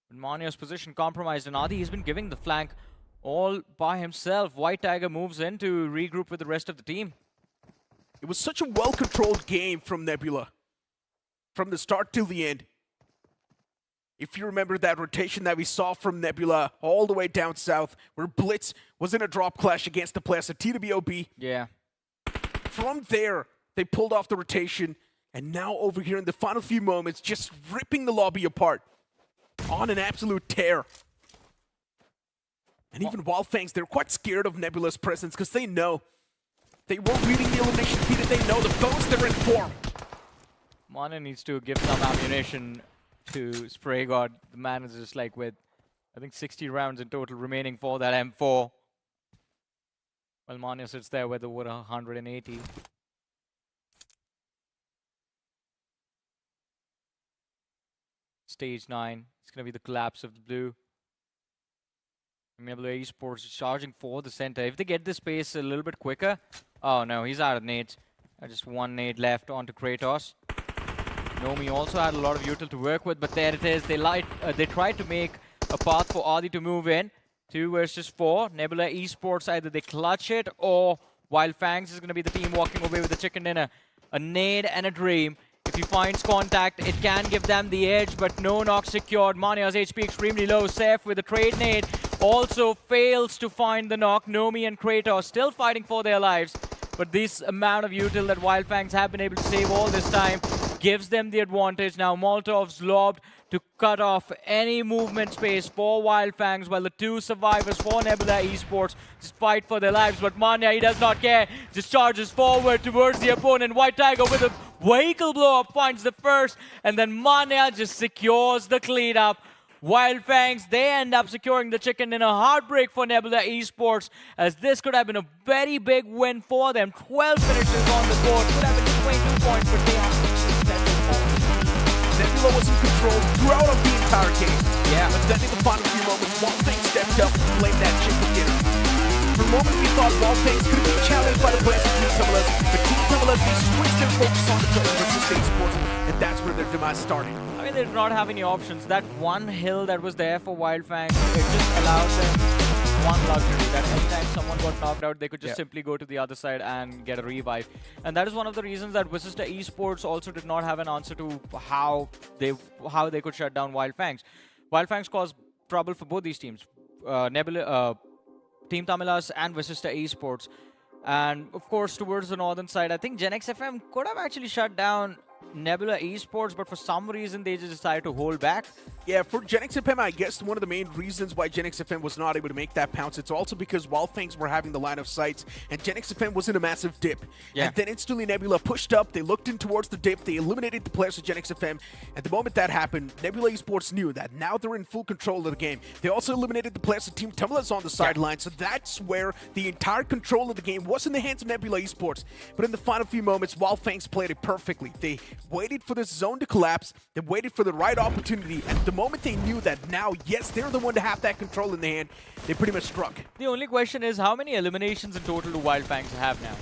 [SPEAKER 7] But Manya's position compromised, and Adi has been giving the flank all by himself. White Tiger moves in to regroup with the rest of the team.
[SPEAKER 6] It was such a well-controlled game from Nebula, from the start till the end. If you remember that rotation that we saw from Nebula all the way down south, where Blitz was in a drop clash against the players at TWOB.
[SPEAKER 7] Yeah.
[SPEAKER 6] From there, they pulled off the rotation, and now over here in the final few moments, just ripping the lobby apart on an absolute tear. And even Wyld Fangs, they're quite scared of Nebula's presence because they know they were reading the elimination feed and they know the foes they're in form.
[SPEAKER 7] Mana needs to give some ammunition to Spray God. The man is just like with I think 60 rounds in total remaining for that M4. Well, Manya sits there with over 180. Stage 9. It's going to be the collapse of the blue. Nebula Esports is charging for the center. If they get this space a little bit quicker... Oh no, he's out of nades. Just one nade left onto Kratos. Nomi also had a lot of util to work with, but there it is. They tried to make a path for Adi to move in. 2 versus 4. Nebula Esports, either they clutch it or Wyld Fangs is going to be the team walking away with the chicken dinner. A nade and a dream. If he finds contact, it can give them the edge, but no knock secured. Manya's HP extremely low. Safe with a trade nade. Also fails to find the knock. Nomi and Kratos still fighting for their lives. But this amount of util that Wyld Fangs have been able to save all this time gives them the advantage. Now Molotov's lobbed to cut off any movement space for Wyld Fangs, while the 2 survivors for Nebula Esports just fight for their lives. But Manya, he does not care. Just charges forward towards the opponent. White Tiger with a vehicle blow-up finds the first, and then Manya just secures the cleanup. Wyld Fangs, they end up securing the chicken in a heartbreak for Nebula Esports, as this could have been a very big win for them. 12 finishes on the board, could have been 22 points, but they are
[SPEAKER 6] Nebula was in control throughout the entire game. Yeah. But then in the final few moments, Wyld Fangs stepped up and played that chicken dinner. For a moment, we thought Wyld Fangs could be challenged by the players of Team Tamilas, but Team Tamilas, they switched their focus on the players of Vasista Esports, and that's where their demise started.
[SPEAKER 7] I mean, they did not have any options. That one hill that was there for Wyld Fangs, it just allowed them one luxury, that anytime someone got knocked out, they could just simply go to the other side and get a revive. And that is one of the reasons that Vasista Esports also did not have an answer to how they could shut down Wyld Fangs. Wyld Fangs caused trouble for both these teams, Team Tamilas and Vasista Esports. And of course, towards the northern side, I think GENxFM could have actually shut down Nebula Esports, but for some reason they just decided to hold back.
[SPEAKER 6] Yeah, for GENxFM, I guess one of the main reasons why GENxFM was not able to make that pounce, it's also because Wyld Fangs were having the line of sights, and GENxFM was in a massive dip. Yeah. And then instantly Nebula pushed up, they looked in towards the dip, they eliminated the players of GENxFM. At the moment that happened, Nebula Esports knew that now they're in full control of the game. They also eliminated the players of Team Tamilas on the sideline, so that's where the entire control of the game was in the hands of Nebula Esports. But in the final few moments, Wyld Fangs played it perfectly. They waited for this zone to collapse, they waited for the right opportunity, and the moment they knew that now, yes, they're the one to have that control in the hand, they pretty much struck.
[SPEAKER 7] The only question is, how many eliminations in total do Wyld Fangs have now?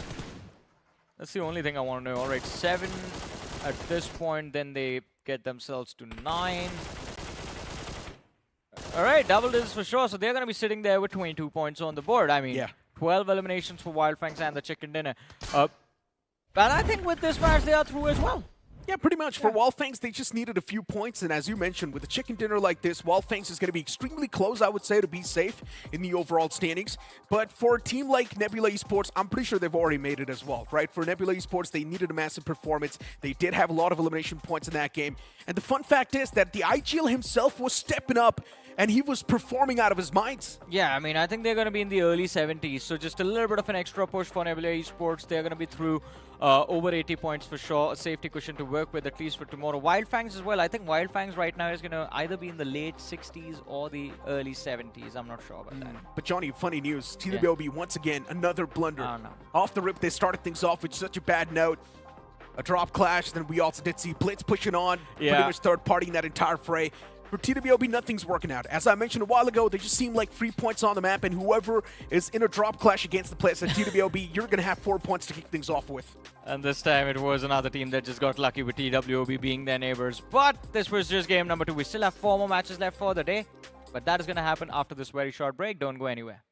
[SPEAKER 7] That's the only thing I want to know. Alright, 7 at this point, then they get themselves to 9. Alright, double digits for sure, so they're going to be sitting there with 22 points on the board. I mean, 12 eliminations for Wyld Fangs and the chicken dinner. And I think with this match, they are through as well.
[SPEAKER 6] Yeah, pretty much. For Wyld Fangs, they just needed a few points, and as you mentioned, with a chicken dinner like this, Wyld Fangs is going to be extremely close, I would say, to be safe in the overall standings. But for a team like Nebula Esports, I'm pretty sure they've already made it as well, right? For Nebula Esports, they needed a massive performance. They did have a lot of elimination points in that game. And the fun fact is that the IGL himself was stepping up, and he was performing out of his mind.
[SPEAKER 7] Yeah, I mean, I think they're going to be in the early 70s, so just a little bit of an extra push for Nebula Esports. They're going to be through over 80 points for sure, a safety cushion to work with, at least for tomorrow. Wyld Fangs as well. I think Wyld Fangs right now is going to either be in the late 60s or the early 70s. I'm not sure about that.
[SPEAKER 6] But Johnny, funny news. TWOB, once again, another blunder.
[SPEAKER 7] Oh, no.
[SPEAKER 6] Off the rip, they started things off with such a bad note. A drop clash, then we also did see Blitz pushing on, pretty much third party in that entire fray. For TWOB, nothing's working out. As I mentioned a while ago, they just seem like 3 points on the map, and whoever is in a drop clash against the players at TWOB, you're going to have 4 points to kick things off with.
[SPEAKER 7] And this time it was another team that just got lucky with TWOB being their neighbors. But this was just game number 2. We still have 4 more matches left for the day, but that is going to happen after this very short break. Don't go anywhere.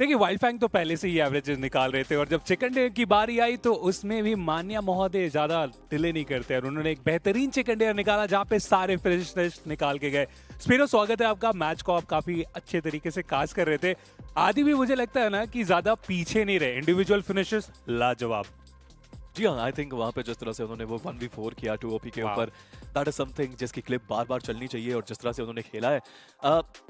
[SPEAKER 8] देखिए wild Fang तो पहले से ही averages निकाल रहे थे और जब chicken dinner की बारी आई तो उसमें भी मान्या महोदय ज्यादा डिले नहीं करते और उन्होंने एक बेहतरीन चिकन डिनर निकाला जहां पे सारे फिनिशर्स निकाल के गए। स्पेरो स्वागत है आपका। मैच को आप काफी अच्छे तरीके से कास्ट कर रहे थे। आदि भी मुझे लगता है ना कि ज्यादा पीछे नहीं रहे, इंडिविजुअल फिनिशर्स लाजवाब।
[SPEAKER 20] जी हाँ, आई थिंक वहाँ पे जिस तरह से उन्होंने वो 1v4 किया 2OP के ऊपर, दैट इज समथिंग जिसकी क्लिप बार बार चलनी चाहिए। और जिस तरह से उन्होंने खेला है,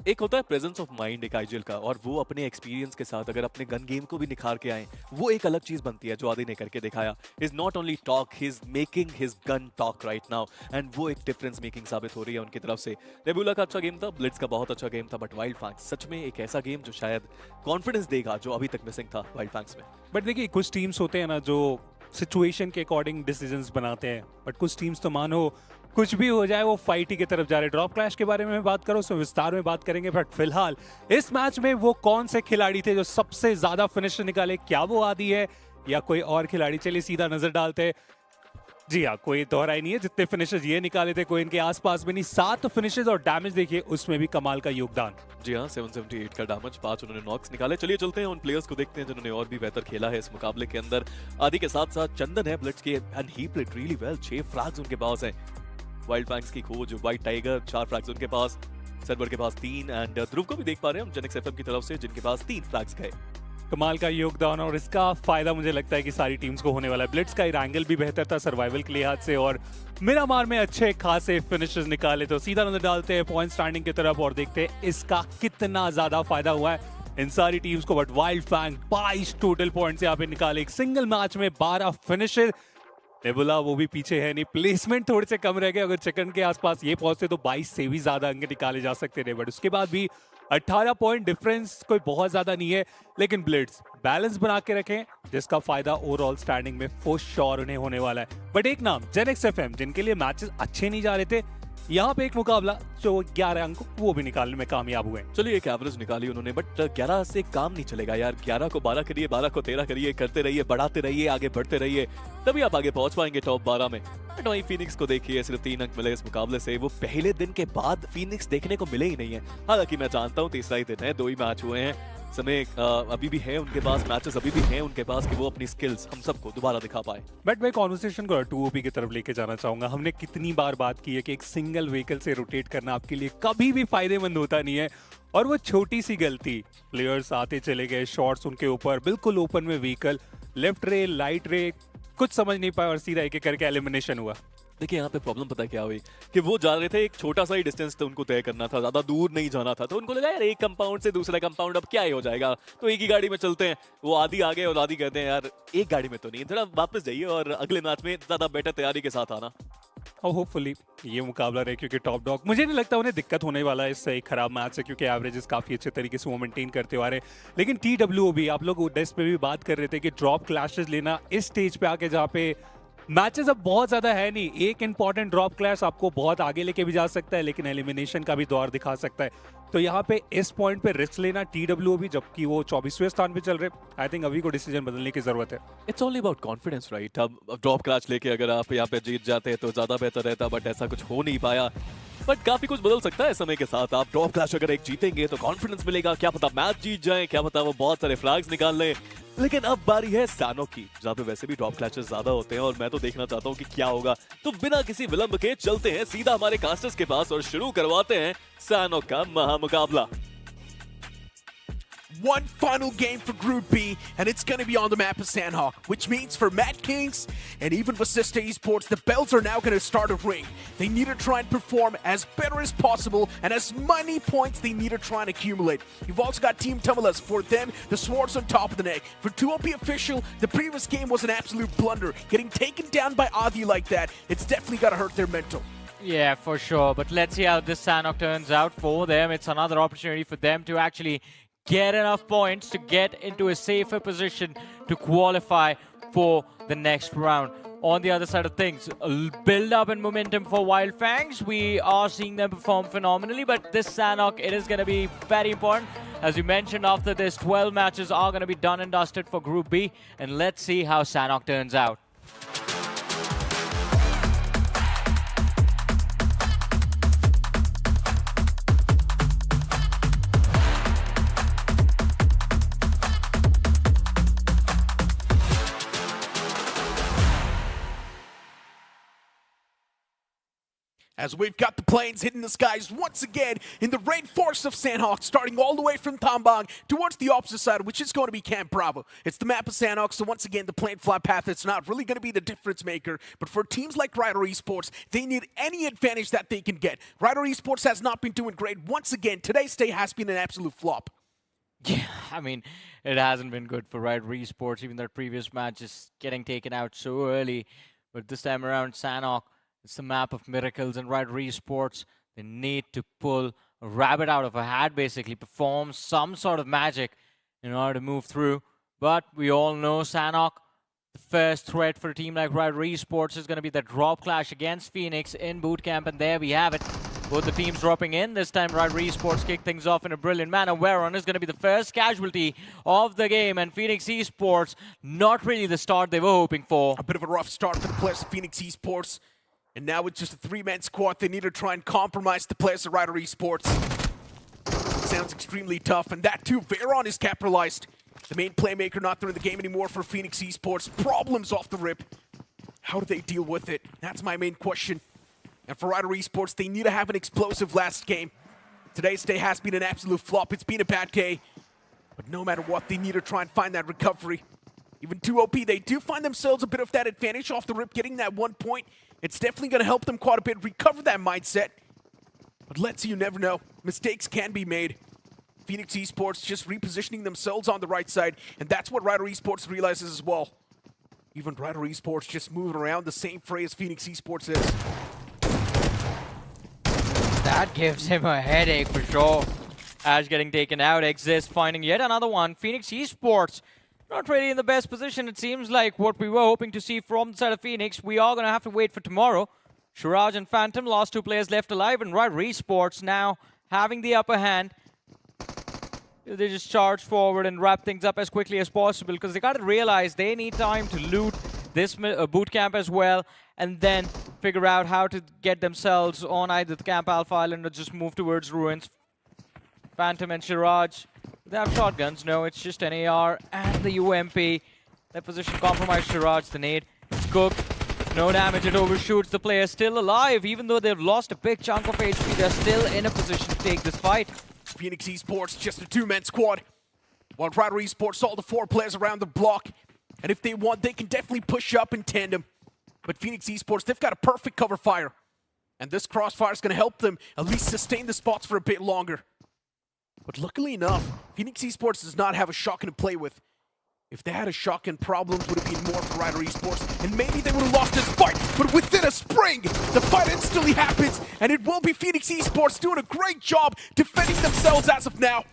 [SPEAKER 20] एक होता है प्रेजेंस ऑफ माइंड एक आईजीएल का, और वो अपने एक्सपीरियंस के साथ अगर अपने गन गेम को भी निखार के आए, वो एक अलग चीज बनती है जो आदि ने करके दिखाया। Is not only talk, he is making his gun talk right now, and वो एक डिफरेंस मेकिंग साबित हो रही है उनकी तरफ से। नेबुला का अच्छा गेम था, ब्लिट्स का बहुत अच्छा गेम था, बट वाइल्ड फैंग्स सच में एक ऐसा गेम जो शायद कॉन्फिडेंस देगा जो अभी तक मिसिंग था वाइल्ड फैंग्स में।
[SPEAKER 8] बट देखिए कुछ टीम्स होते हैं ना जो सिचुएशन के अकॉर्डिंग डिसीजंस बनाते हैं, बट कुछ टीम्स तो मानो कुछ भी हो जाए वो फाइट ही की तरफ जा रहे हैं। ड्रॉप क्लैश के बारे में बात करो, उसमें विस्तार में बात करेंगे, बट फिलहाल इस मैच में वो कौन से खिलाड़ी थे जो सबसे ज्यादा फिनिशर निकाले? क्या वो आदि है या कोई और खिलाड़ी? चलिए सीधा नजर डालते हैं। जी हाँ, कोई दोहराई नहीं है, जितने फिनिशर्स ये निकाले थे कोई इनके आसपास में नहीं। 7 फिनिशर्स और डैमेज देखिए उसमें भी कमाल का योगदान।
[SPEAKER 20] जी हाँ, 778 का डैमेज, 5 उन्होंने नॉक्स निकाले। चलिए चलते हैं उन प्लेयर्स को देखते हैं जिन्होंने और भी बेहतर खेला है इस मुकाबले के अंदर। आदि के साथ साथ चंदन है ब्लिट्स के, and he played really well. 6 फ्रैग्स उनके पास हैं। वाइल्ड फैंग्स की खोज, व्हाइट टाइगर 4 फ्रैग्स उनके पास, सर्वर के पास 3, एंड ध्रुव को भी देख पा रहे हैं हम GENxFM की तरफ से जिनके पास 3 फ्रैग्स गए।
[SPEAKER 8] कमाल का योगदान और इसका फायदा मुझे लगता है कि सारी टीम्स को होने वाला है। ब्लिट्स का एरांगल भी बेहतर था सर्वाइवल के लिहाज से और मिरामार में अच्छे खासे फिनिशर्स निकाले। तो सीधा नजर डालते हैं पॉइंट स्टैंडिंग की तरफ और देखते हैं इसका कितना ज्यादा फायदा हुआ है इन सारी टीम्स को। But Wild Fang 22 total points यहाँ पे निकाले, एक सिंगल मैच में 12 फिनिशर। नेबुला वो भी पीछे है नहीं, प्लेसमेंट थोड़े से कम रह गए। अगर चिकन के आसपास ये पहुंचते तो 22 से भी ज्यादा अंक निकाले जा सकते थे, बट उसके बाद भी 18 पॉइंट डिफरेंस कोई बहुत ज्यादा नहीं है। लेकिन ब्लिट्स बैलेंस बना के रखें जिसका फायदा ओवरऑल स्टैंडिंग में फॉर श्योर उन्हें होने वाला है। बट एक नाम GENxFM, जिनके लिए मैचेस अच्छे नहीं जा रहे थे, यहाँ पे एक मुकाबला जो 11 अंक वो भी निकालने में कामयाब हुए।
[SPEAKER 20] चलिए एक एवरेज निकाली उन्होंने, बट 11 से काम नहीं चलेगा यार। 11 को 12 करिए, 12 को 13 करिए, करते रहिए, बढ़ाते रहिए, आगे बढ़ते रहिए, तभी आप आगे पहुंच पाएंगे टॉप 12 में। बट वहीं फीनिक्स को देखिए, सिर्फ 3 अंक मिले इस मुकाबले से। वो पहले दिन के बाद फीनिक्स देखने को मिले ही नहीं है। हालांकि मैं जानता हूँ तीसरा ही दिन है, 2 ही मैच हुए हैं, समय अभी भी है उनके पास, मैचेस अभी भी हैं उनके पास कि वो अपनी स्किल्स हम सबको दोबारा दिखा पाए।
[SPEAKER 8] बट मैं कॉन्वर्सेशन को 2OP की तरफ लेके जाना चाहूंगा। हमने कितनी बार बात की है कि एक सिंगल व्हीकल से रोटेट करना आपके लिए कभी भी फायदेमंद होता नहीं है, और वो छोटी सी गलती, प्लेयर्स आते चले गए, शॉट्स उनके ऊपर, बिल्कुल ओपन में व्हीकल, लेफ्ट रे राइट रे, कुछ समझ नहीं पाया और सीधा एक करके एलिमिनेशन हुआ।
[SPEAKER 20] देखिए यहाँ पे प्रॉब्लम पता क्या हुई कि वो जा रहे थे, एक छोटा सा ही डिस्टेंस तो उनको तय करना था, ज्यादा दूर नहीं जाना था। तो उनको लगा यार एक कंपाउंड से दूसरा कंपाउंड अब क्या ही हो जाएगा, तो एक ही गाड़ी में चलते हैं। वो आदि आ गए और आदि कहते हैं यार एक गाड़ी में तो नहीं, थोड़ा वापस जाइए और अगले मैच में ज्यादा बेटर तैयारी के साथ आना।
[SPEAKER 8] और होपफुली ये मुकाबला रहे, क्योंकि टॉप डॉग मुझे नहीं लगता उन्हें दिक्कत होने वाला है इससे एक खराब मैच से, क्योंकि एवरेजेस काफी अच्छे तरीके से वो मेंटेन करते हुए आ रहे। लेकिन TWOB, आप लोग डेस्क पे भी बात कर रहे थे कि ड्रॉप क्लैशेस लेना इस स्टेज पे आके जहाँ पे मैचेस अब बहुत ज्यादा है नहीं, एक इंपॉर्टेंट ड्रॉप क्लैश आपको बहुत आगे लेके भी जा सकता है, लेकिन एलिमिनेशन का भी दौर दिखा सकता है। तो यहाँ पे इस पॉइंट पे रिस्क लेना TWOB, जबकि वो 24वें स्थान पे चल रहे, आई थिंक अभी को डिसीजन बदलने की जरूरत है।
[SPEAKER 20] It's all about confidence right. अब ड्रॉप क्लैश लेके अगर आप यहाँ पे जीत जाते हैं तो ज्यादा बेहतर रहता, बट ऐसा कुछ हो नहीं पाया। बट काफी कुछ बदल सकता है समय के साथ। आप ड्रॉप क्लैश अगर एक जीतेंगे तो कॉन्फिडेंस मिलेगा, क्या पता मैच जीत जाए, क्या पता वो बहुत सारे फ्लैग्स निकाल लें। लेकिन अब बारी है सैनोक की, जहाँ पे वैसे भी ड्रॉप क्लैशेस ज्यादा होते हैं और मैं तो देखना चाहता हूँ कि क्या होगा। तो बिना किसी विलंब के चलते हैं सीधा हमारे कास्टर्स के पास और शुरू करवाते हैं सैनोक का महामुकाबला।
[SPEAKER 6] One final game for Group B, and it's going to be on the map of Sanhok, which means for Madkings and even Vasista Esports, the bells are now going to start a ring. They need to try and perform as better as possible, and as many points they need to try and accumulate. You've also got Team Tamilas. For them, the swords on top of the neck. For 2OP official, the previous game was an absolute blunder. Getting taken down by Adi like that, it's definitely got to hurt their mental.
[SPEAKER 7] Yeah, for sure. But let's see how this Sanhok turns out for them. It's another opportunity for them to actually get enough points to get into a safer position to qualify for the next round. On the other side of things, build up and momentum for Wyld Fangs. We are seeing them perform phenomenally, but this Sanhok, it is going to be very important. As you mentioned, after this, 12 matches are going to be done and dusted for Group B, and let's see how Sanhok turns out.
[SPEAKER 6] as we've got the planes hitting the skies once again in the rainforest of Sanhok, starting all the way from Tambang towards the opposite side, which is going to be Camp Bravo. It's the map of Sanhok, so once again, the plane flight path, it's not really going to be the difference maker, but for teams like Rider Esports, they need any advantage that they can get. Rider Esports has not been doing great. Once again, today's day has been an absolute flop.
[SPEAKER 7] Yeah, I mean, it hasn't been good for Rider Esports, even their previous match is getting taken out so early. But this time around, Sanhok, it's the map of miracles, and Rider Esports, they need to pull a rabbit out of a hat, basically, perform some sort of magic in order to move through. But we all know Sanhok, the first threat for a team like Rider Esports is going to be the drop clash against Phoenix in bootcamp, and there we have it. Both the teams dropping in. This time, Rider Esports kick things off in a brilliant manner. Weron is going to be the first casualty of the game, and Phoenix Esports, not really the start they were hoping for.
[SPEAKER 6] A bit of a rough start for the players of Phoenix Esports, and now with just a three-man squad, they need to try and compromise the players of Rider Esports. Sounds extremely tough, and that too, Veron is capitalized. The main playmaker not there in the game anymore for Phoenix Esports. Problems off the rip. How do they deal with it? That's my main question. And for Rider Esports, they need to have an explosive last game. Today's day has been an absolute flop. It's been a bad day. But no matter what, they need to try and find that recovery. Even TWOB, they do find themselves a bit of that advantage off the rip, getting that 1 point. It's definitely going to help them quite a bit recover that mindset. But let's see, you never know. Mistakes can be made. Phoenix Esports just repositioning themselves on the right side, and that's what Rider Esports realizes as well. Even Rider Esports just moving around the same fray as Phoenix Esports is.
[SPEAKER 7] That gives him a headache for sure. Ash getting taken out, Exist finding yet another one. Phoenix Esports not really in the best position, it seems like, what we were hoping to see from the side of Phoenix. We are going to have to wait for tomorrow. Shiraj and Phantom, last two players left alive, and Rider Esports now having the upper hand. They just charge forward and wrap things up as quickly as possible, because they got to realize they need time to loot this bootcamp as well, and then figure out how to get themselves on either the Camp Alpha Island or just move towards ruins. Phantom and Shiraj, they have shotguns. No, it's just an AR and the UMP. That position compromised Shiraj. The nade is cooked. No damage. It overshoots. The player still alive. Even though they've lost a big chunk of HP, they're still in a position to take this fight.
[SPEAKER 6] Phoenix Esports, just a two-man squad. While Rider Esports, all the four players around the block. And if they want, they can definitely push up in tandem. But Phoenix Esports, they've got a perfect cover fire. And this crossfire is going to help them at least sustain the spots for a bit longer. But luckily enough, Phoenix Esports does not have a shotgun to play with. If they had a shotgun, problems would have been more for Rider Esports, and maybe they would have lost this fight. But within a spring, the fight instantly happens, and it will be Phoenix Esports doing a great job defending themselves as of now.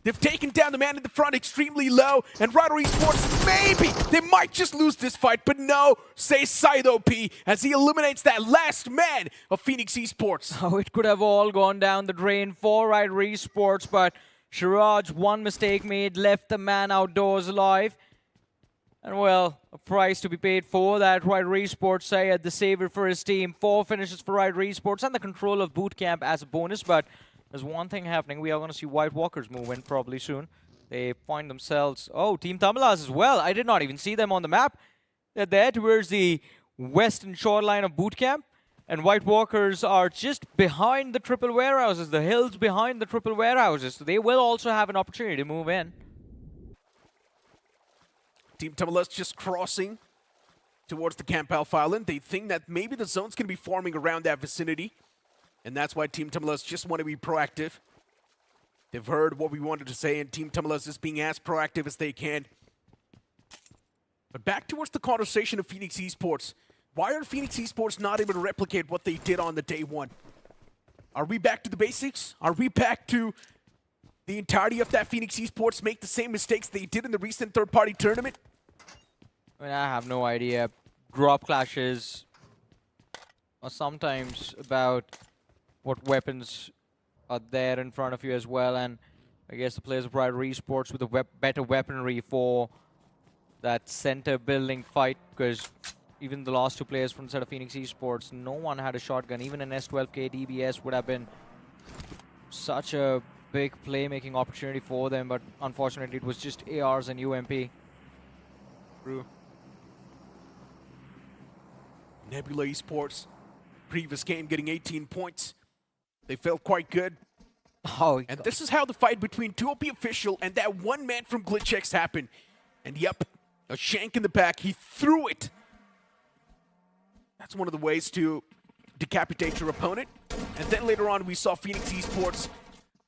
[SPEAKER 6] They've taken down the man in the front extremely low, and Rider Esports, maybe they might just lose this fight, but no, say Sido P as he eliminates that last man of Phoenix Esports.
[SPEAKER 7] Oh, it could have all gone down the drain for Rider Esports, but Shiraj, one mistake made, left the man outdoors alive. And well, a price to be paid for that. Rider Esports Syed, the savior for his team. 4 finishes for Rider Esports and the control of bootcamp as a bonus, but there's one thing happening. We are going to see White Walkers move in probably soon. They find themselves... Oh, Team Tamilas as well. I did not even see them on the map. They're there towards the western shoreline of bootcamp. And White Walkers are just behind the triple warehouses, the hills behind the triple warehouses. So they will also have an opportunity to move in.
[SPEAKER 6] Team Tamilas just crossing towards the Camp Alpha Island. They think that maybe the zone's going to be forming around that vicinity. And that's why Team Tamilas just want to be proactive. They've heard what we wanted to say, and Team Tamilas is being as proactive as they can. But back towards the conversation of Phoenix Esports. Why are Phoenix Esports not able to replicate what they did on the day one? Are we back to the basics? Are we back to the entirety of that Phoenix Esports make the same mistakes they did in the recent third-party tournament?
[SPEAKER 7] I mean, I have no idea. Drop clashes are sometimes about what weapons are there in front of you as well, and I guess the players of Rider Esports with a better weaponry for that center building fight, because even the last two players from the side of Phoenix Esports, no one had a shotgun. Even an S12K DBS would have been such a big playmaking opportunity for them, but unfortunately it was just ARs and UMP.
[SPEAKER 6] True. Nebula Esports Previous game getting 18 points. They felt quite good.
[SPEAKER 21] Oh,
[SPEAKER 6] and this is how the fight between TWOB official and that one man from GLITCHX happened. And yep, a shank in the back. He threw it. That's one of the ways to decapitate your opponent. And then later on, we saw Phoenix Esports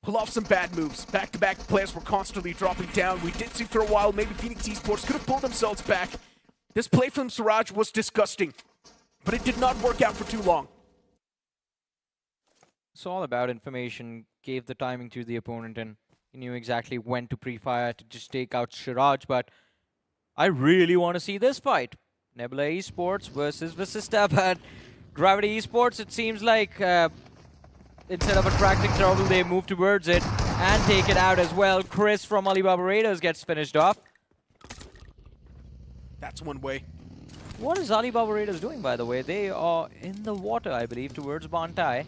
[SPEAKER 6] pull off some bad moves. Back-to-back players were constantly dropping down. We did see for a while maybe Phoenix Esports could have pulled themselves back. This play from Siraj was disgusting, but it did not work out for too long.
[SPEAKER 21] It's all about information, gave the timing to the opponent, and he knew exactly when to pre-fire to just take out Siraj. But I really want to see this fight. Nebula Esports versus Vasista, but Gravity Esports, it seems like instead of attracting trouble, they move towards it and take it out as well. Chris from ALIBABA Raiders gets finished off.
[SPEAKER 6] That's one way.
[SPEAKER 21] What is ALIBABA Raiders doing, by the way? They are in the water, I believe, towards Bantai.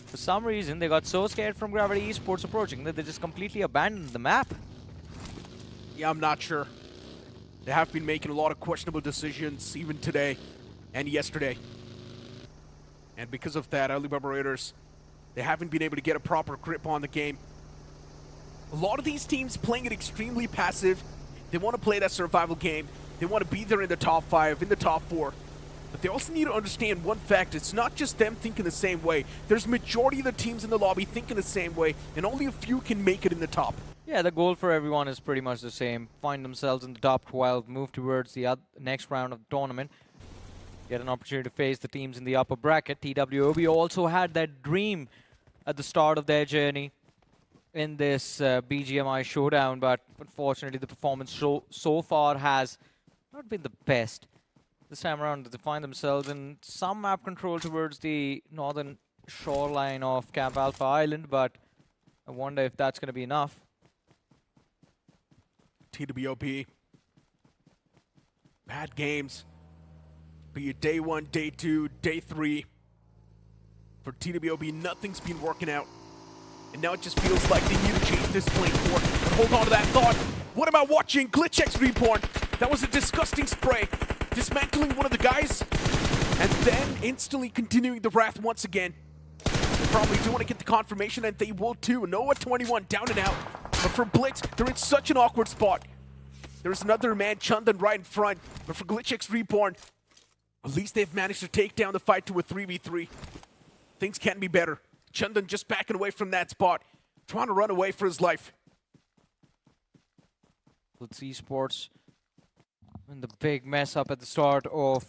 [SPEAKER 21] For some reason, they got so scared from Gravity Esports approaching that they just completely abandoned the map.
[SPEAKER 6] Yeah, I'm not sure. They have been making a lot of questionable decisions, even today and yesterday. And because of that, ALIBABA Raiders, they haven't been able to get a proper grip on the game. A lot of these teams playing it extremely passive. They want to play that survival game. They want to be there in the top 5, in the top 4. But they also need to understand one fact. It's not just them thinking the same way. There's majority of the teams in the lobby thinking the same way, and only a few can make it in the top.
[SPEAKER 21] Yeah, the goal for everyone is pretty much the same. Find themselves in the top 12, move towards the next round of the tournament. Get an opportunity to face the teams in the upper bracket. TWOB also had that dream at the start of their journey in this BGMI showdown, but unfortunately the performance so far has not been the best. This time around, they find themselves in some map control towards the northern shoreline of Camp Alpha Island, but I wonder if that's going to be enough.
[SPEAKER 6] TWOB. Bad games. Be it day 1, day 2, day 3. For TWOB, nothing's been working out. And now it just feels like they need to change this playing court. But hold on to that thought. What about watching GLITCHxREBORN? That was a disgusting spray. Dismantling one of the guys. And then instantly continuing the wrath once again. They probably do want to get the confirmation, and they will too. Noah 21 down and out. But for Blitz, they're in such an awkward spot. There's another man, Chandan, right in front. But for GLITCHxREBORN, at least they've managed to take down the fight to a 3v3. Things can be better. Chandan just backing away from that spot, trying to run away for his life.
[SPEAKER 21] Blitz Esports and the big mess up at the start of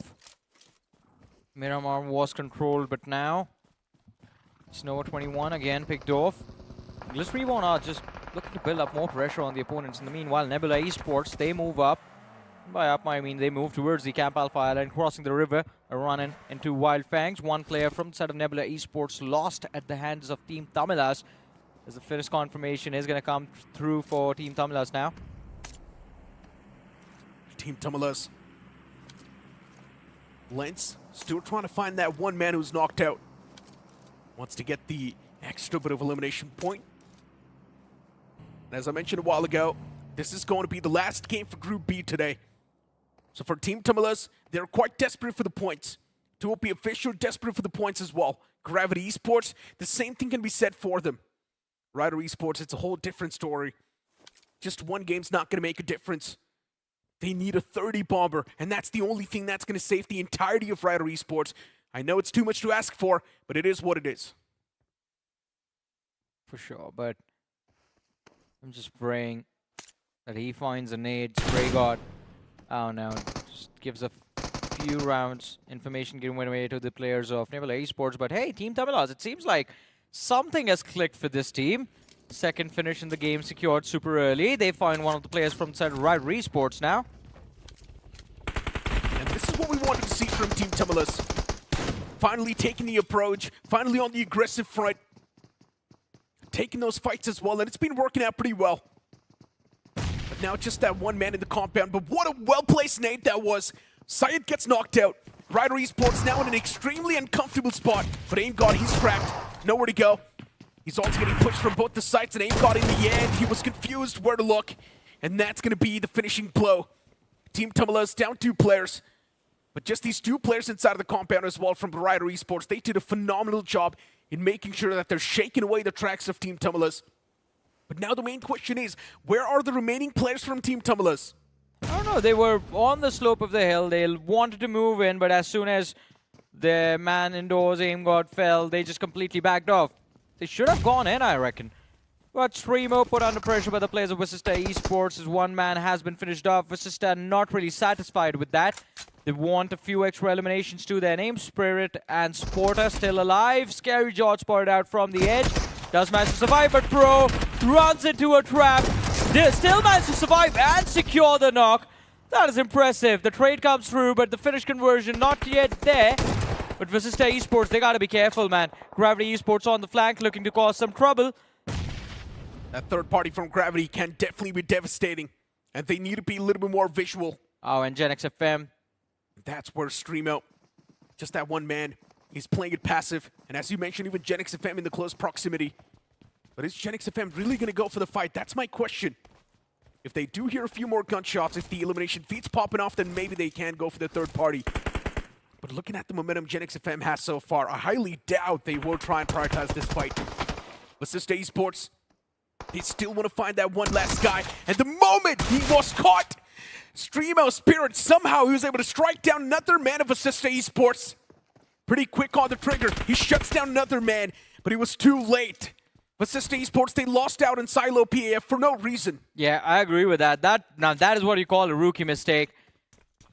[SPEAKER 21] Miramar was controlled, but now Snow 21 again picked off. GLITCHREBORN are just looking to build up more pressure on the opponents. In the meanwhile, Nebula Esports, they move up. By up, I mean they move towards the Camp Alpha Island, crossing the river, running into Wyld Fangs. One player from the side of Nebula Esports lost at the hands of Team Tamilas. As the finish confirmation is going to come through for Team Tamilas now.
[SPEAKER 6] Team Tamilas. Lens still trying to find that one man who's knocked out. Wants to get the extra bit of elimination point. And as I mentioned a while ago, this is going to be the last game for Group B today. So for Team Tamilas, they're quite desperate for the points. TWOB official desperate for the points as well. Gravity Esports, the same thing can be said for them. Ryder Esports, it's a whole different story. Just one game's not going to make a difference. They need a 30 bomber, and that's the only thing that's going to save the entirety of Ryder Esports. I know it's too much to ask for, but it is what it is.
[SPEAKER 21] For sure, but I'm just praying that he finds a nade. Spray God. Oh no, just gives a few rounds. Information given away to the players of Nebula Esports. But hey, Team Tamilas, it seems like something has clicked for this team. Second finish in the game secured super early. They find one of the players from the side of Ryder Esports now.
[SPEAKER 6] And this is what we wanted to see from Team Tamilas. Finally taking the approach, finally on the aggressive front. Taking those fights as well, and it's been working out pretty well. But now just that one man in the compound, but what a well-placed nade that was. Syed gets knocked out. Ryder Esports now in an extremely uncomfortable spot, but AimGod, he's cracked. Nowhere to go. He's also getting pushed from both the sides, and AimGod in the end, he was confused where to look. And that's going to be the finishing blow. Team Tamilas down 2 players. But just these two players inside of the compound as well from Ryder Esports, they did a phenomenal job in making sure that they're shaking away the tracks of Team Tamilas. But now the main question is, where are the remaining players from Team Tamilas?
[SPEAKER 21] I don't know, they were on the slope of the hill. They wanted to move in, but as soon as the man indoors, aim god fell, they just completely backed off. They should have gone in, I reckon. But StreamO put under pressure by the players of Vasista Esports as one man has been finished off. Vasista not really satisfied with that. They want a few extra eliminations to their name. Spirit and Sporter still alive. Scary George spotted out from the edge. Does manage to survive, but Pro runs into a trap. Still managed to survive and secure the knock. That is impressive. The trade comes through, but the finish conversion not yet there. But Vasista Esports, they gotta be careful, man. Gravity Esports on the flank looking to cause some trouble.
[SPEAKER 6] That third party from Gravity can definitely be devastating. And they need to be a little bit more visual.
[SPEAKER 21] Oh, and GENxFM.
[SPEAKER 6] That's where StreamO, just that one man, he's playing it passive. And as you mentioned, even GENxFM in the close proximity. But is GENxFM really going to go for the fight? That's my question. If they do hear a few more gunshots, if the elimination feed's popping off, then maybe they can go for the third party. But looking at the momentum GENxFM has so far, I highly doubt they will try and prioritize this fight. Vasista Esports, they still want to find that one last guy. And the moment he was caught, StreamO Spirit, somehow he was able to strike down another man of Vasista Esports. Pretty quick on the trigger. He shuts down another man, but he was too late. Vasista Esports, they lost out in Silo PAF for no reason.
[SPEAKER 21] Yeah, I agree with that. Now that is what you call a rookie mistake.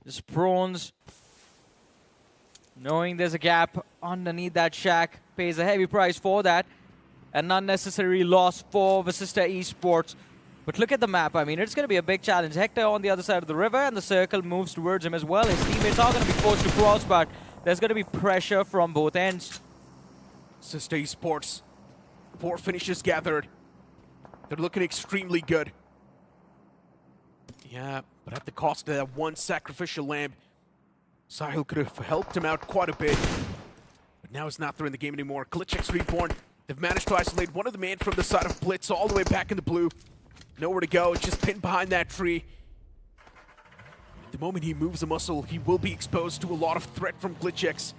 [SPEAKER 21] Just prawns, knowing there's a gap underneath that shack, pays a heavy price for that. An unnecessary loss for Vasista Esports. But look at the map. I mean, it's going to be a big challenge. Hector on the other side of the river, and the circle moves towards him as well. His teammates are going to be forced to cross, but there's going to be pressure from both ends.
[SPEAKER 6] Vasista Esports, 4 finishes gathered. They're looking extremely good. Yeah, but at the cost of that one sacrificial lamb, Sahil could have helped him out quite a bit. But now he's not there in the game anymore. GLITCHxREBORN, they've managed to isolate one of the men from the side of Blitz all the way back in the blue. Nowhere to go, it's just pinned behind that tree. The moment he moves a muscle, he will be exposed to a lot of threat from GLITCHx.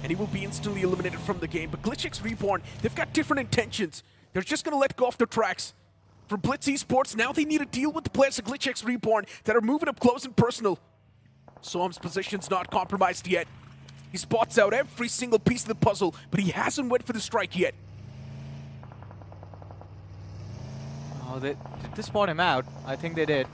[SPEAKER 6] And he will be instantly eliminated from the game. But GLITCHxREBORN, they've got different intentions. They're just going to let go off their tracks. For Blitz Esports, now they need to deal with the players of GLITCHxREBORN that are moving up close and personal. Soam's position's not compromised yet. He spots out every single piece of the puzzle, but he hasn't went for the strike yet.
[SPEAKER 21] Oh, did they spot him out? I think they did.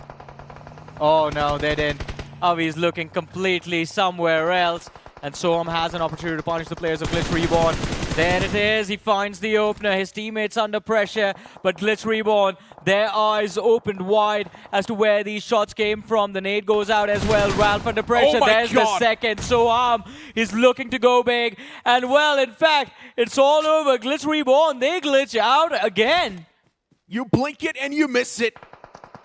[SPEAKER 21] Oh no, they didn't. Oh, he's looking completely somewhere else. And Soam has an opportunity to punish the players of GLITCHREBORN. There it is, he finds the opener, his teammates under pressure, but GLITCHREBORN, their eyes opened wide as to where these shots came from. The nade goes out as well, Ralph under pressure, there's the second. Soam is looking to go big, and well, in fact, it's all over. GLITCHREBORN, they glitch out again.
[SPEAKER 6] You blink it and you miss it.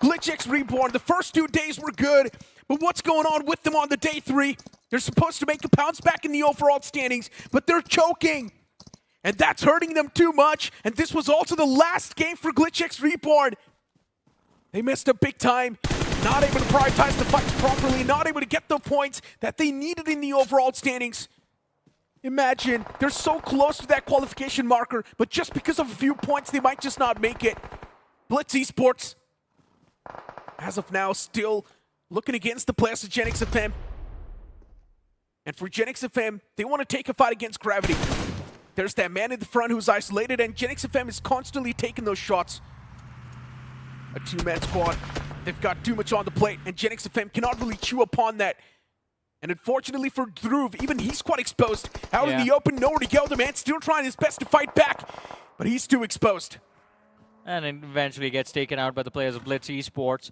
[SPEAKER 6] GLITCHxREBORN, the first 2 days were good, but what's going on with them on the day 3? They're supposed to make a bounce back in the overall standings, but they're choking. And that's hurting them too much. And this was also the last game for GLITCHxREBORN. They messed up big time, not able to prioritize the fights properly, not able to get the points that they needed in the overall standings. Imagine, they're so close to that qualification marker, but just because of a few points, they might just not make it. Blitz Esports, as of now, still looking against the players of GENxFM. And for GENxFM, they want to take a fight against Gravity. There's that man in the front who's isolated, and GENxFM is constantly taking those shots. A 2-man squad. They've got too much on the plate, and GENxFM cannot really chew upon that. And unfortunately for TWOB, even he's quite exposed. Out in the open, nowhere to go. The man still trying his best to fight back, but he's too exposed.
[SPEAKER 21] And it eventually gets taken out by the players of Blitz Esports.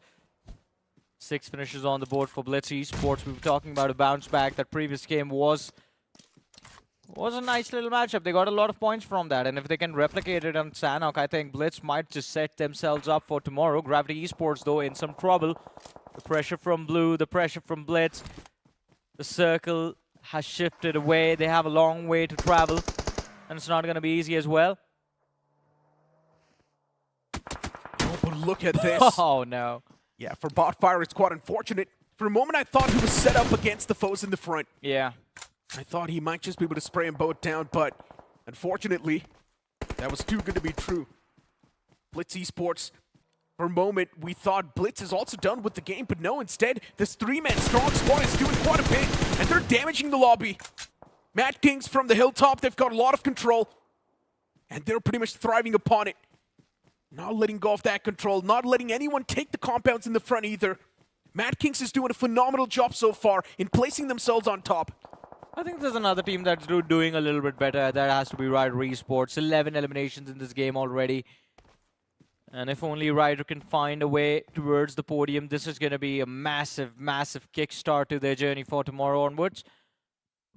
[SPEAKER 21] 6 finishes on the board for Blitz Esports. We were talking about a bounce back. That previous game was a nice little matchup. They got a lot of points from that. And if they can replicate it on Sanhok, I think Blitz might just set themselves up for tomorrow. Gravity Esports, though, in some trouble. The pressure from Blue, the pressure from Blitz. The circle has shifted away. They have a long way to travel. And it's not going to be easy as well.
[SPEAKER 6] Oh, but look at this.
[SPEAKER 21] Oh, no.
[SPEAKER 6] Yeah, for Botfire, it's quite unfortunate. For a moment, I thought he was set up against the foes in the front.
[SPEAKER 21] Yeah.
[SPEAKER 6] I thought he might just be able to spray them both down, but unfortunately, that was too good to be true. Blitz Esports, for a moment, we thought Blitz is also done with the game, but no, instead, this three-man strong squad is doing quite a bit, and they're damaging the lobby. Madkings from the hilltop, they've got a lot of control, and they're pretty much thriving upon it. Not letting go of that control, not letting anyone take the compounds in the front either. Madkings is doing a phenomenal job so far in placing themselves on top.
[SPEAKER 21] I think there's another team that's doing a little bit better. That has to be Wyld Esports. 11 eliminations in this game already. And if only Ryder can find a way towards the podium, this is going to be a massive, massive kickstart to their journey for tomorrow onwards.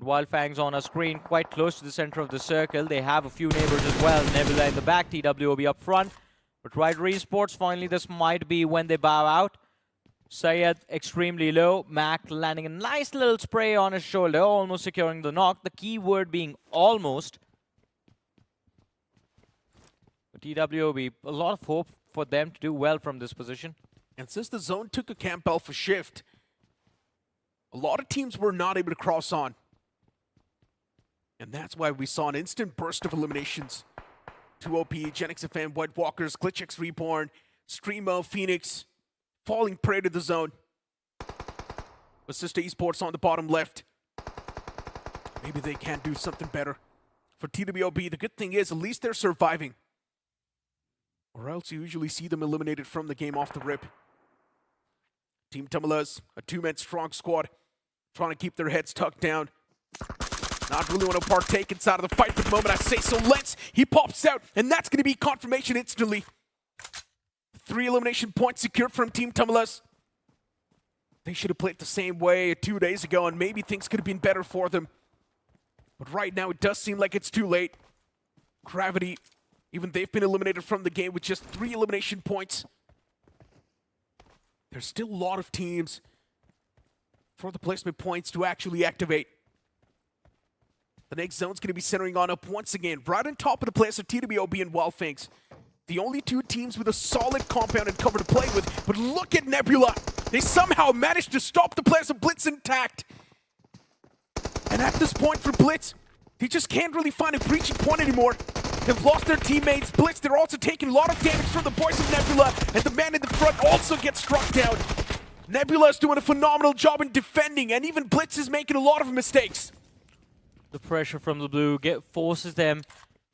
[SPEAKER 21] Wyld Fangs on our screen, quite close to the center of the circle. They have a few neighbors as well. Nebula in the back, TWOB up front. But Wyld Esports, finally this might be when they bow out. Syed extremely low. Mac landing a nice little spray on his shoulder, almost securing the knock. The key word being almost. But TWOB, a lot of hope for them to do well from this position.
[SPEAKER 6] And since the zone took a Camp Alpha shift, a lot of teams were not able to cross on. And that's why we saw an instant burst of eliminations. TWOB, GENxFM, White Walkers, GLITCHxREBORN, StreamO, Phoenix, falling prey to the zone. Vasista Esports on the bottom left. Maybe they can do something better. For TWOB, the good thing is at least they're surviving. Or else you usually see them eliminated from the game off the rip. Team Tamilas, a two-man strong squad, trying to keep their heads tucked down. Not really want to partake inside of the fight for the moment I say so. Lens, he pops out, and that's going to be confirmation instantly. 3 elimination points secured from Team Tamilas. They should have played the same way 2 days ago, and maybe things could have been better for them. But right now, it does seem like it's too late. Gravity, even they've been eliminated from the game with just 3 elimination points. There's still a lot of teams for the placement points to actually activate. The next zone's going to be centering on up once again, right on top of the players of TWOB and Wyld Fangs. The only 2 teams with a solid compound and cover to play with, but look at Nebula. They somehow managed to stop the players of Blitz intact. And at this point for Blitz, they just can't really find a breaching point anymore. They've lost their teammates. Blitz, they're also taking a lot of damage from the boys of Nebula, and the man in the front also gets struck down. Nebula is doing a phenomenal job in defending, and even Blitz is making a lot of mistakes.
[SPEAKER 21] The pressure from the blue forces them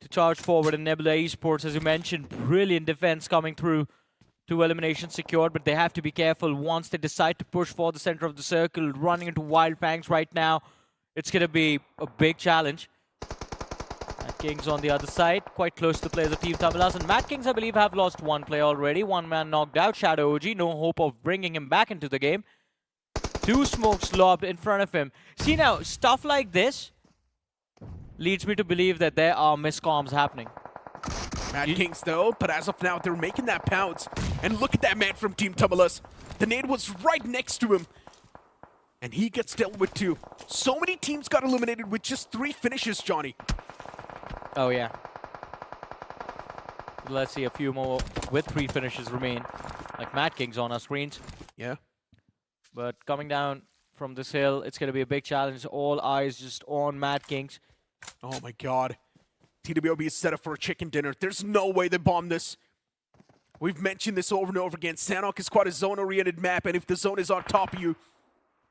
[SPEAKER 21] to charge forward, and Nebula Esports, as you mentioned, brilliant defense coming through. 2 eliminations secured, but they have to be careful once they decide to push for the center of the circle. Running into Wyld Fangs right now, it's going to be a big challenge. Madkings on the other side, quite close to the players of Team Tamilas, and Madkings, I believe, have lost 1 player already. 1 man knocked out, Shadow OG, no hope of bringing him back into the game. 2 smokes lobbed in front of him. See now, stuff like this leads me to believe that there are miscoms happening.
[SPEAKER 6] Madkings though, but as of now, they're making that pounce. And look at that man from Team Tamilas. The nade was right next to him. And he gets dealt with too. So many teams got eliminated with just 3 finishes, Johnny.
[SPEAKER 21] Oh yeah. Let's see a few more with 3 finishes remain. Like Madkings on our screens.
[SPEAKER 6] Yeah.
[SPEAKER 21] But coming down from this hill, it's going to be a big challenge. All eyes just on Madkings.
[SPEAKER 6] Oh my god. TWOB is set up for a chicken dinner. There's no way they bomb this. We've mentioned this over and over again. Sanhok is quite a zone-oriented map, and if the zone is on top of you,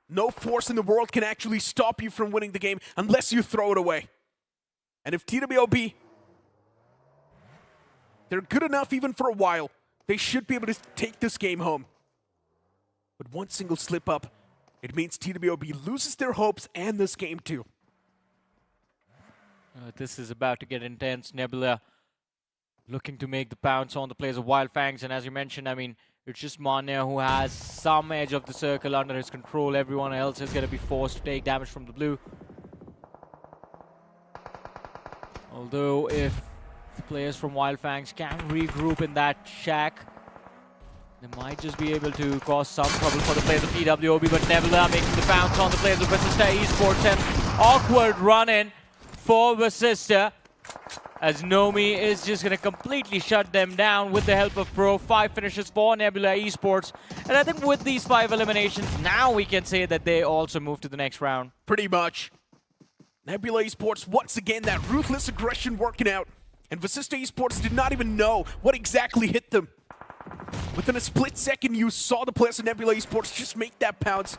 [SPEAKER 6] no force in the world can actually stop you from winning the game unless you throw it away. And if TWOB, they're good enough even for a while, they should be able to take this game home. But one single slip up, it means TWOB loses their hopes and this game too.
[SPEAKER 21] This is about to get intense. Nebula looking to make the pounce on the players of Wyld Fangs, and as you mentioned, I mean, it's just Mania who has some edge of the circle under his control. Everyone else is going to be forced to take damage from the blue. Although if the players from Wyld Fangs can regroup in that shack, they might just be able to cause some trouble for the players of TWOB, but Nebula making the bounce on the players of Vasista Esports, and awkward run-in for Vasista.
[SPEAKER 7] as Nomi is just going to completely shut them down with the help of Pro. 5 finishes for Nebula Esports. And I think with these 5 eliminations, now we can say that they also move to the next round.
[SPEAKER 6] Pretty much. Nebula Esports, once again, that ruthless aggression working out. And Vasista Esports did not even know what exactly hit them. Within a split second, you saw the players of Nebula Esports just make that pounce,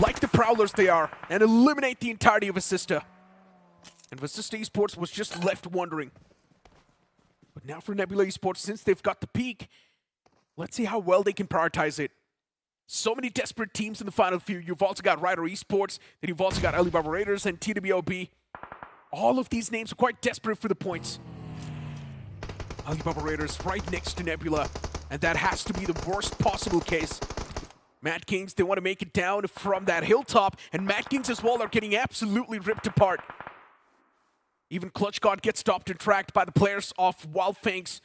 [SPEAKER 6] like the Prowlers they are, and eliminate the entirety of Vasista. And Vasista Esports was just left wondering. But now for Nebula Esports, since they've got the peak, let's see how well they can prioritize it. So many desperate teams in the final few. You've also got Ryder Esports, then you've also got ALIBABA Raiders and TWOB. All of these names are quite desperate for the points. ALIBABA Raiders right next to Nebula, and that has to be the worst possible case. Madkings, they want to make it down from that hilltop, and Madkings as well are getting absolutely ripped apart. Even ClutchGod gets stopped and tracked by the players of Wyld Fangs.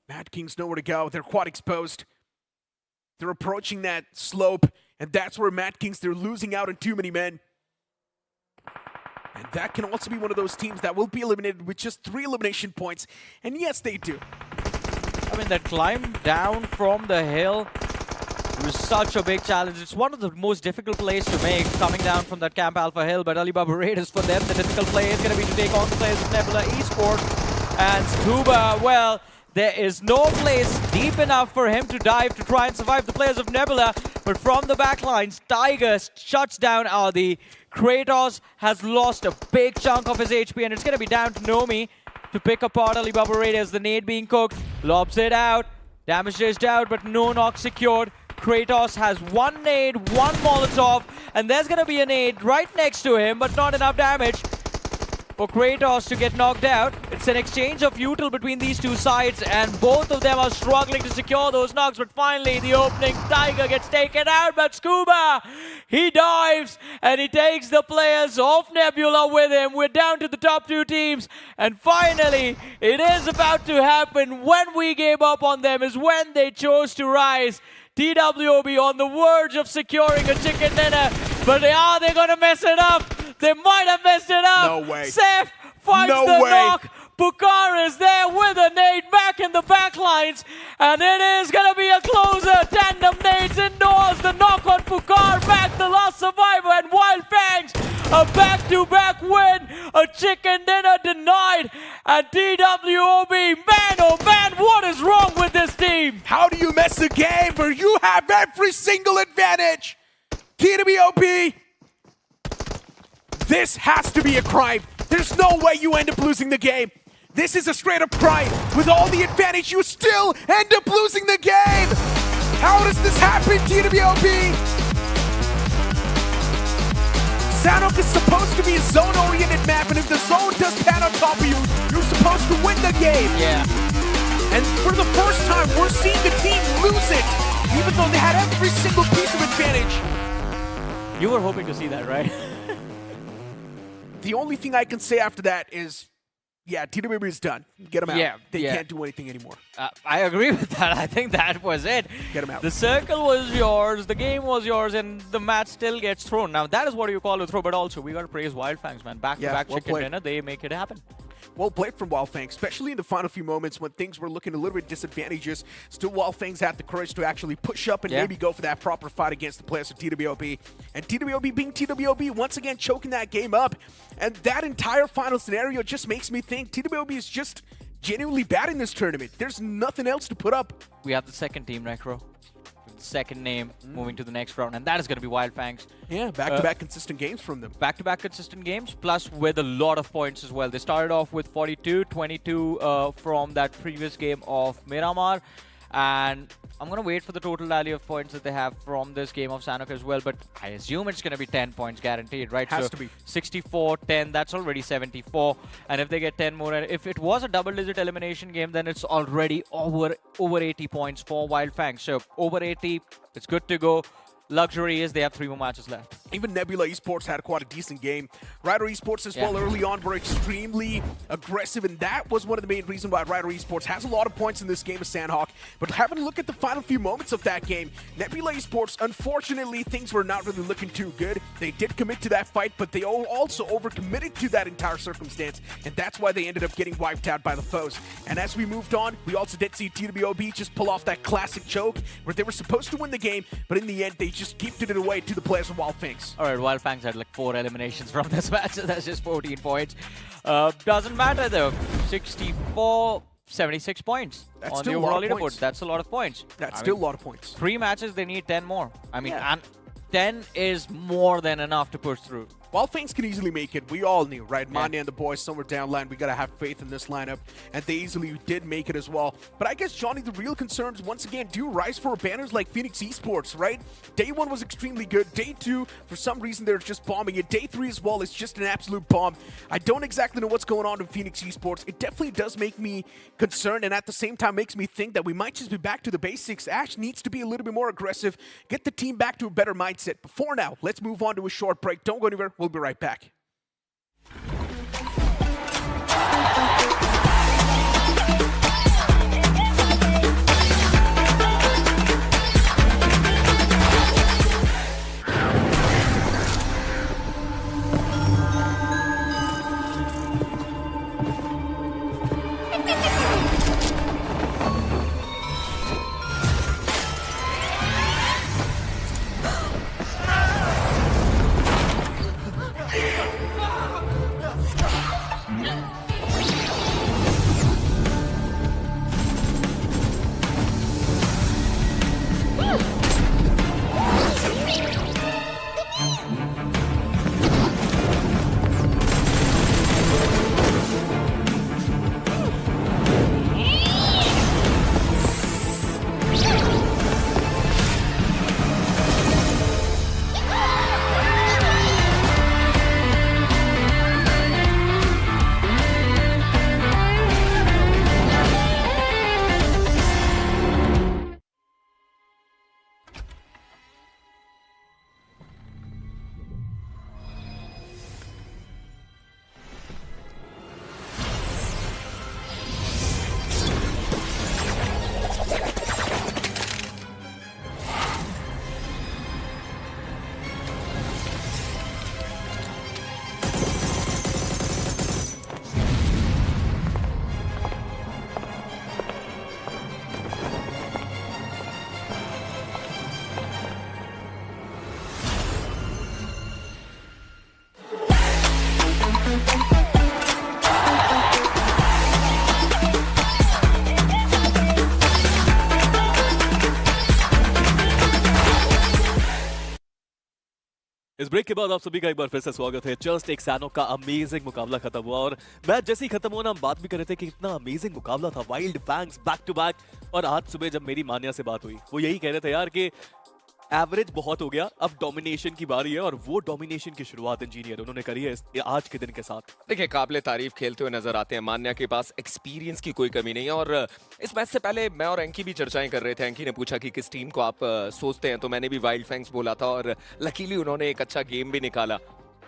[SPEAKER 6] Madkings nowhere to go. They're quite exposed. They're approaching that slope, and that's where Madkings, they're losing out on too many men. And that can also be one of those teams that will be eliminated with just 3 elimination points. And yes, they do.
[SPEAKER 21] I mean, that climb down from the hill was such a big challenge. It's one of the most difficult plays to make, coming down from that Camp Alpha Hill. But ALIBABA Raiders, for them, the difficult play is going to be to take on the players of Nebula Esports. And Scuba, well, there is no place deep enough for him to dive to try and survive the players of Nebula. But from the backlines, Tiger shuts down Adi. Kratos has lost a big chunk of his HP, and it's going to be down to Nomi to pick apart ALIBABA Raiders. The nade being cooked, lobs it out, damage dished out, but no knock secured. Kratos has 1 nade, 1 Molotov, and there's going to be a nade right next to him, but not enough damage for Kratos to get knocked out. It's an exchange of util between these two sides, and both of them are struggling to secure those knocks. But finally, the opening Tiger gets taken out, but Scuba, he dives, and he takes the players of Nebula with him. We're down to the top 2 teams, and finally, it is about to happen. When we gave up on them is when they chose to rise. TWOB on the verge of securing a chicken dinner, but are they gonna mess it up? They might have messed it up.
[SPEAKER 6] No way.
[SPEAKER 21] Seth finds the knock. Pukar is there with a nade back in the back lines, and it is gonna be a closer. Tandem nades indoors. The knock on Pukar back, the last survivor, and Wyld Fangs a back-to-back win. A chicken dinner denied, and TWOB, man oh man, what is wrong with this team?
[SPEAKER 6] How do you mess the game where you have every single advantage? TWOB, this has to be a crime. There's no way you end up losing the game. This is a straight up crime. With all the advantage, you still end up losing the game. How does this happen, TWOB? Sanhok is supposed to be a zone-oriented map, and if the zone does pan on top of you, you're supposed to win the game.
[SPEAKER 21] Yeah.
[SPEAKER 6] And for the first time, we're seeing the team lose it, even though they had every single piece of advantage.
[SPEAKER 21] You were hoping to see that, right?
[SPEAKER 6] The only thing I can say after that is, yeah, TWB is done. Get them out.
[SPEAKER 21] Yeah,
[SPEAKER 6] they can't do anything anymore.
[SPEAKER 21] I agree with that. I think that was it.
[SPEAKER 6] Get them out.
[SPEAKER 21] The circle was yours, the game was yours, and the match still gets thrown. Now, that is what you call a throw, but also, we got to praise Wyld Fangs, man. Back-to-back chicken dinner, they make it happen.
[SPEAKER 6] Well played from Wyld Fangs, especially in the final few moments when things were looking a little bit disadvantageous. Still, Wyld Fangs had the courage to actually push up and maybe go for that proper fight against the players of TWOB. And TWOB being TWOB, once again choking that game up. And that entire final scenario just makes me think TWOB is just genuinely bad in this tournament. There's nothing else to put up.
[SPEAKER 21] We have the second team, Necro. Second name moving to the next round, and that is going to be Wyld Fangs.
[SPEAKER 6] Yeah, back-to-back consistent games from them.
[SPEAKER 21] Back-to-back consistent games, plus with a lot of points as well. They started off with 42, 22 from that previous game of Miramar, and I'm going to wait for the total value of points that they have from this game of Sanhok as well, but I assume it's going to be 10 points guaranteed, right?
[SPEAKER 6] Has to be.
[SPEAKER 21] 64, 10, that's already 74, and if they get 10 more, and if it was a double-digit elimination game, then it's already over 80 points for Wyld Fangs. So over 80, it's good to go. luxury is they have 3 more matches left.
[SPEAKER 6] Even Nebula Esports had quite a decent game. Rider Esports as well early on were extremely aggressive, and that was one of the main reasons why Rider Esports has a lot of points in this game of Sanhok. But having a look at the final few moments of that game, Nebula Esports, unfortunately, things were not really looking too good. They did commit to that fight, but they also overcommitted to that entire circumstance, and that's why they ended up getting wiped out by the foes. And as we moved on, we also did see TWOB just pull off that classic choke where they were supposed to win the game, but in the end, they just gifted it away to the players of Wyld Fangs.
[SPEAKER 21] All right, Wyld Fangs had like 4 eliminations from this match. That's just 14 points. Doesn't matter though. 64, 76 points
[SPEAKER 6] That's
[SPEAKER 21] on the
[SPEAKER 6] still a lot
[SPEAKER 21] overall
[SPEAKER 6] of
[SPEAKER 21] leaderboard.
[SPEAKER 6] points.
[SPEAKER 21] That's a lot of points.
[SPEAKER 6] That's still a lot of points.
[SPEAKER 21] 3 matches, they need 10 more. I mean, and 10 is more than enough to push through.
[SPEAKER 6] Wyld Fangs can easily make it. We all knew, right? Manya and the boys somewhere down line. We got to have faith in this lineup. And they easily did make it as well. But I guess, Johnny, the real concerns, once again, do rise for banners like Phoenix Esports, right? Day 1 was extremely good. Day 2, for some reason, they're just bombing it. Day 3 as well is just an absolute bomb. I don't exactly know what's going on with Phoenix Esports. It definitely does make me concerned, and at the same time makes me think that we might just be back to the basics. Ash needs to be a little bit more aggressive, get the team back to a better mindset. But for now, let's move on to a short break. Don't go anywhere. We'll be right back.
[SPEAKER 20] इस break के बाद आप सभी का एक बार फिर से स्वागत है। जस्ट एक सैनोक का अमेजिंग मुकाबला खत्म हुआ और मैच जैसे ही खत्म हुआ ना, हम बात भी कर रहे थे कि इतना अमेजिंग मुकाबला था, Wild Fangs back to back. और आज सुबह जब मेरी मान्या से बात हुई, वो यही कह रहे थे यार कि एवरेज बहुत हो गया, अब डोमिनेशन की बारी है। और वो डोमिनेशन की शुरुआत इंजीनियर उन्होंने करी है आज के दिन के साथ।
[SPEAKER 4] देखिए, काबिले तारीफ खेलते हुए नजर आते हैं। मान्या के पास एक्सपीरियंस की कोई कमी नहीं है। और इस मैच से पहले मैं और एंकी भी चर्चाएं कर रहे थे। एंकी ने पूछा कि किस टीम को आप सोचते हैं, तो मैंने भी वाइल्ड फैंग्स बोला था और लकीली उन्होंने एक अच्छा गेम भी निकाला।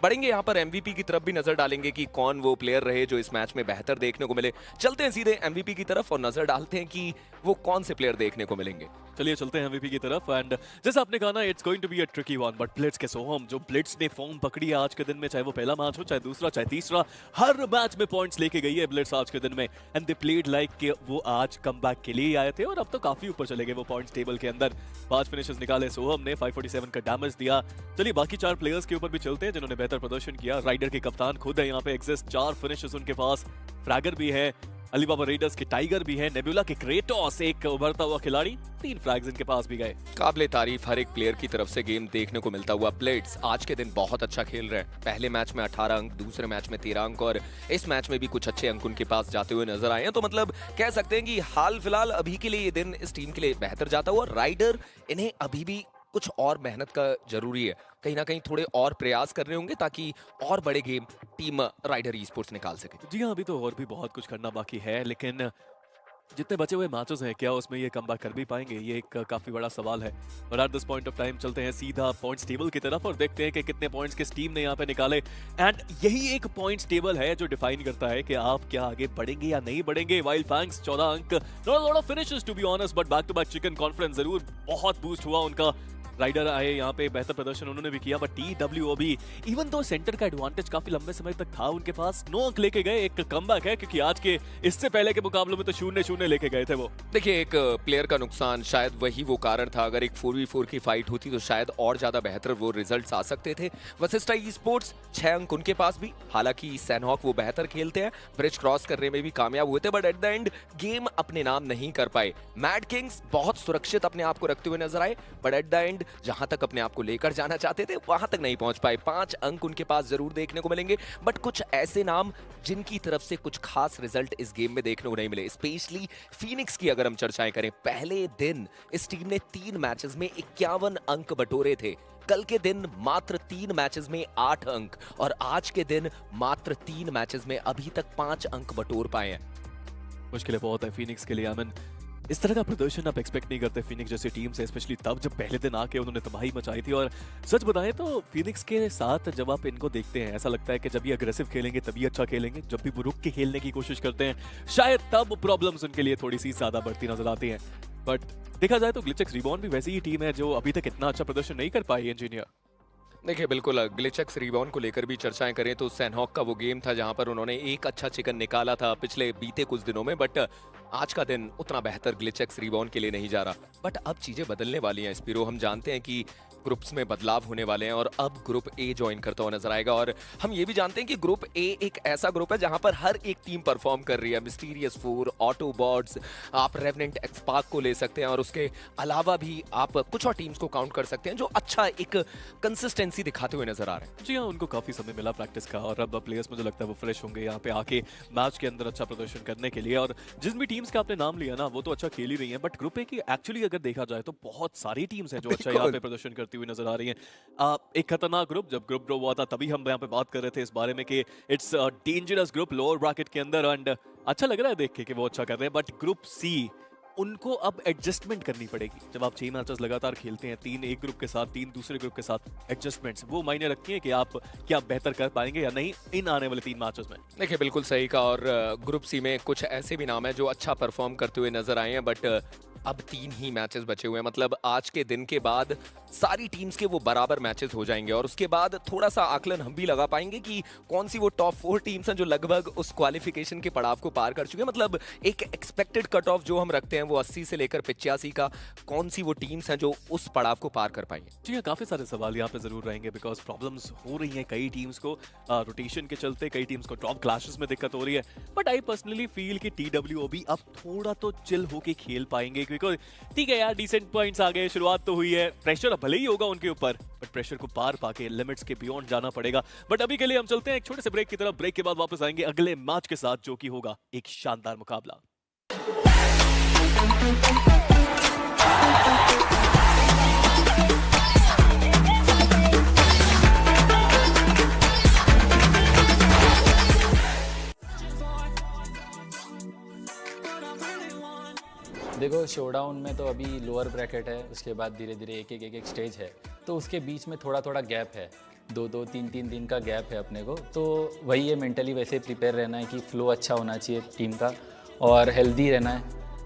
[SPEAKER 4] बढ़ेंगे यहाँ पर एमवीपी की तरफ भी नजर डालेंगे कि कौन वो प्लेयर रहे जो इस मैच में बेहतर देखने को मिले। चलते हैं सीधे एमवीपी की तरफ और नजर डालते हैं कि वो कौन से प्लेयर देखने को मिलेंगे।
[SPEAKER 20] चलिए चलते हैं एमवीपी की तरफ। एंड जैसे आपने कहा ना, it's going to be a tricky one, but Blitz के सोहम जो ब्लिट्स ने फॉर्म पकड़ी है आज के दिन में, चाहे वो पहला मैच हो, चाहे दूसरा, चाहे तीसरा, हर मैच में पॉइंट्स लेके गई है ब्लिट्स आज के दिन में। एंड दे प्लेड लाइक कि वो आज कमबैक के लिए आए थे और अब तो काफी ऊपर चले गए वो पॉइंट्स टेबल के अंदर। 5 फिनिशेस निकाले सोहम ने, 547 का डैमेज दिया। चलिए बाकी 4 प्लेयर्स के ऊपर भी चलते हैं जिन्होंने बेहतर प्रदर्शन किया। राइडर के कप्तान खुद है यहाँ पे, एग्जिस्ट 4 फिनिशेस उनके पास, फ्रैगर भी है, अलीबाबा रेडर्स के टाइगर भी है, नेबुला के क्रेटोस एक उभरता हुआ खिलाड़ी, 3 फ्लैग्स इनके पास भी गए।
[SPEAKER 4] काबिले तारीफ हर एक प्लेयर की तरफ से गेम देखने को मिलता हुआ। ब्लिट्स आज के दिन बहुत अच्छा खेल रहे हैं। पहले मैच में 18 अंक, दूसरे मैच में 13 अंक और इस मैच में भी कुछ अच्छे अंक उनके पास जाते हुए नजर आए हैं। तो मतलब कह सकते हैं कि हाल फिलहाल अभी के लिए ये दिन इस टीम के लिए बेहतर जाता हुआ। राइडर, इन्हें अभी भी कुछ और मेहनत का जरूरी है, कहीं ना कहीं थोड़े और प्रयास कर रहे होंगे ताकि और बड़े game team Rider esports निकाल सके।
[SPEAKER 20] जी हाँ, अभी तो और भी बहुत कुछ करना बाकी है, लेकिन
[SPEAKER 2] जितने बचे हुए मैचेस हैं क्या उसमें ये कमबैक कर भी पाएंगे, ये एक काफी बड़ा सवाल है। और at this point of time चलते हैं सीधा पॉइंट्स टेबल की तरफ और देखते हैं कि कितने पॉइंट्स किस टीम ने यहाँ पे निकाले। एंड यही एक पॉइंट्स टेबल है जो डिफाइन करता है कि आप क्या आगे बढ़ेंगे या नहीं बढ़ेंगे। वाइल्ड फैंग्स 14 अंक, not a lot of finishes to be honest, but back to back chicken confidence जरूर बहुत बूस्ट हुआ उनका। राइडर आए यहाँ पे, बेहतर प्रदर्शन उन्होंने भी किया, but TWOB even though centre का एडवांटेज काफी लंबे समय तक था उनके पास, 9 अंक लेके गए। एक कमबैक है क्योंकि आज के इससे पहले के मुकाबलों में तो 0-0 लेके गए थे वो।
[SPEAKER 4] देखिए एक प्लेयर का नुकसान शायद वही वो कारण था। अगर एक 4v4 की फाइट होती तो शायद और ज्यादा बेहतर वो रिजल्ट्स आ सकते थे। वसिस्टा ई-स्पोर्ट्स 6 अंक उनके पास भी, हालांकि सैनहॉक वो बेहतर खेलते हैं, ब्रिज क्रॉस करने में भी कामयाब हुए थे, but at the end game अपने नाम नहीं कर पाए। मैडकिंग्स बहुत सुरक्षित अपने आप को रखते हुए नजर आए, बट एट द एंड जहां तक अपने आप को लेकर जाना चाहते थे वहां तक नहीं पहुंच पाए। 5 अंक उनके पास जरूर देखने को मिलेंगे, बट कुछ ऐसे नाम जिनकी तरफ से कुछ खास रिजल्ट इस गेम में देखने को नहीं मिले। स्पेशली फीनिक्स की अगर हम चर्चाएं करें, पहले दिन इस टीम ने 3 मैचेस में 51 अंक बटोरे थे। कल के दिन मात्र 3 मैचेस में 8 अंक, और आज के दिन मात्र 3 मैचेस में अभी तक 5 अंक बटोर पाए हैं।
[SPEAKER 2] मुश्किल बहुत है फिनिक्स के लिए। आमन, इस तरह का प्रदर्शन आप एक्सपेक्ट नहीं करते फिनिक्स जैसी टीम से, स्पेशली तब जब पहले दिन आके उन्होंने तबाही मचाई थी। और सच बताएं तो फिनिक्स के साथ जब आप इनको देखते हैं ऐसा लगता है कि जब ये अग्रेसिव खेलेंगे तभी अच्छा खेलेंगे, जब भी वो रुक के खेलने की कोशिश करते हैं शायद तब प्रॉब्लम्स उनके लिए थोड़ी सी ज्यादा बढ़ती नजर आती हैं। बट देखा जाए तो GLITCHxREBORN भी वैसी ही टीम है जो अभी तक इतना अच्छा प्रदर्शन नहीं कर पाई इंजीनियर।
[SPEAKER 4] देखिए बिल्कुल GLITCHxREBORN को लेकर भी चर्चाएं करें तो सैनहॉक का वो गेम था जहां पर उन्होंने एक अच्छा चिकन निकाला था पिछले बीते कुछ दिनों में, बट आज का दिन उतना बेहतर GLITCHxREBORN के लिए नहीं जा रहा। बट अब चीजें बदलने वाली हैं स्पिरो, हम जानते हैं कि ग्रुप्स में बदलाव होने वाले हैं और अब ग्रुप ए ज्वाइन करता हुआ नजर आएगा। और हम ये भी जानते हैं कि ग्रुप ए एक ऐसा ग्रुप है जहां पर हर एक टीम परफॉर्म कर रही है। Mysterious4, Autobotz, आप Revenant Xspark को ले सकते हैं, और उसके अलावा भी आप कुछ और टीम्स को काउंट कर सकते हैं जो अच्छा एक कंसिस्टेंसी दिखाते हुए नजर आ रहे हैं।
[SPEAKER 2] जी हाँ, उनको काफी समय मिला प्रैक्टिस का और अब प्लेयर्स मुझे लगता है वो फ्रेश होंगे यहाँ पे आके मैच के अंदर अच्छा प्रदर्शन करने के लिए। और जिस भी टीम्स का आपने नाम लिया ना वो तो अच्छा खेल ही रही है, बट ग्रुप ए की एक्चुअली अगर देखा जाए तो बहुत सारी टीम्स हैं जो अच्छा यहाँ पे प्रदर्शन करती हुई नजर आ रही हैं। एक खतरनाक ग्रुप, जब ग्रुप ड्रॉ हुआ था तभी हम यहाँ पे बात कर रहे थे इस बारे में कि it's dangerous group lower bracket के अंदर, एंड अच्छा लग रहा है देख के कि वो अच्छा कर रहे हैं। बट ग्रुप सी उनको अब एडजस्टमेंट करनी पड़ेगी। जब आप 6 मैचेस लगातार खेलते हैं, 3 एक ग्रुप के साथ 3 दूसरे ग्रुप के साथ, एडजस्टमेंट्स वो मायने रखती हैं कि आप क्या बेहतर कर पाएंगे या नहीं इन आने वाले 3 मैचेस में।
[SPEAKER 4] देखिए बिल्कुल सही कहा, और ग्रुप सी में कुछ ऐसे भी नाम है जो अच्छा परफॉर्म करते हुए नजर आए हैं, बट अब 3 ही मैचेस बचे हुए हैं। मतलब आज के दिन के बाद सारी टीम्स के वो बराबर मैचेस हो जाएंगे, और उसके बाद थोड़ा सा आकलन हम भी लगा पाएंगे कि कौन सी वो टॉप 4 टीम्स हैं जो लगभग उस क्वालिफिकेशन के पड़ाव को पार कर चुके हैं। मतलब एक एक्सपेक्टेड कट ऑफ जो हम रखते हैं वो 80 से लेकर 85 का, कौन सी वो टीम्स हैं जो उस पड़ाव को पार कर पाएंगे।
[SPEAKER 2] जी हाँ, काफी सारे सवाल यहाँ पे जरूर रहेंगे बिकॉज प्रॉब्लम्स हो रही हैं कई टीम्स को रोटेशन के चलते, कई टीम्स को टॉप क्लैशेस में दिक्कत हो रही है। बट आई पर्सनली फील कि TWOB अब थोड़ा तो चिल होके खेल पाएंगे, क्योंकि ठीक है यार डिसेंट पॉइंट्स आ गए, शुरुआत तो हुई है, प्रेशर भले ही होगा उनके ऊपर बट प्रेशर को पार पाके लिमिट्स के बियॉन्ड जाना पड़ेगा। बट अभी के लिए हम चलते हैं एक छोटे से ब्रेक की तरफ। ब्रेक के बाद वापस आएंगे अगले मैच के साथ जो कि होगा एक शानदार मुकाबला।
[SPEAKER 14] देखो शोडाउन में तो अभी लोअर ब्रैकेट है, उसके बाद धीरे धीरे एक स्टेज है, तो उसके बीच में थोड़ा थोड़ा गैप है, 2-2, 3-3 दिन का गैप है अपने को। तो वही है, मेंटली वैसे प्रिपेयर रहना है कि फ्लो अच्छा होना चाहिए टीम का और हेल्दी रहना है,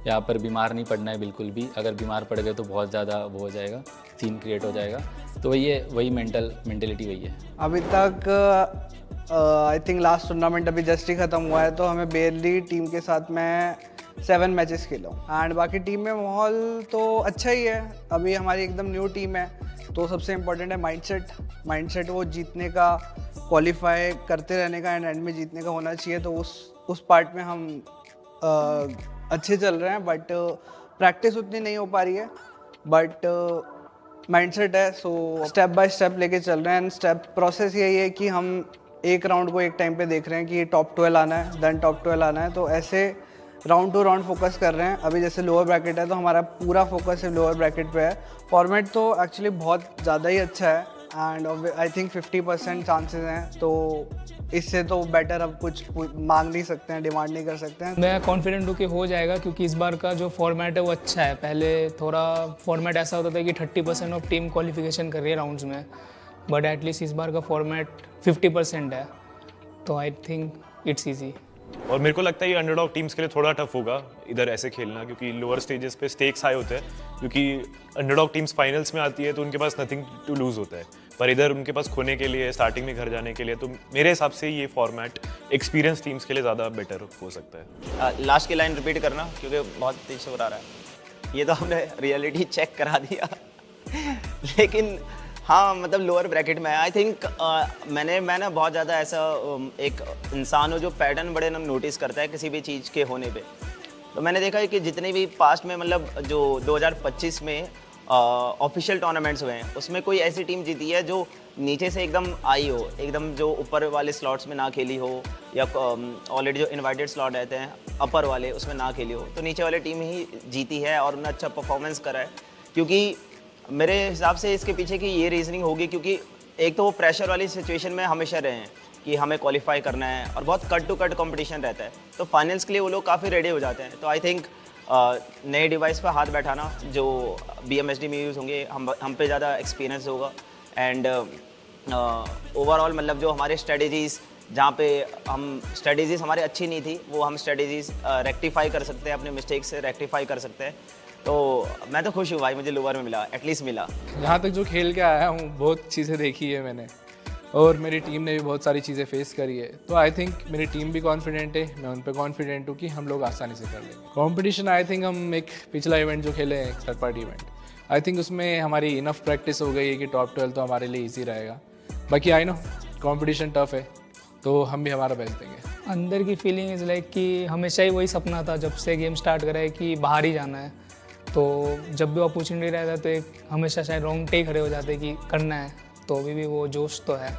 [SPEAKER 14] यहाँ पर बीमार नहीं पड़ना है बिल्कुल भी। अगर बीमार पड़ गए तो बहुत ज़्यादा वो हो जाएगा, सीन क्रिएट हो जाएगा। तो वही है, वही मेंटेलिटी वही है।
[SPEAKER 10] अभी तक आई थिंक लास्ट टूर्नामेंट अभी जस्ट ही ख़त्म हुआ है, तो हमें बेरली टीम के साथ मैं 7 मैचेस खेला हूँ एंड बाकी टीम में माहौल तो अच्छा ही है। अभी हमारी एकदम न्यू टीम है, तो सबसे इम्पोर्टेंट है माइंडसेट वो जीतने का, क्वालिफाई करते रहने का एंड एंड में जीतने का होना चाहिए। तो उस पार्ट में हम अच्छे चल रहे हैं, बट प्रैक्टिस उतनी नहीं हो पा रही है, बट माइंडसेट है। सो स्टेप बाय स्टेप लेके चल रहे हैं एंड स्टेप प्रोसेस यही है कि हम एक राउंड को एक टाइम पे देख रहे हैं कि टॉप 12 आना है, देन टॉप 12 आना है। तो ऐसे राउंड टू राउंड फोकस कर रहे हैं। अभी जैसे लोअर ब्रैकेट है तो हमारा पूरा फोकस लोअर ब्रैकेट पे है। फॉर्मेट तो एक्चुअली बहुत ज़्यादा ही अच्छा है, एंड आई थिंक 50% चांसेस हैं, तो इससे तो बेटर अब कुछ मांग नहीं सकते हैं, डिमांड नहीं कर सकते हैं।
[SPEAKER 11] मैं कॉन्फिडेंट हूँ कि हो जाएगा, क्योंकि इस बार का जो फॉर्मेट है वो अच्छा है। पहले थोड़ा फॉर्मेट ऐसा होता था कि 30% ऑफ टीम क्वालिफिकेशन कर रही है राउंड्स में, बट एटलीस्ट इस बार का फॉर्मेट 50% है, तो आई थिंक इट्स ईजी।
[SPEAKER 12] और मेरे को लगता है ये अंडरडॉग टीम्स के लिए थोड़ा टफ होगा इधर ऐसे खेलना, क्योंकि लोअर स्टेजेस पे स्टेक्स हाई होते हैं, क्योंकि अंडरडॉग टीम्स फाइनल्स में आती है तो उनके पास नथिंग टू लूज होता है, पर इधर उनके पास खोने के लिए, स्टार्टिंग में घर जाने के लिए, तो मेरे हिसाब से ये फॉर्मेट एक्सपीरियंस टीम्स के लिए ज़्यादा बेटर हो सकता है।
[SPEAKER 13] लास्ट की लाइन रिपीट करना, क्योंकि बहुत तेज से आ रहा है। ये तो हमने रियलिटी चेक करा दिया लेकिन हाँ, मतलब लोअर ब्रैकेट में आई थिंक मैं बहुत ज़्यादा ऐसा एक इंसान हूँ जो पैटर्न बड़े नोटिस करता है किसी भी चीज़ के होने पे। तो मैंने देखा है कि जितने भी पास्ट में, मतलब जो 2025 में ऑफिशियल टूर्नामेंट्स हुए हैं, उसमें कोई ऐसी टीम जीती है जो नीचे से एकदम आई हो, एकदम जो ऊपर वाले स्लॉट्स में ना खेली हो, या ऑलरेडी जो इन्वाइटेड स्लॉट रहते हैं अपर वाले उसमें ना खेली हो, तो नीचे वाली टीम ही जीती है और उन्होंने अच्छा परफॉर्मेंस करा है। क्योंकि मेरे हिसाब से इसके पीछे की ये रीजनिंग होगी, क्योंकि एक तो वो प्रेशर वाली सिचुएशन में हमेशा रहे हैं कि हमें क्वालिफाई करना है और बहुत कट टू कट कंपटीशन रहता है, तो फाइनल्स के लिए वो लोग काफ़ी रेडी हो जाते हैं। तो आई थिंक नए डिवाइस पर हाथ बैठाना जो BMSD में यूज़ होंगे, हम पे ज़्यादा एक्सपीरियंस होगा। एंड ओवरऑल मतलब जो हमारे स्ट्रेटजीज़, जहाँ पे हम स्ट्रेटजीज़ हमारी अच्छी नहीं थी, वो हम स्ट्रेटजीज़ रेक्टिफाई कर सकते हैं, अपने मिस्टेक से रेक्टिफाई कर सकते हैं। तो मैं तो खुश हूँ भाई, मुझे लोअर में मिला, एटलीस्ट मिला।
[SPEAKER 11] यहाँ तक जो खेल के आया हूँ बहुत चीज़ें देखी है मैंने, और मेरी टीम ने भी बहुत सारी चीज़ें फेस करी है, तो आई थिंक मेरी टीम भी कॉन्फिडेंट है, मैं उन पर कॉन्फिडेंट हूँ कि हम लोग आसानी से कर लेंगे। कंपटीशन आई थिंक हम एक पिछला इवेंट जो खेले हैं, एक third party event, I think उसमें हमारी इनफ प्रैक्टिस हो गई है कि टॉप 12 तो हमारे लिए ईजी रहेगा। बाकी आई नो कंपटीशन टफ है, तो हम भी हमारा बेस्ट देंगे। अंदर की फीलिंग इज़ लाइक कि हमेशा ही वही सपना था जब से गेम स्टार्ट करा है कि बाहर ही जाना है, तो जब भी अपॉर्चुनिटी रहता है तो एक हमेशा शायद रोंगटे खड़े हो जाते कि करना है, तो अभी भी वो जोश तो है।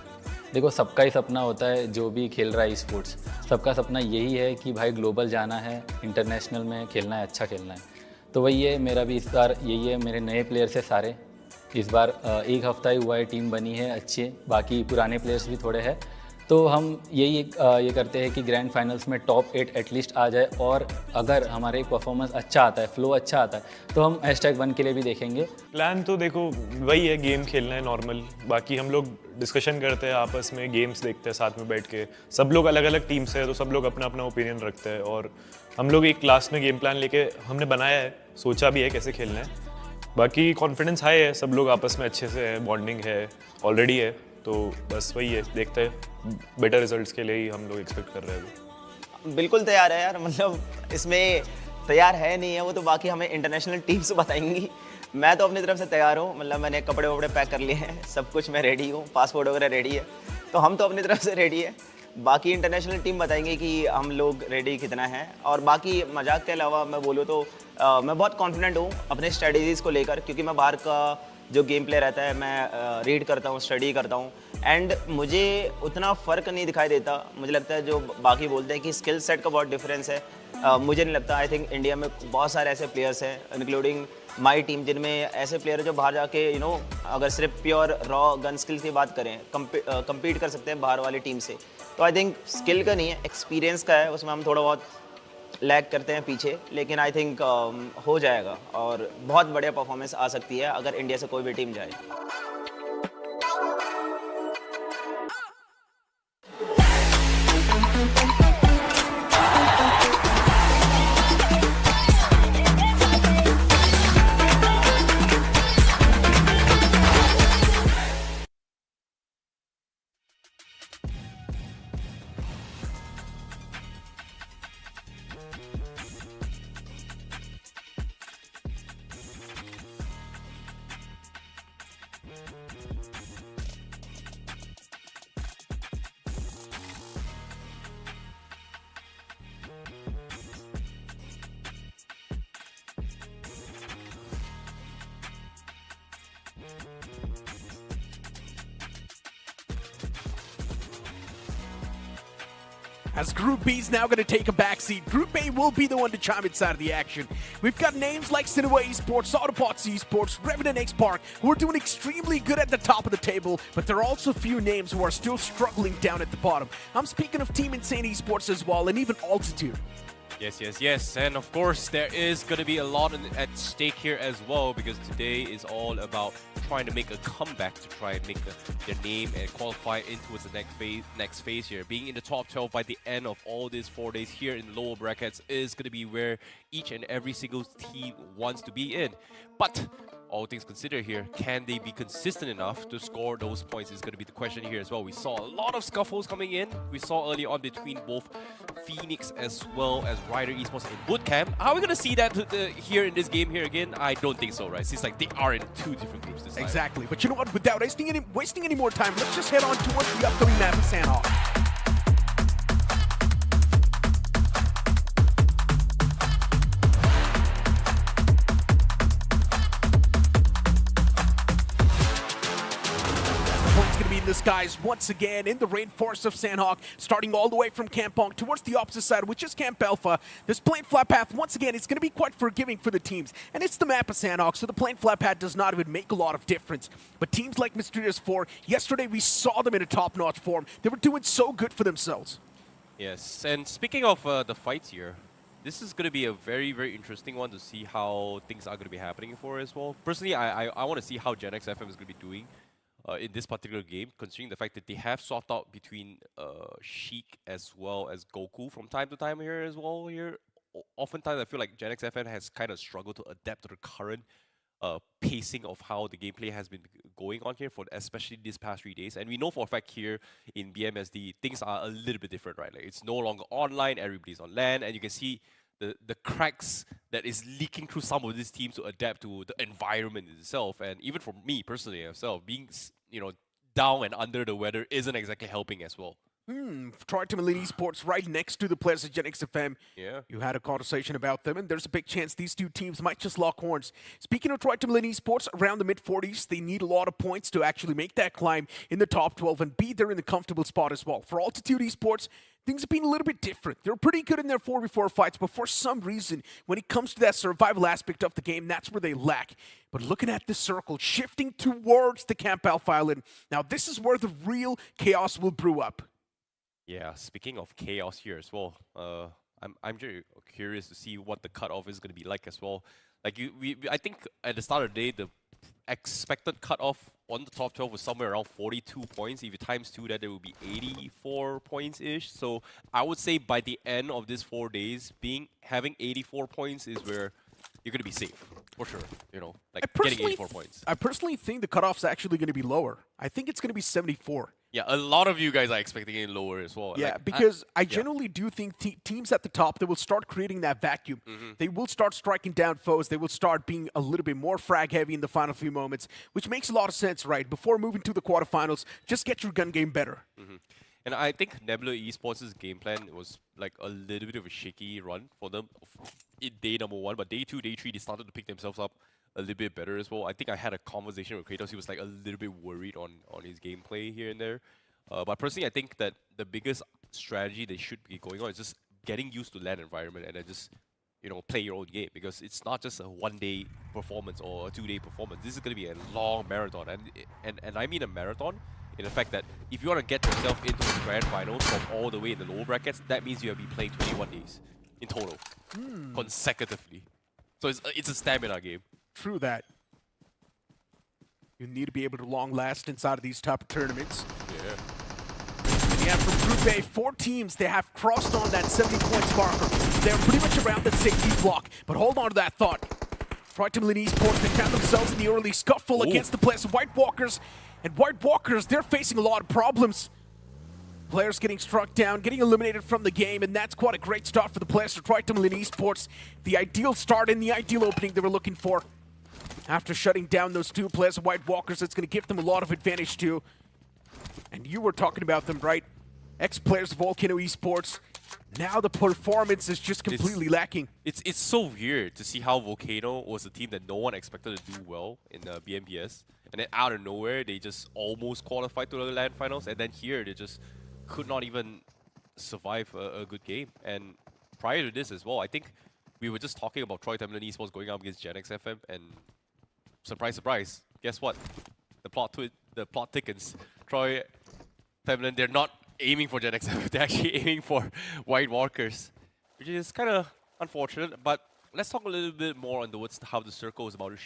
[SPEAKER 14] देखो, सबका ही सपना होता है, जो भी खेल रहा है स्पोर्ट्स, सबका सपना यही है कि भाई ग्लोबल जाना है, इंटरनेशनल में खेलना है, अच्छा खेलना है। तो वही है, मेरा भी इस बार यही है। मेरे नए प्लेयर्स है सारे, इस बार एक हफ्ता ही हुआ है, टीम बनी है अच्छी, बाकी पुराने प्लेयर्स भी थोड़े हैं, तो हम यही ये करते हैं कि ग्रैंड फाइनल्स में टॉप 8 एटलीस्ट आ जाए, और अगर हमारे परफॉर्मेंस अच्छा आता है, फ्लो अच्छा आता है, तो हम #1 के लिए भी देखेंगे।
[SPEAKER 12] प्लान तो देखो वही है, गेम खेलना है नॉर्मल, बाकी हम लोग डिस्कशन करते हैं आपस में, गेम्स देखते हैं साथ में बैठ के, सब लोग अलग अलग टीम से है, तो सब लोग अपना अपना ओपिनियन रखते हैं, और हम लोग एक क्लास में गेम प्लान लेके हमने बनाया है, सोचा भी है कैसे खेलना है। बाकी कॉन्फिडेंस हाई है, सब लोग आपस में अच्छे से है, बॉन्डिंग है ऑलरेडी है, तो बस वही है, देखते हैं बेटर रिजल्ट्स के लिए ही हम लोग एक्सपेक्ट कर रहे हैं।
[SPEAKER 13] बिल्कुल तैयार है यार, मतलब इसमें तैयार है नहीं है वो तो बाकी हमें इंटरनेशनल टीम्स बताएंगी। मैं तो अपनी तरफ से तैयार हूँ, मतलब मैंने कपड़े वपड़े पैक कर लिए हैं, सब कुछ मैं रेडी हूँ, पासपोर्ट वगैरह रेडी है, तो हम तो अपनी तरफ से रेडी है। बाकी इंटरनेशनल टीम बताएंगे कि हम लोग रेडी कितना है। और बाकी मजाक के अलावा मैं बोलूँ तो मैं बहुत कॉन्फिडेंट हूँ अपने स्ट्रेटजीज़ को लेकर, क्योंकि मैं बाहर का जो गेम प्ले रहता है मैं रीड करता हूँ, स्टडी करता हूँ, एंड मुझे उतना फ़र्क नहीं दिखाई देता। मुझे लगता है जो बाकी बोलते हैं कि स्किल सेट का बहुत डिफरेंस है, मुझे नहीं लगता। आई थिंक इंडिया में बहुत सारे ऐसे प्लेयर्स हैं, इंक्लूडिंग माई टीम, जिनमें ऐसे प्लेयर जो बाहर जाके अगर सिर्फ प्योर रॉ गन स्किल्स की बात करें, कम्पीट कर सकते हैं बाहर वाली टीम से। तो आई थिंक स्किल का नहीं है, एक्सपीरियंस का है, उसमें हम थोड़ा बहुत लैग करते हैं पीछे, लेकिन आई थिंक हो जाएगा और बहुत बढ़िया परफॉर्मेंस आ सकती है अगर इंडिया से कोई भी टीम जाए।
[SPEAKER 6] as Group B is now going to take a backseat. Group A will be the one to chime inside of the action. We've got names like SINEWY Esports, Autobotz Esports, Revenant Xspark, who are doing extremely good at the top of the table, but there are also a few names who are still struggling down at the bottom. I'm speaking of Team Insane Esports as well, and even Altitude.
[SPEAKER 5] Yes. And of course, there is going to be a lot at stake here as well, because today is all about trying to make a comeback to try and make their name and qualify into the next phase here. Being in the top 12 by the end of all these 4 days here in the lower brackets is going to be where each and every single team wants to be in. But all things considered here, can they be consistent enough to score those points is going to be the question here as well. We saw a lot of scuffles coming in. We saw early on between both Phoenix as well as Ryder Esports in Bootcamp. Are we going to see that here in this game here again? I don't think so, right? Seems like they are in two different groups this time.
[SPEAKER 6] Exactly. But you know what? Without wasting any more time, let's just head on towards the upcoming map of Sanhok. The skies once again in the rainforest of Sanhok, starting all the way from Kampong towards the opposite side, which is Camp Alpha. This plane flat path, once again, it's going to be quite forgiving for the teams, and it's the map of Sanhok, so the plane flat path does not even make a lot of difference. But teams like Mysterious4, yesterday we saw them in a top-notch form. They were doing so good for themselves.
[SPEAKER 5] Yes, and speaking of the fights here, this is going to be a very, very interesting one to see how things are going to be happening for as well. Personally, I want to see how GENxFM is going to be doing in this particular game, considering the fact that they have swapped out between Sheik as well as Goku from time to time here as well. Oftentimes I feel like GENxFM has kind of struggled to adapt to the current pacing of how the gameplay has been going on here, for especially these past 3 days. And we know for a fact here in BMSD, things are a little bit different, right? Like, it's no longer online, everybody's on LAN, and you can see the cracks that is leaking through some of these teams to adapt to the environment itself. And even for me personally myself, being down and under the weather isn't exactly helping as well.
[SPEAKER 6] Tamilan Esports right next to the players at GENxFM.
[SPEAKER 5] Yeah.
[SPEAKER 6] You had a conversation about them, and there's a big chance these two teams might just lock horns. Speaking of Tamilan Esports, around the mid-40s, they need a lot of points to actually make that climb in the top 12 and be there in the comfortable spot as well. For Altitude Esports, things have been a little bit different. They're pretty good in their 4v4 fights, but for some reason, when it comes to that survival aspect of the game, that's where they lack. But looking at this circle, shifting towards the Camp Alpha Island, now this is where the real chaos will brew up.
[SPEAKER 5] Yeah, speaking of chaos here as well, I'm very curious to see what the cutoff is going to be like as well. Like I think at the start of the day, the expected cutoff on the top 12 was somewhere around 42 points. If you times 2 that, it would be 84 points-ish. So I would say by the end of these 4 days, having 84 points is where you're going to be safe, for sure. Like getting 84 points.
[SPEAKER 6] I personally think the cutoff's actually going to be lower. I think it's going to be 74.
[SPEAKER 5] Yeah, a lot of you guys are expecting it lower as well.
[SPEAKER 6] Yeah,
[SPEAKER 5] like,
[SPEAKER 6] because I genuinely do think teams at the top, they will start creating that vacuum. They will start striking down foes. They will start being a little bit more frag heavy in the final few moments, which makes a lot of sense, right? Before moving to the quarterfinals, just get your gun game better.
[SPEAKER 5] And I think Nebula Esports' game plan was like a little bit of a shaky run for them in day number 1, but day 2, day 3, they started to pick themselves up a little bit better as well. I think I had a conversation with Kratos. He was like a little bit worried on his gameplay here and there. But personally, I think that the biggest strategy they should be going on is just getting used to LAN environment and then just play your own game, because it's not just a 1-day performance or a 2-day performance. This is going to be a long marathon, and I mean a marathon in the fact that if you want to get yourself into the grand finals from all the way in the lower brackets, that means you have to be playing 21 days in total, consecutively. So it's a stamina game.
[SPEAKER 6] True that. You need to be able to long last inside of these type of tournaments.
[SPEAKER 5] Yeah.
[SPEAKER 6] And yeah, from Group A, 4 teams, they have crossed on that 70-point marker. They're pretty much around the safety block. But hold on to that thought. Tamilan Esports, they found themselves in the early scuffle against the players of White Walkers. And White Walkers, they're facing a lot of problems. Players getting struck down, getting eliminated from the game, and that's quite a great start for the players of Tamilan Esports. The ideal start and the ideal opening they were looking for. After shutting down those 2 players of White Walkers, it's going to give them a lot of advantage too. And you were talking about them, right? Ex-players of Volcano Esports. Now the performance is just completely lacking.
[SPEAKER 5] It's so weird to see how Volcano was a team that no one expected to do well in the BMBS. And then out of nowhere, they just almost qualified to the LAN finals. And then here, they just could not even survive a good game. And prior to this as well, I think we were just talking about Tamilan Esports going up against GENxFM, and surprise, surprise, guess what? The plot thickens. Tamilan, they're not aiming for GENxFM, they're actually aiming for White Walkers, which is kind of unfortunate. But let's talk a little bit more on how the circle is about to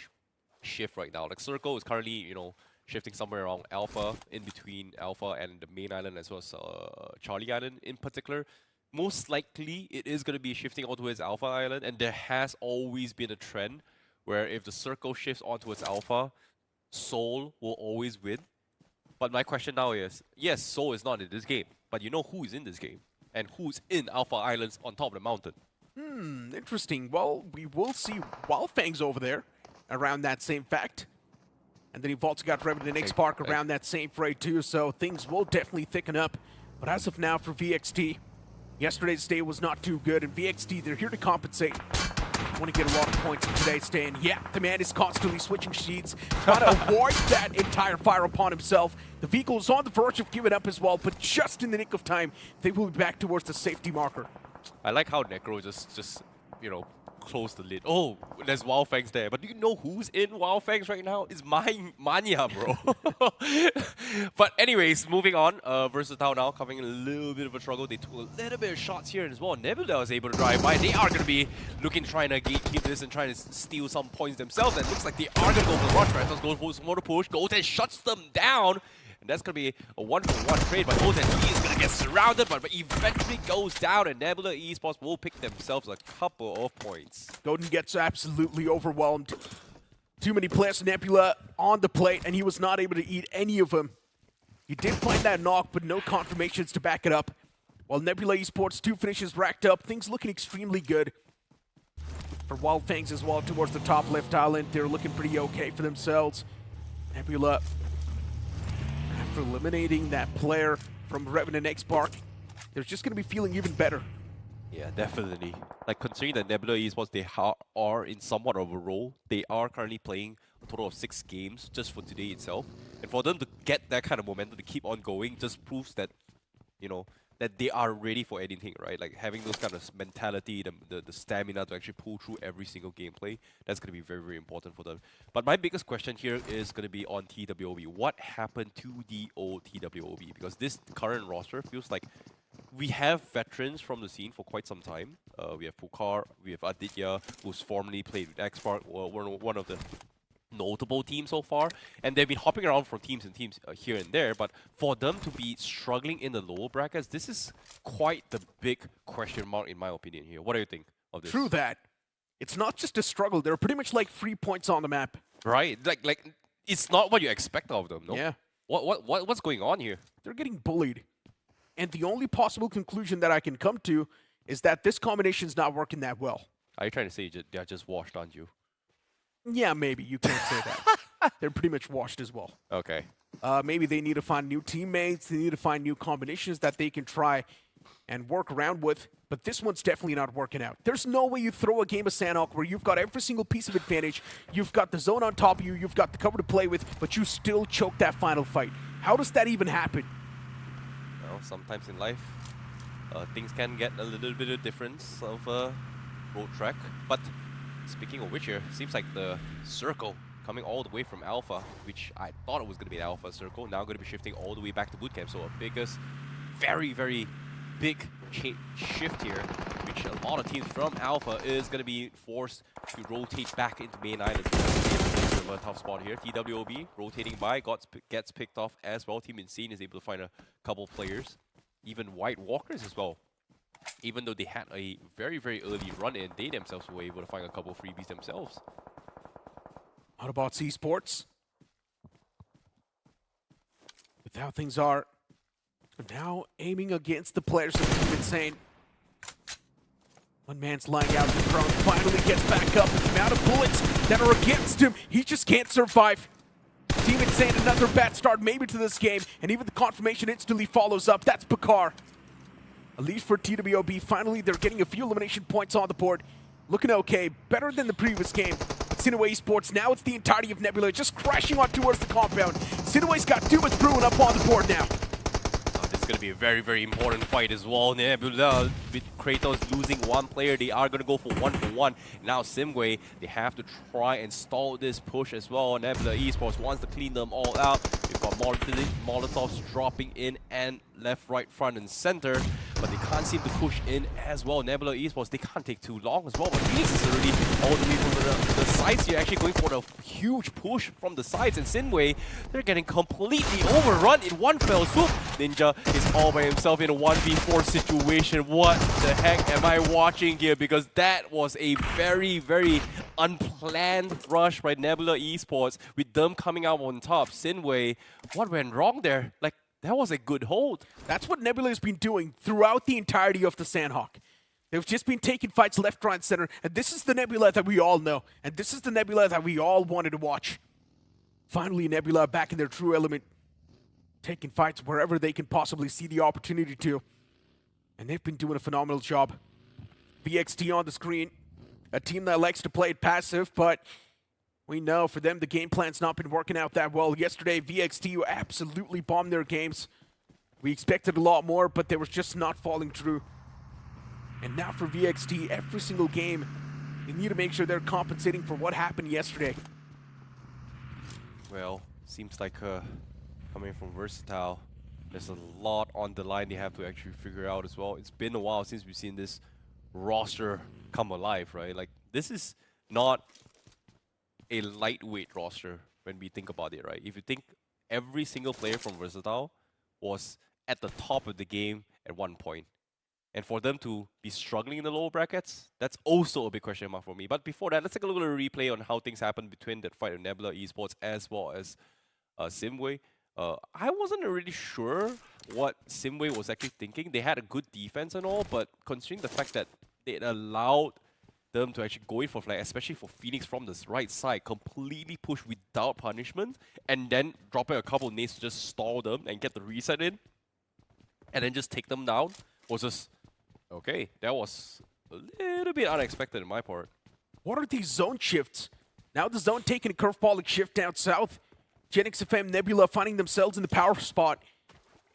[SPEAKER 5] shift right now. Like, circle is currently, you know, shifting somewhere around Alpha, in between Alpha and the main island, as well as Charlie Island in particular. Most likely, it is going to be shifting onto its Alpha Island, and there has always been a trend where if the circle shifts onto its Alpha, Seoul will always win. But my question now is, yes, Seoul is not in this game, but you know who is in this game, and who's in Alpha Islands on top of the mountain.
[SPEAKER 6] Interesting. Well, we will see Wyld Fangs over there around that same fact. And then you've also got Revenant Xspark around that same fray too, so things will definitely thicken up. But as of now for VXT, yesterday's day was not too good, and VXT, they're here to compensate. Want to get a lot of points in today's day, and yeah, the man is constantly switching sheets, trying to avoid that entire fire upon himself. The vehicle is on the verge of giving up as well, but just in the nick of time, they will be back towards the safety marker.
[SPEAKER 5] I like how Necro just you know, close the lid. Oh, there's Wyld Fangs there. But do you know who's in Wyld Fangs right now? It's Mania, bro. But anyways, moving on. Versatile now coming in a little bit of a struggle. They took a little bit of shots here as well. Nebula was able to drive by. They are going to be looking, trying to gatekeep this and trying to steal some points themselves. And it looks like they are going to go for the rush. Raptors go for some more push. Goten shuts them down. And that's going to be a 1-for-1 trade, but Goten, he is going to get surrounded, but eventually goes down, and Nebula Esports will pick themselves a couple of points.
[SPEAKER 6] Goten gets absolutely overwhelmed. Too many players, Nebula on the plate, and he was not able to eat any of them. He did find that knock, but no confirmations to back it up. While Nebula Esports, 2 finishes racked up, things looking extremely good. For Wyld Fangs as well, towards the top left island, they're looking pretty okay for themselves. Nebula, after eliminating that player from Revenant Xspark, they're just going to be feeling even better.
[SPEAKER 5] Yeah, definitely. Like, considering that Nebula Esports, they are in somewhat of a role. They are currently playing a total of 6 games just for today itself. And for them to get that kind of momentum to keep on going just proves that, you know, that they are ready for anything, right? Like, having those kind of mentality, the stamina to actually pull through every single gameplay, that's going to be very, very important for them. But my biggest question here is going to be on TWOB. What happened to the old TWOB? Because this current roster feels like we have veterans from the scene for quite some time. We have Pukar, we have Aditya, who's formerly played with Xspark, one of the notable teams so far, and they've been hopping around from teams and teams here and there, but for them to be struggling in the lower brackets, this is quite the big question mark in my opinion here. What do you think of this?
[SPEAKER 6] True that. It's not just a struggle, they're pretty much like 3 points on the map.
[SPEAKER 5] Right, like it's not what you expect of them, no?
[SPEAKER 6] Yeah.
[SPEAKER 5] What's going on here?
[SPEAKER 6] They're getting bullied. And the only possible conclusion that I can come to is that this combination's not working that well.
[SPEAKER 5] Are you trying to say they're just washed, aren't you?
[SPEAKER 6] Yeah, maybe. You can't say that. They're pretty much washed as well.
[SPEAKER 5] Okay.
[SPEAKER 6] Maybe they need to find new teammates. They need to find new combinations that they can try and work around with. But this one's definitely not working out. There's no way you throw a game of Sanhok where you've got every single piece of advantage. You've got the zone on top of you. You've got the cover to play with. But you still choke that final fight. How does that even happen?
[SPEAKER 5] Well, sometimes in life, things can get a little bit of difference of road track. But speaking of which here, seems like the circle coming all the way from Alpha, which I thought it was going to be an Alpha circle, now going to be shifting all the way back to bootcamp. So a biggest, very, very big shift here, which a lot of teams from Alpha is going to be forced to rotate back into main island. A tough spot here. TWOB rotating by, gets picked off as well. Team Insane is able to find a couple players, even White Walkers as well. Even though they had a very, very early run in, they themselves were able to find a couple of freebies themselves.
[SPEAKER 6] Autobotz Esports, with how things are now aiming against the players of Team Insane. One man's lying out in the front, finally gets back up. The amount of bullets that are against him, he just can't survive. Team Insane, another bad start maybe to this game, and even the confirmation instantly follows up. That's Bakar. At least for TWOB, finally they're getting a few elimination points on the board. Looking okay, better than the previous game. SINEWY Esports, now it's the entirety of Nebula just crashing on towards the compound. SINEWY's got too much brewing up on the board now.
[SPEAKER 5] This is going to be a very, very important fight as well. Nebula, with Kratos losing one player, they are going to go for 1-for-1. Now SINEWY, they have to try and stall this push as well. Nebula Esports wants to clean them all out. We've got Molotovs dropping in and left, right, front, and center, but they can't seem to push in as well. Nebula Esports, they can't take too long as well, but Phoenix is already all the way from the sides here, actually going for the huge push from the sides, and SINEWY, they're getting completely overrun in one fell swoop. Ninja is all by himself in a 1v4 situation. What the heck am I watching here? Because that was a very, very unplanned rush by Nebula Esports with them coming out on top. SINEWY, what went wrong there? Like, that was a good hold.
[SPEAKER 6] That's what Nebula has been doing throughout the entirety of the Sanhok. They've just been taking fights left, right, center, and this is the Nebula that we all know, and this is the Nebula that we all wanted to watch. Finally, Nebula back in their true element, taking fights wherever they can possibly see the opportunity to, and they've been doing a phenomenal job. VXT on the screen, a team that likes to play it passive, but we know for them the game plan's not been working out that well. Yesterday, VXT absolutely bombed their games. We expected a lot more, but they were just not falling through. And now for VXT, every single game, they need to make sure they're compensating for what happened yesterday.
[SPEAKER 5] Well, seems like coming from Versatile, there's a lot on the line they have to actually figure out as well. It's been a while since we've seen this roster come alive, right? Like, this is not a lightweight roster when we think about it, right? If you think every single player from Versatile was at the top of the game at one point, and for them to be struggling in the lower brackets, that's also a big question mark for me. But before that, let's take a look at a replay on how things happened between that fight of Nebula Esports as well as SINEWY. I wasn't really sure what SINEWY was actually thinking. They had a good defense and all, but considering the fact that they allowed them to actually go in for flag, especially for Phoenix from this right side, completely push without punishment, and then dropping a couple of nades to just stall them and get the reset in, and then just take them down, was just, okay, that was a little bit unexpected in my part.
[SPEAKER 6] What are these zone shifts? Now the zone taking a curveballing shift down south. GENxFM Nebula finding themselves in the power spot.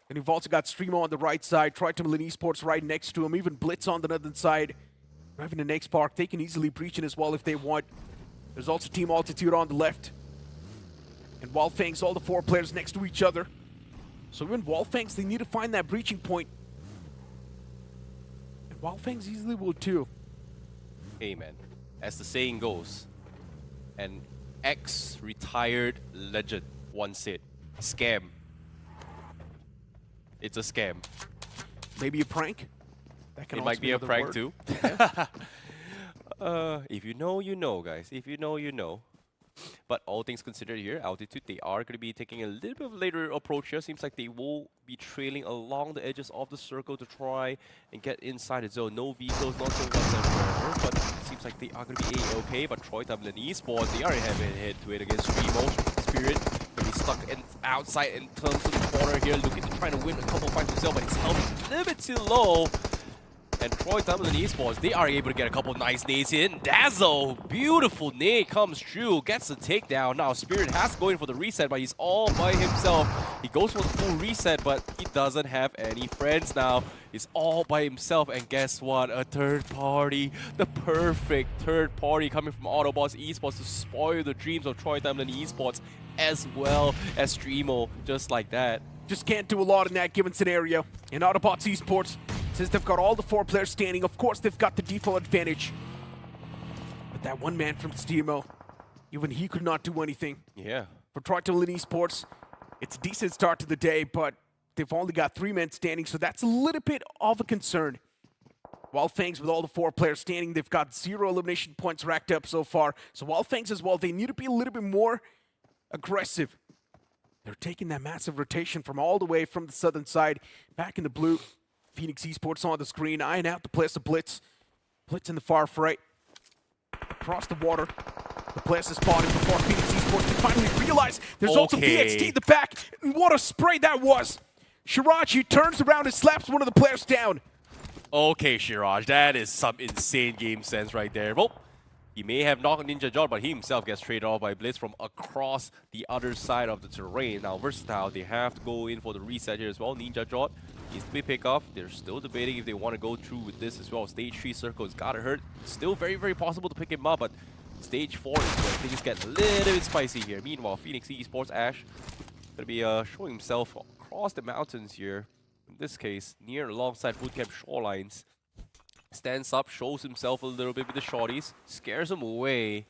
[SPEAKER 6] And you've also got StreamO on the right side, Tamilan Esports right next to him, even Blitz on the other side. Revenant Xspark, they can easily breach in as well if they want. There's also Team Altitude on the left. And Wyld Fangs, all the four players next to each other. So even Wyld Fangs, they need to find that breaching point. And Wyld Fangs easily will too.
[SPEAKER 5] Hey man, as the saying goes, an ex-retired legend once said, scam. It's a scam.
[SPEAKER 6] Maybe a prank? That can
[SPEAKER 5] it
[SPEAKER 6] also
[SPEAKER 5] might be a prank
[SPEAKER 6] word.
[SPEAKER 5] too. If you know, you know, guys. If you know, you know. But all things considered here, Altitude, they are going to be taking a little bit of a later approach here. Seems like they will be trailing along the edges of the circle to try and get inside the zone. No vehicles, not sure whatsoever, but it seems like they are going to be A-okay. But Tamilan Esports, they are having a hit to it against StreamO. Spirit going to be stuck outside in terms of the corner here, looking to try to win a couple fights himself, but his health is a little bit too low. And Tamilan Esports, they are able to get a couple nice nades in. Dazzle, beautiful nade comes through, gets the takedown. Now Spirit has to go in for the reset, but he's all by himself. He goes for the full reset, but he doesn't have any friends now. He's all by himself, and guess what? A third party, the perfect third party coming from Autobotz Esports to spoil the dreams of Tamilan Esports as well as StreamO, just like that.
[SPEAKER 6] Just can't do a lot in that given scenario. In Autobotz Esports, since they've got all the four players standing, of course they've got the default advantage. But that one man from StreamO, even he could not do anything.
[SPEAKER 5] Yeah.
[SPEAKER 6] For Tamilan Esports, it's a decent start to the day, but they've only got 3 men standing, so that's a little bit of a concern. Wyld Fangs, with all the 4 players standing, they've got 0 elimination points racked up so far. So Wyld Fangs as well, they need to be a little bit more aggressive. They're taking that massive rotation from all the way from the southern side, back in the blue. Phoenix Esports on the screen, eyeing out the place of Blitz. Blitz in the far right. Across the water. The place is spotted before Phoenix Esports can finally realize there's also VXT in the back. And what a spray that was! Shiraji turns around and slaps one of the players down.
[SPEAKER 5] Okay, Shiraj, that is some insane game sense right there. Well, He may have knocked NinjaJot, but he himself gets traded off by Blitz from across the other side of the terrain. Now, Versatile, they have to go in for the reset here as well. NinjaJot needs to be picked off. They're still debating if they want to go through with this as well. Stage 3 circle has got to hurt. Still very, very possible to pick him up, but Stage 4 is where things get a little bit spicy here. Meanwhile, Phoenix Esports, Ash, going to be showing himself across the mountains here. In this case, near alongside bootcamp shorelines. Stands up, shows himself a little bit with the shorties, scares them away.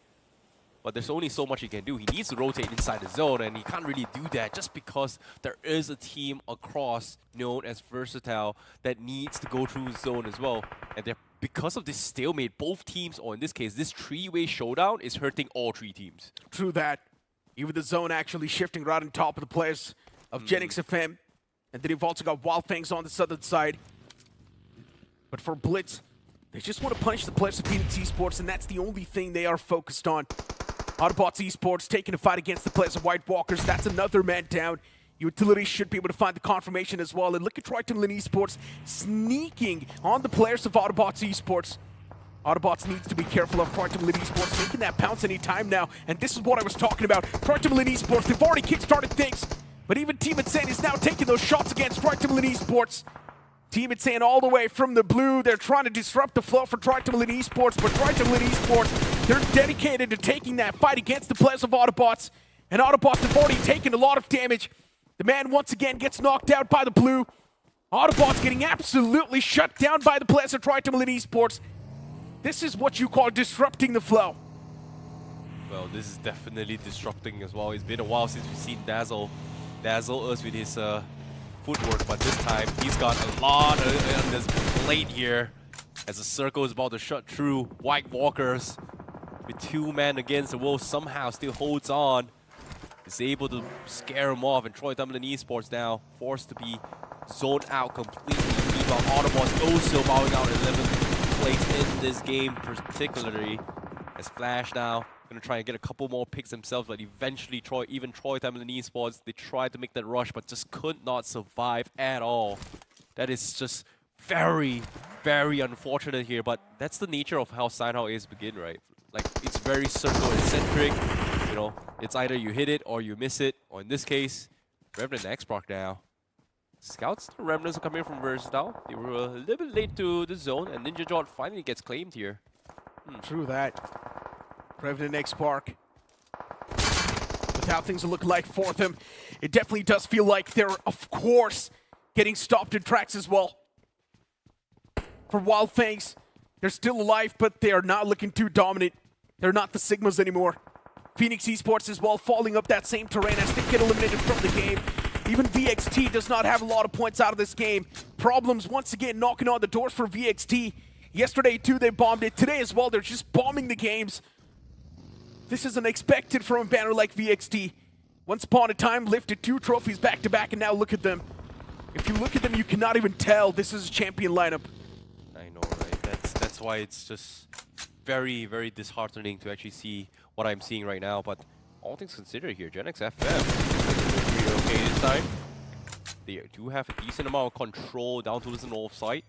[SPEAKER 5] But there's only so much he can do. He needs to rotate inside the zone, and he can't really do that just because there is a team across known as Versatile that needs to go through the zone as well. And because of this stalemate, both teams, or in this case, this three-way showdown is hurting all three teams.
[SPEAKER 6] True that. Even the zone actually shifting right on top of the players of GENxFM. And then you've also got Wyld Fangs on the southern side. But for Blitz, they just want to punish the players of Phoenix Esports, and that's the only thing they are focused on. Autobotz Esports taking a fight against the players of White Walkers. That's another man down. Utility should be able to find the confirmation as well. And look at Tamilan Esports sneaking on the players of Autobotz Esports. Autobotz needs to be careful of Tamilan Esports making that pounce any time now. And this is what I was talking about. Tamilan Esports, they've already kickstarted things. But even Team Insane is now taking those shots against Tamilan Esports. Team Insane all the way from the blue. They're trying to disrupt the flow for Tamilan Esports, but Tamilan Esports, they're dedicated to taking that fight against the players of Autobotz. And Autobotz have already taken a lot of damage. The man once again gets knocked out by the blue. Autobotz getting absolutely shut down by the players of Tamilan Esports. This is what you call disrupting the flow.
[SPEAKER 5] Well, this is definitely disrupting as well. It's been a while since we've seen Dazzle us with his footwork, but this time he's got a lot on this plate here as the circle is about to shut through. White Walkers with 2 men against the wall somehow still holds on. Is able to scare him off, and Tamilan Esports now forced to be zoned out completely. Meanwhile, Autobotz also bowing out 11th place in this game particularly. As Flash now gonna try and get a couple more picks themselves, but eventually Tamilan Esports, they tried to make that rush but just could not survive at all. That is just very, very unfortunate here, but that's the nature of how Sanhok is begin, right? Like, it's very circle-centric. You know, it's either you hit it or you miss it, or in this case, Revenant Xspark now. Scouts, the Remnants are coming from Versatile. They were a little bit late to the zone, and NinjaJot finally gets claimed here.
[SPEAKER 6] True that. Revenant Xspark. With how things look like for them, it definitely does feel like they're, of course, getting stopped in tracks as well. For Wyld Fangs, they're still alive, but they are not looking too dominant. They're not the Sigmas anymore. Phoenix Esports as well, falling up that same terrain as they get eliminated from the game. Even VXT does not have a lot of points out of this game. Problems once again knocking on the doors for VXT. Yesterday too, they bombed it. Today as well, they're just bombing the games. This is unexpected from a banner like VXT. Once upon a time, lifted 2 trophies back to back, and now look at them. If you look at them, you cannot even tell this is a champion lineup.
[SPEAKER 5] I know, right? That's why it's just very, very disheartening to actually see what I'm seeing right now. But all things considered here, GENxFM is okay this time. They do have a decent amount of control down towards the north side,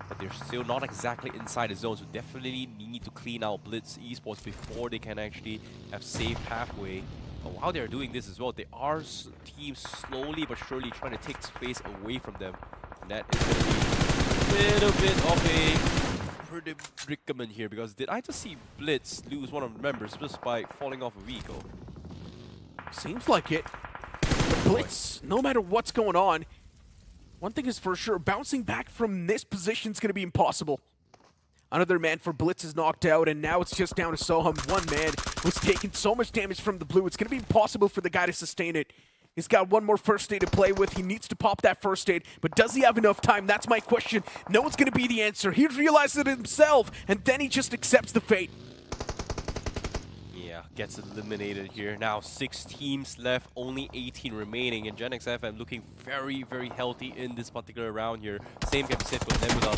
[SPEAKER 5] but they're still not exactly inside the zone, so definitely need to clean out Blitz Esports before they can actually have safe pathway. But while they're doing this as well, they are teams slowly but surely trying to take space away from them. And that is going to be a little bit of a predicament here, because did I just see Blitz lose one of the members just by falling off a vehicle?
[SPEAKER 6] Seems like it. But Blitz, no matter what's going on, one thing is for sure, bouncing back from this position is going to be impossible. Another man for Blitz is knocked out, and now it's just down to Soham. One man was taking so much damage from the blue. It's going to be impossible for the guy to sustain it. He's got one more first aid to play with. He needs to pop that first aid, but does he have enough time? That's my question. No one's going to be the answer. He realizes it himself, and then he just accepts the fate.
[SPEAKER 5] Yeah, gets eliminated here. Now 6 teams left, only 18 remaining, and GENxFM looking very, very healthy in this particular round here. Same can be said for Nebula.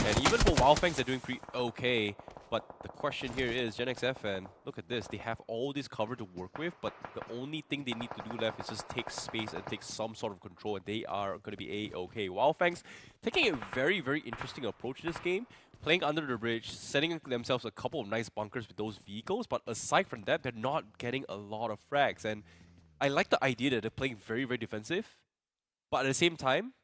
[SPEAKER 5] And even for Wyld Fangs, they're doing pretty okay. But the question here is, GENxFM, look at this. They have all this cover to work with, but the only thing they need to do left is just take space and take some sort of control, and they are going to be A-okay. Wyld Fangs taking a very, very interesting approach to this game, playing under the bridge, setting themselves a couple of nice bunkers with those vehicles, but aside from that, they're not getting a lot of frags. And I like the idea that they're playing very, very defensive, but at the same time,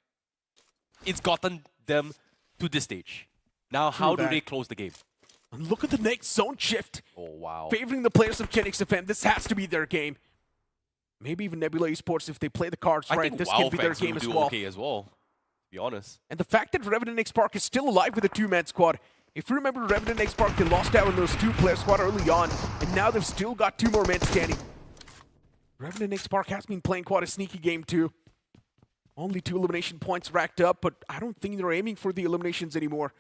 [SPEAKER 5] it's gotten them to this stage. Now, how do they close the game?
[SPEAKER 6] And look at the next zone shift.
[SPEAKER 5] Oh, wow.
[SPEAKER 6] Favoring the players of GENxFM. This has to be their game. Maybe even Nebula Esports, if they play the cards right, this can be their game as well.
[SPEAKER 5] Okay as well, to be honest.
[SPEAKER 6] And the fact that Revenant Xspark is still alive with a two-man squad. If you remember Revenant Xspark, they lost out on those two-player squad early on, and now they've still got 2 more men standing. Revenant Xspark has been playing quite a sneaky game too. Only 2 elimination points racked up, but I don't think they're aiming for the eliminations anymore.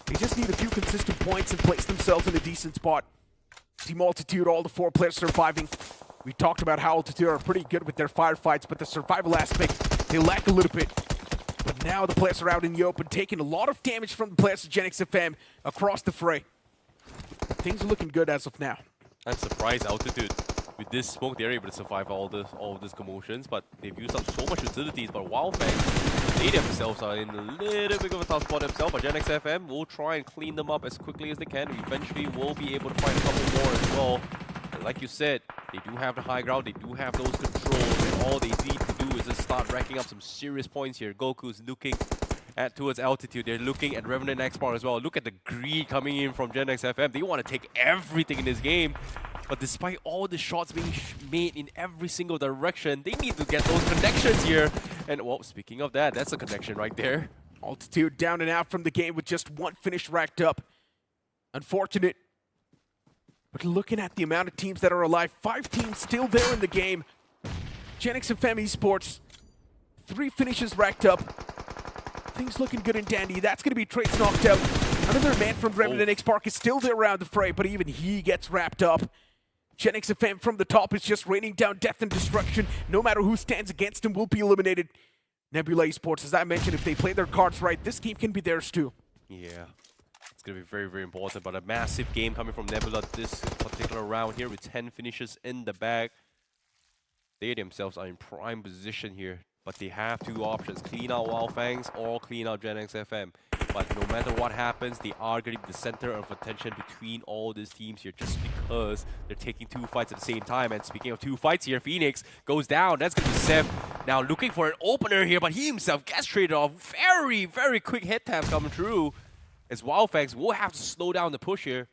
[SPEAKER 6] They just need a few consistent points and place themselves in a decent spot. Team Altitude, all the 4 players surviving. We talked about how Altitude are pretty good with their firefights, but the survival aspect, they lack a little bit. But now the players are out in the open, taking a lot of damage from the players of GENxFM across the fray. Things are looking good as of now.
[SPEAKER 5] I'm surprised Altitude, with this smoke, they're able to survive all these commotions, but they've used up so much utilities. But Wyld Fangs, they themselves are in a little bit of a tough spot themselves, but GENxFM will try and clean them up as quickly as they can. Eventually, will be able to find a couple more as well. And like you said, they do have the high ground, they do have those controls, and all they need to do is just start racking up some serious points here. Goku's looking towards Altitude. They're looking at Revenant Xspark as well. Look at the greed coming in from GENxFM. They want to take everything in this game. But despite all the shots being made in every single direction, they need to get those connections here. And well, speaking of that, that's a connection right there.
[SPEAKER 6] Altitude down and out from the game with just 1 finish racked up. Unfortunate. But looking at the amount of teams that are alive, 5 teams still there in the game. GENxFM Esports, 3 finishes racked up. Things looking good and dandy. That's going to be Trace knocked out. Another man from Revenant Xspark is still there around the fray, but even he gets wrapped up. GENxFM from the top is just raining down death and destruction. No matter who stands against him will be eliminated. Nebula Esports, as I mentioned, if they play their cards right, this game can be theirs too.
[SPEAKER 5] Yeah. It's going to be very, very important, but a massive game coming from Nebula this particular round here with 10 finishes in the bag. They themselves are in prime position here, but they have 2 options, clean out Wyld Fangs or clean out GENxFM. But no matter what happens, they are going to be the center of attention between all these teams here just because they're taking 2 fights at the same time. And speaking of 2 fights here, Phoenix goes down. That's going to be Sev now looking for an opener here, but he himself gets traded off. Very, very quick hit taps coming through. As Wyld Fangs will have to slow down the push here.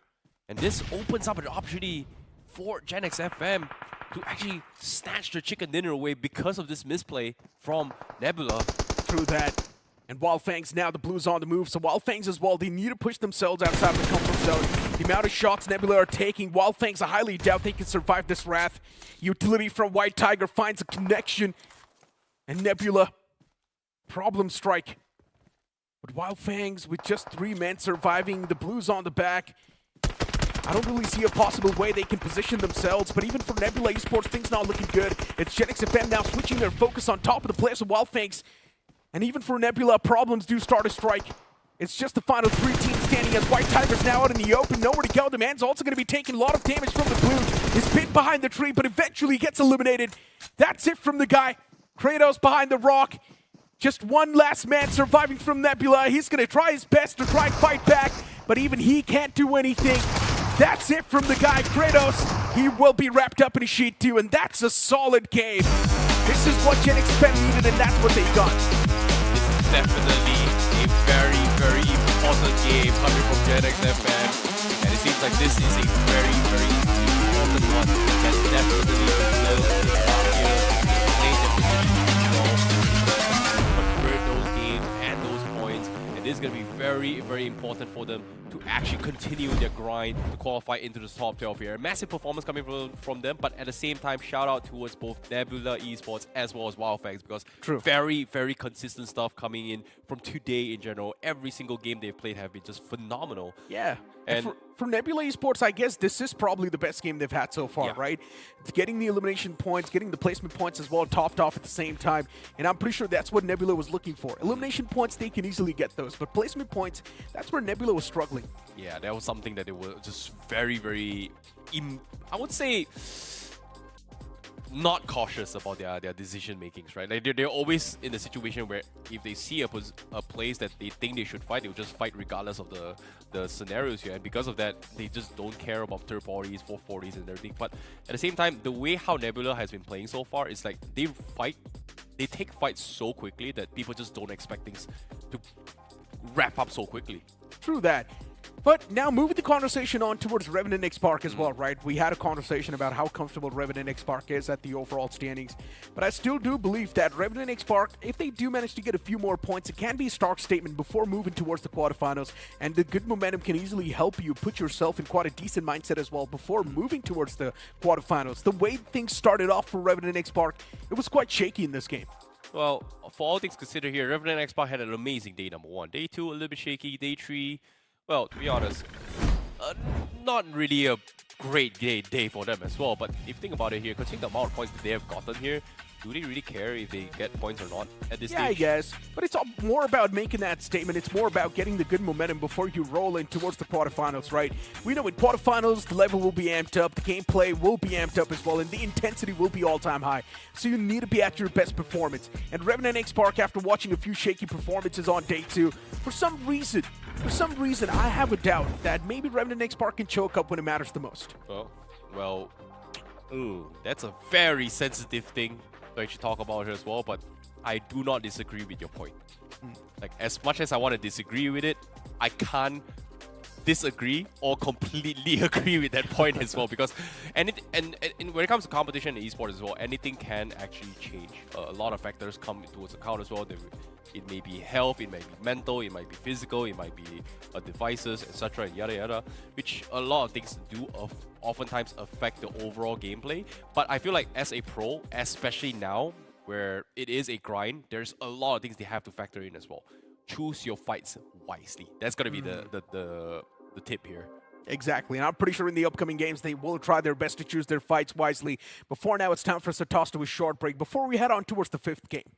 [SPEAKER 5] And this opens up an opportunity for GENxFM to actually snatch the chicken dinner away because of this misplay from Nebula.
[SPEAKER 6] True that. And Wyld Fangs now, the Blues on the move. So Wyld Fangs as well, they need to push themselves outside the comfort zone. The amount of shots Nebula are taking, Wyld Fangs, I highly doubt they can survive this wrath. Utility from White Tiger finds a connection. And Nebula, problem strike. But Wyld Fangs with just 3 men surviving, the Blues on the back. I don't really see a possible way they can position themselves, but even for Nebula Esports, things not looking good. It's GENxFM now switching their focus on top of the players of Wyld Fangs. And even for Nebula, problems do start to strike. It's just the final 3 teams standing as White Tiger's now out in the open, nowhere to go. The man's also going to be taking a lot of damage from the Blue. He's pinned behind the tree, but eventually gets eliminated. That's it from the guy. Kratos behind the rock. Just 1 last man surviving from Nebula. He's going to try his best to try and fight back, but even he can't do anything. That's it from the guy, Kratos. He will be wrapped up in a sheet too, and that's a solid game. This is what GENxFM needed, and that's what they got.
[SPEAKER 5] Definitely a very, very important game coming from GENxFM. And it seems like this is a very, very important one that definitely deserves a spot here. Play their position well, convert those games and those points. And this is going to be very, very important for them to actually continue their grind to qualify into the top 12 here. A massive performance coming from them, but at the same time, shout out towards both Nebula Esports as well as Wyld Fangs, because very, very consistent stuff coming in from today in general. Every single game they've played have been just phenomenal.
[SPEAKER 6] Yeah. And for Nebula Esports, I guess this is probably the best game they've had so far, right? Getting the elimination points, getting the placement points as well, topped off at the same time. And I'm pretty sure that's what Nebula was looking for. Elimination points, they can easily get those. But placement points, that's where Nebula was struggling.
[SPEAKER 5] Yeah, that was something that they were just very, very, I would say, not cautious about their decision makings, right? Like they're always in the situation where if they see a place that they think they should fight, they'll just fight regardless of the scenarios here. And because of that, they just don't care about third parties, fourth parties, and everything. But at the same time, the way how Nebula has been playing so far is like they take fights so quickly that people just don't expect things to wrap up so quickly.
[SPEAKER 6] True that. But now moving the conversation on towards Revenant Xspark as well, right? We had a conversation about how comfortable Revenant Xspark is at the overall standings. But I still do believe that Revenant Xspark, if they do manage to get a few more points, it can be a stark statement before moving towards the quarterfinals. And the good momentum can easily help you put yourself in quite a decent mindset as well before moving towards the quarterfinals. The way things started off for Revenant Xspark, it was quite shaky in this game.
[SPEAKER 5] Well, for all things considered here, Revenant Xspark had an amazing day number 1. Day 2, a little bit shaky. Day 3, well, to be honest, not really a great day for them as well. But if you think about it here, considering the amount of points that they have gotten here, do they really care if they get points or not at this stage?
[SPEAKER 6] Yeah, I guess. But it's more about making that statement. It's more about getting the good momentum before you roll in towards the quarterfinals, right? We know in quarterfinals, the level will be amped up, the gameplay will be amped up as well, and the intensity will be all-time high. So you need to be at your best performance. And Revenant Xspark, after watching a few shaky performances on day 2, for some reason, I have a doubt that maybe Revenant Xspark can choke up when it matters the most.
[SPEAKER 5] Well, that's a very sensitive thing to actually talk about here as well, but I do not disagree with your point. Like, as much as I want to disagree with it, I can't disagree or completely agree with that point as well, because and when it comes to competition in esports as well, anything can actually change. A lot of factors come towards account as well. It may be health, it might be mental, it might be physical, it might be devices, etc., and yada yada, which a lot of things do oftentimes affect the overall gameplay. But I feel like as a pro, especially now where it is a grind, there's a lot of things they have to factor in as well. Choose your fights wisely. That's gonna be the tip here.
[SPEAKER 6] Exactly, and I'm pretty sure in the upcoming games they will try their best to choose their fights wisely. Before now, it's time for us to toss to a short break before we head on towards the 5th game.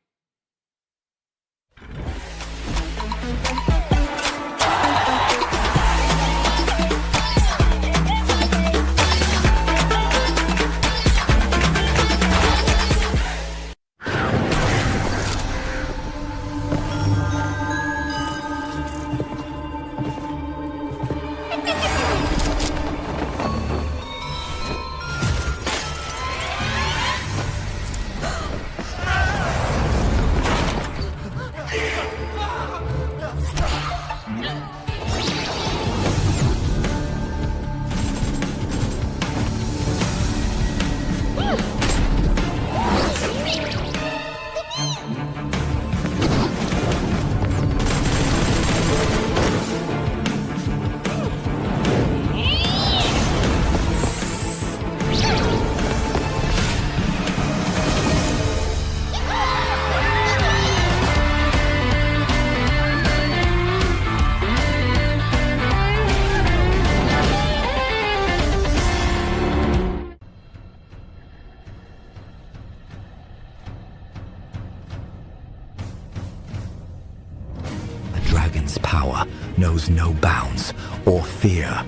[SPEAKER 9] Dragon's power knows no bounds or fear.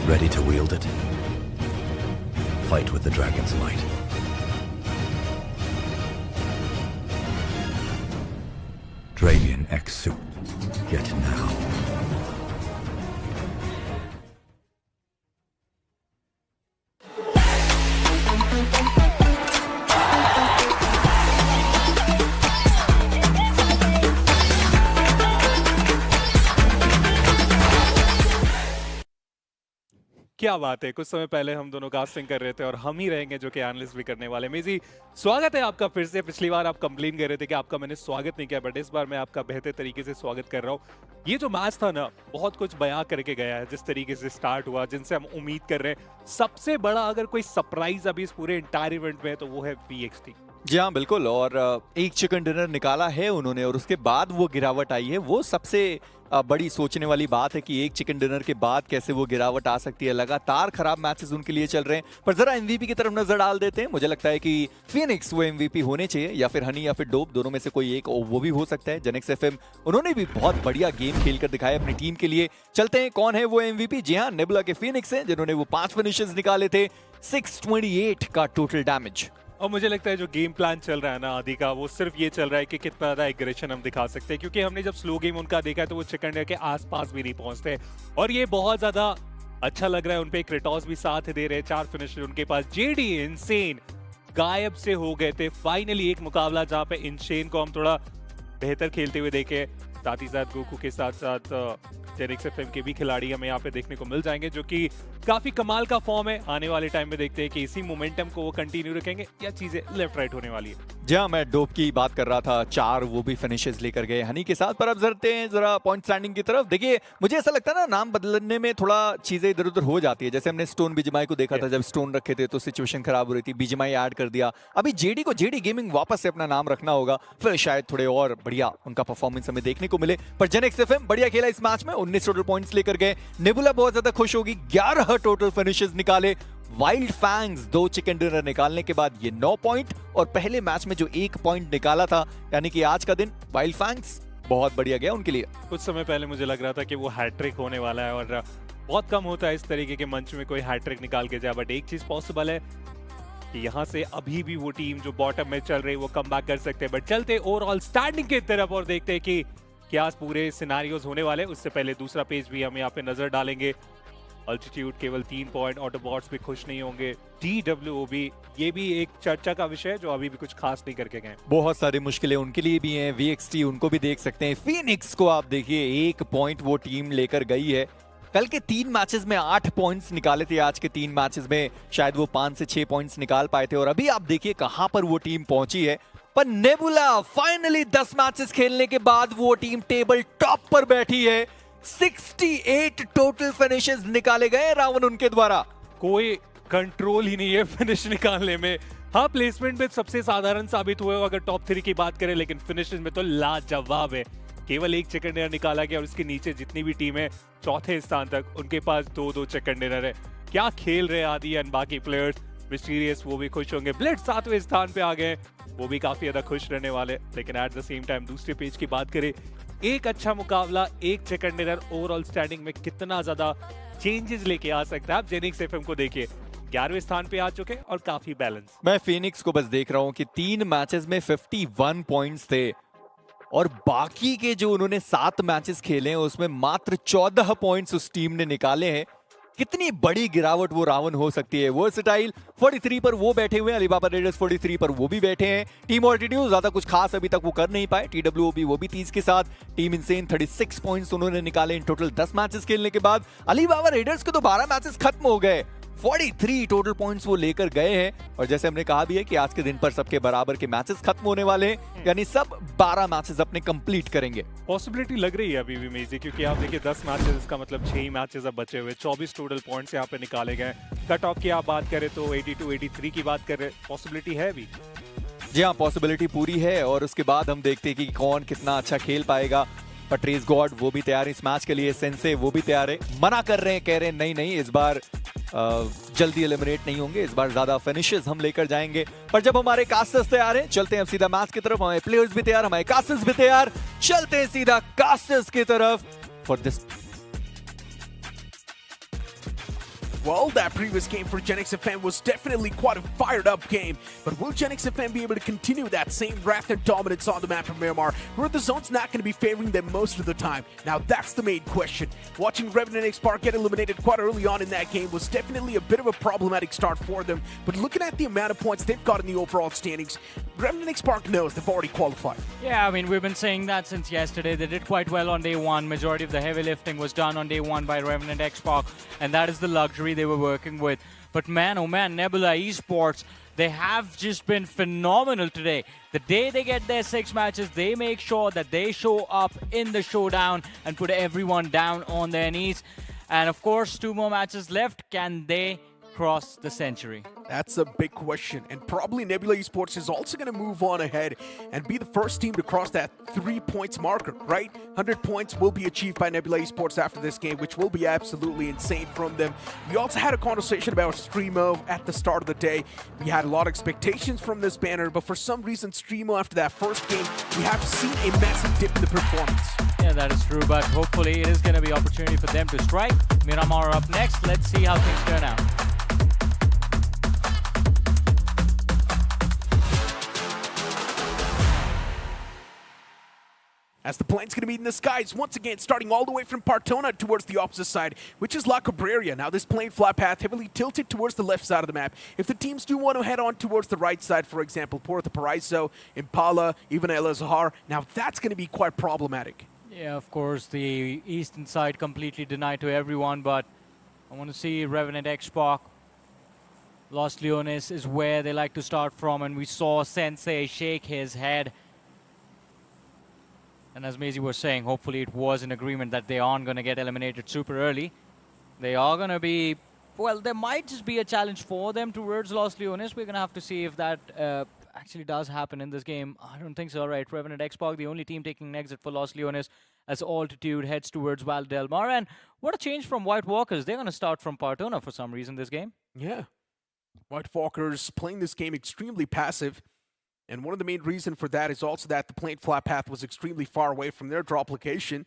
[SPEAKER 9] Ready to wield it? Fight with the dragon's might. Dragon Xspark. Get now.
[SPEAKER 8] क्या बात है, कुछ समय पहले हम दोनों casting कर रहे थे और हम ही रहेंगे जो कि एनालिस्ट भी करने वाले। मेजी, स्वागत है आपका फिर से। पिछली बार आप कंप्लेन कर रहे थे कि आपका मैंने स्वागत नहीं किया, बट इस बार मैं आपका बेहतर तरीके से स्वागत कर रहा हूँ। ये जो मैच था ना, बहुत कुछ बयां करके गया है, जिस तरीके से स्टार्ट हुआ, जिनसे हम उम्मीद कर रहे हैं। सबसे बड़ा अगर कोई सरप्राइज अभी इस पूरे इंटायर इवेंट में है तो वो है VXT।
[SPEAKER 26] जी हाँ बिल्कुल, और एक चिकन डिनर निकाला है उन्होंने और उसके बाद वो गिरावट आई है, वो सबसे बड़ी सोचने वाली बात है कि एक चिकन डिनर के बाद कैसे वो गिरावट आ सकती है। लगातार खराब मैचेस उनके लिए चल रहे हैं, पर जरा एमवीपी की तरफ नजर डाल देते हैं। मुझे लगता है कि फीनिक्स वो एमवीपी होने चाहिए, या फिर हनी या फिर डोप, दोनों में से कोई एक वो भी हो सकता है। GENxFM उन्होंने भी बहुत बढ़िया गेम खेलकर दिखाया अपनी टीम के लिए। चलते हैं कौन है वो एमवीपी। जी हाँ, नेबुला के फीनिक्स हैं, जिन्होंने वो 5 फिनिशेस निकाले थे, 628 का टोटल डैमेज।
[SPEAKER 8] और मुझे लगता है जो गेम प्लान चल रहा है ना आदि का, वो सिर्फ ये चल रहा है कि कितना ज्यादा एग्रेशन हम दिखा सकते हैं, क्योंकि हमने जब स्लो गेम उनका देखा है तो वो चिकन डिनर के आसपास भी नहीं पहुंचते, और ये बहुत ज्यादा अच्छा लग रहा है। उनपे क्रेटॉस भी साथ दे रहे हैं, 4 फिनिशर उनके पास। जेडी इनसेन गायब से हो गए थे। फाइनली एक मुकाबला जहां पे इनसेन को हम थोड़ा बेहतर खेलते हुए देखे, साथ ही साथ गोकू के साथ साथ GENxFM के भी खिलाड़ी हमें यहाँ पे देखने को मिल जाएंगे, जो कि काफी कमाल का फॉर्म है। आने वाले टाइम में देखते हैं कि इसी मोमेंटम को वो कंटिन्यू रखेंगे या चीजें लेफ्ट राइट होने वाली है।
[SPEAKER 26] जी हाँ, मैं डोप की बात कर रहा था, 4 वो भी फिनिशेस लेकर गए हनी के साथ। पर अब चलते हैं जरा पॉइंट स्टैंडिंग की तरफ। देखिए, मुझे ऐसा लगता है ना, नाम बदलने में थोड़ा चीजें इधर उधर हो जाती है। जैसे हमने स्टोन BGMI को देखा था, जब स्टोन रखे थे तो सिचुएशन खराब हो रही थी, BGMI ऐड कर दिया। अभी जेडी को जेडी गेमिंग वापस से अपना नाम रखना होगा, फिर शायद थोड़े और बढ़िया उनका परफॉर्मेंस हमें देखने को मिले। पर GENxFM बढ़िया खेला इस मैच में, 19 टोटल पॉइंट्स लेकर गए। नेबुला बहुत ज्यादा खुश होगी, 11 टोटल फिनिशेस निकाले। वाइल्ड फैंग्स 2 चिकन डिनर निकालने के बाद ये 9 पॉइंट, और पहले मैच में जो 1 पॉइंट निकाला था, यानी कि आज का दिन वाइल्ड फैंग्स बहुत बढ़िया गया उनके लिए।
[SPEAKER 8] कुछ समय पहले मुझे लग रहा था कि वो हैट्रिक होने वाला है, और बहुत कम होता है इस तरीके के मंच में कोई हैट्रिक निकाल के जाए, बट एक चीज पॉसिबल है कि यहाँ से अभी भी वो टीम जो बॉटम में चल रही है वो कम बैक कर सकते हैं। बट चलते ओवरऑल स्टैंडिंग की तरफ और देखते हैं कि क्या पूरे सिनारियोज होने वाले। उससे पहले दूसरा पेज भी हम यहाँ पे नजर डालेंगे। अल्टीट्यूड केवल 3 पॉइंट, ऑटोबॉट्स भी खुश नहीं होंगे, TWOB ये भी एक चर्चा का विषय है, जो अभी भी कुछ खास नहीं करके गए।
[SPEAKER 26] बहुत सारी मुश्किलें उनके लिए भी हैं, VXT उनको भी देख सकते हैं। फीनिक्स को आप देखिए, 1 पॉइंट वो टीम लेकर गई है। कल के 3 मैचेस में 8 पॉइंट्स निकाले थे, आज के 3 मैचेस में शायद वो 5 से 6 पॉइंट्स निकाल पाए थे, और अभी आप देखिए कहां पर वो टीम पहुंची है। पर नेबुला फाइनली 10 मैचेस खेलने के बाद वो टीम टेबल टॉप पर बैठी है। 68 टोटल फिनिशेस निकाले गए रावण उनके द्वारा।
[SPEAKER 8] कोई कंट्रोल ही नहीं है फिनिश निकालने में। हाँ, प्लेसमेंट में सबसे साधारण साबित हुए अगर टॉप 3 की बात करें, लेकिन फिनिशेस में तो लाजवाब है। केवल 1 चिकन डिनर निकाला गया, और इसके नीचे जितनी भी टीम है 4थे स्थान तक, उनके पास 2-2 चिकन डिनर है। क्या खेल रहे आदि एंड बाकी प्लेयर्स। मिस्टीरियस वो भी खुश होंगे, ब्लिट्स 7वें स्थान पे आ गए, वो भी काफी ज्यादा खुश रहने वाले। लेकिन एट द सेम टाइम दूसरे पेज की बात करें, एक अच्छा मुकाबला, 1 चिकन डिनर ओवरऑल स्टैंडिंग में कितना ज्यादा चेंजेस लेके आ सकता है। आप GENxFM को देखिए, 11वें स्थान पे आ चुके और काफी बैलेंस।
[SPEAKER 26] मैं फीनिक्स को बस देख रहा हूं कि 3 मैचेस में 51 पॉइंट्स थे, और बाकी के जो उन्होंने 7 मैचेस खेले हैं उसमें मात्र 14 पॉइंट्स उस टीम ने निकाले हैं। कितनी बड़ी गिरावट वो रावण हो सकती है। वर्सेटाइल 43 पर वो बैठे हुए हैं, अलीबाबा रेडर्स 43 पर वो भी बैठे हैं। टीम ऑल्टीट्यूड ज्यादा कुछ खास अभी तक वो कर नहीं पाए। TWOB वो भी 30 के साथ। टीम इनसेन 36 पॉइंट्स उन्होंने निकाले इन टोटल 10 मैचेस खेलने के बाद। अलीबाबा रेडर्स के तो 12 मैचेस खत्म हो गए, 43 टोटल पॉइंट्स वो लेकर गए हैं। और जैसे हमने कहा भी है कि आज के दिन पर सबके बराबर के मैचेस खत्म होने वाले हैं, यानी सब 12 मैचेस अपने कंप्लीट करेंगे।
[SPEAKER 8] पॉसिबिलिटी लग रही है अभी भी मेजी, क्योंकि आप देखिए 10 मैचेस, इसका मतलब 6 ही मैचेस अब बचे हुए, 24 टोटल पॉइंट्स यहाँ पे निकाले गए। कट ऑफ की आप बात करें तो 82-83 की बात करें, पॉसिबिलिटी है अभी।
[SPEAKER 26] जी हाँ, पॉसिबिलिटी पूरी है, और उसके बाद हम देखते हैं कि कौन कितना अच्छा खेल पाएगा। पट्रीज गॉड वो भी तैयार है इस मैच के लिए, सेंसे वो भी तैयार है। मना कर रहे हैं, कह रहे हैं नहीं नहीं, इस बार जल्दी एलिमिनेट नहीं होंगे, इस बार ज्यादा फिनिशेस हम लेकर जाएंगे। पर जब हमारे कास्टर्स तैयार हैं, चलते हैं अब सीधा मैच की तरफ। हमारे प्लेयर्स भी तैयार, हमारे कास्टर्स भी तैयार, चलते हैं सीधा कास्टर्स की तरफ for this.
[SPEAKER 6] Well, that previous game for GENxFM was definitely quite a fired up game, but will GENxFM be able to continue that same wrath and dominance on the map from Miramar, where the zone's not going to be favoring them most of the time? Now that's the main question. Watching Revenant Xspark get eliminated quite early on in that game was definitely a bit of a problematic start for them, but looking at the amount of points they've got in the overall standings, Revenant Xspark knows they've already qualified.
[SPEAKER 7] Yeah, I mean, we've been saying that since yesterday. They did quite well on day 1. Majority of the heavy lifting was done on day 1 by Revenant Xspark, and that is the luxury they were working with. But man, oh man, Nebula Esports, they have just been phenomenal today. The day they get their 6 matches, they make sure that they show up in the showdown and put everyone down on their knees. And of course, 2 more matches left. Can they cross the century?
[SPEAKER 6] That's a big question, and probably Nebula Esports is also going to move on ahead and be the first team to cross that 3 points marker, right? 100 points will be achieved by Nebula Esports after this game, which will be absolutely insane from them. We also had a conversation about StreamO at the start of the day. We had a lot of expectations from this banner, but for some reason, StreamO after that first game, we have seen a massive dip in the performance.
[SPEAKER 7] Yeah, that is true, but hopefully it is going to be opportunity for them to strike. Miramar up next. Let's see how things turn out.
[SPEAKER 6] As the plane's going to meet in the skies, once again, starting all the way from Partona towards the opposite side, which is La Cabrera. Now this plane flat path heavily tilted towards the left side of the map. If the teams do want to head on towards the right side, for example, Puerto Paraiso, Impala, even El Azhar, now that's going to be quite problematic.
[SPEAKER 7] Yeah, of course, the eastern side completely denied to everyone, but I want to see Revenant Xspark. Los Leones is where they like to start from, and we saw Sensei shake his head. And as Maisie was saying, hopefully it was an agreement that they aren't going to get eliminated super early. They are going to be, well, there might just be a challenge for them towards Los Leones. We're going to have to see if that actually does happen in this game. I don't think so, right? Revenant Xspark, the only team taking an exit for Los Leones as Altitude heads towards Val Del Mar. And what a change from White Walkers. They're going to start from Partona for some reason this game.
[SPEAKER 6] Yeah. White Walkers playing this game extremely passive. And one of the main reasons for that is also that the plane flat path was extremely far away from their drop location.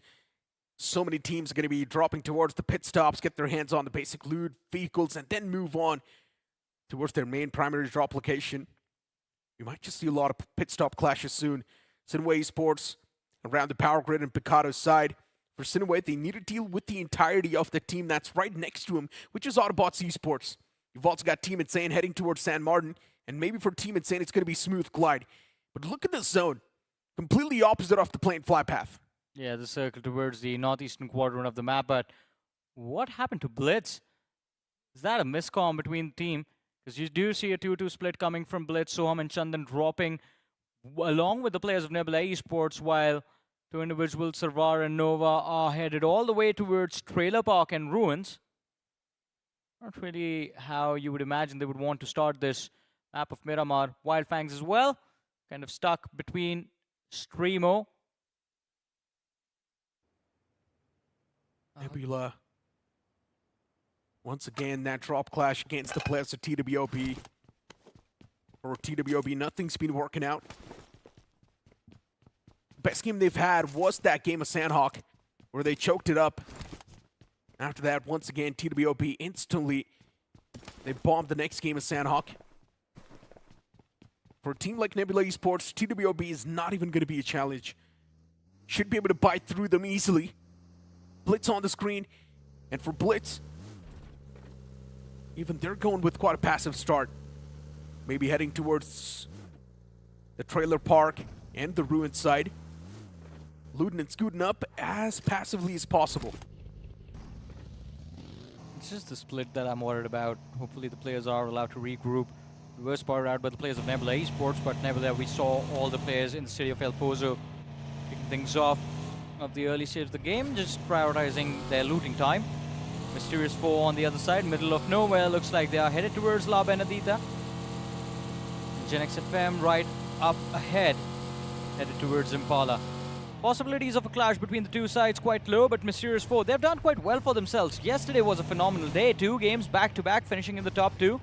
[SPEAKER 6] So many teams are going to be dropping towards the pit stops, get their hands on the basic loot, vehicles, and then move on towards their main primary drop location. You might just see a lot of pit stop clashes soon. SINEWY Esports around the power grid and Picado's side. For SINEWY, they need to deal with the entirety of the team that's right next to him, which is Autobotz Esports. You've also got Team Insane heading towards San Martin. And maybe for Team Insane, it's going to be smooth glide. But look at this zone. Completely opposite of the plane flat path.
[SPEAKER 7] Yeah, the circle towards the northeastern quadrant of the map. But what happened to Blitz? Is that a miscomm between the team? Because you do see a 2-2 split coming from Blitz, Soham and Chandan dropping along with the players of Nebula Esports, while two individuals, Sarvar and Nova, are headed all the way towards Trailer Park and Ruins. Not really how you would imagine they would want to start this map of Miramar. Wyld Fangs as well, kind of stuck between StreamO.
[SPEAKER 6] Nebula. Once again, that drop clash against the players of TWOB. For TWOB, nothing's been working out. Best game they've had was that game of Sanhok, where they choked it up. After that, once again, TWOB instantly, they bombed the next game of Sanhok. For a team like Nebula Esports, TWOB is not even going to be a challenge. Should be able to bite through them easily. Blitz on the screen. And for Blitz, even they're going with quite a passive start. Maybe heading towards the trailer park and the ruin side. Looting and scooting up as passively as possible.
[SPEAKER 7] It's just the split that I'm worried about. Hopefully the players are allowed to regroup. Reverse power out by the players of Nebula Esports, but Nebula, we saw all the players in the city of El Pozo kicking things off of the early stage of the game, just prioritizing their looting time. Mysterious4 on the other side, middle of nowhere, looks like they are headed towards La Benedita. GENxFM right up ahead, headed towards Impala. Possibilities of a clash between the two sides quite low, but Mysterious4, they've done quite well for themselves. Yesterday was a phenomenal day, 2 games back-to-back, finishing in the top 2.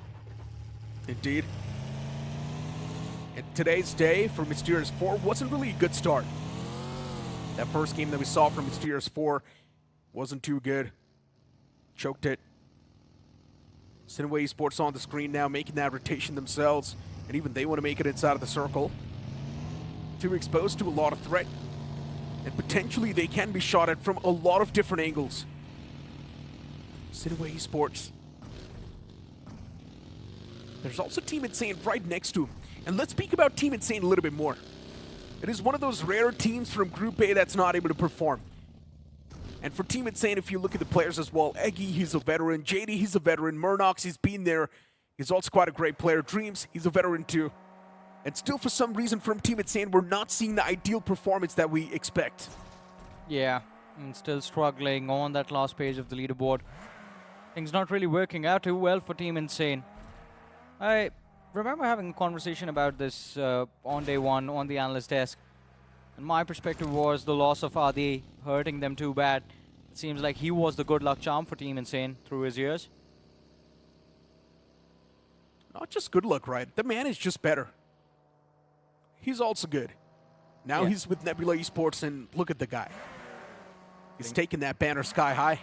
[SPEAKER 6] Indeed. And today's day for Mysterious4 wasn't really a good start. That first game that we saw from Mysterious4 wasn't too good. Choked it. SINEWY Esports on the screen now, making that rotation themselves. And even they want to make it inside of the circle. Too exposed to a lot of threat. And potentially they can be shot at from a lot of different angles. SINEWY Esports. There's also Team Insane right next to him. And let's speak about Team Insane a little bit more. It is one of those rare teams from Group A that's not able to perform. And for Team Insane, if you look at the players as well, Eggy, he's a veteran. JD, he's a veteran. Murnox, he's been there. He's also quite a great player. Dreams, he's a veteran too. And still, for some reason, from Team Insane, we're not seeing the ideal performance that we expect.
[SPEAKER 7] Yeah, I'm still struggling on that last page of the leaderboard. Things not really working out too well for Team Insane. I remember having a conversation about this on day one on the analyst desk. And my perspective was the loss of Adi hurting them too bad. It seems like he was the good luck charm for Team Insane through his years.
[SPEAKER 6] Not just good luck, right? The man is just better. He's also good. Now he's with Nebula Esports, and look at the guy. He's taking that banner sky high.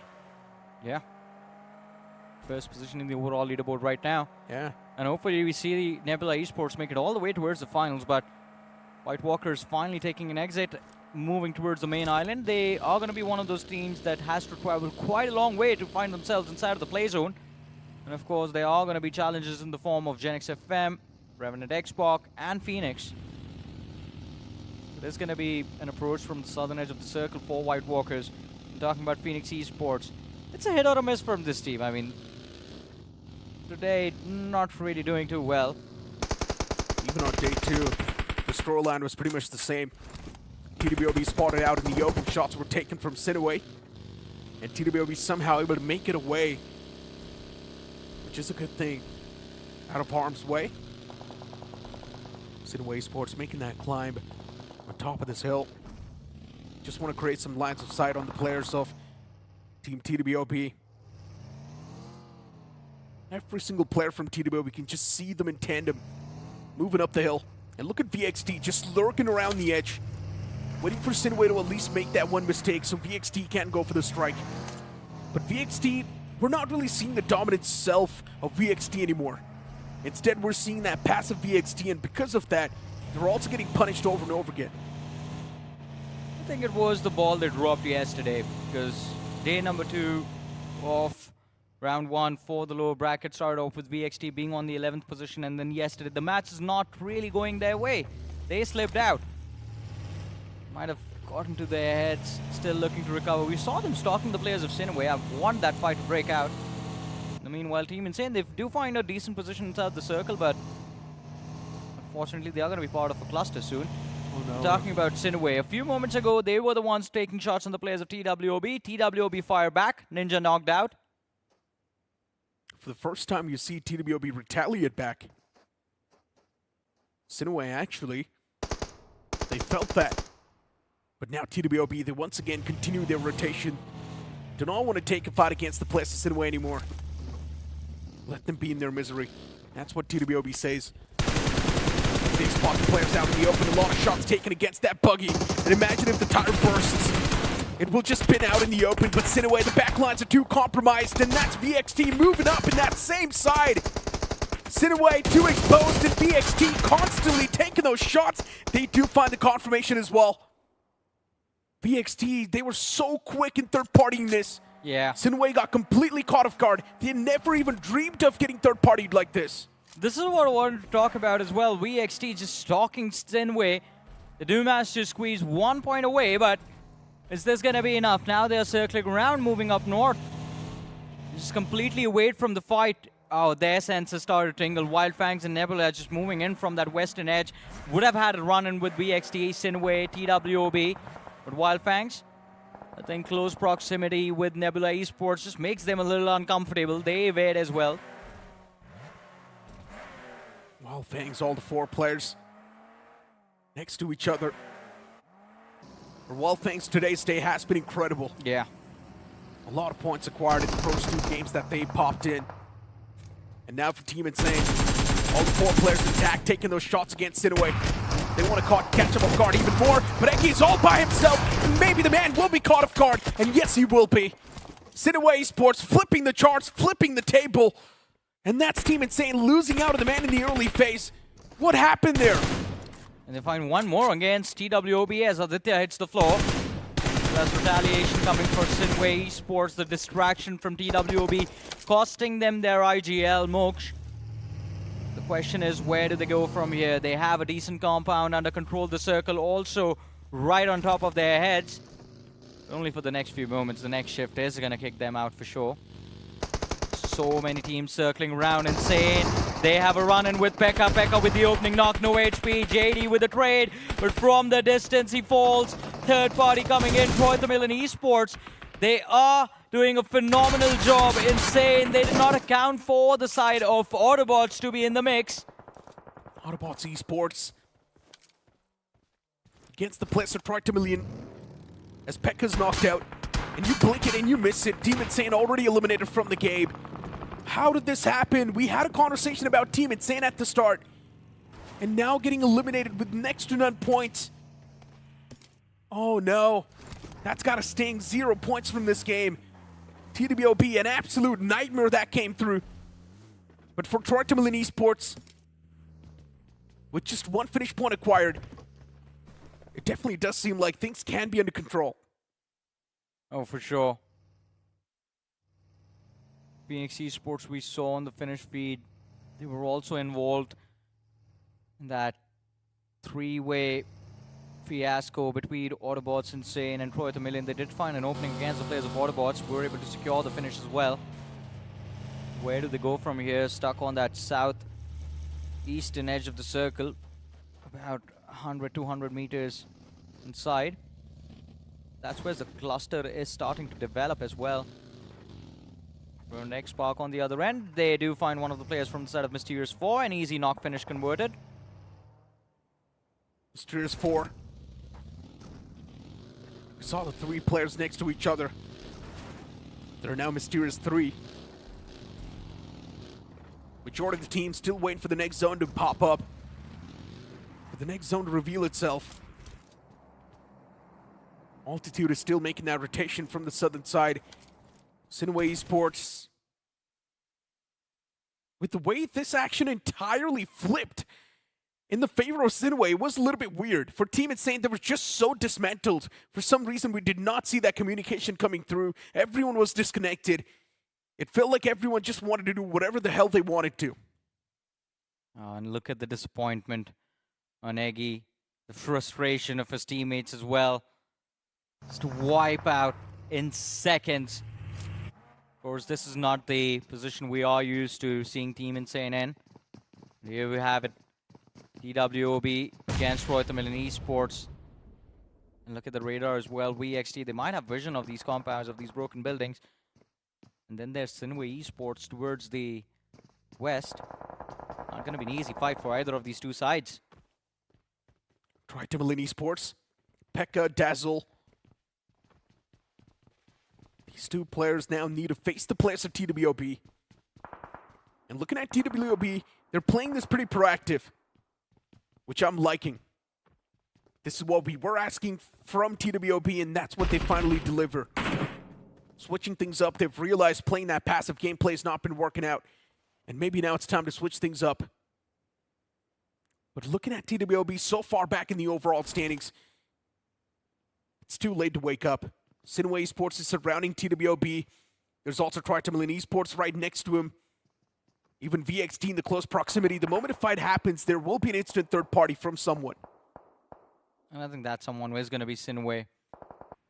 [SPEAKER 7] Yeah. First position in the overall leaderboard right now.
[SPEAKER 6] Yeah.
[SPEAKER 7] And hopefully we see the Nebula Esports make it all the way towards the finals, but White Walkers finally taking an exit, moving towards the main island. They are going to be one of those teams that has to travel quite a long way to find themselves inside of the play zone. And of course, there are going to be challenges in the form of GENxFM, Revenant Xspark, and Phoenix. There's going to be an approach from the southern edge of the circle for White Walkers. I'm talking about Phoenix Esports. It's a hit or a miss from this team. I mean, today, not really doing too well.
[SPEAKER 6] Even on day 2, the scoreline was pretty much the same. TWOB spotted out in the open. Shots were taken from SINEWY. And TWOB somehow able to make it away, which is a good thing. Out of harm's way. SINEWY Esports making that climb on top of this hill. Just want to create some lines of sight on the players of Team TWOB. Every single player from TWOB, we can just see them in tandem, moving up the hill. And look at VXT just lurking around the edge, waiting for SINEWY to at least make that one mistake so VXT can't go for the strike. But VXT, we're not really seeing the dominant self of VXT anymore. Instead, we're seeing that passive VXT, and because of that, they're also getting punished over and over again.
[SPEAKER 7] I think it was the ball that dropped yesterday, because day number 2 of round 1 for the lower bracket started off with VXT being on the 11th position, and then yesterday the match is not really going their way. They slipped out. Might have gotten to their heads, still looking to recover. We saw them stalking the players of SINEWY. I want that fight to break out. In the meanwhile, Team Insane, they do find a decent position inside the circle, but unfortunately they are going to be part of a cluster soon.
[SPEAKER 6] Oh no.
[SPEAKER 7] Talking about SINEWY, a few moments ago they were the ones taking shots on the players of TWOB. TWOB fire back, Ninja knocked out.
[SPEAKER 6] For the first time, you see TWOB retaliate back. SINEWY, actually, they felt that. But now TWOB, they once again continue their rotation. Do not want to take a fight against the players of SINEWY anymore. Let them be in their misery. That's what TWOB says. They spot the players out in the open. A lot of shots taken against that buggy. And imagine if the tire bursts. It will just spin out in the open, but SINEWY, the backlines are too compromised, and that's VXT moving up in that same side. SINEWY too exposed, and VXT constantly taking those shots. They do find the confirmation as well. VXT, they were so quick in third-partying this.
[SPEAKER 7] Yeah.
[SPEAKER 6] SINEWY got completely caught off guard. They never even dreamed of getting third-partied like this.
[SPEAKER 7] This is what I wanted to talk about as well. VXT just stalking SINEWY. They do manage to squeeze 1 point away, but is this going to be enough? Now they're circling around, moving up north. Just completely away from the fight. Oh, their senses started to tingle. Wyld Fangs and Nebula just moving in from that western edge. Would have had a run-in with VXT, SINEWY, TWOB. But Wyld Fangs, I think close proximity with Nebula Esports just makes them a little uncomfortable. They evade as well.
[SPEAKER 6] Wyld Fangs, all the 4 players next to each other. For Wyld Fangs, today's day has been incredible.
[SPEAKER 7] Yeah.
[SPEAKER 6] A lot of points acquired in the first 2 games that they popped in. And now for Team Insane, all the 4 players intact, taking those shots against SINEWY. They want to catch him off guard even more, but Enki's all by himself, and maybe the man will be caught off guard, and yes, he will be. SINEWY Esports flipping the charts, flipping the table, and that's Team Insane losing out to the man in the early phase. What happened there?
[SPEAKER 7] And they find one more against TWOB as Aditya hits the floor. That's retaliation coming for SINEWY Esports, the distraction from TWOB, costing them their IGL. Moksh, the question is, where do they go from here? They have a decent compound under control. The circle also right on top of their heads. Only for the next few moments. The next shift is going to kick them out for sure. So many teams circling around. Insane. They have a run-in with Pekka. Pekka with the opening knock, no HP. JD with the trade, but from the distance he falls. Third party coming in, Tamilan Esports. They are doing a phenomenal job. Insane. They did not account for the side of Autobotz to be in the mix.
[SPEAKER 6] Autobotz Esports against the Blitz of Tamilan as Pekka's knocked out. And you blink it and you miss it. Team Insane already eliminated from the game. How did this happen? We had a conversation about Team Insane at the start. And now getting eliminated with next to none points. Oh no. That's got to sting. 0 points from this game. TWOB, an absolute nightmare that came through. But for Tamilan Esports, with just 1 finish point acquired, it definitely does seem like things can be under control.
[SPEAKER 7] Oh, for sure. BMSD Esports we saw on the finish feed, they were also involved in that three-way fiasco between Autobotz, Insane, and Tamilan. They did find an opening against the players of Autobotz. We were able to secure the finish as well. Where do they go from here? Stuck on that southeastern edge of the circle, about 100, 200 meters inside. That's where the cluster is starting to develop as well. Revenant Xspark on the other end. They do find one of the players from the side of Mysterious4. An easy knock finish converted.
[SPEAKER 6] Mysterious4. We saw the 3 players next to each other. They're now Mysterious3. Majority of the team still waiting for the next zone to pop up. For the next zone to reveal itself. Altitude is still making that rotation from the southern side. SINEWY Esports. With the way this action entirely flipped in the favor of SINEWY, it was a little bit weird. For Team Insane, they were just so dismantled. For some reason, we did not see that communication coming through. Everyone was disconnected. It felt like everyone just wanted to do whatever the hell they wanted to.
[SPEAKER 7] And look at the disappointment on Eggy. The frustration of his teammates as well. Just to wipe out in seconds. Of course, this is not the position we are used to seeing Team Insane in. Here we have it. TWOB against Tamilan Esports. And look at the radar as well. VXT, they might have vision of these compounds, of these broken buildings. And then there's SINEWY Esports towards the west. Not going to be an easy fight for either of these two sides.
[SPEAKER 6] Tamilan Esports. Pekka, Dazzle. These 2 players now need to face the players of TWOB. And looking at TWOB, they're playing this pretty proactive, which I'm liking. This is what we were asking from TWOB, and that's what they finally deliver. Switching things up, they've realized playing that passive gameplay has not been working out. And maybe now it's time to switch things up. But looking at TWOB so far back in the overall standings, it's too late to wake up. SINEWY Esports is surrounding TWOB. There's also Tamilan Esports right next to him. Even VXT in the close proximity. The moment a fight happens, there will be an instant third party from someone.
[SPEAKER 7] And I think that someone is going to be SINEWY.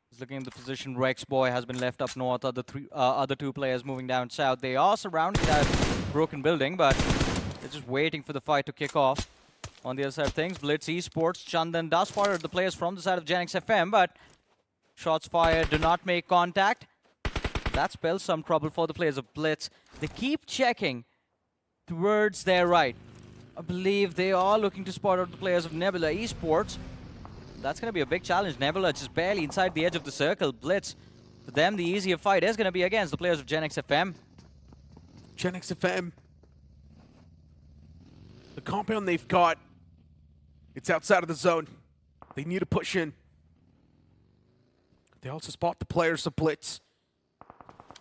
[SPEAKER 7] He's looking at the position. Rexboy has been left up north. Other 2 players moving down south. They are surrounding that broken building, but they're just waiting for the fight to kick off. On the other side of things, Blitz Esports, Chandan does fire at the players from the side of GENxFM, but shots fired do not make contact. That spells some trouble for the players of Blitz. They keep checking towards their right. I believe they are looking to spot out the players of Nebula Esports. That's going to be a big challenge. Nebula just barely inside the edge of the circle. Blitz, for them, the easier fight is going to be against the players of GENxFM.
[SPEAKER 6] GENxFM. The compound they've got, it's outside of the zone. They need to push in. They also spot the players of Blitz.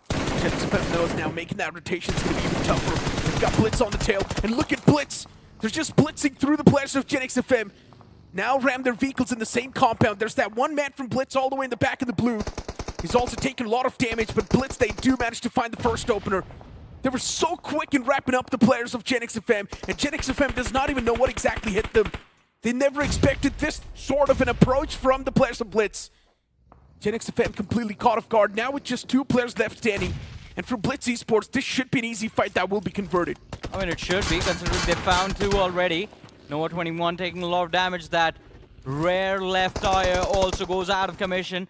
[SPEAKER 6] GENxFM knows now making that rotation is going to be even tougher. They've got Blitz on the tail, and look at Blitz. They're just blitzing through the players of GENxFM. Now ram their vehicles in the same compound. There's that one man from Blitz all the way in the back of the blue. He's also taking a lot of damage, but Blitz, they do manage to find the first opener. They were so quick in wrapping up the players of GENxFM, and GENxFM does not even know what exactly hit them. They never expected this sort of an approach from the players of Blitz. GENxFM completely caught off guard, now with just 2 players left standing. And for Blitz Esports, this should be an easy fight that will be converted.
[SPEAKER 7] I mean, it should be, considering they found 2 already. Nova 21 taking a lot of damage. That rear left tire also goes out of commission.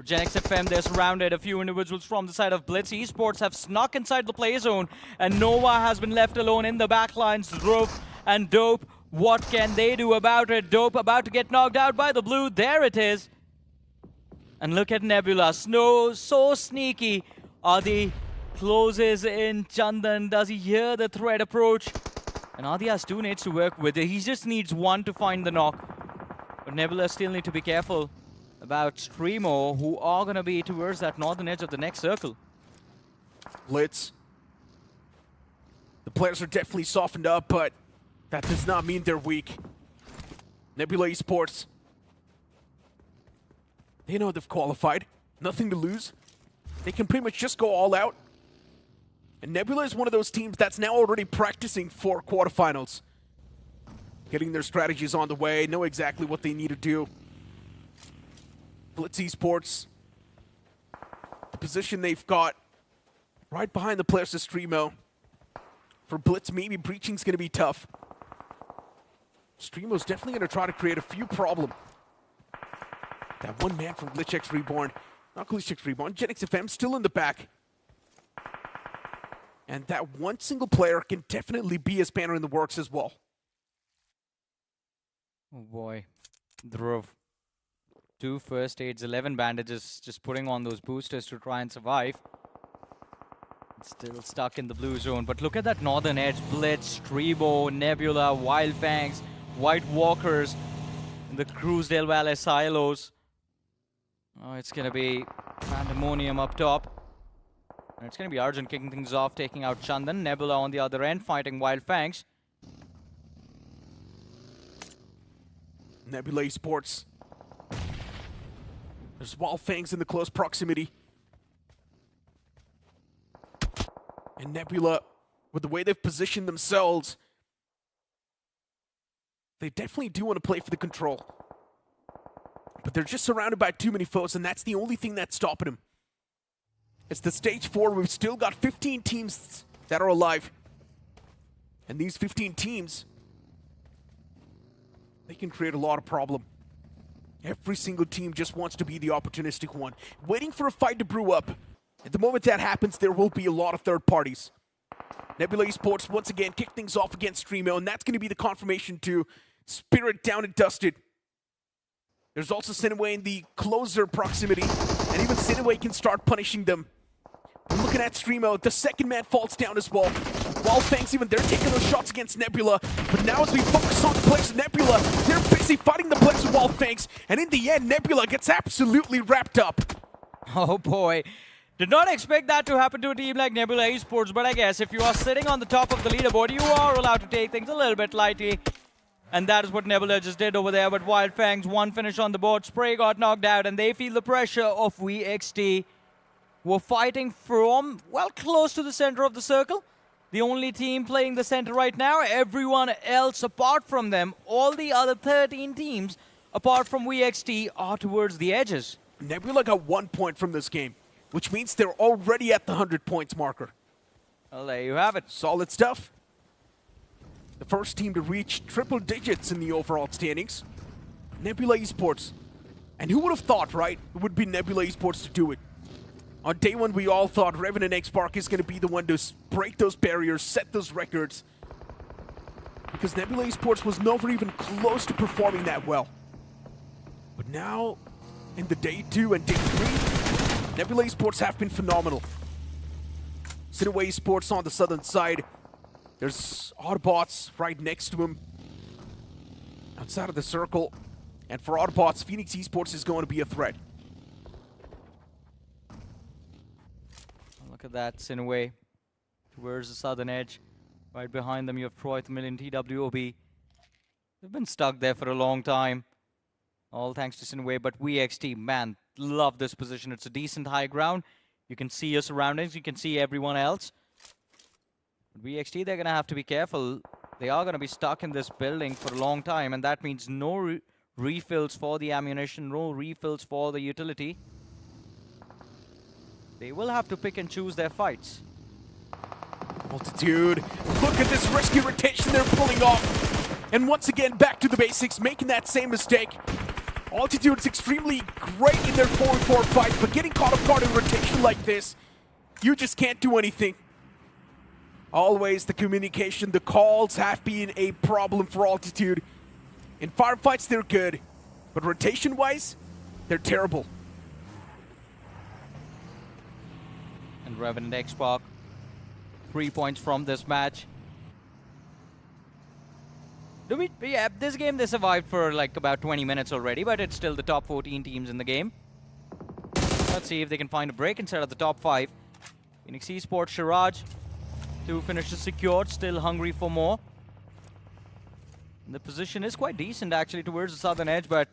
[SPEAKER 7] GENxFM, they're surrounded. A few individuals from the side of Blitz Esports have snuck inside the play zone, and Nova has been left alone in the backlines. Roof and Dope, what can they do about it? Dope about to get knocked out by the blue. There it is. And look at Nebula. Snow, so sneaky. Adi closes in. Chandan, does he hear the threat approach? And Adi has 2 nades to work with. He just needs 1 to find the knock. But Nebula still need to be careful about StreamO, who are going to be towards that northern edge of the next circle.
[SPEAKER 6] Blitz. The players are definitely softened up, but that does not mean they're weak. Nebula Esports. They know they've qualified. Nothing to lose. They can pretty much just go all out. And Nebula is one of those teams that's now already practicing for quarterfinals. Getting their strategies on the way, know exactly what they need to do. Blitz Esports, the position they've got right behind the players of StreamO. For Blitz, maybe breaching's going to be tough. StreamO's definitely going to try to create a few problems. That one man from GLITCHxREBORN, not GLITCHxREBORN, GENxFM still in the back. And that one single player can definitely be a spanner in the works as well.
[SPEAKER 7] Oh boy, Dhruv. 2 first aids, 11 bandages, just putting on those boosters to try and survive. Still stuck in the blue zone, but look at that northern edge. Blitz, StreamO, Nebula, Wyld Fangs, White Walkers, and the Cruz del Valle silos. Oh, it's going to be pandemonium up top. And it's going to be Arjun kicking things off, taking out Chandan. Nebula on the other end, fighting Wyld Fangs.
[SPEAKER 6] Nebula Esports. There's Wyld Fangs in the close proximity. And Nebula, with the way they've positioned themselves, they definitely do want to play for the control. But they're just surrounded by too many foes, and that's the only thing that's stopping them. It's the stage 4. We've still got 15 teams that are alive. And these 15 teams, they can create a lot of problem. Every single team just wants to be the opportunistic one, waiting for a fight to brew up. At the moment that happens, there will be a lot of third parties. Nebula Esports once again kick things off against StreamO, and that's going to be the confirmation to Spirit down and dusted. There's also SINEWY in the closer proximity, and even SINEWY can start punishing them. We're looking at StreamO, the second man falls down as well. Wyld Fangs even, they're taking those shots against Nebula, but now as we focus on the players of Nebula, they're busy fighting the players of Wyld Fangs, and in the end, Nebula gets absolutely wrapped up.
[SPEAKER 7] Oh boy. Did not expect that to happen to a team like Nebula Esports, but I guess if you are sitting on the top of the leaderboard, you are allowed to take things a little bit lightly. And that is what Nebula just did over there, but Wyld Fangs, 1 finish on the board. Spray got knocked out, and they feel the pressure of VXT. We're fighting from, well, close to the center of the circle. The only team playing the center right now. Everyone else apart from them, all the other 13 teams, apart from VXT, are towards the edges.
[SPEAKER 6] Nebula got 1 point from this game, which means they're already at the 100 points marker.
[SPEAKER 7] Well, there you have it.
[SPEAKER 6] Solid stuff. The first team to reach triple digits in the overall standings. Nebula Esports. And who would have thought, right? It would be Nebula Esports to do it. On day 1, we all thought Revenant Xspark is going to be the one to break those barriers, set those records. Because Nebula Esports was never even close to performing that well. But now, in the day 2 and day 3, Nebula Esports have been phenomenal. SINEWY Esports on the southern side. There's Autobotz right next to him. Outside of the circle. And for Autobotz, Phoenix Esports is going to be a threat.
[SPEAKER 7] Look at that, SINEWY towards the southern edge. Right behind them, you have Troy Tamilan, TWOB. They've been stuck there for a long time. All thanks to SINEWY, but VXT, man, love this position. It's a decent high ground. You can see your surroundings, you can see everyone else. But VXT, they're going to have to be careful. They are going to be stuck in this building for a long time, and that means no refills for the ammunition, no refills for the utility. They will have to pick and choose their fights.
[SPEAKER 6] Multitude, look at this risky rotation they're pulling off. And once again, back to the basics, making that same mistake. Altitude is extremely great in their 4-4 fights, but getting caught off guard in rotation like this, you just can't do anything. Always the communication, the calls have been a problem for Altitude. In firefights, they're good, but rotation-wise, they're terrible.
[SPEAKER 7] And Revenant Xspark, 3 points from this match. Yeah, this game they survived for like about 20 minutes already, but it's still the top 14 teams in the game. Let's see if they can find a break inside of the top 5. Phoenix Esports, Shiraj, 2 finishes secured, still hungry for more. And the position is quite decent actually towards the southern edge, but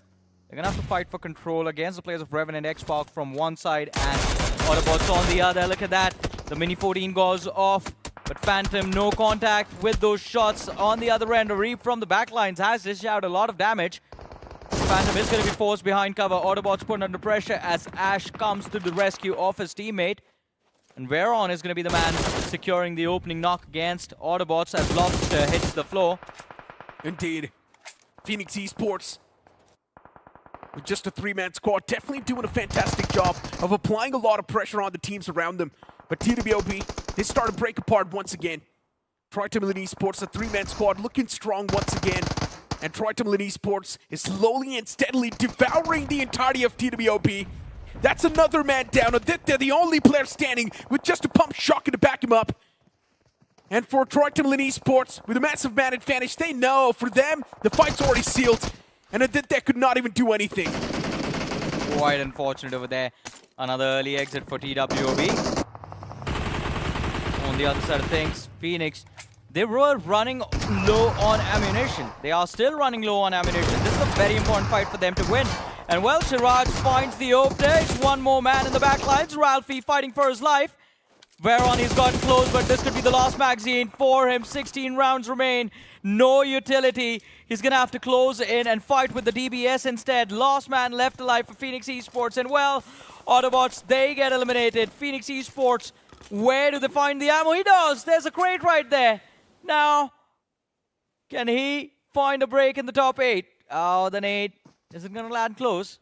[SPEAKER 7] they're gonna have to fight for control against the players of Revenant Xspark from one side and Autobotz on the other. Look at that, the Mini 14 goes off. But Phantom, no contact with those shots on the other end. A reap from the backlines has dished out a lot of damage. Phantom is going to be forced behind cover. Autobotz put under pressure as Ash comes to the rescue of his teammate. And Veron is going to be the man securing the opening knock against Autobotz as Lobster hits the floor.
[SPEAKER 6] Indeed. Phoenix Esports, with just a 3-man squad, definitely doing a fantastic job of applying a lot of pressure on the teams around them. But TWOB, they start to break apart once again. Tamilan Esports, a 3-man squad, looking strong once again. And Tamilan Esports is slowly and steadily devouring the entirety of TWOB. That's another man down. They're the only player standing with just a pump shotgun to back him up. And for Tamilan Esports, with a massive man advantage, they know for them, the fight's already sealed. And that could not even do anything.
[SPEAKER 7] Quite unfortunate over there. Another early exit for TWOB. On the other side of things, Phoenix, they were running low on ammunition. They are still running low on ammunition. This is a very important fight for them to win. And well, Siraj finds the opener. It's one more man in the backlines. Ralphie fighting for his life. Veron, he's gotten close, but this could be the last magazine for him. 16 rounds remain. No utility. He's going to have to close in and fight with the DBS instead. Last man left alive for Phoenix Esports. And well, Autobots, they get eliminated. Phoenix Esports, where do they find the ammo? He does. There's a crate right there. Now, can he find a break in the top 8? Oh, the nade isn't going to land close.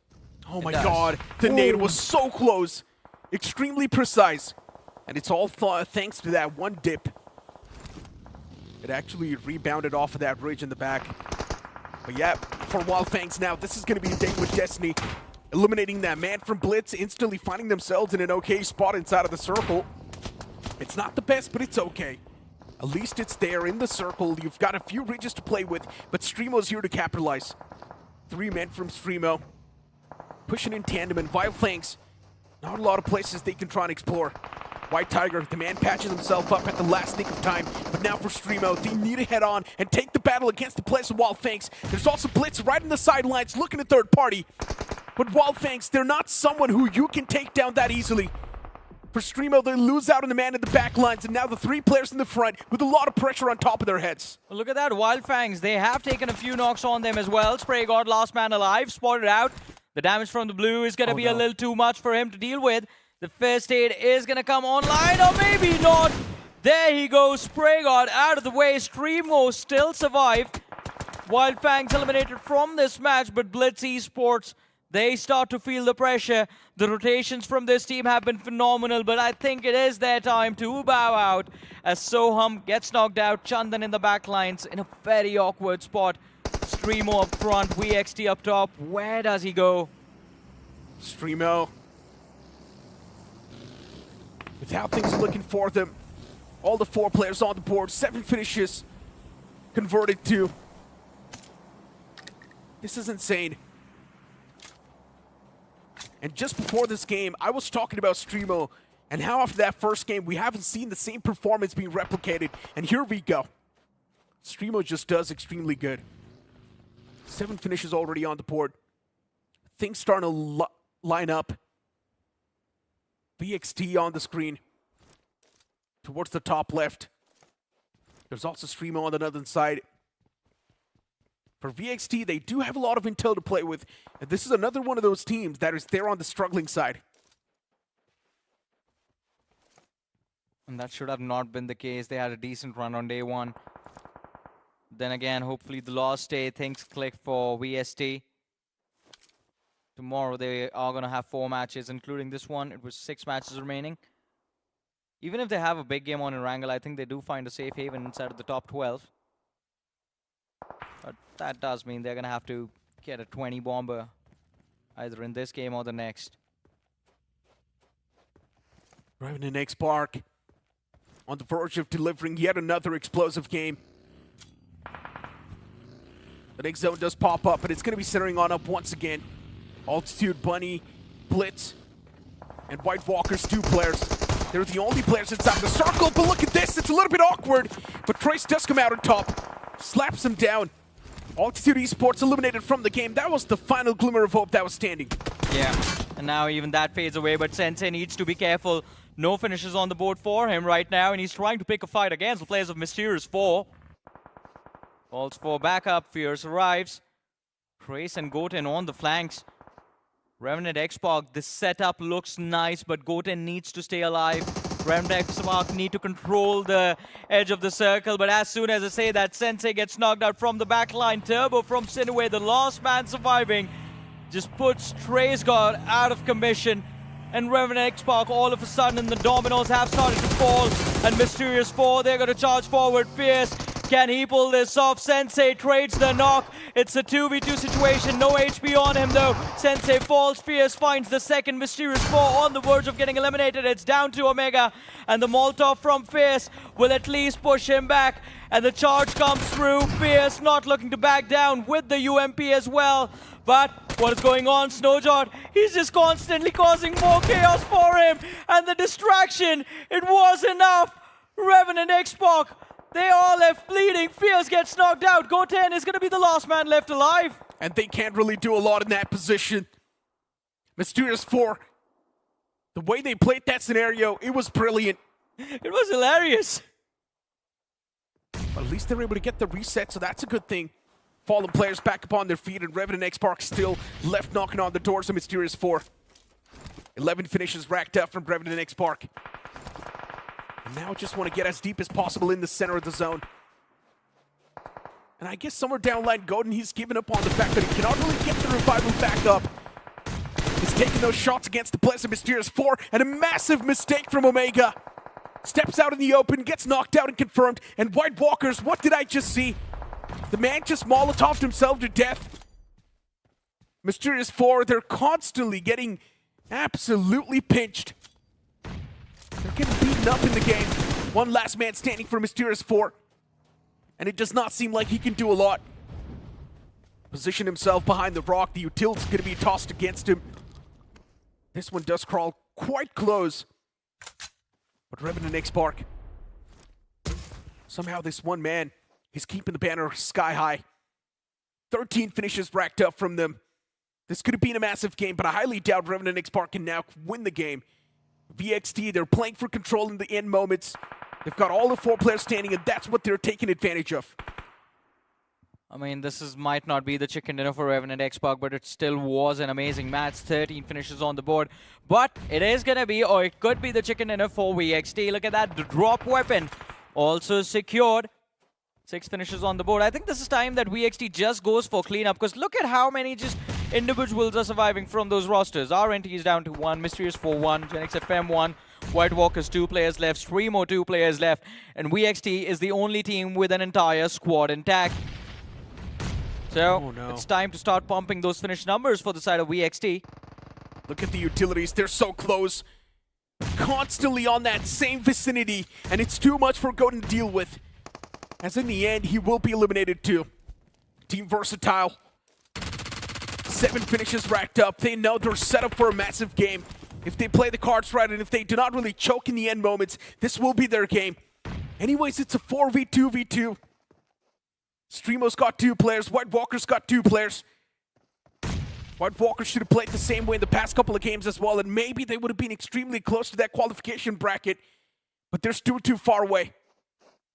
[SPEAKER 6] Oh my god, the nade was so close. Extremely precise. And it's all thanks to that one dip. It actually rebounded off of that ridge in the back. But yeah, for Wyld Fangs now, this is going to be a day with destiny. Eliminating that man from Blitz, instantly finding themselves in an okay spot inside of the circle. It's not the best, but it's okay. At least it's there in the circle. You've got a few ridges to play with, but StreamO's here to capitalize. 3 men from StreamO. Pushing in tandem, and Wyld Fangs, not a lot of places they can try and explore. White Tiger, the man patches himself up at the last nick of time, but now for StreamO, they need to head on and take the battle against the players of Wyld Fangs. There's also Blitz right in the sidelines, looking at third party. But Wyld Fangs, they're not someone who you can take down that easily. For StreamO, they lose out on the man in the back lines, and now the 3 players in the front with a lot of pressure on top of their heads.
[SPEAKER 7] Well, look at that, Wyld Fangs, they have taken a few knocks on them as well. Spray God, last man alive, spotted out. The damage from the blue is going to be a little too much for him to deal with. The first aid is going to come online, or maybe not. There he goes, Spray God out of the way. StreamO still survive. Wyld Fangs eliminated from this match, but Blitz Esports, they start to feel the pressure. The rotations from this team have been phenomenal, but I think it is their time to bow out as Soham gets knocked out. Chandan in the back lines in a very awkward spot. StreamO up front, VXT up top. Where does he go?
[SPEAKER 6] StreamO, with how things are looking for them, all the 4 players on the board, 7 finishes converted to. This is insane. And just before this game, I was talking about StreamO and how after that first game, we haven't seen the same performance being replicated. And here we go. StreamO just does extremely good. 7 finishes already on the board. Things starting to line up. VXT on the screen. Towards the top left. There's also StreamO on the other side. For VXT, they do have a lot of intel to play with. And this is another one of those teams that is there on the struggling side.
[SPEAKER 7] And that should have not been the case. They had a decent run on day 1. Then again, hopefully the last day things click for VST.
[SPEAKER 21] Tomorrow they are going to have 4 matches, including this one. It was 6 matches remaining. Even if they have a big game on Erangel, I think they do find a safe haven inside of the top 12. But that does mean they're going to have to get a 20 bomber either in this game or the next.
[SPEAKER 6] Revenant Xspark on the verge of delivering yet another explosive game. The next zone does pop up, but it's going to be centering on up once again. Altitude, Bunny, Blitz, and White Walker's 2 players. They're the only players inside the circle, but look at this. It's a little bit awkward, but Trace does come out on top. Slaps him down. Autobotz Esports eliminated from the game. That was the final glimmer of hope that was standing.
[SPEAKER 21] Yeah, and now even that fades away, but Sensei needs to be careful. No finishes on the board for him right now, and he's trying to pick a fight against the players of Mysterious4. Calls for backup, Fierce arrives. Trace and Goten on the flanks. Revenant Xspark, this setup looks nice, but Goten needs to stay alive. Revenant Xspark need to control the edge of the circle, but as soon as I say that, Sensei gets knocked out from the backline. TWOB from SINEWY, the last man surviving, just puts Trace God out of commission. And Revenant Xspark, all of a sudden, the dominoes have started to fall. And Mysterious4, they're going to charge forward. Fierce, can he pull this off? Sensei trades the knock. It's a 2v2 situation. No HP on him, though. Sensei falls. Fierce finds the second. Mysterious4 on the verge of getting eliminated. It's down to Omega. And the Molotov from Fierce will at least push him back. And the charge comes through. Fierce not looking to back down with the UMP as well. But what is going on? Snowjot, he's just constantly causing more chaos for him. And the distraction, it was enough. Revenant Xspark, they are left bleeding. Fierce gets knocked out. Goten is going to be the last man left alive.
[SPEAKER 6] And they can't really do a lot in that position. Mysterious4, the way they played that scenario, it was brilliant.
[SPEAKER 21] It was hilarious.
[SPEAKER 6] But at least they're able to get the reset, so that's a good thing. Fallen players back up on their feet, and Revenant Xspark still left knocking on the doors of Mysterious4. 11 finishes racked up from Revenant Xspark. And now just want to get as deep as possible in the center of the zone. And I guess somewhere down the line, Godin, he's given up on the fact that he cannot really get the revival back up. He's taking those shots against the players of Mysterious4, and a massive mistake from Omega. Steps out in the open, gets knocked out and confirmed, and White Walkers, what did I just see? The man just Molotoved himself to death. Mysterious4, they're constantly getting absolutely pinched. They're getting beaten up in the game. One last man standing for Mysterious4. And it does not seem like he can do a lot. Position himself behind the rock. The utility's going to be tossed against him. This one does crawl quite close. But Revenant Xspark, somehow this one man, he's keeping the banner sky high. 13 finishes racked up from them. This could have been a massive game, but I highly doubt Revenant Xspark can now win the game. VXT, they're playing for control in the end moments. They've got all the 4 players standing, and that's what they're taking advantage of.
[SPEAKER 21] I mean, this might not be the chicken dinner for Revenant Xspark, but it still was an amazing match. 13 finishes on the board. But it is going to be, or it could be the chicken dinner for VXT. Look at that, the drop weapon also secured. 6 finishes on the board. I think this is time that VXT just goes for cleanup, because look at how many just individuals are surviving from those rosters. RNT is down to 1, Mysterious4 1, GENxFM 1, White Walkers 2 players left, StreamO 2 players left, and VXT is the only team with an entire squad intact. So it's time to start pumping those finish numbers for the side of VXT.
[SPEAKER 6] Look at the utilities, they're so close. Constantly on that same vicinity, and it's too much for Godin to deal with. As in the end, he will be eliminated too. Team Versatile. 7 finishes racked up. They know they're set up for a massive game. If they play the cards right, and if they do not really choke in the end moments, this will be their game. Anyways, it's a 4v2v2. StreamO's got 2 players. White Walker's got 2 players. White Walker should have played the same way in the past couple of games as well, and maybe they would have been extremely close to that qualification bracket, but they're still too far away.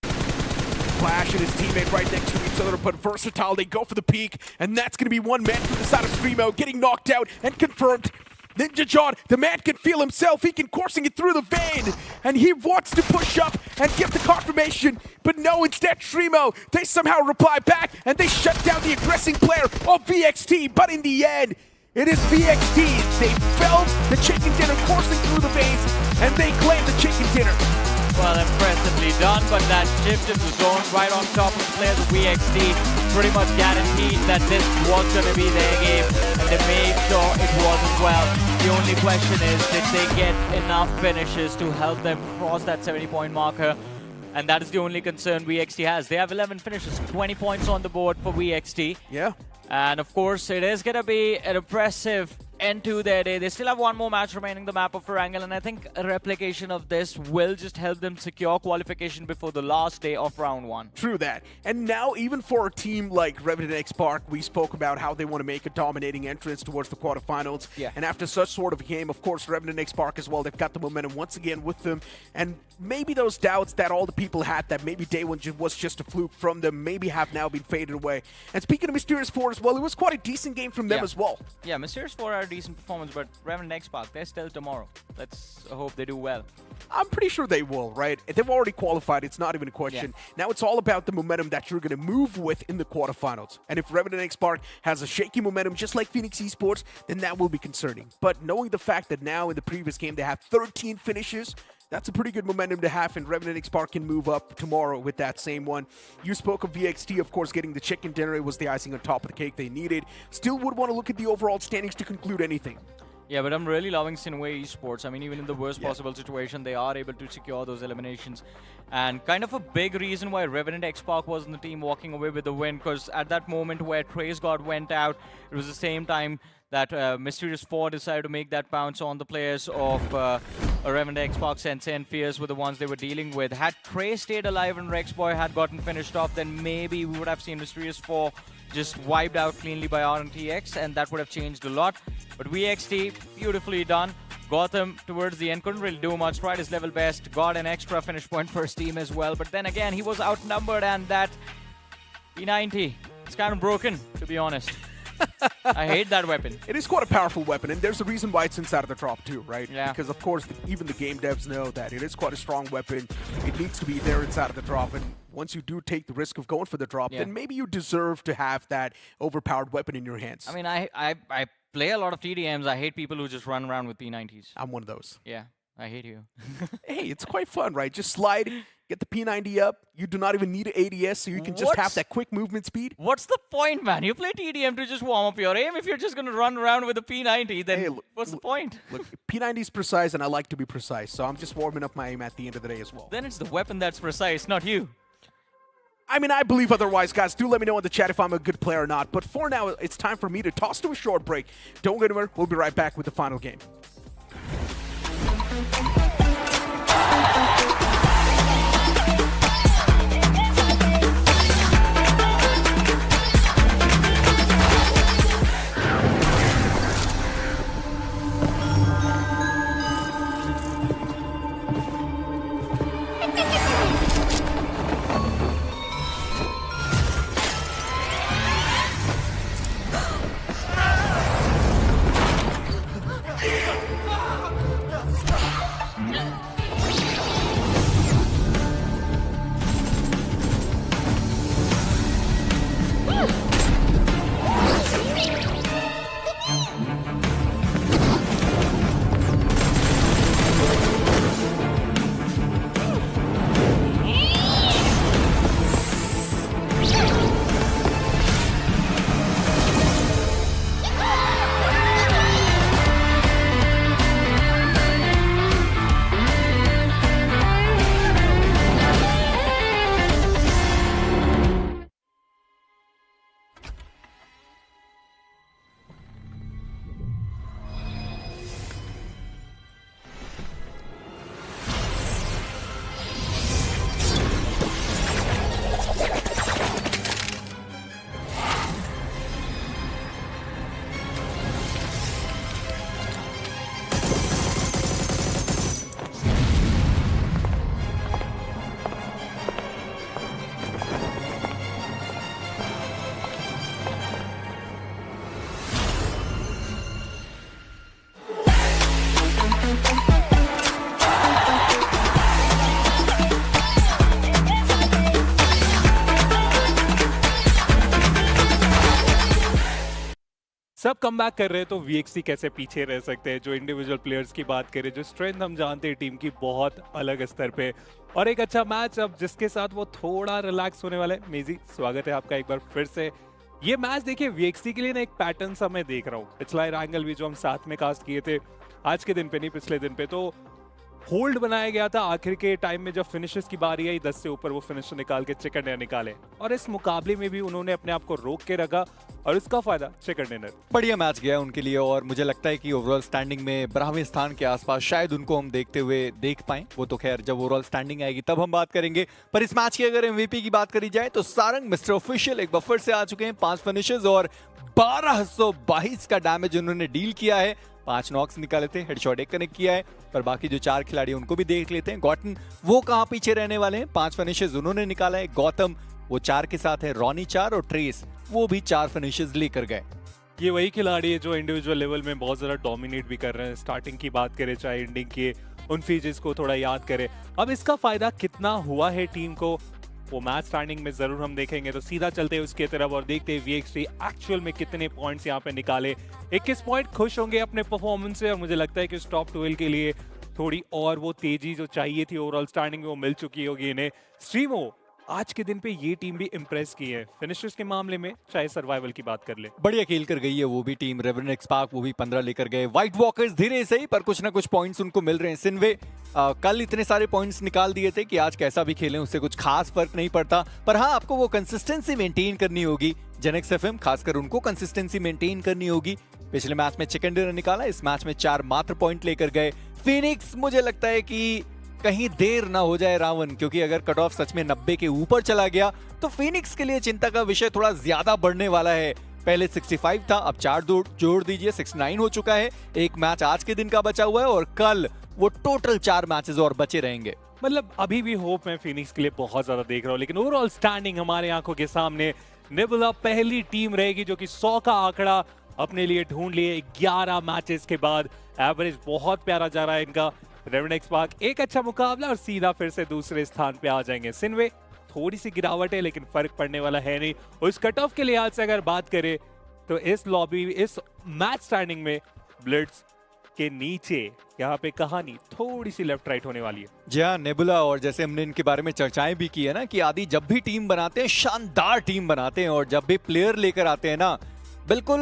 [SPEAKER 6] Flash and his teammate right next to each other, but Versatile, they go for the peak, and that's going to be one man from the side of StreamO getting knocked out and confirmed. Ninja John, the man can feel himself, he can coursing it through the vein, and he wants to push up and give the confirmation, but no, instead StreamO, they somehow reply back, and they shut down the aggressing player of VXT, but in the end, It is VXT. They felt the chicken dinner coursing through the veins, and they claimed the chicken dinner.
[SPEAKER 7] Well, impressively done, but that shift in the zone right on top of the players of VXT pretty much guaranteed that this was going to be their game, and they made sure it was as well. The only question is, did they get enough finishes to help them cross that 70-point marker? And that is the only concern VXT has. They have 11 finishes, 20 points on the board for VXT.
[SPEAKER 6] Yeah.
[SPEAKER 7] And of course, it is going to be an impressive end to their day. They still have one more match remaining, the map of Erangel, and I think a replication of this will just help them secure qualification before the last day of round 1.
[SPEAKER 6] True that. And now, even for a team like Revenant Xspark, we spoke about how they want to make a dominating entrance towards the quarterfinals.
[SPEAKER 7] Yeah.
[SPEAKER 6] And after such sort of a game, of course, Revenant Xspark as well, they've got the momentum once again with them. And maybe those doubts that all the people had that maybe day one was just a fluke from them, maybe have now been faded away. And speaking of Mysterious4 as well, it was quite a decent game from them as well.
[SPEAKER 7] Yeah, Mysterious4 are a decent performance, but Revenant Xspark, they're still tomorrow. Let's hope they do well.
[SPEAKER 6] I'm pretty sure they will, right? They've already qualified. It's not even a question.
[SPEAKER 7] Yeah.
[SPEAKER 6] Now it's all about the momentum that you're going to move with in the quarterfinals. And if Revenant Xspark has a shaky momentum just like Phoenix Esports, then that will be concerning. But knowing the fact that now in the previous game they have 13 finishes, that's a pretty good momentum to have, and Revenant Xspark can move up tomorrow with that same one. You spoke of VXT, of course, getting the chicken dinner. It was the icing on top of the cake they needed. Still would want to look at the overall standings to conclude anything.
[SPEAKER 7] Yeah, but I'm really loving SINEWY Esports. I mean, even in the worst possible situation, they are able to secure those eliminations. And kind of a big reason why Revenant Xspark was in the team walking away with the win, because at that moment where Trace God went out, it was the same time that Mysterious4 decided to make that bounce on the players of Revenant Xspark. Sensei and Fierce were the ones they were dealing with. Had Trace stayed alive and Rexboy had gotten finished off, then maybe we would have seen Mysterious4 just wiped out cleanly by RNTX, and that would have changed a lot. But VXT, beautifully done. Got them towards the end, couldn't really do much, tried his level best, got an extra finish point for his team as well. But then again, he was outnumbered, and that P90, it's kind of broken, to be honest. I hate that weapon.
[SPEAKER 6] It is quite a powerful weapon, and there's a reason why it's inside of the drop too, right?
[SPEAKER 7] Yeah.
[SPEAKER 6] Because of course, even the game devs know that it is quite a strong weapon. It needs to be there inside of the drop, and once you do take the risk of going for the drop, then maybe you deserve to have that overpowered weapon in your hands.
[SPEAKER 7] I mean, I play a lot of TDMs. I hate people who just run around with P90s.
[SPEAKER 6] I'm one of those.
[SPEAKER 7] Yeah, I hate you.
[SPEAKER 6] Hey, it's quite fun, right? Just slide, get the P90 up. You do not even need an ADS, so you can just have that quick movement speed.
[SPEAKER 7] What's the point, man? You play TDM to just warm up your aim. If you're just going to run around with a P90, then what's the point?
[SPEAKER 6] Look, P90 is precise, and I like to be precise, so I'm just warming up my aim at the end of the day as well.
[SPEAKER 7] Then it's the weapon that's precise, not you.
[SPEAKER 6] I mean, I believe otherwise, guys. Do let me know in the chat if I'm a good player or not. But for now, it's time for me to toss to a short break. Don't go anywhere. We'll be right back with the final game.
[SPEAKER 8] सब comeback कर रहे हैं, तो वीएक्सी कैसे पीछे रह सकते हैं। जो इंडिविजुअल प्लेयर्स की बात करें, जो स्ट्रेंथ हम जानते हैं टीम की बहुत अलग स्तर पे, और एक अच्छा मैच अब जिसके साथ वो थोड़ा रिलैक्स होने वाला है। मेजी, स्वागत है आपका एक बार फिर से। ये मैच देखिए वीएक्सी के लिए ना एक पैटर्न सा मैं देख रहा हूँ। पिछला एरांगल भी जो हम साथ में कास्ट किए थे, आज के दिन पे नहीं पिछले दिन पे, तो होल्ड बनाया गया था। आखिर के टाइम में जब फिनिशर्स की बारी आई, 10 से ऊपर वो फिनिशर निकाल के चिकन डिनर निकाले, और इस मुकाबले में भी उन्होंने अपने आप को रोक के रखा और इसका फायदा चिकन डिनर।
[SPEAKER 26] बढ़िया मैच गया उनके लिए, और मुझे लगता है कि ओवरऑल स्टैंडिंग में 12वें स्थान के आसपास शायद उनको हम देखते हुए देख पाएं। वो तो खैर जब ओवरऑल स्टैंडिंग आएगी तब हम बात करेंगे। पर इस मैच की अगर एमवीपी की बात करी जाए तो सारंग मिस्टर ऑफिशियल एक बार फिर से आ चुके हैं। 5 फिनिशर्स और 1222 का डैमेज उन्होंने डील किया है। 5 नॉक्स निकाले थे, हेडशॉट 1 कनेक्ट किया है। पर बाकी जो 4 खिलाड़ी उनको भी देख लेते हैं। गॉटन वो कहां पीछे रहने वाले हैं, 5 फिनिशर्स उन्होंने निकाला है। गौतम वो 4 के साथ है, रॉनी 4 और ट्रेस वो भी 4 फिनिशर्स लेकर गए।
[SPEAKER 8] ये वही खिलाड़ी है जो इंडिविजुअल लेवल में बहुत ज्यादा डोमिनेट भी कर रहे हैं। स्टार्टिंग की बात करें, चाहे एंडिंग के उन फीचर्स को थोड़ा याद करें। अब इसका फायदा कितना हुआ है टीम को, वो मैच स्टैंडिंग में जरूर हम देखेंगे। तो सीधा चलते हैं उसके तरफ और देखते हैं वीएक्सी एक्चुअल में कितने पॉइंट्स यहाँ पे निकाले। 21 पॉइंट, खुश होंगे अपने परफॉर्मेंस से, और मुझे लगता है कि उस टॉप 12 के लिए थोड़ी और वो तेजी जो चाहिए थी ओवरऑल स्टैंडिंग में वो मिल चुकी होगी इन्हें। स्ट्रीमो आज के दिन पे ये टीम भी इंप्रेस की है फिनिशर्स के मामले में, चाहे सर्वाइवल की बात कर ले।
[SPEAKER 26] बढ़िया खेल कर गई है वो भी टीम। रेवेनेंट एक्सपार्क वो भी 15 लेकर गए। व्हाइट वॉकर्स धीरे से ही पर कुछ ना कुछ पॉइंट्स उनको मिल रहे हैं। सिनवे कल इतने सारे पॉइंट्स निकाल दिए थे कि आज कैसा भी खेलें उससे कुछ खास फर्क नहीं पड़ता। पर हाँ, आपको वो कंसिस्टेंसी मेंटेन करनी होगी। GENxFM खासकर उनको कंसिस्टेंसी मेंटेन करनी होगी। पिछले मैच में चिकन डिनर निकाला, इस मैच में 4 मात्र पॉइंट लेकर गए। फिनिक्स मुझे लगता है कि कहीं देर ना हो जाए रावण, क्योंकि अगर कट ऑफ सच में 90 के ऊपर चला गया तो फिनिक्स के लिए चिंता का विषय थोड़ा ज्यादा बढ़ने वाला है। पहले 65 था, अब 4 जोड़ दीजिए 69 हो चुका है। एक मैच आज के दिन का बचा हुआ है और कल वो टोटल 4 मैचेस और बचे रहेंगे।
[SPEAKER 8] मतलब अभी भी होप मैं फिनिक्स के लिए बहुत ज्यादा देख रहा हूँ, लेकिन ओवरऑल स्टैंडिंग हमारे आंखों के सामने। नेबुला पहली टीम रहेगी जो कि 100 का आंकड़ा अपने लिए ढूंढ लिए 11 मैचेस के बाद। एवरेज बहुत प्यारा जा रहा है इनका। रेवेनेंट एक्सपार्क एक अच्छा मुकाबला और सीधा फिर से दूसरे स्थान पे आ जाएंगे। सिनवे थोड़ी सी गिरावट है लेकिन फर्क पड़ने वाला है नहीं। और इस कट ऑफ के लिहाज से अगर बात करें तो इस लॉबी इस मैच स्टैंडिंग में ब्लिट्स के नीचे यहाँ पे कहानी थोड़ी सी लेफ्ट राइट होने वाली है।
[SPEAKER 26] जी हाँ, नेबुला, और जैसे हमने इनके बारे में चर्चाएं भी की है ना कि आदि जब भी टीम बनाते हैं शानदार टीम बनाते हैं, और जब भी प्लेयर लेकर आते हैं ना बिल्कुल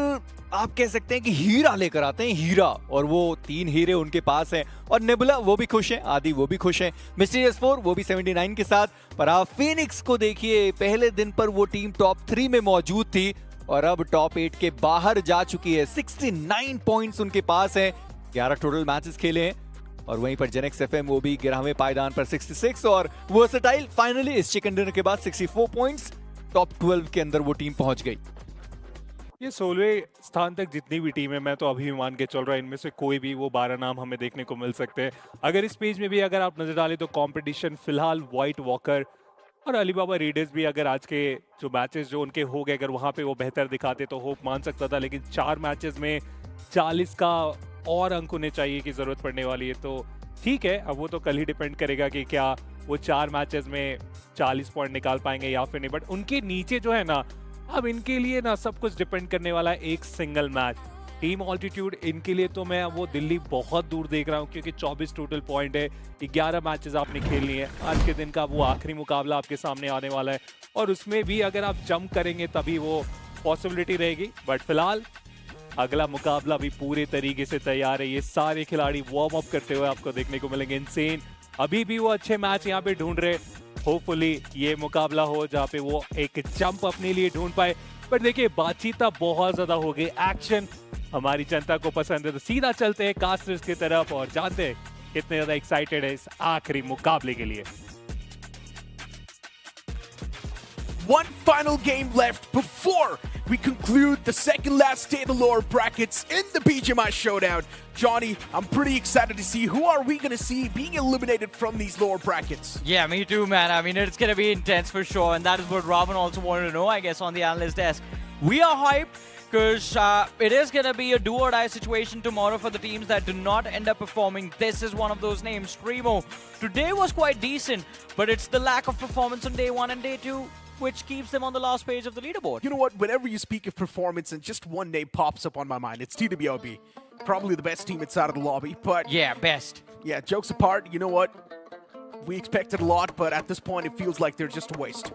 [SPEAKER 26] आप कह सकते हैं कि हीरा लेकर आते हैं, हीरा। और वो 3 हीरे उनके पास हैं। और नेबुला वो भी खुश हैं, आदि वो भी खुश हैं, Mysterious4 वो भी 79 के साथ। पर आप फिनिक्स को देखिए, पहले दिन पर वो टीम टॉप 3 में मौजूद थी और अब टॉप 8 के बाहर जा चुकी है। 69 पॉइंट्स उनके पास हैं, 11 टोटल मैचेस खेले हैं। और वहीं पर GENxFM वो भी 11वें पायदान पर 66, और वर्सेटाइल फाइनली इस चिकन डिनर के बाद 64 पॉइंट्स, टॉप 12 के अंदर वो टीम पहुंच गई।
[SPEAKER 8] ये 16वें स्थान तक जितनी भी टीम है, मैं तो अभी मान के चल रहा हूँ इनमें से कोई भी वो 12 नाम हमें देखने को मिल सकते हैं। अगर इस पेज में भी अगर आप नजर डालें तो कंपटीशन फिलहाल व्हाइट वॉकर और अलीबाबा रीडर्स भी, अगर आज के जो मैचेस जो उनके हो गए अगर वहाँ पे वो बेहतर दिखाते तो होप मान सकता था। लेकिन 4 मैचेस में 40 का और अंक उन्हें चाहिए की जरूरत पड़ने वाली है। तो ठीक है, अब वो तो कल ही डिपेंड करेगा कि क्या वो 4 मैचेस में 40 पॉइंट निकाल पाएंगे या फिर नहीं। बट उनके नीचे जो है ना, अब इनके लिए ना सब कुछ डिपेंड करने वाला है एक सिंगल मैच। टीम ऑल्टीट्यूड इनके लिए तो मैं वो दिल्ली बहुत दूर देख रहा हूँ, क्योंकि 24 टोटल पॉइंट है, 11 मैचेस आपने खेलनी है। आज के दिन का वो आखिरी मुकाबला आपके सामने आने वाला है, और उसमें भी अगर आप जंप करेंगे तभी वो पॉसिबिलिटी रहेगी। बट फिलहाल अगला मुकाबला भी पूरे तरीके से तैयार है। ये सारे खिलाड़ी वार्म अप करते हुए आपको देखने को मिलेंगे। इनसेन अभी भी वो अच्छे मैच यहाँ पे ढूंढ रहे। होपफुली ये मुकाबला हो जहाँ पे वो एक जंप अपने लिए ढूंढ पाए। पर देखिए बातचीत बहुत ज्यादा हो गई, एक्शन हमारी जनता को पसंद है। तो सीधा चलते हैं कास्टर्स की तरफ और जानते हैं कितने ज्यादा एक्साइटेड है इस आखिरी मुकाबले के लिए।
[SPEAKER 6] One final game left before we conclude the second last day of the lower brackets in the BGMI Showdown. Johnny, I'm pretty excited to see who are we going to see being eliminated from these lower brackets.
[SPEAKER 7] Yeah, me too, man. I mean, it's going to be intense for sure. And that is what Robin also wanted to know, I guess, on the analyst desk. We are hyped because it is going to be a do-or-die situation tomorrow for the teams that do not end up performing. This is one of those names. StreamO today was quite decent, but it's the lack of performance on day 1 and day 2. which keeps them on the last page of the leaderboard.
[SPEAKER 6] You know what? Whenever you speak of performance and just one name pops up on my mind, it's TWOB. Probably the best team inside of the lobby, but...
[SPEAKER 7] Yeah, best.
[SPEAKER 6] Yeah, jokes apart, you know what? We expected a lot, but at this point, it feels like they're just a waste.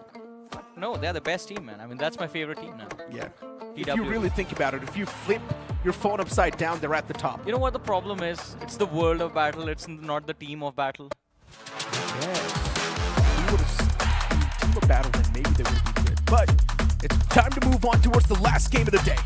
[SPEAKER 7] No, they're the best team, man. I mean, that's my favorite team now.
[SPEAKER 6] Yeah. If you really think about it, if you flip your phone upside down, they're at the top.
[SPEAKER 7] You know what the problem is? It's the world of battle. It's not the team of battle.
[SPEAKER 6] Yeah. If we would have team of battle, then maybe they would be good. But it's time to move on towards the last game of the day.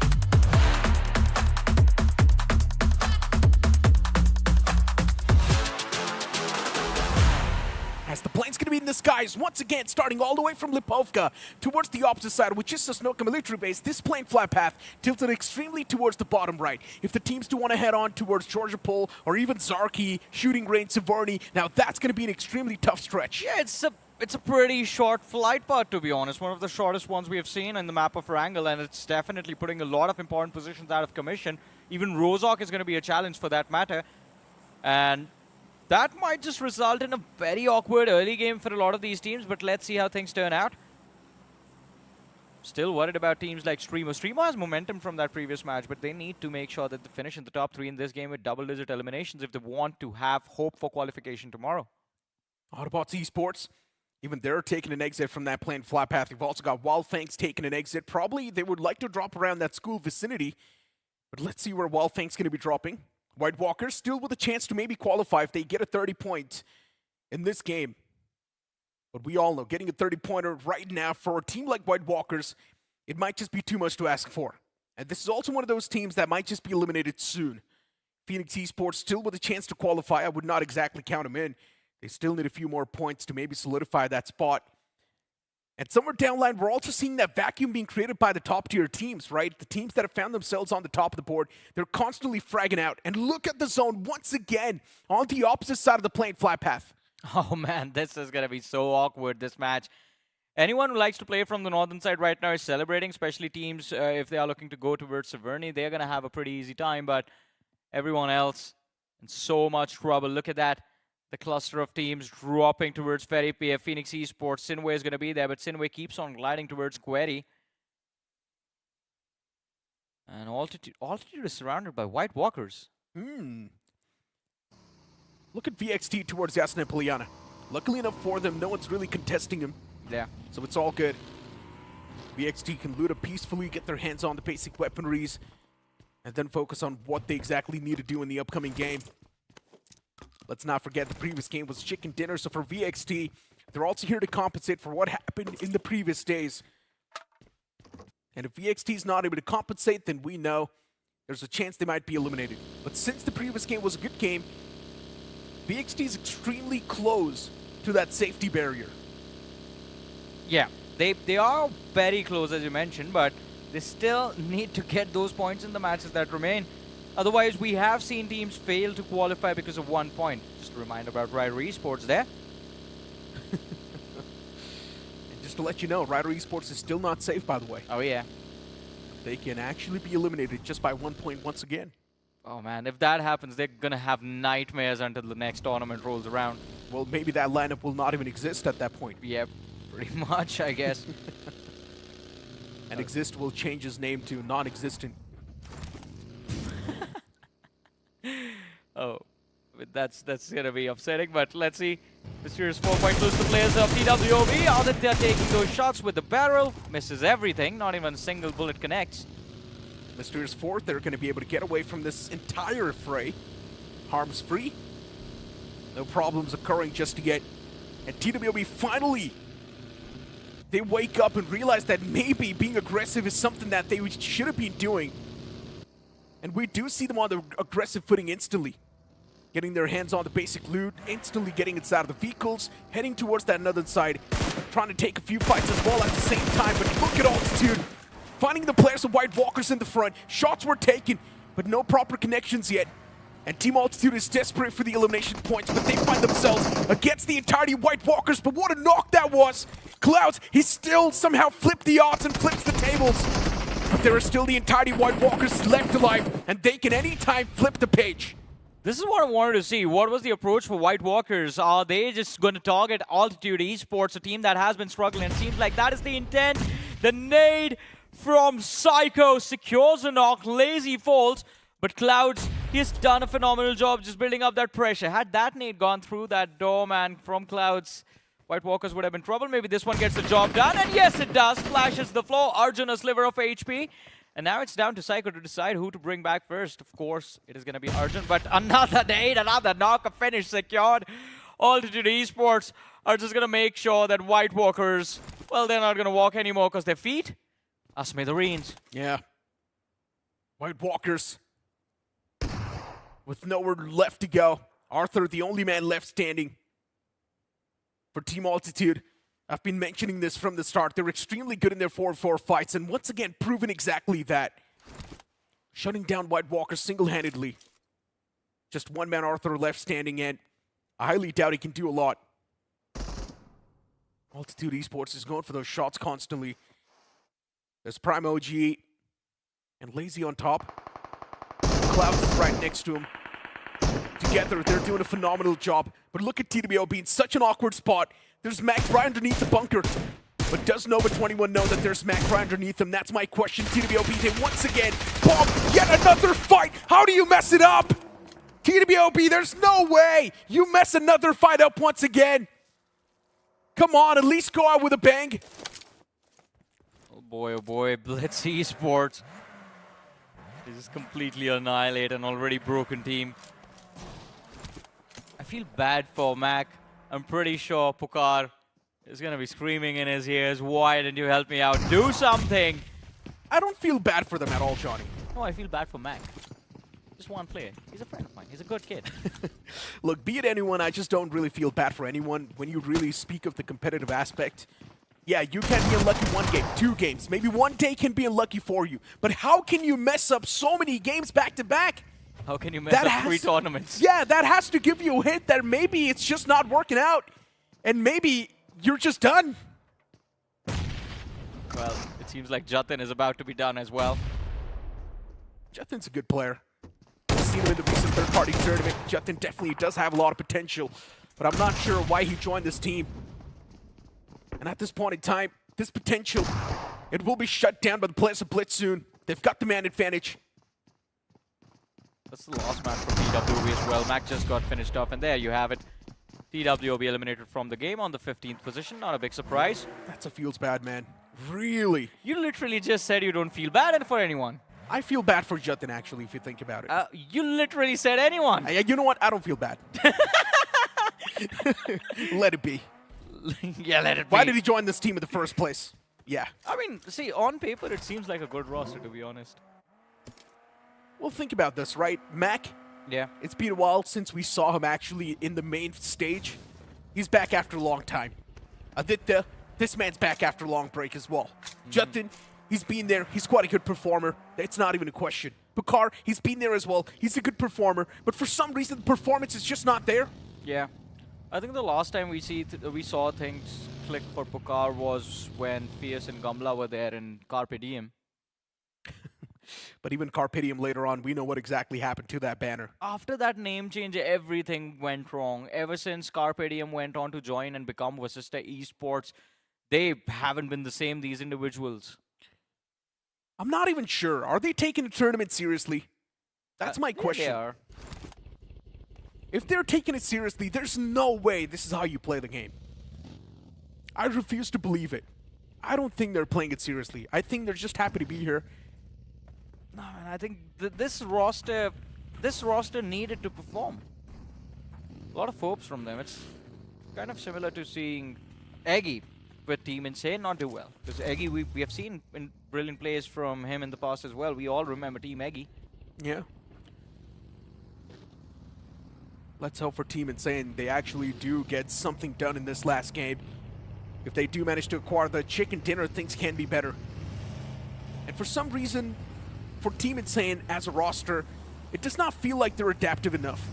[SPEAKER 6] As the plane's going to be in the skies once again, starting all the way from Lipovka towards the opposite side, which is Sosnoka military base. This plane flight path tilted extremely towards the bottom right. If the teams do want to head on towards Georgia Pole or even Zarki, shooting range Severny, now that's going to be an extremely tough stretch.
[SPEAKER 7] Yeah, it's a pretty short flight path, to be honest. One of the shortest ones we have seen in the map of Erangel, and it's definitely putting a lot of important positions out of commission. Even Rozhok is going to be a challenge for that matter. And that might just result in a very awkward early game for a lot of these teams, but let's see how things turn out. Still worried about teams like StreamO. StreamO has momentum from that previous match, but they need to make sure that they finish in the top 3 in this game with double-digit eliminations if they want to have hope for qualification tomorrow.
[SPEAKER 6] Autobotz Esports, even they're taking an exit from that plane flight path. You've also got Wyld Fangs taking an exit. Probably they would like to drop around that school vicinity, but let's see where Wyld Fangs going to be dropping. White Walkers still with a chance to maybe qualify if they get a 30 point in this game. But we all know getting a 30-pointer right now for a team like White Walkers, it might just be too much to ask for. And this is also one of those teams that might just be eliminated soon. Phoenix Esports still with a chance to qualify. I would not exactly count them in. They still need a few more points to maybe solidify that spot. And somewhere down the line, we're also seeing that vacuum being created by the top-tier teams, right? The teams that have found themselves on the top of the board, they're constantly fragging out. And look at the zone once again on the opposite side of the plane flight path.
[SPEAKER 7] Oh man, this is going to be so awkward, this match. Anyone who likes to play from the northern side right now is celebrating, especially teams if they are looking to go towards Severny. They're going to have a pretty easy time, but everyone else in so much trouble. Look at that. The cluster of teams dropping towards Ferry PF. Phoenix Esports. SINEWY is going to be there, but SINEWY keeps on gliding towards Query. And Altitude is surrounded by White Walkers.
[SPEAKER 6] Look at VXT towards Yasna and Poliana. Luckily enough for them, no one's really contesting him.
[SPEAKER 7] Yeah.
[SPEAKER 6] So it's all good. VXT can loot up peacefully, get their hands on the basic weaponries, and then focus on what they exactly need to do in the upcoming game. Let's not forget the previous game was chicken dinner, so for VXT, they're also here to compensate for what happened in the previous days. And if VXT is not able to compensate, then we know there's a chance they might be eliminated. But since the previous game was a good game, VXT is extremely close to that safety barrier.
[SPEAKER 7] Yeah, they are very close, as you mentioned, but they still need to get those points in the matches that remain. Otherwise, we have seen teams fail to qualify because of 1 point. Just a reminder about Rider Esports there.
[SPEAKER 6] And just to let you know, Rider Esports is still not safe, by the way.
[SPEAKER 7] Oh, yeah.
[SPEAKER 6] They can actually be eliminated just by 1 point once again.
[SPEAKER 7] Oh, man, if that happens, they're going to have nightmares until the next tournament rolls around.
[SPEAKER 6] Well, maybe that lineup will not even exist at that point.
[SPEAKER 7] Yeah, pretty much, I guess.
[SPEAKER 6] And Exist will change his name to non-existent.
[SPEAKER 7] Oh, that's gonna be upsetting, but let's see. Mysterious4 quite close to players of TWOB. Aditya taking those shots with the barrel, misses everything, not even a single bullet connects.
[SPEAKER 6] Mysterious4, they're going to be able to get away from this entire fray. Harms free. No problems occurring just yet. And TWOB finally, they wake up and realize that maybe being aggressive is something that they should have been doing. And we do see them on the aggressive footing instantly. Getting their hands on the basic loot, instantly getting inside of the vehicles, heading towards that northern side, trying to take a few fights as well at the same time. But look at Altitude, finding the players of White Walkers in the front. Shots were taken, but no proper connections yet. And Team Altitude is desperate for the elimination points, but they find themselves against the entirety of White Walkers. But what a knock that was! Clouds, he still somehow flipped the odds and flips the tables. But there are still the entirety of White Walkers left alive, and they can anytime flip the page.
[SPEAKER 7] This is what I wanted to see. What was the approach for White Walkers? Are they just going to target Altitude Esports, a team that has been struggling? It seems like that is the intent. The nade from Psycho secures a knock. Lazy falls, but Clouds, he's done a phenomenal job just building up that pressure. Had that nade gone through that door, man, from Clouds, White Walkers would have been trouble. Maybe this one gets the job done, and yes, it does. Flashes the floor. Arjun, a sliver of HP. And now it's down to Psycho to decide who to bring back first. Of course, it is going to be Arjun, but another nade, another knock, a finish secured. Altitude Esports are just going to make sure that White Walkers, well, they're not going to walk anymore because their feet are smithereens.
[SPEAKER 6] Yeah. White Walkers with nowhere left to go. Arthur, the only man left standing for Team Altitude. I've been mentioning this from the start. They're extremely good in their 4-4 fights, and once again, proven exactly that. Shutting down White Walkers single-handedly. Just one man Arthur left standing, and I highly doubt he can do a lot. Altitude Esports is going for those shots constantly. There's Prime OG and Lazy on top. Clouds is right next to him. Together, they're doing a phenomenal job. But look at TWB in such an awkward spot. There's Mac right underneath the bunker. But does Nova21 know that there's Mac right underneath him? That's my question. TWB, they once again bomb yet another fight. How do you mess it up? TWB, there's no way you mess another fight up once again. Come on, at least go out with a bang.
[SPEAKER 7] Oh boy, Blitz Esports. They just completely annihilate an already broken team. I feel bad for Mac. I'm pretty sure Pukar is going to be screaming in his ears, why didn't you help me out? Do something!
[SPEAKER 6] I don't feel bad for them at all, Johnny.
[SPEAKER 7] No, I feel bad for Mac. Just one player. He's a friend of mine. He's a good kid.
[SPEAKER 6] Look, be it anyone, I just don't really feel bad for anyone. When you really speak of the competitive aspect, yeah, you can be unlucky one game, 2 games. Maybe one day can be unlucky for you. But how can you mess up so many games back-to-back?
[SPEAKER 7] How can you mess up 3 tournaments?
[SPEAKER 6] Yeah, that has to give you a hint that maybe it's just not working out. And maybe you're just done.
[SPEAKER 7] Well, it seems like Jatin is about to be done as well.
[SPEAKER 6] Jatin's a good player. I've seen him in the recent third-party tournament. Jatin definitely does have a lot of potential. But I'm not sure why he joined this team. And at this point in time, this potential, it will be shut down by the players of Blitz soon. They've got the man advantage.
[SPEAKER 7] That's the last match from TWB as well. Mac just got finished off, and there you have it. TWB eliminated from the game on the 15th position. Not a big surprise.
[SPEAKER 6] That's a feels bad, man. Really?
[SPEAKER 7] You literally just said you don't feel bad for anyone.
[SPEAKER 6] I feel bad for Jatin, actually, if you think about it.
[SPEAKER 7] You literally said anyone.
[SPEAKER 6] You know what? I don't feel bad. Let it be.
[SPEAKER 7] Yeah, let it be.
[SPEAKER 6] Why did he join this team in the first place? Yeah.
[SPEAKER 7] I mean, see, on paper, it seems like a good roster, to be honest.
[SPEAKER 6] Well, think about this, right? Mac,
[SPEAKER 7] yeah,
[SPEAKER 6] it's been a while since we saw him actually in the main stage. He's back after a long time. Aditya, this man's back after a long break as well. Jatin, he's been there. He's quite a good performer. It's not even a question. Pukar, he's been there as well. He's a good performer. But for some reason, the performance is just not there.
[SPEAKER 7] Yeah. I think the last time we saw things click for Pukar was when Fierce and Gamla were there in Carpe Diem.
[SPEAKER 6] But even Carpe Diem later on, we know what exactly happened to that banner.
[SPEAKER 7] After that name change, everything went wrong. Ever since Carpe Diem went on to join and become Vasista Esports, they haven't been the same, these individuals.
[SPEAKER 6] I'm not even sure. Are they taking the tournament seriously? That's my question.
[SPEAKER 7] Yeah, they are.
[SPEAKER 6] If they're taking it seriously, there's no way this is how you play the game. I refuse to believe it. I don't think they're playing it seriously. I think they're just happy to be here.
[SPEAKER 7] No, man, I think this roster needed to perform. A lot of hopes from them. It's kind of similar to seeing Eggy with Team Insane not do well. Because Eggy, we have seen in brilliant plays from him in the past as well. We all remember Team Eggy.
[SPEAKER 6] Yeah. Let's hope for Team Insane they actually do get something done in this last game. If they do manage to acquire the chicken dinner, things can be better. And for some reason, for Team Insane as a roster, it does not feel like they're adaptive enough.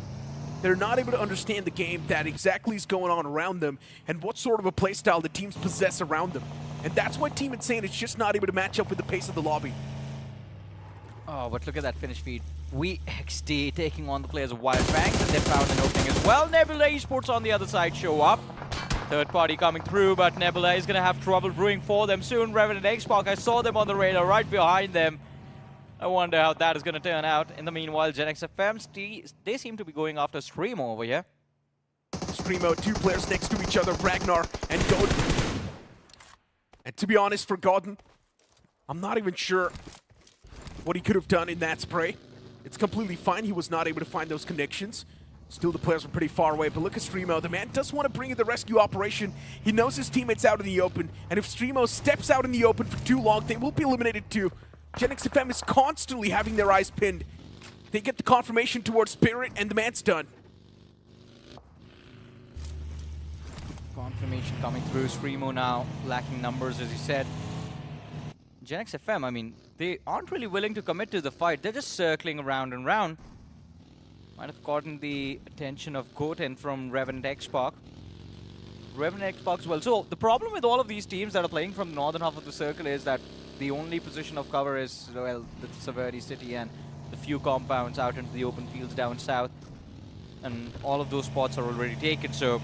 [SPEAKER 6] They're not able to understand the game that exactly is going on around them and what sort of a playstyle the teams possess around them. And that's why Team Insane is just not able to match up with the pace of the lobby.
[SPEAKER 21] Oh, but look at that finish feed. WXD taking on the players of Wyld Fangs, and they found an opening as well. Nebula Esports on the other side show up. Third party coming through, but Nebula is going to have trouble brewing for them soon. Revenant Xspark, I saw them on the radar right behind them. I wonder how that is going to turn out. In the meanwhile, GENxFM, they seem to be going after StreamO over here.
[SPEAKER 6] StreamO, two players next to each other, Ragnar and Godin. And to be honest, for Godin, I'm not even sure what he could have done in that spray. It's completely fine. He was not able to find those connections. Still, the players were pretty far away, but look at StreamO. The man does want to bring in the rescue operation. He knows his teammates out in the open, and if StreamO steps out in the open for too long, they will be eliminated too. GENxFM is constantly having their eyes pinned. They get the confirmation towards Spirit, and the man's done.
[SPEAKER 21] Confirmation coming through. StreamO now lacking numbers, as you said. GENxFM, I mean, they aren't really willing to commit to the fight. They're just circling around and round. Might have gotten the attention of Goten from Revenant Xspark. Revenant Xspark as well. So the problem with all of these teams that are playing from the northern half of the circle is that the only position of cover is, well, the Severity City and the few compounds out into the open fields down south. And all of those spots are already taken, so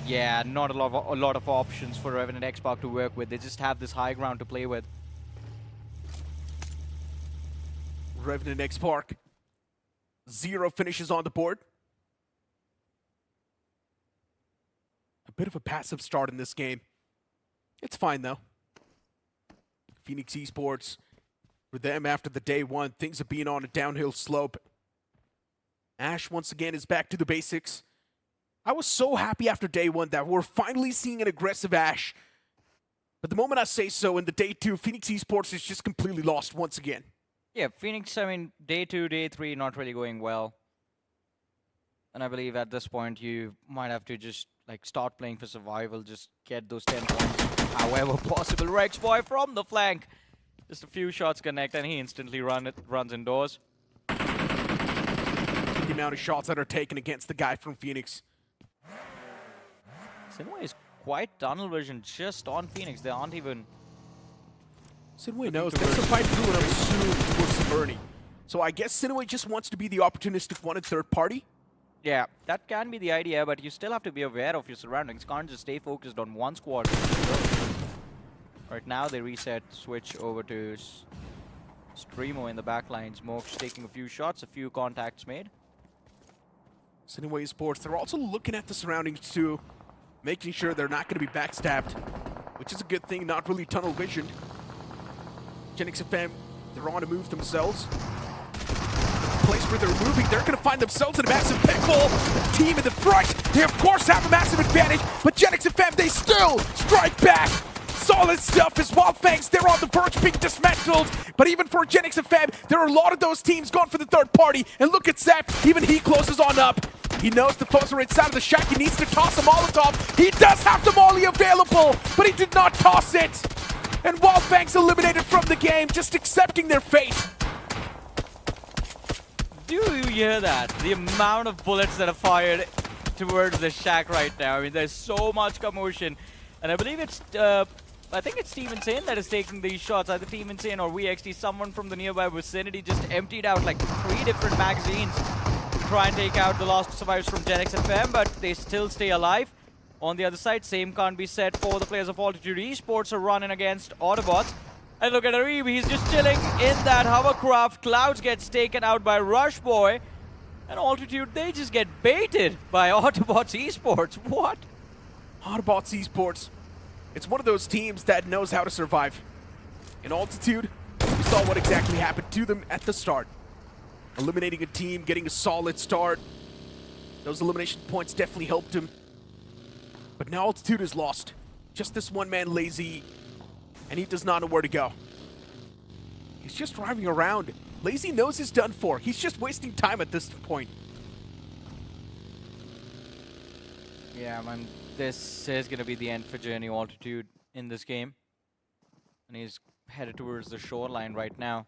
[SPEAKER 21] yeah, not a lot of options for Revenant Xspark to work with. They just have this high ground to play with.
[SPEAKER 6] Revenant Xspark. 0 finishes on the board. A bit of a passive start in this game. It's fine though. Phoenix Esports, for them after the day one, things have been on a downhill slope. Ash once again is back to the basics. I was so happy after day one that we're finally seeing an aggressive Ash. But the moment I say so, in the day two, Phoenix Esports is just completely lost once again.
[SPEAKER 21] Yeah, Phoenix, I mean, day 2, day 3, not really going well. And I believe at this point, you might have to just, like, start playing for survival, just get those 10 points, however possible. Rex Boy from the flank. Just a few shots connect, and he instantly runs indoors.
[SPEAKER 6] The amount of shots that are taken against the guy from Phoenix.
[SPEAKER 21] SINEWY is quite tunnel vision just on Phoenix. They aren't even...
[SPEAKER 6] SINEWY knows there's a fight through and soon towards Severny. So I guess SINEWY just wants to be the opportunistic one in third party.
[SPEAKER 21] Yeah, that can be the idea, but you still have to be aware of your surroundings. Can't just stay focused on one squad. Right now they reset, switch over to StreamO in the backline. Smoke's taking a few shots, a few contacts made.
[SPEAKER 6] SINEWY Esports, they're also looking at the surroundings too, making sure they're not going to be backstabbed, which is a good thing, not really tunnel visioned. GENxFM, they're on a move themselves. The place where they're moving, they're going to find themselves in a massive pickle. The team in the front, they of course have a massive advantage, but GENxFM, they still strike back. Solid stuff as Wyld Fangs, they're on the verge of being dismantled. But even for GENxFM, there are a lot of those teams going for the third party. And look at Zep, even he closes on up. He knows the foes are inside of the shack, he needs to toss a Molotov. He does have the molly available, but he did not toss it. And Wyld Fangs eliminated from the game, just accepting their fate.
[SPEAKER 21] Do you hear that? The amount of bullets that are fired towards the shack right now. I mean, there's so much commotion. And I believe it's, I think it's Team Insane that is taking these shots. Either Team Insane or WXD, someone from the nearby vicinity just emptied out like 3 different magazines to try and take out the last survivors from GENxFM, but they still stay alive. On the other side, same can't be said for the players of Altitude Esports are running against Autobotz. And look at Arib, he's just chilling in that hovercraft. Clouds gets taken out by Rush Boy. And Altitude, they just get baited by Autobotz Esports. What?
[SPEAKER 6] Autobotz Esports. It's one of those teams that knows how to survive. In Altitude, we saw what exactly happened to them at the start. Eliminating a team, getting a solid start. Those elimination points definitely helped him. But now Altitude is lost. Just this one man, Lazy, and he does not know where to go. He's just driving around. Lazy knows he's done for. He's just wasting time at this point.
[SPEAKER 21] Yeah, man, this is going to be the end for Journey Altitude in this game. And he's headed towards the shoreline right now.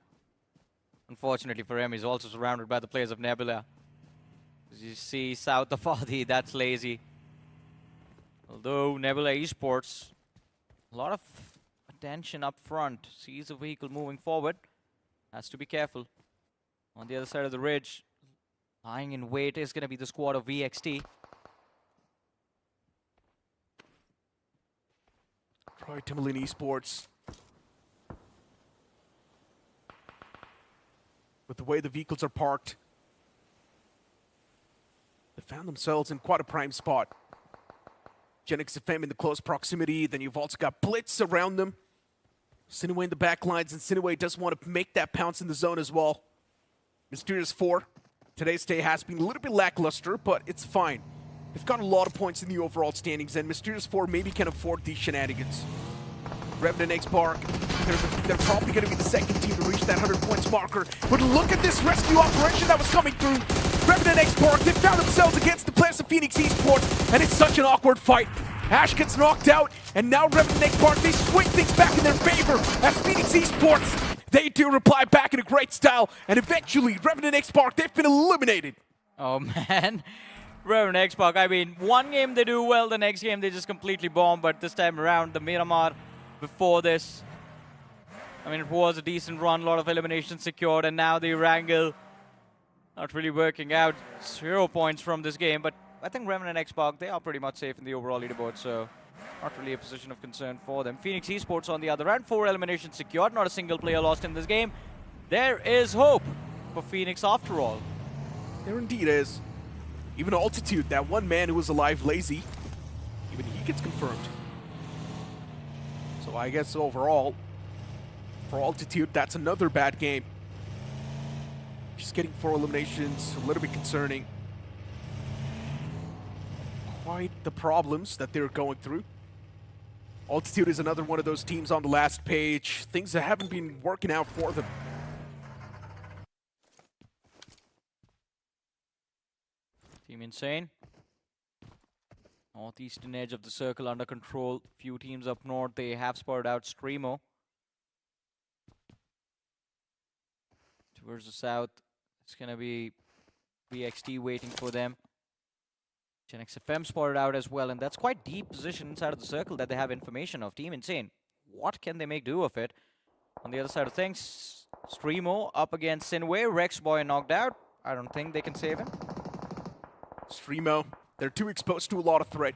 [SPEAKER 21] Unfortunately for him, he's also surrounded by the players of Nebula. As you see south of Adi, that's Lazy. Although Nebula Esports, a lot of attention up front. Sees a vehicle moving forward. Has to be careful. On the other side of the ridge, lying in wait is going to be the squad of VXT.
[SPEAKER 6] Right, Tamilan Esports. With the way the vehicles are parked, they found themselves in quite a prime spot. GENxFM in the close proximity, then you've also got Blitz around them. SINEWY in the back lines, and SINEWY does want to make that pounce in the zone as well. Mysterious4, today's day has been a little bit lackluster, but it's fine. They've got a lot of points in the overall standings, and Mysterious4 maybe can afford these shenanigans. Revenant Xspark, they're probably going to be the second team to reach that 100 points marker. But look at this rescue operation that was coming through. Revenant Xspark, they found themselves against the players of Phoenix Esports, and it's such an awkward fight. Ash gets knocked out, and now Revenant Xspark, they swing things back in their favor as Phoenix Esports, they do reply back in a great style, and eventually Revenant Xspark, they've been eliminated.
[SPEAKER 7] Oh man, Revenant Xspark, I mean, one game they do well, the next game they just completely bomb, but this time around, the Miramar before this, I mean, it was a decent run, a lot of eliminations secured, and now the Erangel not really working out. 0 points from this game, but I think Revenant Xspark, they are pretty much safe in the overall leaderboard, so not really a position of concern for them. Phoenix Esports on the other end, 4 eliminations secured, not a single player lost in this game. There is hope for Phoenix after all.
[SPEAKER 6] There indeed is. Even Altitude, that one man who was alive lazy, even he gets confirmed. So I guess overall, for Altitude, that's another bad game. Just getting 4 eliminations, a little bit concerning. Quite the problems that they're going through. Altitude is another one of those teams on the last page. Things that haven't been working out for them.
[SPEAKER 7] Team Insane. Northeastern edge of the circle under control. Few teams up north, they have spotted out StreamO. Towards the south, it's going to be VXT waiting for them. GENxFM spotted out as well, and that's quite deep position inside of the circle that they have information of. Team Insane, what can they make do of it? On the other side of things, StreamO up against SINEWY. Rexboy knocked out. I don't think they can save him.
[SPEAKER 6] StreamO, they're too exposed to a lot of threat.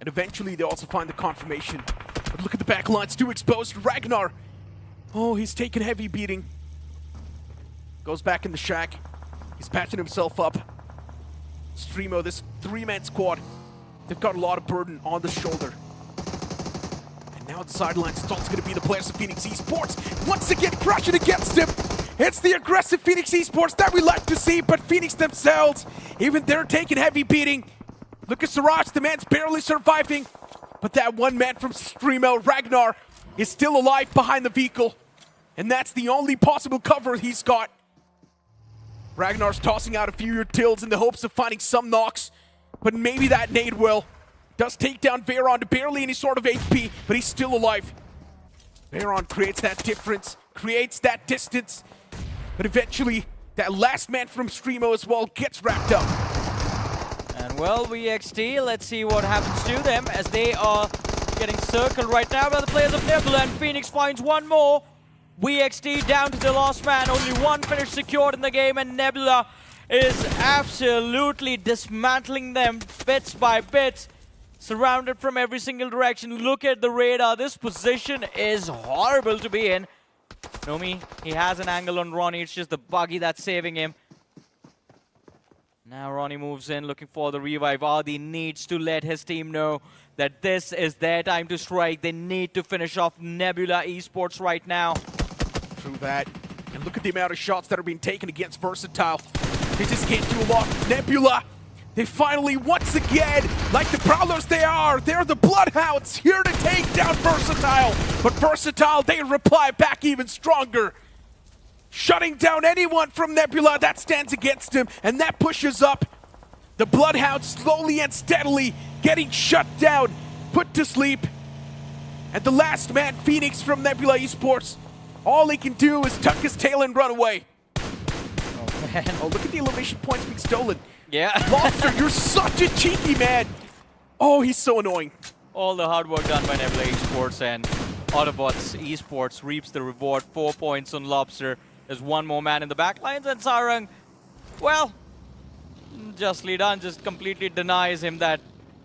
[SPEAKER 6] And eventually they also find the confirmation. But look at the back lines, too exposed. Ragnar, oh, he's taking heavy beating. Goes back in the shack. He's patching himself up. StreamO, this 3-man squad, they've got a lot of burden on the shoulder. And now at the sidelines, it's also going to be the players of Phoenix Esports. Once again, crushing against him. It's the aggressive Phoenix Esports that we like to see, but Phoenix themselves, even they're taking heavy beating. Look at Siraj, the man's barely surviving. But that one man from StreamO, Ragnar, is still alive behind the vehicle. And that's the only possible cover he's got. Ragnar's tossing out a few utils in the hopes of finding some knocks, but maybe that nade will. Does take down Veyron to barely any sort of HP, but he's still alive. Veyron creates that difference, creates that distance, but eventually that last man from StreamO as well gets wrapped up.
[SPEAKER 7] And well, VXT, let's see what happens to them as they are getting circled right now by the players of Nebula, and Phoenix finds one more. VXT down to the last man, only one finish secured in the game, and Nebula is absolutely dismantling them bits by bits, surrounded from every single direction. Look at the radar, this position is horrible to be in. Nomi, he has an angle on Ronnie, it's just the buggy that's saving him. Now Ronnie moves in, looking for the revive. Adi needs to let his team know that this is their time to strike. They need to finish off Nebula Esports right now.
[SPEAKER 6] True that. And look at the amount of shots that are being taken against Versatile. They just can't do a lot. Nebula, they finally, once again, like the Prowlers they are, they're the Bloodhounds here to take down Versatile. But Versatile, they reply back even stronger. Shutting down anyone from Nebula that stands against him, and that pushes up. The Bloodhounds slowly and steadily getting shut down, put to sleep. And the last man, Phoenix from Nebula Esports, all he can do is tuck his tail and run away.
[SPEAKER 7] Oh, man.
[SPEAKER 6] Oh, look at the elimination points being stolen.
[SPEAKER 7] Yeah.
[SPEAKER 6] Lobster, you're such a cheeky man. Oh, he's so annoying.
[SPEAKER 7] All the hard work done by Nebula Esports, and Autobotz Esports reaps the reward. 4 points on Lobster. There's one more man in the back lines, and Sarang, well, justly done, just completely denies him that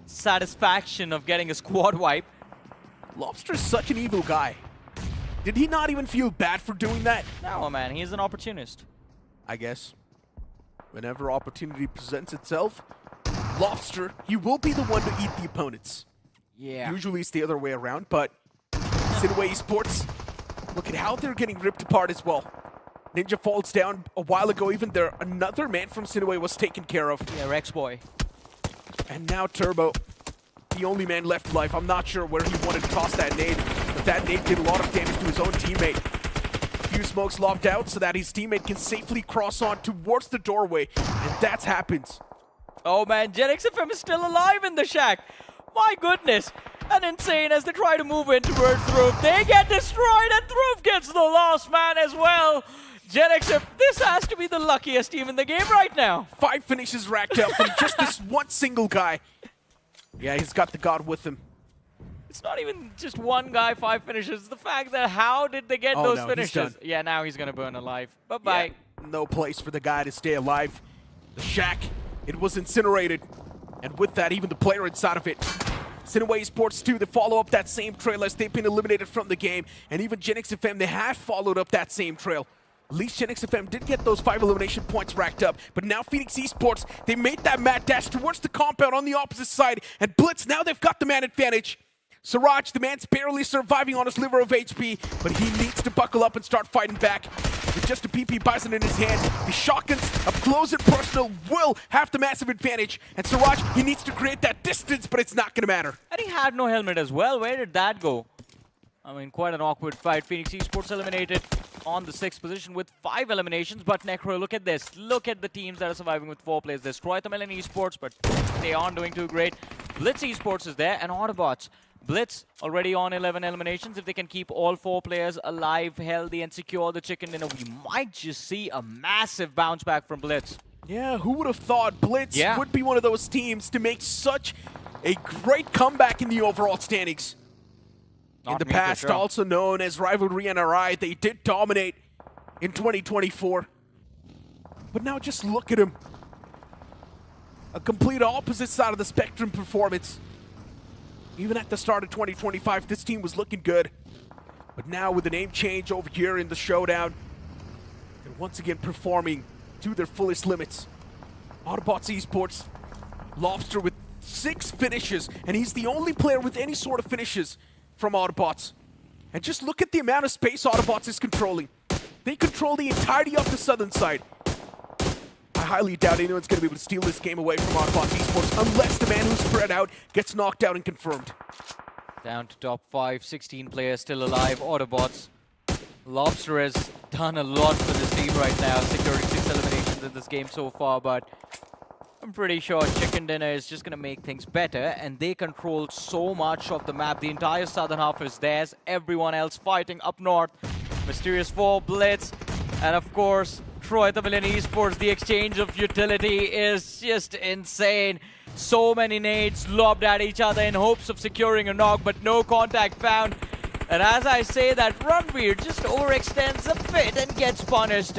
[SPEAKER 7] satisfaction of getting a squad wipe.
[SPEAKER 6] Lobster is such an evil guy. Did he not even feel bad for doing that?
[SPEAKER 7] No, man, he's an opportunist.
[SPEAKER 6] I guess. Whenever opportunity presents itself, Lobster, he will be the one to eat the opponents.
[SPEAKER 7] Yeah.
[SPEAKER 6] Usually it's the other way around, but SINEWY Esports, look at how they're getting ripped apart as well. Ninja falls down a while ago, even there, another man from SINEWY was taken care of.
[SPEAKER 7] Yeah, Rex Boy.
[SPEAKER 6] And now Turbo, the only man left alive. I'm not sure where he wanted to toss that nade, but that nade did a lot of damage to his own teammate. A few smokes lobbed out so that his teammate can safely cross on towards the doorway, and that happens.
[SPEAKER 7] Oh man, GENxFM is still alive in the shack. My goodness. And insane as they try to move in towards Throof. They get destroyed and Throof gets the last man as well. GENxFM, this has to be the luckiest team in the game right now.
[SPEAKER 6] 5 finishes racked up from just this one single guy. Yeah, he's got the god with him.
[SPEAKER 7] It's not even just one guy, 5 finishes. It's the fact that how did they get those finishes? Yeah, now he's going to burn alive. Bye-bye.
[SPEAKER 6] Yeah, no place for the guy to stay alive. The shack, it was incinerated. And with that, even the player inside of it. SINEWY Esports 2, they follow up that same trail as they've been eliminated from the game. And even GENxFM, they have followed up that same trail. At least GENxFM did get those 5 elimination points racked up. But now Phoenix Esports, they made that mad dash towards the compound on the opposite side. And Blitz, now they've got the man advantage. Siraj, the man's barely surviving on his liver of HP, but he needs to buckle up and start fighting back. With just a PP Bison in his hand, the shotguns up close and personal will have the massive advantage. And Siraj, he needs to create that distance, but it's not going to matter.
[SPEAKER 7] And he had no helmet as well. Where did that go? I mean, quite an awkward fight. Phoenix Esports eliminated on the 6th position with 5 eliminations. But Necro, look at this. Look at the teams that are surviving with 4 players. There's Tamilan Esports, but they aren't doing too great. Blitz Esports is there, and Autobotz. Blitz already on 11 eliminations. If they can keep all 4 players alive, healthy, and secure the chicken dinner, we might just see a massive bounce back from Blitz.
[SPEAKER 6] Yeah, who would have thought Blitz would be one of those teams to make such a great comeback in the overall standings. In the past, also known as Rivalry NRI, they did dominate in 2024. But now just look at him. A complete opposite side of the spectrum performance. Even at the start of 2025, this team was looking good. But now with the name change over here in the Showdown, they're once again performing to their fullest limits. Autobotz Esports, Lobster with 6 finishes, and he's the only player with any sort of finishes from Autobotz. And just look at the amount of space Autobotz is controlling. They control the entirety of the southern side. I highly doubt anyone's going to be able to steal this game away from Autobotz Esports unless the man who's spread out gets knocked out and confirmed.
[SPEAKER 7] Down to top 5, 16 players still alive. Autobotz. Lobster has done a lot for this team right now, securing 6 eliminations in this game so far, but I'm pretty sure Chicken Dinner is just going to make things better, and they control so much of the map. The entire southern half is theirs. Everyone else fighting up north. Mysterious4, Blitz, and of course, Tamilan Esports. The exchange of utility is just insane. So many nades lobbed at each other in hopes of securing a knock, but no contact found. And as I say that, Ranveer just overextends a bit and gets punished.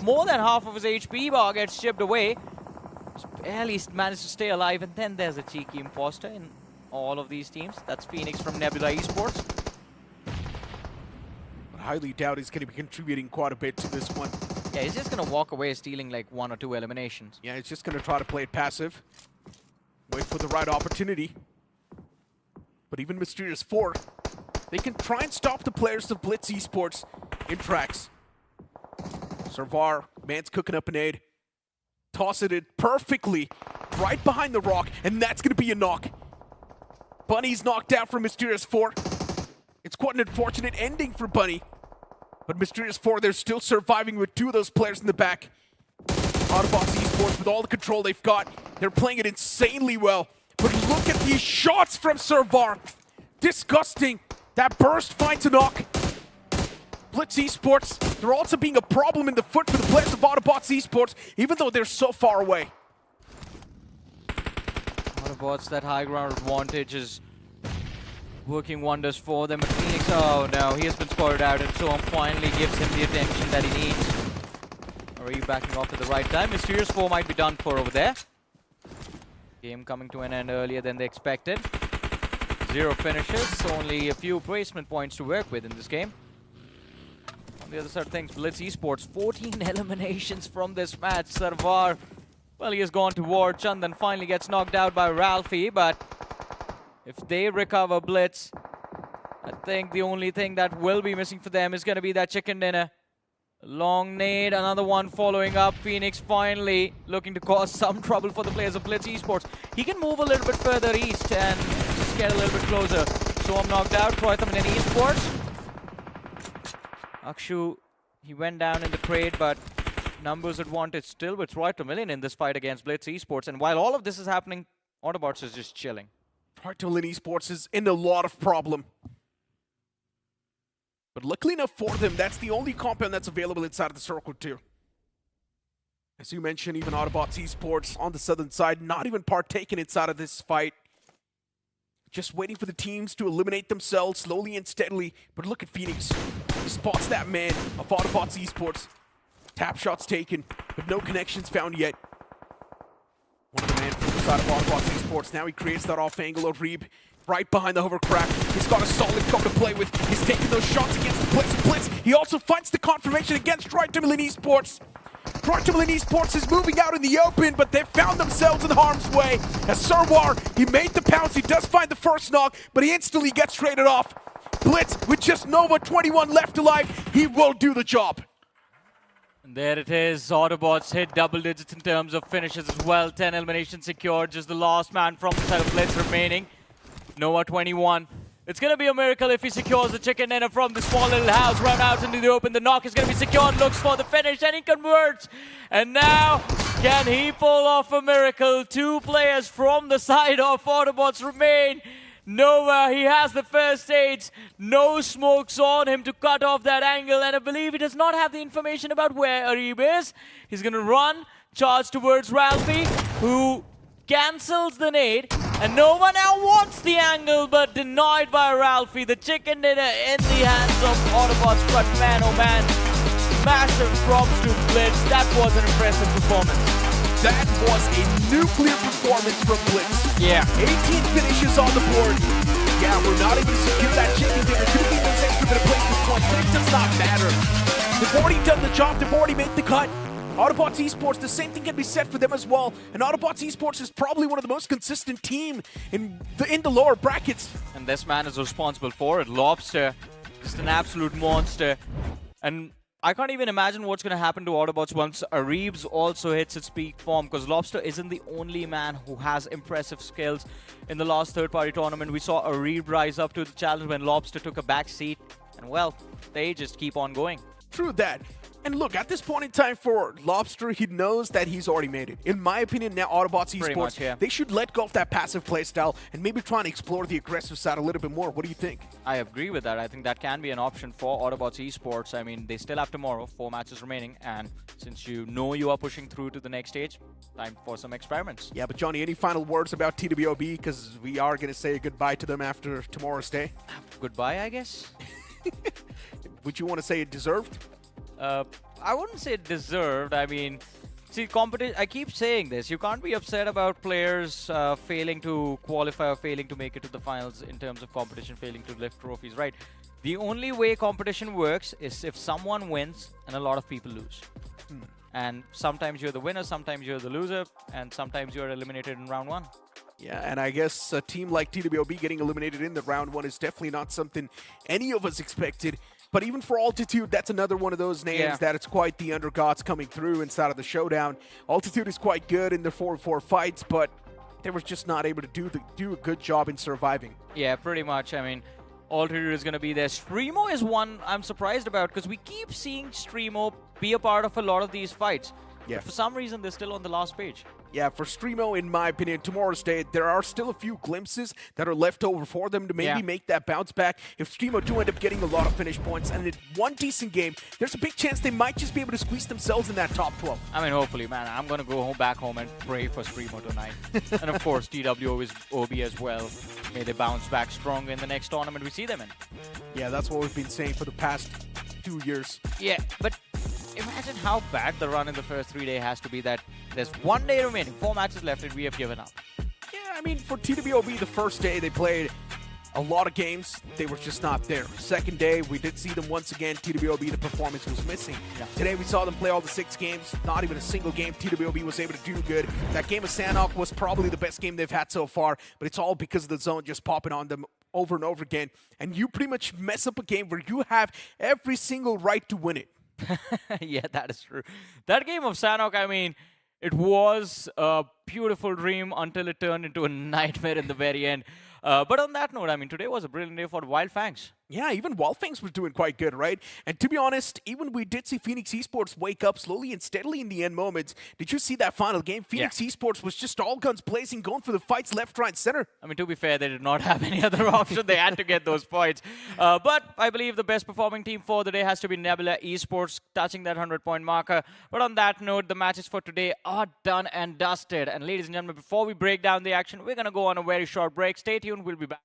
[SPEAKER 7] More than half of his HP bar gets chipped away. Just barely managed to stay alive, and then there's a cheeky imposter in all of these teams. That's Phoenix from Nebula Esports.
[SPEAKER 6] But highly doubt he's going to be contributing quite a bit to this one.
[SPEAKER 7] Yeah, he's just going to walk away stealing like 1 or 2 eliminations.
[SPEAKER 6] Yeah, he's just going to try to play it passive. Wait for the right opportunity. But even Mysterious4, they can try and stop the players of Blitz Esports in tracks. Servar, man's cooking up an aid. Toss it in perfectly right behind the rock, and that's going to be a knock. Bunny's knocked out from Mysterious4. It's quite an unfortunate ending for Bunny. But Mysterious4, they're still surviving with 2 of those players in the back. Autobotz Esports, with all the control they've got, they're playing it insanely well. But look at these shots from Servar. Disgusting. That burst finds a knock. Blitz Esports, they're also being a problem in the foot for the players of Autobotz Esports, even though they're so far away.
[SPEAKER 7] Autobotz, that high ground advantage is working wonders for them. But Phoenix, oh no, he has been spotted out, and so finally gives him the attention that he needs.
[SPEAKER 21] Arib backing off at the right time. Mysterious4 might be done for over there. Game coming to an end earlier than they expected. 0 finishes, only a few placement points to work with in this game. On the other side of things, Blitz Esports, 14 eliminations from this match. Sarvar, well, he has gone to war. Chandan finally gets knocked out by Ralphie, but if they recover Blitz, I think the only thing that will be missing for them is going to be that chicken dinner. Long nade, another one following up. Phoenix finally looking to cause some trouble for the players of Blitz Esports. He can move a little bit further east and just get a little bit closer. So I'm knocked out. Tamilan Esports. Akshu, he went down in the trade, but numbers advantage still with Tamilan in this fight against Blitz Esports. And while all of this is happening, Autobotz is just chilling.
[SPEAKER 6] Tamilan Esports is in a lot of problem. But luckily enough for them, that's the only compound that's available inside of the circle too. As you mentioned, even Autobotz Esports on the southern side, not even partaking inside of this fight. Just waiting for the teams to eliminate themselves slowly and steadily. But look at Phoenix. He spots that man of Autobotz Esports. Tap shots taken, but no connections found yet. One of the men from the side of Autobotz Esports. Now he creates that off angle of Reeb. Right behind the hovercraft. He's got a solid cover to play with. He's taking those shots against the Blitz. He also finds the confirmation against Tamilan Esports. Tamilan Esports is moving out in the open, but they've found themselves in harm's way. As Sarwar, he made the pounce. He does find the first knock, but he instantly gets traded off. Blitz, with just Nova 21 left alive, he will do the job.
[SPEAKER 7] And there it is. Autobots hit double digits in terms of finishes as well. 10 eliminations secured. Just the last man from the side of Blitz remaining. Nova 21. It's going to be a miracle if he secures the chicken dinner from the small little house. Run out into the open. The knock is going to be secured. Looks for the finish and he converts. And now, can he pull off a miracle? 2 players from the side of Autobots remain. Nova, he has the first stage. No smokes on him to cut off that angle. And I believe he does not have the information about where Arib is. He's going to run, charge towards Ralphie, who cancels the nade. And Nova now wants the angle, but denied by Ralphie. The chicken dinner in the hands of Autobots, but man, oh man, massive props to Blitz. That was an impressive performance.
[SPEAKER 6] That was a nuclear performance from Blitz.
[SPEAKER 7] Yeah.
[SPEAKER 6] 18 finishes on the board. Yeah, we're not able to secure that chicken dinner. Could have been those extra bit of placement points, but it does not matter. They've already done the job. They've already made the cut. Autobotz Esports, the same thing can be said for them as well. And Autobotz Esports is probably one of the most consistent team in the lower brackets.
[SPEAKER 7] And this man is responsible for it. Lobster, just an absolute monster. And I can't even imagine what's going to happen to Autobots once Arib's also hits its peak form, because Lobster isn't the only man who has impressive skills. In the last third-party tournament, we saw Arib rise up to the challenge when Lobster took a back seat. And well, they just keep on going.
[SPEAKER 6] True that. And look, at this point in time for Lobster, he knows that he's already made it. In my opinion, now Autobotz Esports, they should let go of that passive playstyle and maybe try and explore the aggressive side a little bit more. What do you think?
[SPEAKER 7] I agree with that. I think that can be an option for Autobotz Esports. I mean, they still have tomorrow, 4 matches remaining. And since you know you are pushing through to the next stage, time for some experiments.
[SPEAKER 6] Yeah, but Johnny, any final words about TWOB? Because we are going to say goodbye to them after tomorrow's day.
[SPEAKER 7] Goodbye, I guess?
[SPEAKER 6] Would you want to say it deserved?
[SPEAKER 7] I wouldn't say deserved. I mean, see, competition. I keep saying this. You can't be upset about players failing to qualify or failing to make it to the finals in terms of competition, failing to lift trophies, right? The only way competition works is if someone wins and a lot of people lose. And sometimes you're the winner, sometimes you're the loser, and sometimes you're eliminated in round 1.
[SPEAKER 6] Yeah, and I guess a team like TWOB getting eliminated in the round 1 is definitely not something any of us expected. But even for Altitude, that's another one of those names that it's quite the underdogs coming through inside of the Showdown. Altitude is quite good in their 4v4 fights, but they were just not able to do a good job in surviving.
[SPEAKER 7] Yeah, pretty much. I mean, Altitude is going to be there. StreamO is one I'm surprised about, because we keep seeing StreamO be a part of a lot of these fights.
[SPEAKER 6] Yeah.
[SPEAKER 7] But for some reason, they're still on the last page.
[SPEAKER 6] Yeah, for StreamO, in my opinion, tomorrow's day, there are still a few glimpses that are left over for them to maybe make that bounce back. If StreamO do end up getting a lot of finish points and in one decent game, there's a big chance they might just be able to squeeze themselves in that top 12.
[SPEAKER 7] I mean, hopefully, man. I'm going to go back home and pray for StreamO tonight. And of course, TWOB as well. May they bounce back strong in the next tournament we see them in.
[SPEAKER 6] Yeah, that's what we've been saying for the past 2 years.
[SPEAKER 7] Yeah, but
[SPEAKER 21] imagine how bad the run in the first 3 days has to be that there's 1 day remaining, 4 matches left, and we have given up.
[SPEAKER 6] Yeah, I mean, for TWOB, the first day they played a lot of games, they were just not there. Second day, we did see them once again. TWOB, the performance was missing. Today, we saw them play all the 6 games. Not even a single game TWOB was able to do good. That game of Sanhok was probably the best game they've had so far, but it's all because of the zone just popping on them over and over again. And you pretty much mess up a game where you have every single right to win it.
[SPEAKER 7] Yeah, that is true. That game of Sanhok, I mean, it was a beautiful dream until it turned into a nightmare in the very end. But on that note, I mean, today was a brilliant day for Wyld Fangs.
[SPEAKER 6] Yeah, even Wyld Fangs was doing quite good, right? And to be honest, even we did see Phoenix Esports wake up slowly and steadily in the end moments. Did you see that final game? Phoenix Esports was just all guns blazing, going for the fights left, right, center.
[SPEAKER 7] I mean, to be fair, they did not have any other option. They had to get those points. But I believe the best performing team for the day has to be Nebula Esports, touching that 100-point marker. But on that note, the matches for today are done and dusted. And ladies and gentlemen, before we break down the action, we're going to go on a very short break. Stay tuned. We'll be back.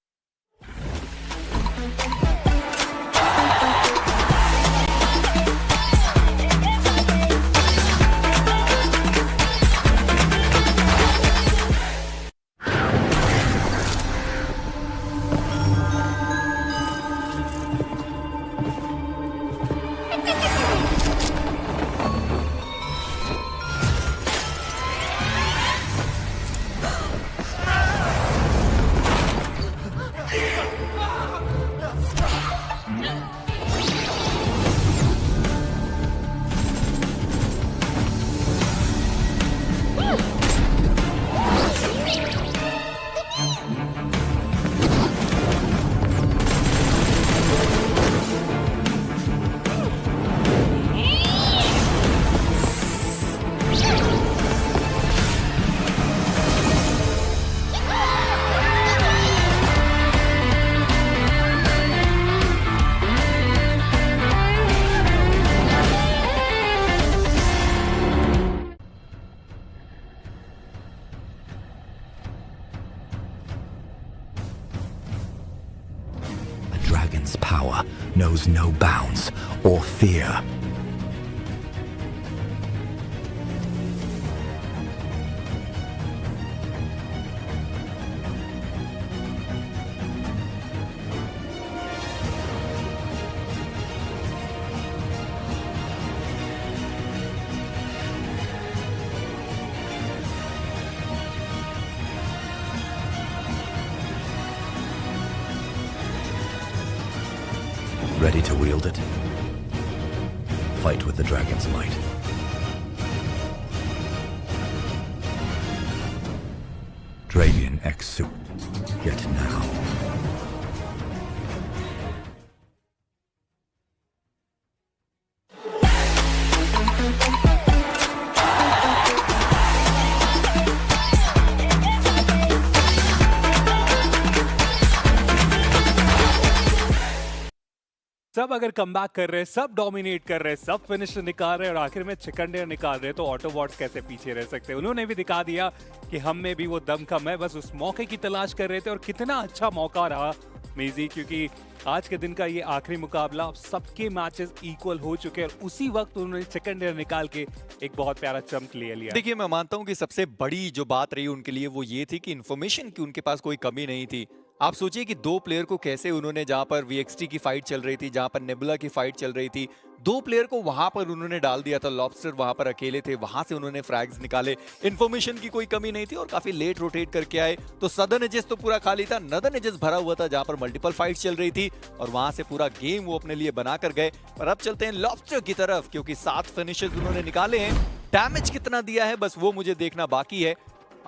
[SPEAKER 9] Dragon's power knows no bounds or fear. Ready to wield it? Fight with the dragon's might. Dragon X suit. Get now.
[SPEAKER 8] सब अगर comeback कर रहे हैं, सब dominate कर रहे हैं, सब फिनिशर निकाल रहे हैं और आखिर में चिकन डिनर निकाल रहे हैं, तो ऑटोबॉट्स कैसे पीछे रह सकते हैं? उन्होंने भी दिखा दिया कि हम में भी वो दम कम है, बस उस मौके की तलाश कर रहे थे और कितना अच्छा मौका रहा मेजी, क्योंकि आज के दिन का ये आखिरी मुकाबला, सबके मैचेस इक्वल हो चुके हैं और उसी वक्त उन्होंने चिकन डिनर निकाल के एक बहुत प्यारा चंप ले लिया।
[SPEAKER 26] देखिए, मैं मानता हूँ कि सबसे बड़ी जो बात रही उनके लिए वो ये थी कि इन्फॉर्मेशन की उनके पास कोई कमी नहीं थी। आप सोचिए कि दो प्लेयर को कैसे उन्होंने, जहां पर VXT की फाइट चल रही थी, जहां पर नेबुला की फाइट चल रही थी, दो प्लेयर को वहां पर उन्होंने डाल दिया था। लॉबस्टर वहां पर अकेले थे, वहां से उन्होंने फ्रैग्स निकाले। इन्फॉर्मेशन की कोई कमी नहीं थी और काफी लेट रोटेट करके आए। तो सदर्न एजेस तो पूरा खाली था, नदर्न एजेस भरा हुआ था, जहां पर मल्टीपल फाइट्स चल रही थी और वहां से पूरा गेम वो अपने लिए बना कर गए। पर अब चलते हैं लॉबस्टर की तरफ, क्योंकि 7 फिनिशेस उन्होंने निकाले हैं। डैमेज कितना दिया है बस वो मुझे देखना बाकी है।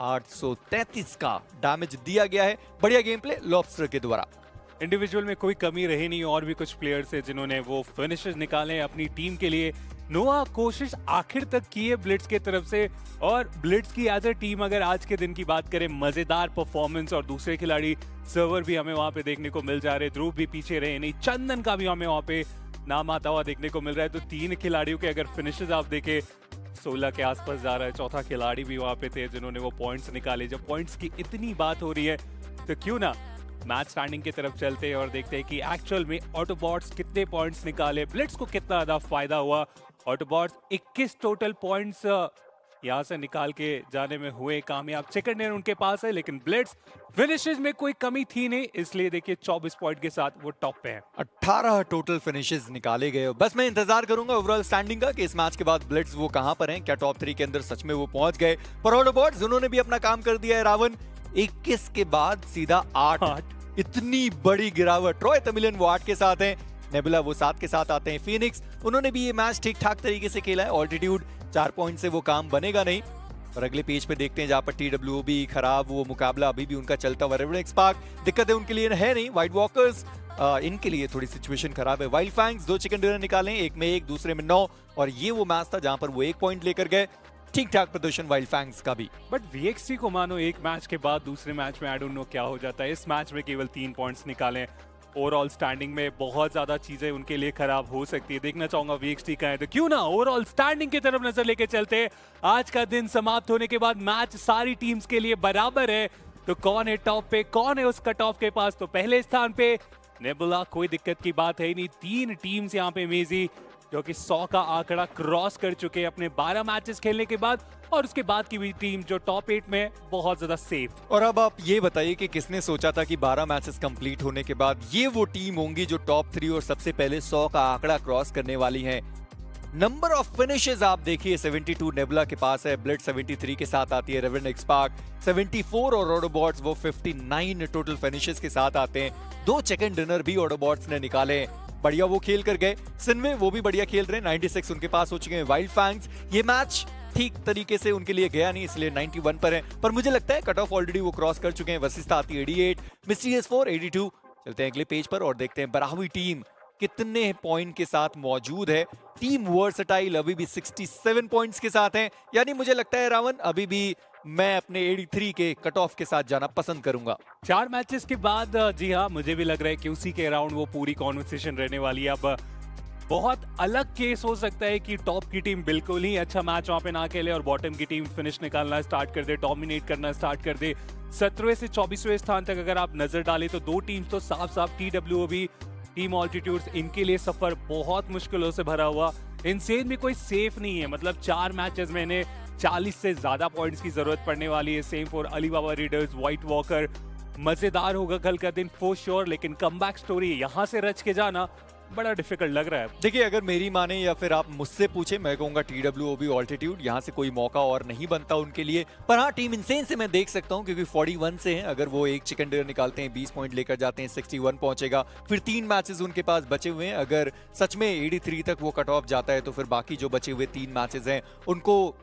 [SPEAKER 26] 833 का डैमेज दिया गया है। बढ़िया गेम प्ले लॉबस्टर के द्वारा।
[SPEAKER 8] इंडिविजुअल में कोई कमी रही नहीं, और भी कुछ प्लेयर्स हैं जिन्होंने वो फिनिशेस निकाले अपनी टीम के लिए। नोआ कोशिश आखिर तक की है ब्लिट्स की तरफ से, और ब्लिट्स की एज अ टीम अगर आज के दिन की बात करें, मजेदार परफॉर्मेंस और दूसरे खिलाड़ी सर्वर भी हमें वहां पे देखने को मिल जा रहे। ध्रुव भी पीछे रहे नहीं, चंदन का भी हमें वहां पे नाम आता हुआ देखने को मिल रहा है। तो 3 खिलाड़ियों के अगर फिनिशेस आप देखें 16 के आसपास जा रहा है। चौथा खिलाड़ी भी वहां पे थे जिन्होंने वो पॉइंट्स निकाले। जब पॉइंट्स की इतनी बात हो रही है तो क्यों ना मैच स्टैंडिंग की तरफ चलते हैं और देखते हैं कि एक्चुअल में ऑटोबॉट्स कितने पॉइंट्स निकाले, ब्लिट्स को कितना ज़्यादा फायदा हुआ। ऑटोबॉट्स 21 टोटल पॉइंट्स यहाँ से निकाल के जाने में हुए कामयाब। चिकन डिनर उनके पास है, लेकिन ब्लिट्स फिनिशेस में कोई कमी थी नहीं, इसलिए देखिए 24 पॉइंट के साथ वो टॉप पे है।
[SPEAKER 26] 18 टोटल फिनिशेस निकाले गए। बस मैं इंतजार करूंगा ओवरऑल स्टैंडिंग का कि इस मैच के बाद ब्लिट्स वो कहां पर हैं, क्या टॉप 3 के अंदर सच में वो पहुंच गए। पर ऑटोबॉट्स उन्होंने भी अपना काम कर दिया है। रावण 21 के बाद सीधा 8, इतनी बड़ी गिरावट। ट्रॉय तमिलन वो 8 के साथ हैं, नेबुला वो 7 के साथ आते हैं। फीनिक्स उन्होंने भी ये मैच ठीक ठाक तरीके से खेला है। ऑल्टीट्यूड 4 पॉइंट से वो काम बनेगा नहीं। और अगले पेज पे देखते हैं जहां पर TWOB खराब, वो मुकाबला अभी भी उनका चलता हुआ। रेवेनेंट एक्सपार्क दिक्कतें उनके लिए है नहीं। वाइट वॉकर्स इनके लिए थोड़ी सिचुएशन खराब है। वाइल्ड फैंग्स 2 चिकन डिनर निकाले, एक में 1 दूसरे में 9, और ये वो मैच था जहां पर वो 1 पॉइंट लेकर गए। ठीक ठाक प्रदर्शन वाइल्ड फैंग्स का भी।
[SPEAKER 8] बट VXT को मानो एक मैच के बाद दूसरे मैच में आई डोंट नो क्या हो जाता है। इस मैच में केवल 3 पॉइंट्स निकाले। ओवरऑल स्टैंडिंग में बहुत ज्यादा चीजें उनके लिए खराब हो सकती है। देखना चाहूंगा VXT का है तो क्यों ना ओवरऑल स्टैंडिंग की तरफ नजर लेके चलते हैं। आज का दिन समाप्त होने के बाद मैच सारी टीम्स के लिए बराबर है, तो कौन है टॉप पे, कौन है उस कट ऑफ के पास। तो पहले स्थान पे नेबुला, कोई दिक्कत की बात है ही नहीं। 3 टीम्स यहाँ पे मेजी जो कि 100 का आंकड़ा क्रॉस कर चुके हैं अपने 12 मैचेस खेलने के बाद, और उसके बाद की भी टीम जो टॉप 8 में बहुत ज्यादा सेफ।
[SPEAKER 26] और अब आप ये बताइए कि किसने सोचा था कि 12 मैचेस कंप्लीट होने के बाद ये वो टीम होंगी जो टॉप 3 और सबसे पहले 100 का आंकड़ा क्रॉस करने वाली है। नंबर ऑफ फिनिशेस आप देखिए, 72 नेबुला के पास है, ब्लिट्स 73 के साथ आती है, रेवेनेंट एक्सपार्क 74 और ऑटोबॉट्स वो 59 टोटल फिनिशेस के साथ आते हैं। 2 चिकन डिनर भी ऑटोबॉट्स ने निकाले, बढ़िया वो खेल कर गए। सिनवे वो भी बढ़िया खेल रहे हैं, 96 उनके पास हो चुके हैं। वाइल्ड फैंग्स ये मैच ठीक तरीके से उनके लिए गया नहीं, इसलिए 91 पर है, पर मुझे लगता है कट ऑफ ऑलरेडी वो क्रॉस कर चुके हैं। वसिस्ता आती है 88, Mysterious4 82। चलते हैं अगले पेज पर और देखते हैं बराबरी टीम कितने पॉइंट के साथ मौजूद है। टीम वर्सटाइल अभी भी 67 पॉइंट्स के साथ है, यानी मुझे लगता है रावण अभी भी मैं अपने 83 के कट ऑफ के साथ जाना पसंद करूंगा।
[SPEAKER 8] 4 मैचेस के बाद जी हाँ, मुझे भी लग रहा है कि उसी के अराउंड वो पूरी कॉन्वर्सेशन रहने वाली है। अब बहुत अलग केस हो सकता है कि टॉप की टीम बिल्कुल ही अच्छा मैच वहां पे ना खेले और बॉटम की टीम फिनिश निकालना स्टार्ट कर दे, डोमिनेट करना स्टार्ट कर दे। 17वें से 24वें स्थान तक अगर आप नजर डालें तो 2 टीम्स तो साफ साफ TWOB, टीम ऑल्टीट्यूड्स, इनके लिए सफर बहुत मुश्किलों से भरा हुआ। इनसेन भी कोई सेफ नहीं है, मतलब 4 मैचेस में इन्हें 40 से ज्यादा पॉइंट्स की जरूरत पड़ने वाली है। Same for Alibaba readers, white walker. मजेदार होगा कल का दिन फॉर श्योर, लेकिन कमबैक स्टोरी यहाँ से रच के जाना बड़ा डिफिकल्ट लग रहा है।
[SPEAKER 26] देखिए अगर मेरी माने या फिर आप मुझसे पूछे, मैं कहूंगा TWOB ऑल्टीट्यूड, यहाँ से कोई मौका और नहीं बनता उनके लिए। पर हाँ, टीम इनसेन से मैं देख सकता हूँ क्योंकि 41 से हैं, अगर वो 1 चिकन डिनर निकालते हैं 20 पॉइंट लेकर जाते हैं, 61 पहुंचेगा। फिर 3 मैचेस उनके पास बचे हुए हैं, अगर सच में 83 तक वो कट ऑफ जाता है तो फिर बाकी जो बचे हुए 3 मैचेस हैं उनको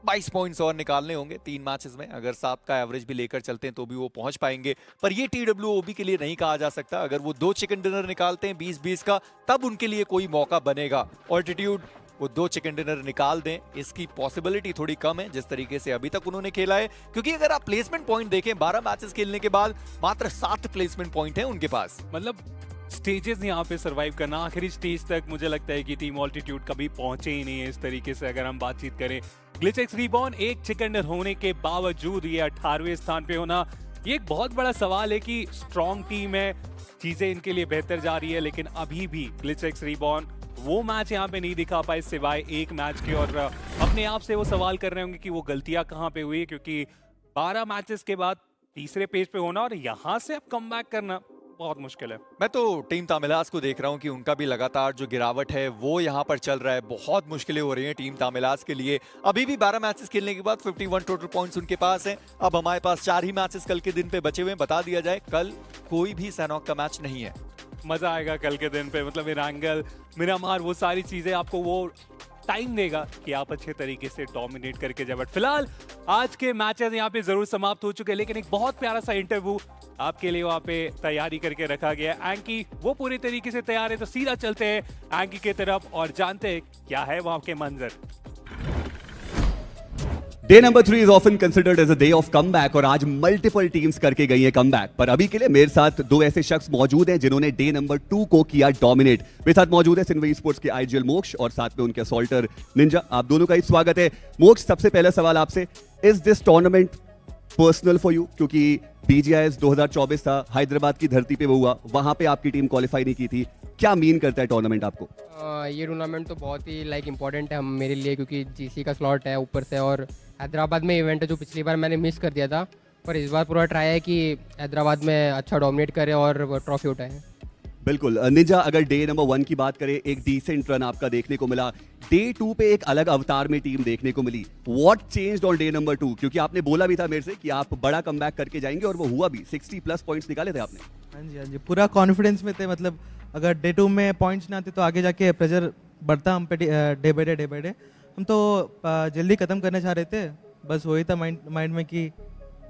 [SPEAKER 26] 22 पॉइंट्स और निकालने होंगे 3 मैचेस में। अगर 7 का एवरेज भी लेकर चलते हैं तो भी वो पहुंच पाएंगे, पर ये TWOB के लिए नहीं कहा जा सकता। अगर वो 2 चिकन डिनर निकालते हैं 20-20 का, तब उनके लिए कोई मौका बनेगा। ऑल्टीट्यूड वो 2 चिकन डिनर निकाल दें, इसकी पॉसिबिलिटी थोड़ी कम है जिस तरीके से अभी तक उन्होंने खेला है, क्योंकि अगर आप प्लेसमेंट पॉइंट देखें 12 मैचेस खेलने के बाद मात्र 7 प्लेसमेंट पॉइंट है उनके पास।
[SPEAKER 8] मतलब स्टेजेस यहाँ पे सरवाइव करना, आखिरी स्टेज तक मुझे लगता है कि टीम ऑल्टीट्यूड कभी पहुंचे ही नहीं है इस तरीके से। अगर हम बातचीत करें GLITCHxREBORN 1 चिकन डिनर होने के बावजूद ये 18वें स्थान पे होना, ये एक बहुत बड़ा सवाल है कि स्ट्रॉन्ग टीम है, चीजें इनके लिए बेहतर जा रही है, लेकिन अभी भी GLITCHxREBORN वो मैच यहाँ पे नहीं दिखा पाए सिवाय 1 मैच के। और अपने आप से वो सवाल कर रहे होंगे कि वो गलतियां कहाँ पे हुई, क्योंकि 12 मैचेस के बाद तीसरे पेज पे होना और यहाँ से अब कमबैक करना बहुत मुश्किल है।
[SPEAKER 26] मैं तो टीम तामिलास को देख रहा हूं कि उनका भी लगातार जो गिरावट है वो यहां पर चल रहा है। बहुत मुश्किलें हो रही हैं टीम तामिलास के लिए। अभी भी 12 मैचेस खेलने के बाद 51 टोटल पॉइंट्स उनके पास हैं। अब हमारे पास 4 ही मैचेस कल के दिन पे बचे हुए हैं। बता दिया जाए, कल कोई भी सैनॉक का मैच नहीं है।
[SPEAKER 8] मजा आएगा कल के दिन पे, मतलब एरांगल, मिरामार, वो सारी चीजें आपको वो टाइम देगा कि आप अच्छे तरीके से डोमिनेट करके जाए। बट फिलहाल आज के मैचेस यहाँ पे जरूर समाप्त हो चुके हैं, लेकिन एक बहुत प्यारा सा इंटरव्यू आपके लिए वहाँ पे तैयारी करके रखा गया है। एंकी वो पूरी तरीके से तैयार है, तो सीधा चलते हैं एंकी की तरफ और जानते हैं क्या है वहाँ के मंजर।
[SPEAKER 25] Day number 3 is often considered as a day of comeback और आज मल्टीपल टीम्स करके गई है कमबैक। पर अभी के लिए मेरे साथ 2 ऐसे शख्स मौजूद हैं जिन्होंने डे नंबर 2 को किया डोमिनेट। मेरे साथ मौजूद है सिनवी स्पोर्ट्स के IGL मोक्ष और साथ में उनके असॉल्टर निंजा। आप दोनों का ही स्वागत है। मोक्ष, सबसे पहला सवाल आपसे, is this tournament
[SPEAKER 19] personal for you, क्योंकि BGIS 2024 था, हैदराबाद की धरती पे वो हुआ, वहां पे आपकी टीम क्वालिफाई नहीं की थी, क्या मीन करता है टूर्नामेंट आपको?
[SPEAKER 3] ये टूर्नामेंट तो बहुत ही इम्पोर्टेंट है मेरे लिए, क्योंकि GC का स्लॉट है ऊपर से, और हैदराबाद में इवेंट है जो पिछली बार मैंने मिस कर दिया था, पर इस बार पूरा ट्राई है कि हैदराबाद में अच्छा डोमिनेट करे और ट्रॉफी उठाए।
[SPEAKER 19] बिल्कुल निंजा, अगर डे नंबर 1 की बात करें, एक डिसेंट रन आपका देखने को मिला, डे 2 पे एक अलग अवतार में टीम देखने को मिली। What changed on day number 2? क्योंकि आपने बोला भी था मेरे से कि आप बड़ा कमबैक करके जाएंगे, और वो हुआ भी, 60+ पॉइंट्स निकाले थे आपने।
[SPEAKER 15] हाँ जी, पूरा कॉन्फिडेंस में थे। मतलब अगर डे 2 में पॉइंट्स ना आते तो आगे जाके प्रेशर बढ़ता हम पे डे बाय डे। हम तो जल्दी खत्म करना चाह रहे थे, बस वही था माइंड में कि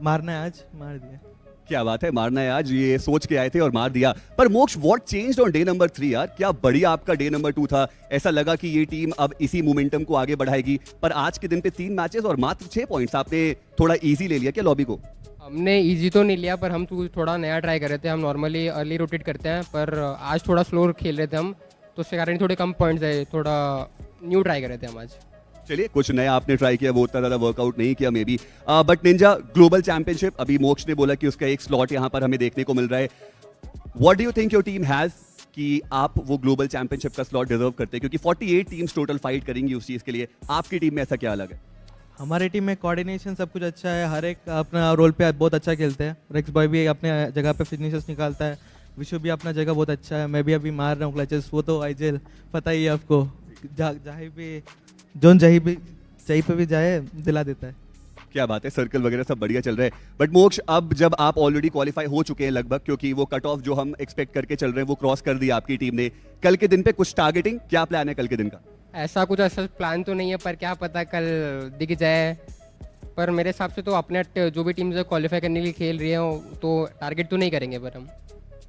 [SPEAKER 15] मारना है आज, मार दिया।
[SPEAKER 19] क्या बात है, मारना है आज, ये सोच के आए थे और मार दिया। पर मोक्ष, what changed on day number 3 यार? क्या बढ़िया आपका डे नंबर 2 था, ऐसा लगा कि ये टीम अब इसी मोमेंटम को आगे बढ़ाएगी, पर आज के दिन पे 3 मैचेस और मात्र 6 पॉइंट्स, आपने थोड़ा इजी ले लिया क्या लॉबी को?
[SPEAKER 3] हमने इजी तो नहीं लिया, पर हम थोड़ा नया ट्राई कर रहे थे। हम नॉर्मली अर्ली रोटेट करते हैं, पर आज थोड़ा स्लो खेल रहे थे हम, तो उसके कारण थोड़े कम पॉइंट्स आए, थोड़ा न्यू ट्राई कर रहे थे हम आज।
[SPEAKER 19] चलिए, कुछ नया आपने ट्राई किया, वो उतना ज़्यादा वर्कआउट नहीं किया may be. But Ninja, global championship, अभी मोक्ष ने बोला कि उसका एक स्लॉट यहाँ पर हमें देखने को मिल रहा है। What do you think your team has कि आप वो ग्लोबल चैंपियनशिप का स्लॉट डिजर्व करते हैं? क्योंकि 48 टीम्स टोटल फाइट करेंगी उस चीज़ के लिए, आपकी टीम में ऐसा क्या अलग है?
[SPEAKER 15] हमारी टीम में कोऑर्डिनेशन सब कुछ अच्छा है, हर एक अपना रोल पे बहुत अच्छा खेलते हैं। रेक्स बॉय भी अपने जगह पे फिनिशर्स निकालता है, विशु भी अपना जगह बहुत अच्छा है, मैं भी अभी मार रहा हूँ क्लचेस, वो तो आईजेल पता ही है आपको, जहाँ भी जोन जहीं पे भी जाए दिला देता है।
[SPEAKER 19] क्या बात है, सर्कल वगैरह सब बढ़िया चल रहा है। बट मोक्ष, अब जब आप ऑलरेडी क्वालिफाई हो चुके हैं लगभग, क्योंकि वो कट ऑफ जो हम एक्सपेक्ट करके चल रहे हैं वो क्रॉस कर दिया आपकी टीम ने, कल के दिन पे कुछ टारगेटिंग, क्या प्लान है कल के दिन का?
[SPEAKER 3] ऐसा प्लान तो नहीं है, पर क्या पता कल दिख जाए। पर मेरे हिसाब से तो अपने जो भी टीम क्वालिफाई करने के लिए खेल रही है तो टारगेट तो नहीं करेंगे, पर हम।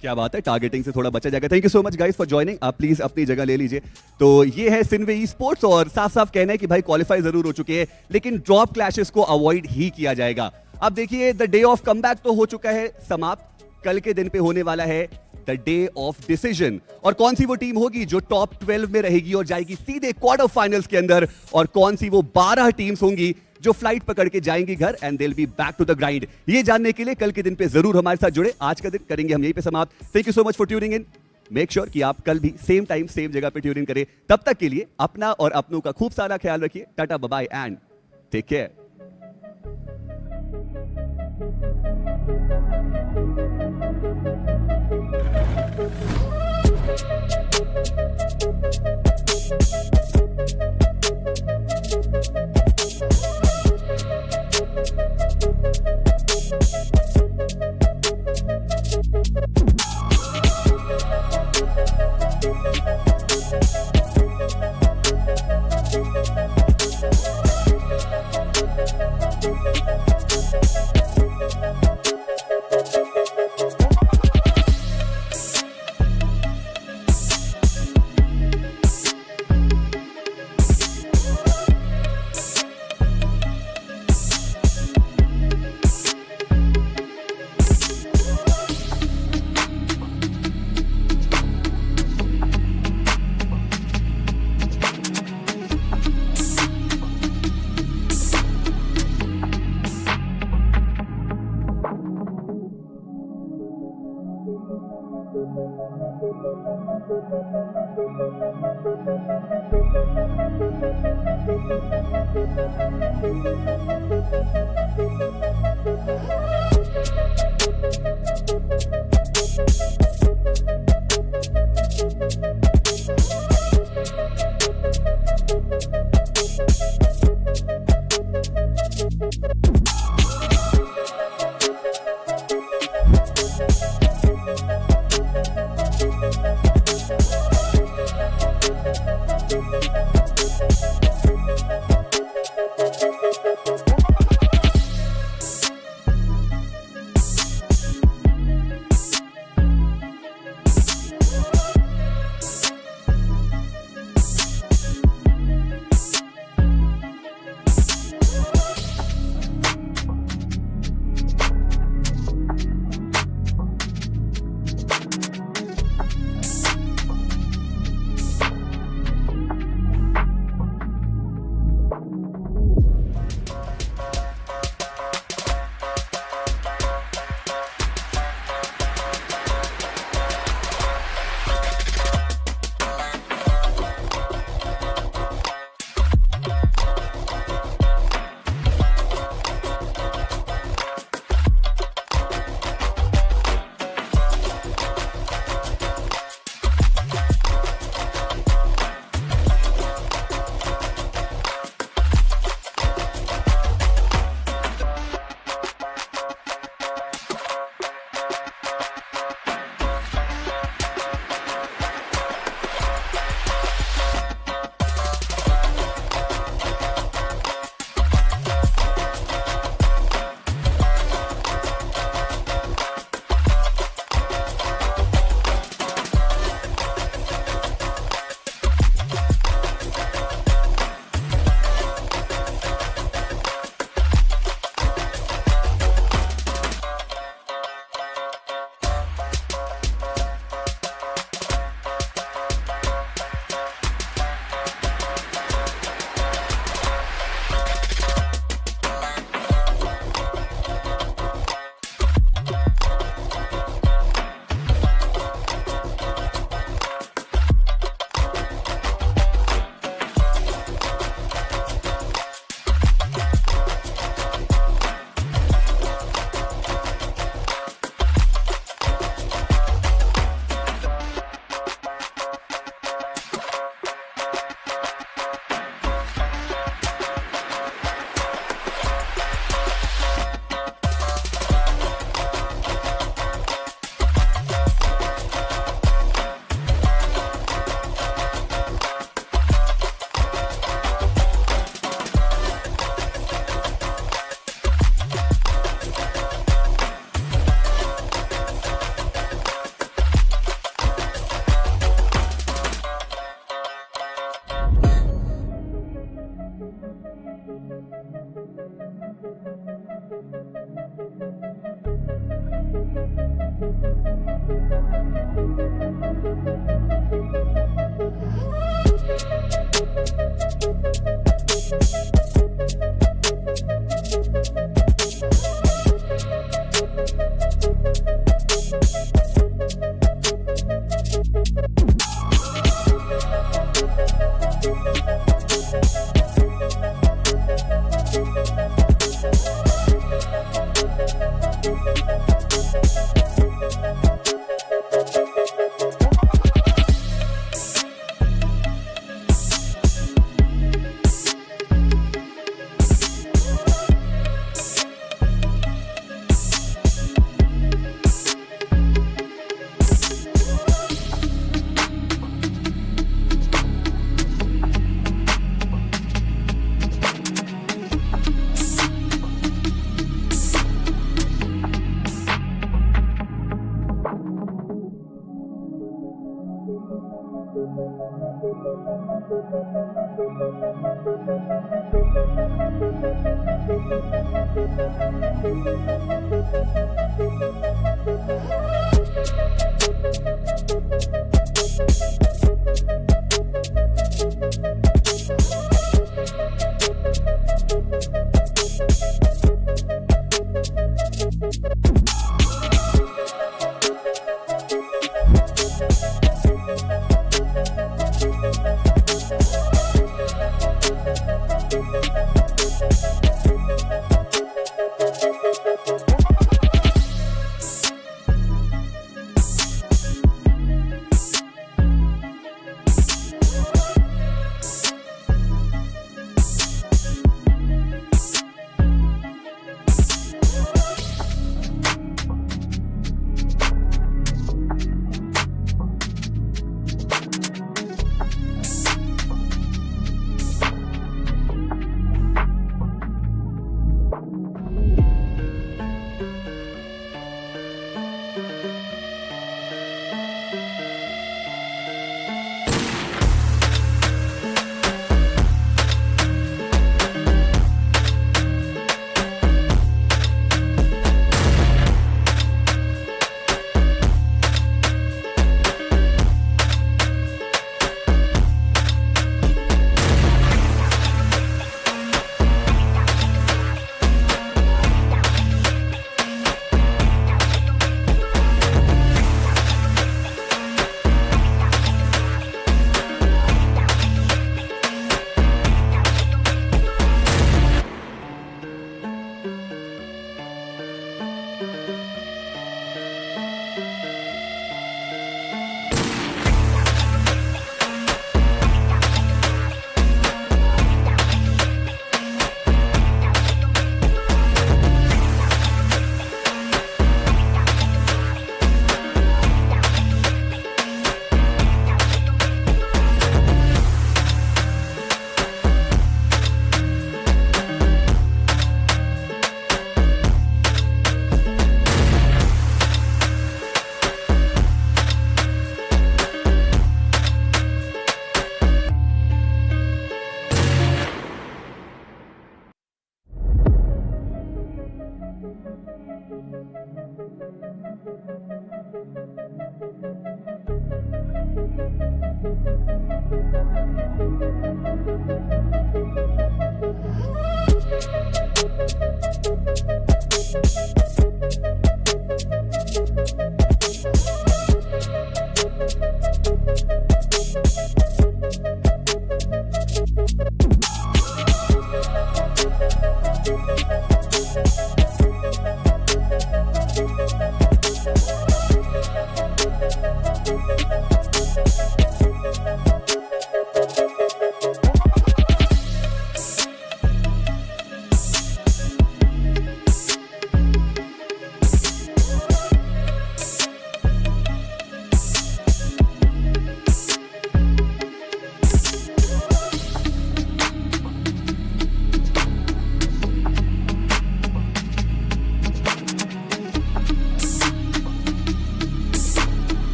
[SPEAKER 19] क्या बात है, टारगेटिंग से थोड़ा बचा जाएगा। Thank you so much guys for joining, आप प्लीज अपनी जगह ले लीजिए। तो ये है सिनवे ई स्पोर्ट्स, और साफ साफ कहना है कि भाई क्वालिफाई जरूर हो चुके हैं, लेकिन ड्रॉप क्लैशेस को अवॉइड ही किया जाएगा। अब देखिए, द डे ऑफ कमबैक तो हो चुका है समाप्त, कल के दिन पे होने वाला है द डे ऑफ डिसीजन, और कौन सी वो टीम होगी जो टॉप 12 में रहेगी और जाएगी सीधे क्वार्टर फाइनल्स के अंदर, और कौन सी वो 12 टीम्स होंगी जो फ्लाइट पकड़ के जाएंगी घर and they will be back to the grind. ये जानने के लिए कल के दिन पे जरूर हमारे साथ जुड़े। आज का दिन करेंगे हम यहीं पे समाप्त। Thank you so much for tuning in. Make sure कि आप कल भी सेम टाइम सेम जगह पे ट्यून इन करें। तब तक के लिए अपना और अपनों का खूब सारा ख्याल रखिए। Tata, bye bye and take care.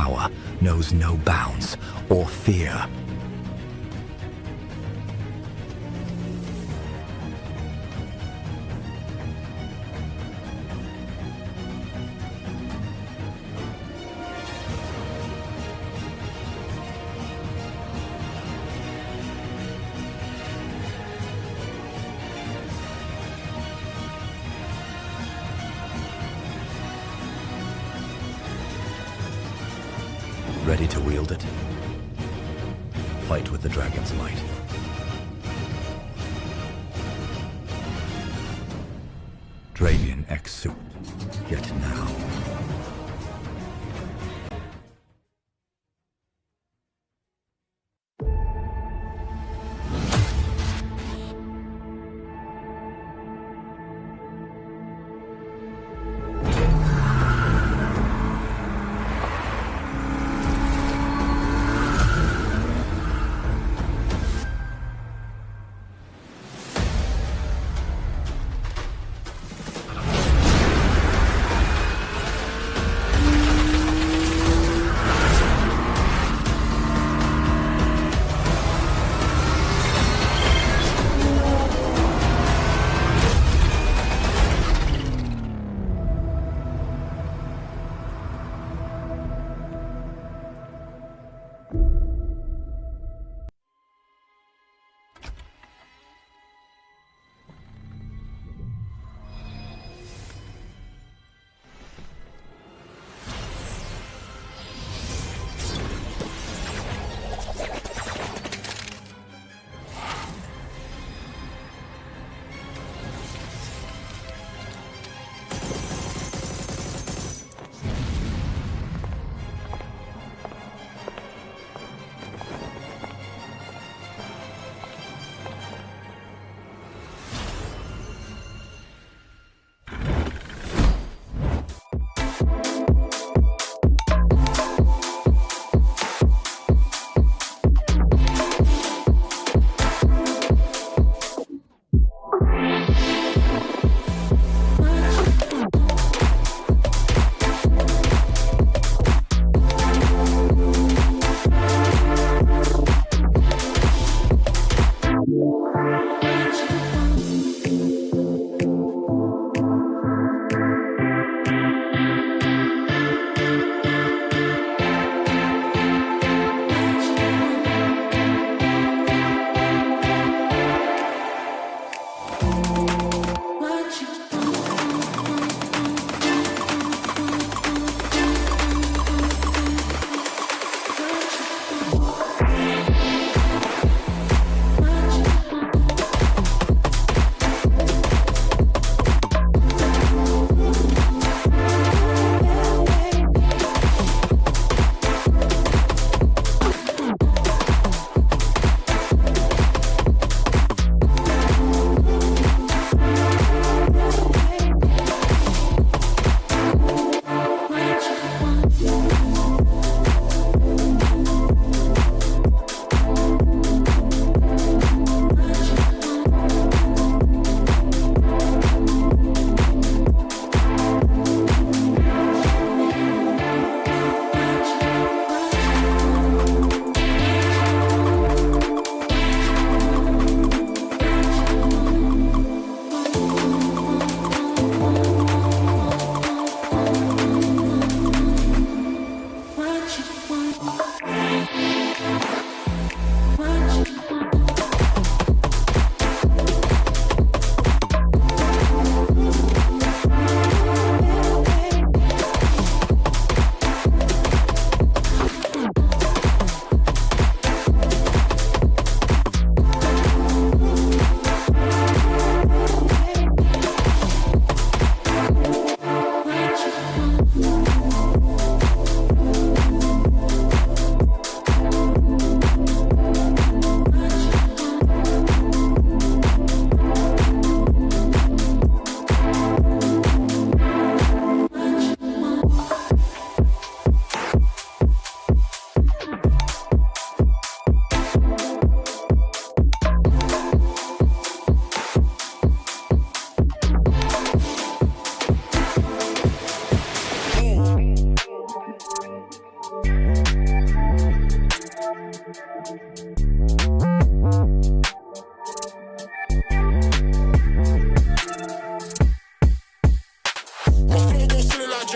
[SPEAKER 9] power knows no bounds or fear. Ready to wield it? Fight with the dragon's might. Dragon X suit. Get now.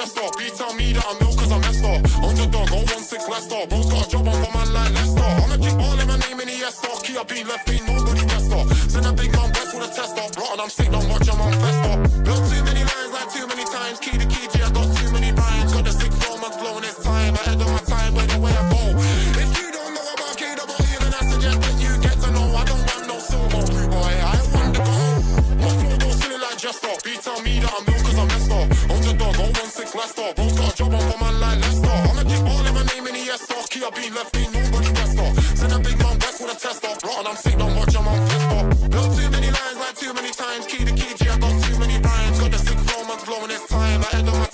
[SPEAKER 16] Leicester. B tell me that I'm ill cause I'm messed up. Underdog, 016 Leicester. Bro's got a job on for man like Leicester. I'm a keep all in my name in the Esther. Key up being left, ain't nobody tester. Send a big man back with a tester. Rotten, I'm sick, don't watch him on fester. Built too many lines like too many times. Key to key, G, I got too many rhymes. Got the 6 4 months blowing this time. Ahead of my time, by the way I go. If you don't know about KWE, then I suggest that you get to know. I don't want no sumo, boy. I want the goal. My flow goes silly like Jester. B tell me that I'm ill cause I'm messed up. Underdog, 016 Leicester. Bro's got a job on for man like Leicester. I'm a keep all in my name in the Esther. Key up being left, ain't nobody tester. Send a big man back with a tester. Rotten, I'm sick, don't watch him on fester. Built too many lines like too many times. Key to key, G, I got too many rhymes. Got the 6 4 months blowing this time. Ahead of my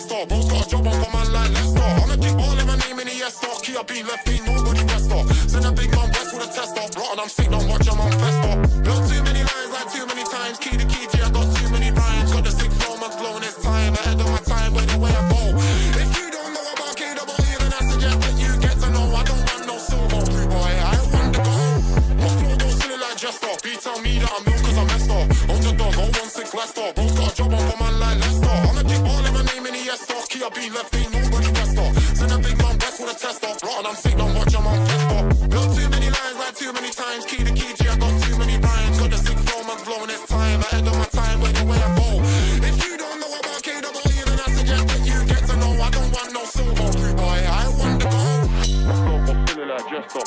[SPEAKER 16] Leicester. Bro's got a job on for man like Leicester. I'ma keep all in my name in the ESPORT. Key up being left, ain't nobody bester. Send a big man west with a tester. Rotten, I'm sick, don't watch, I'm on fester. Built too many lines like too many times. Key to key, G, I got too many rhymes. Got the 6 flow, man's blowing his time. Ahead of my time, where the way I go. If you don't know about KWE, then I suggest that you get to know. I don't run no silver, boy, I want the goal. My flow don't silly like Jester. B tell me that I'm milk cause I'm Leicester. Underdog, 016 Leicester. Bro's got a job on for man like Leicester. I'ma keep all in my name in the ESPORT. Key up being left, ain't nobody bester. Send a big man west with a tester. Rotten, I'm sick, don't watch, I'm on fester. Built too many lines like too many times. Key to key, G, I got too many rhymes. Got the 6 flow, man's blowing his time. Ahead of my time, where the way I go. If you don't know about KWE, then I suggest that you get to know. I don't want no silver, boy, I want the gold. My flow got silly like Jester.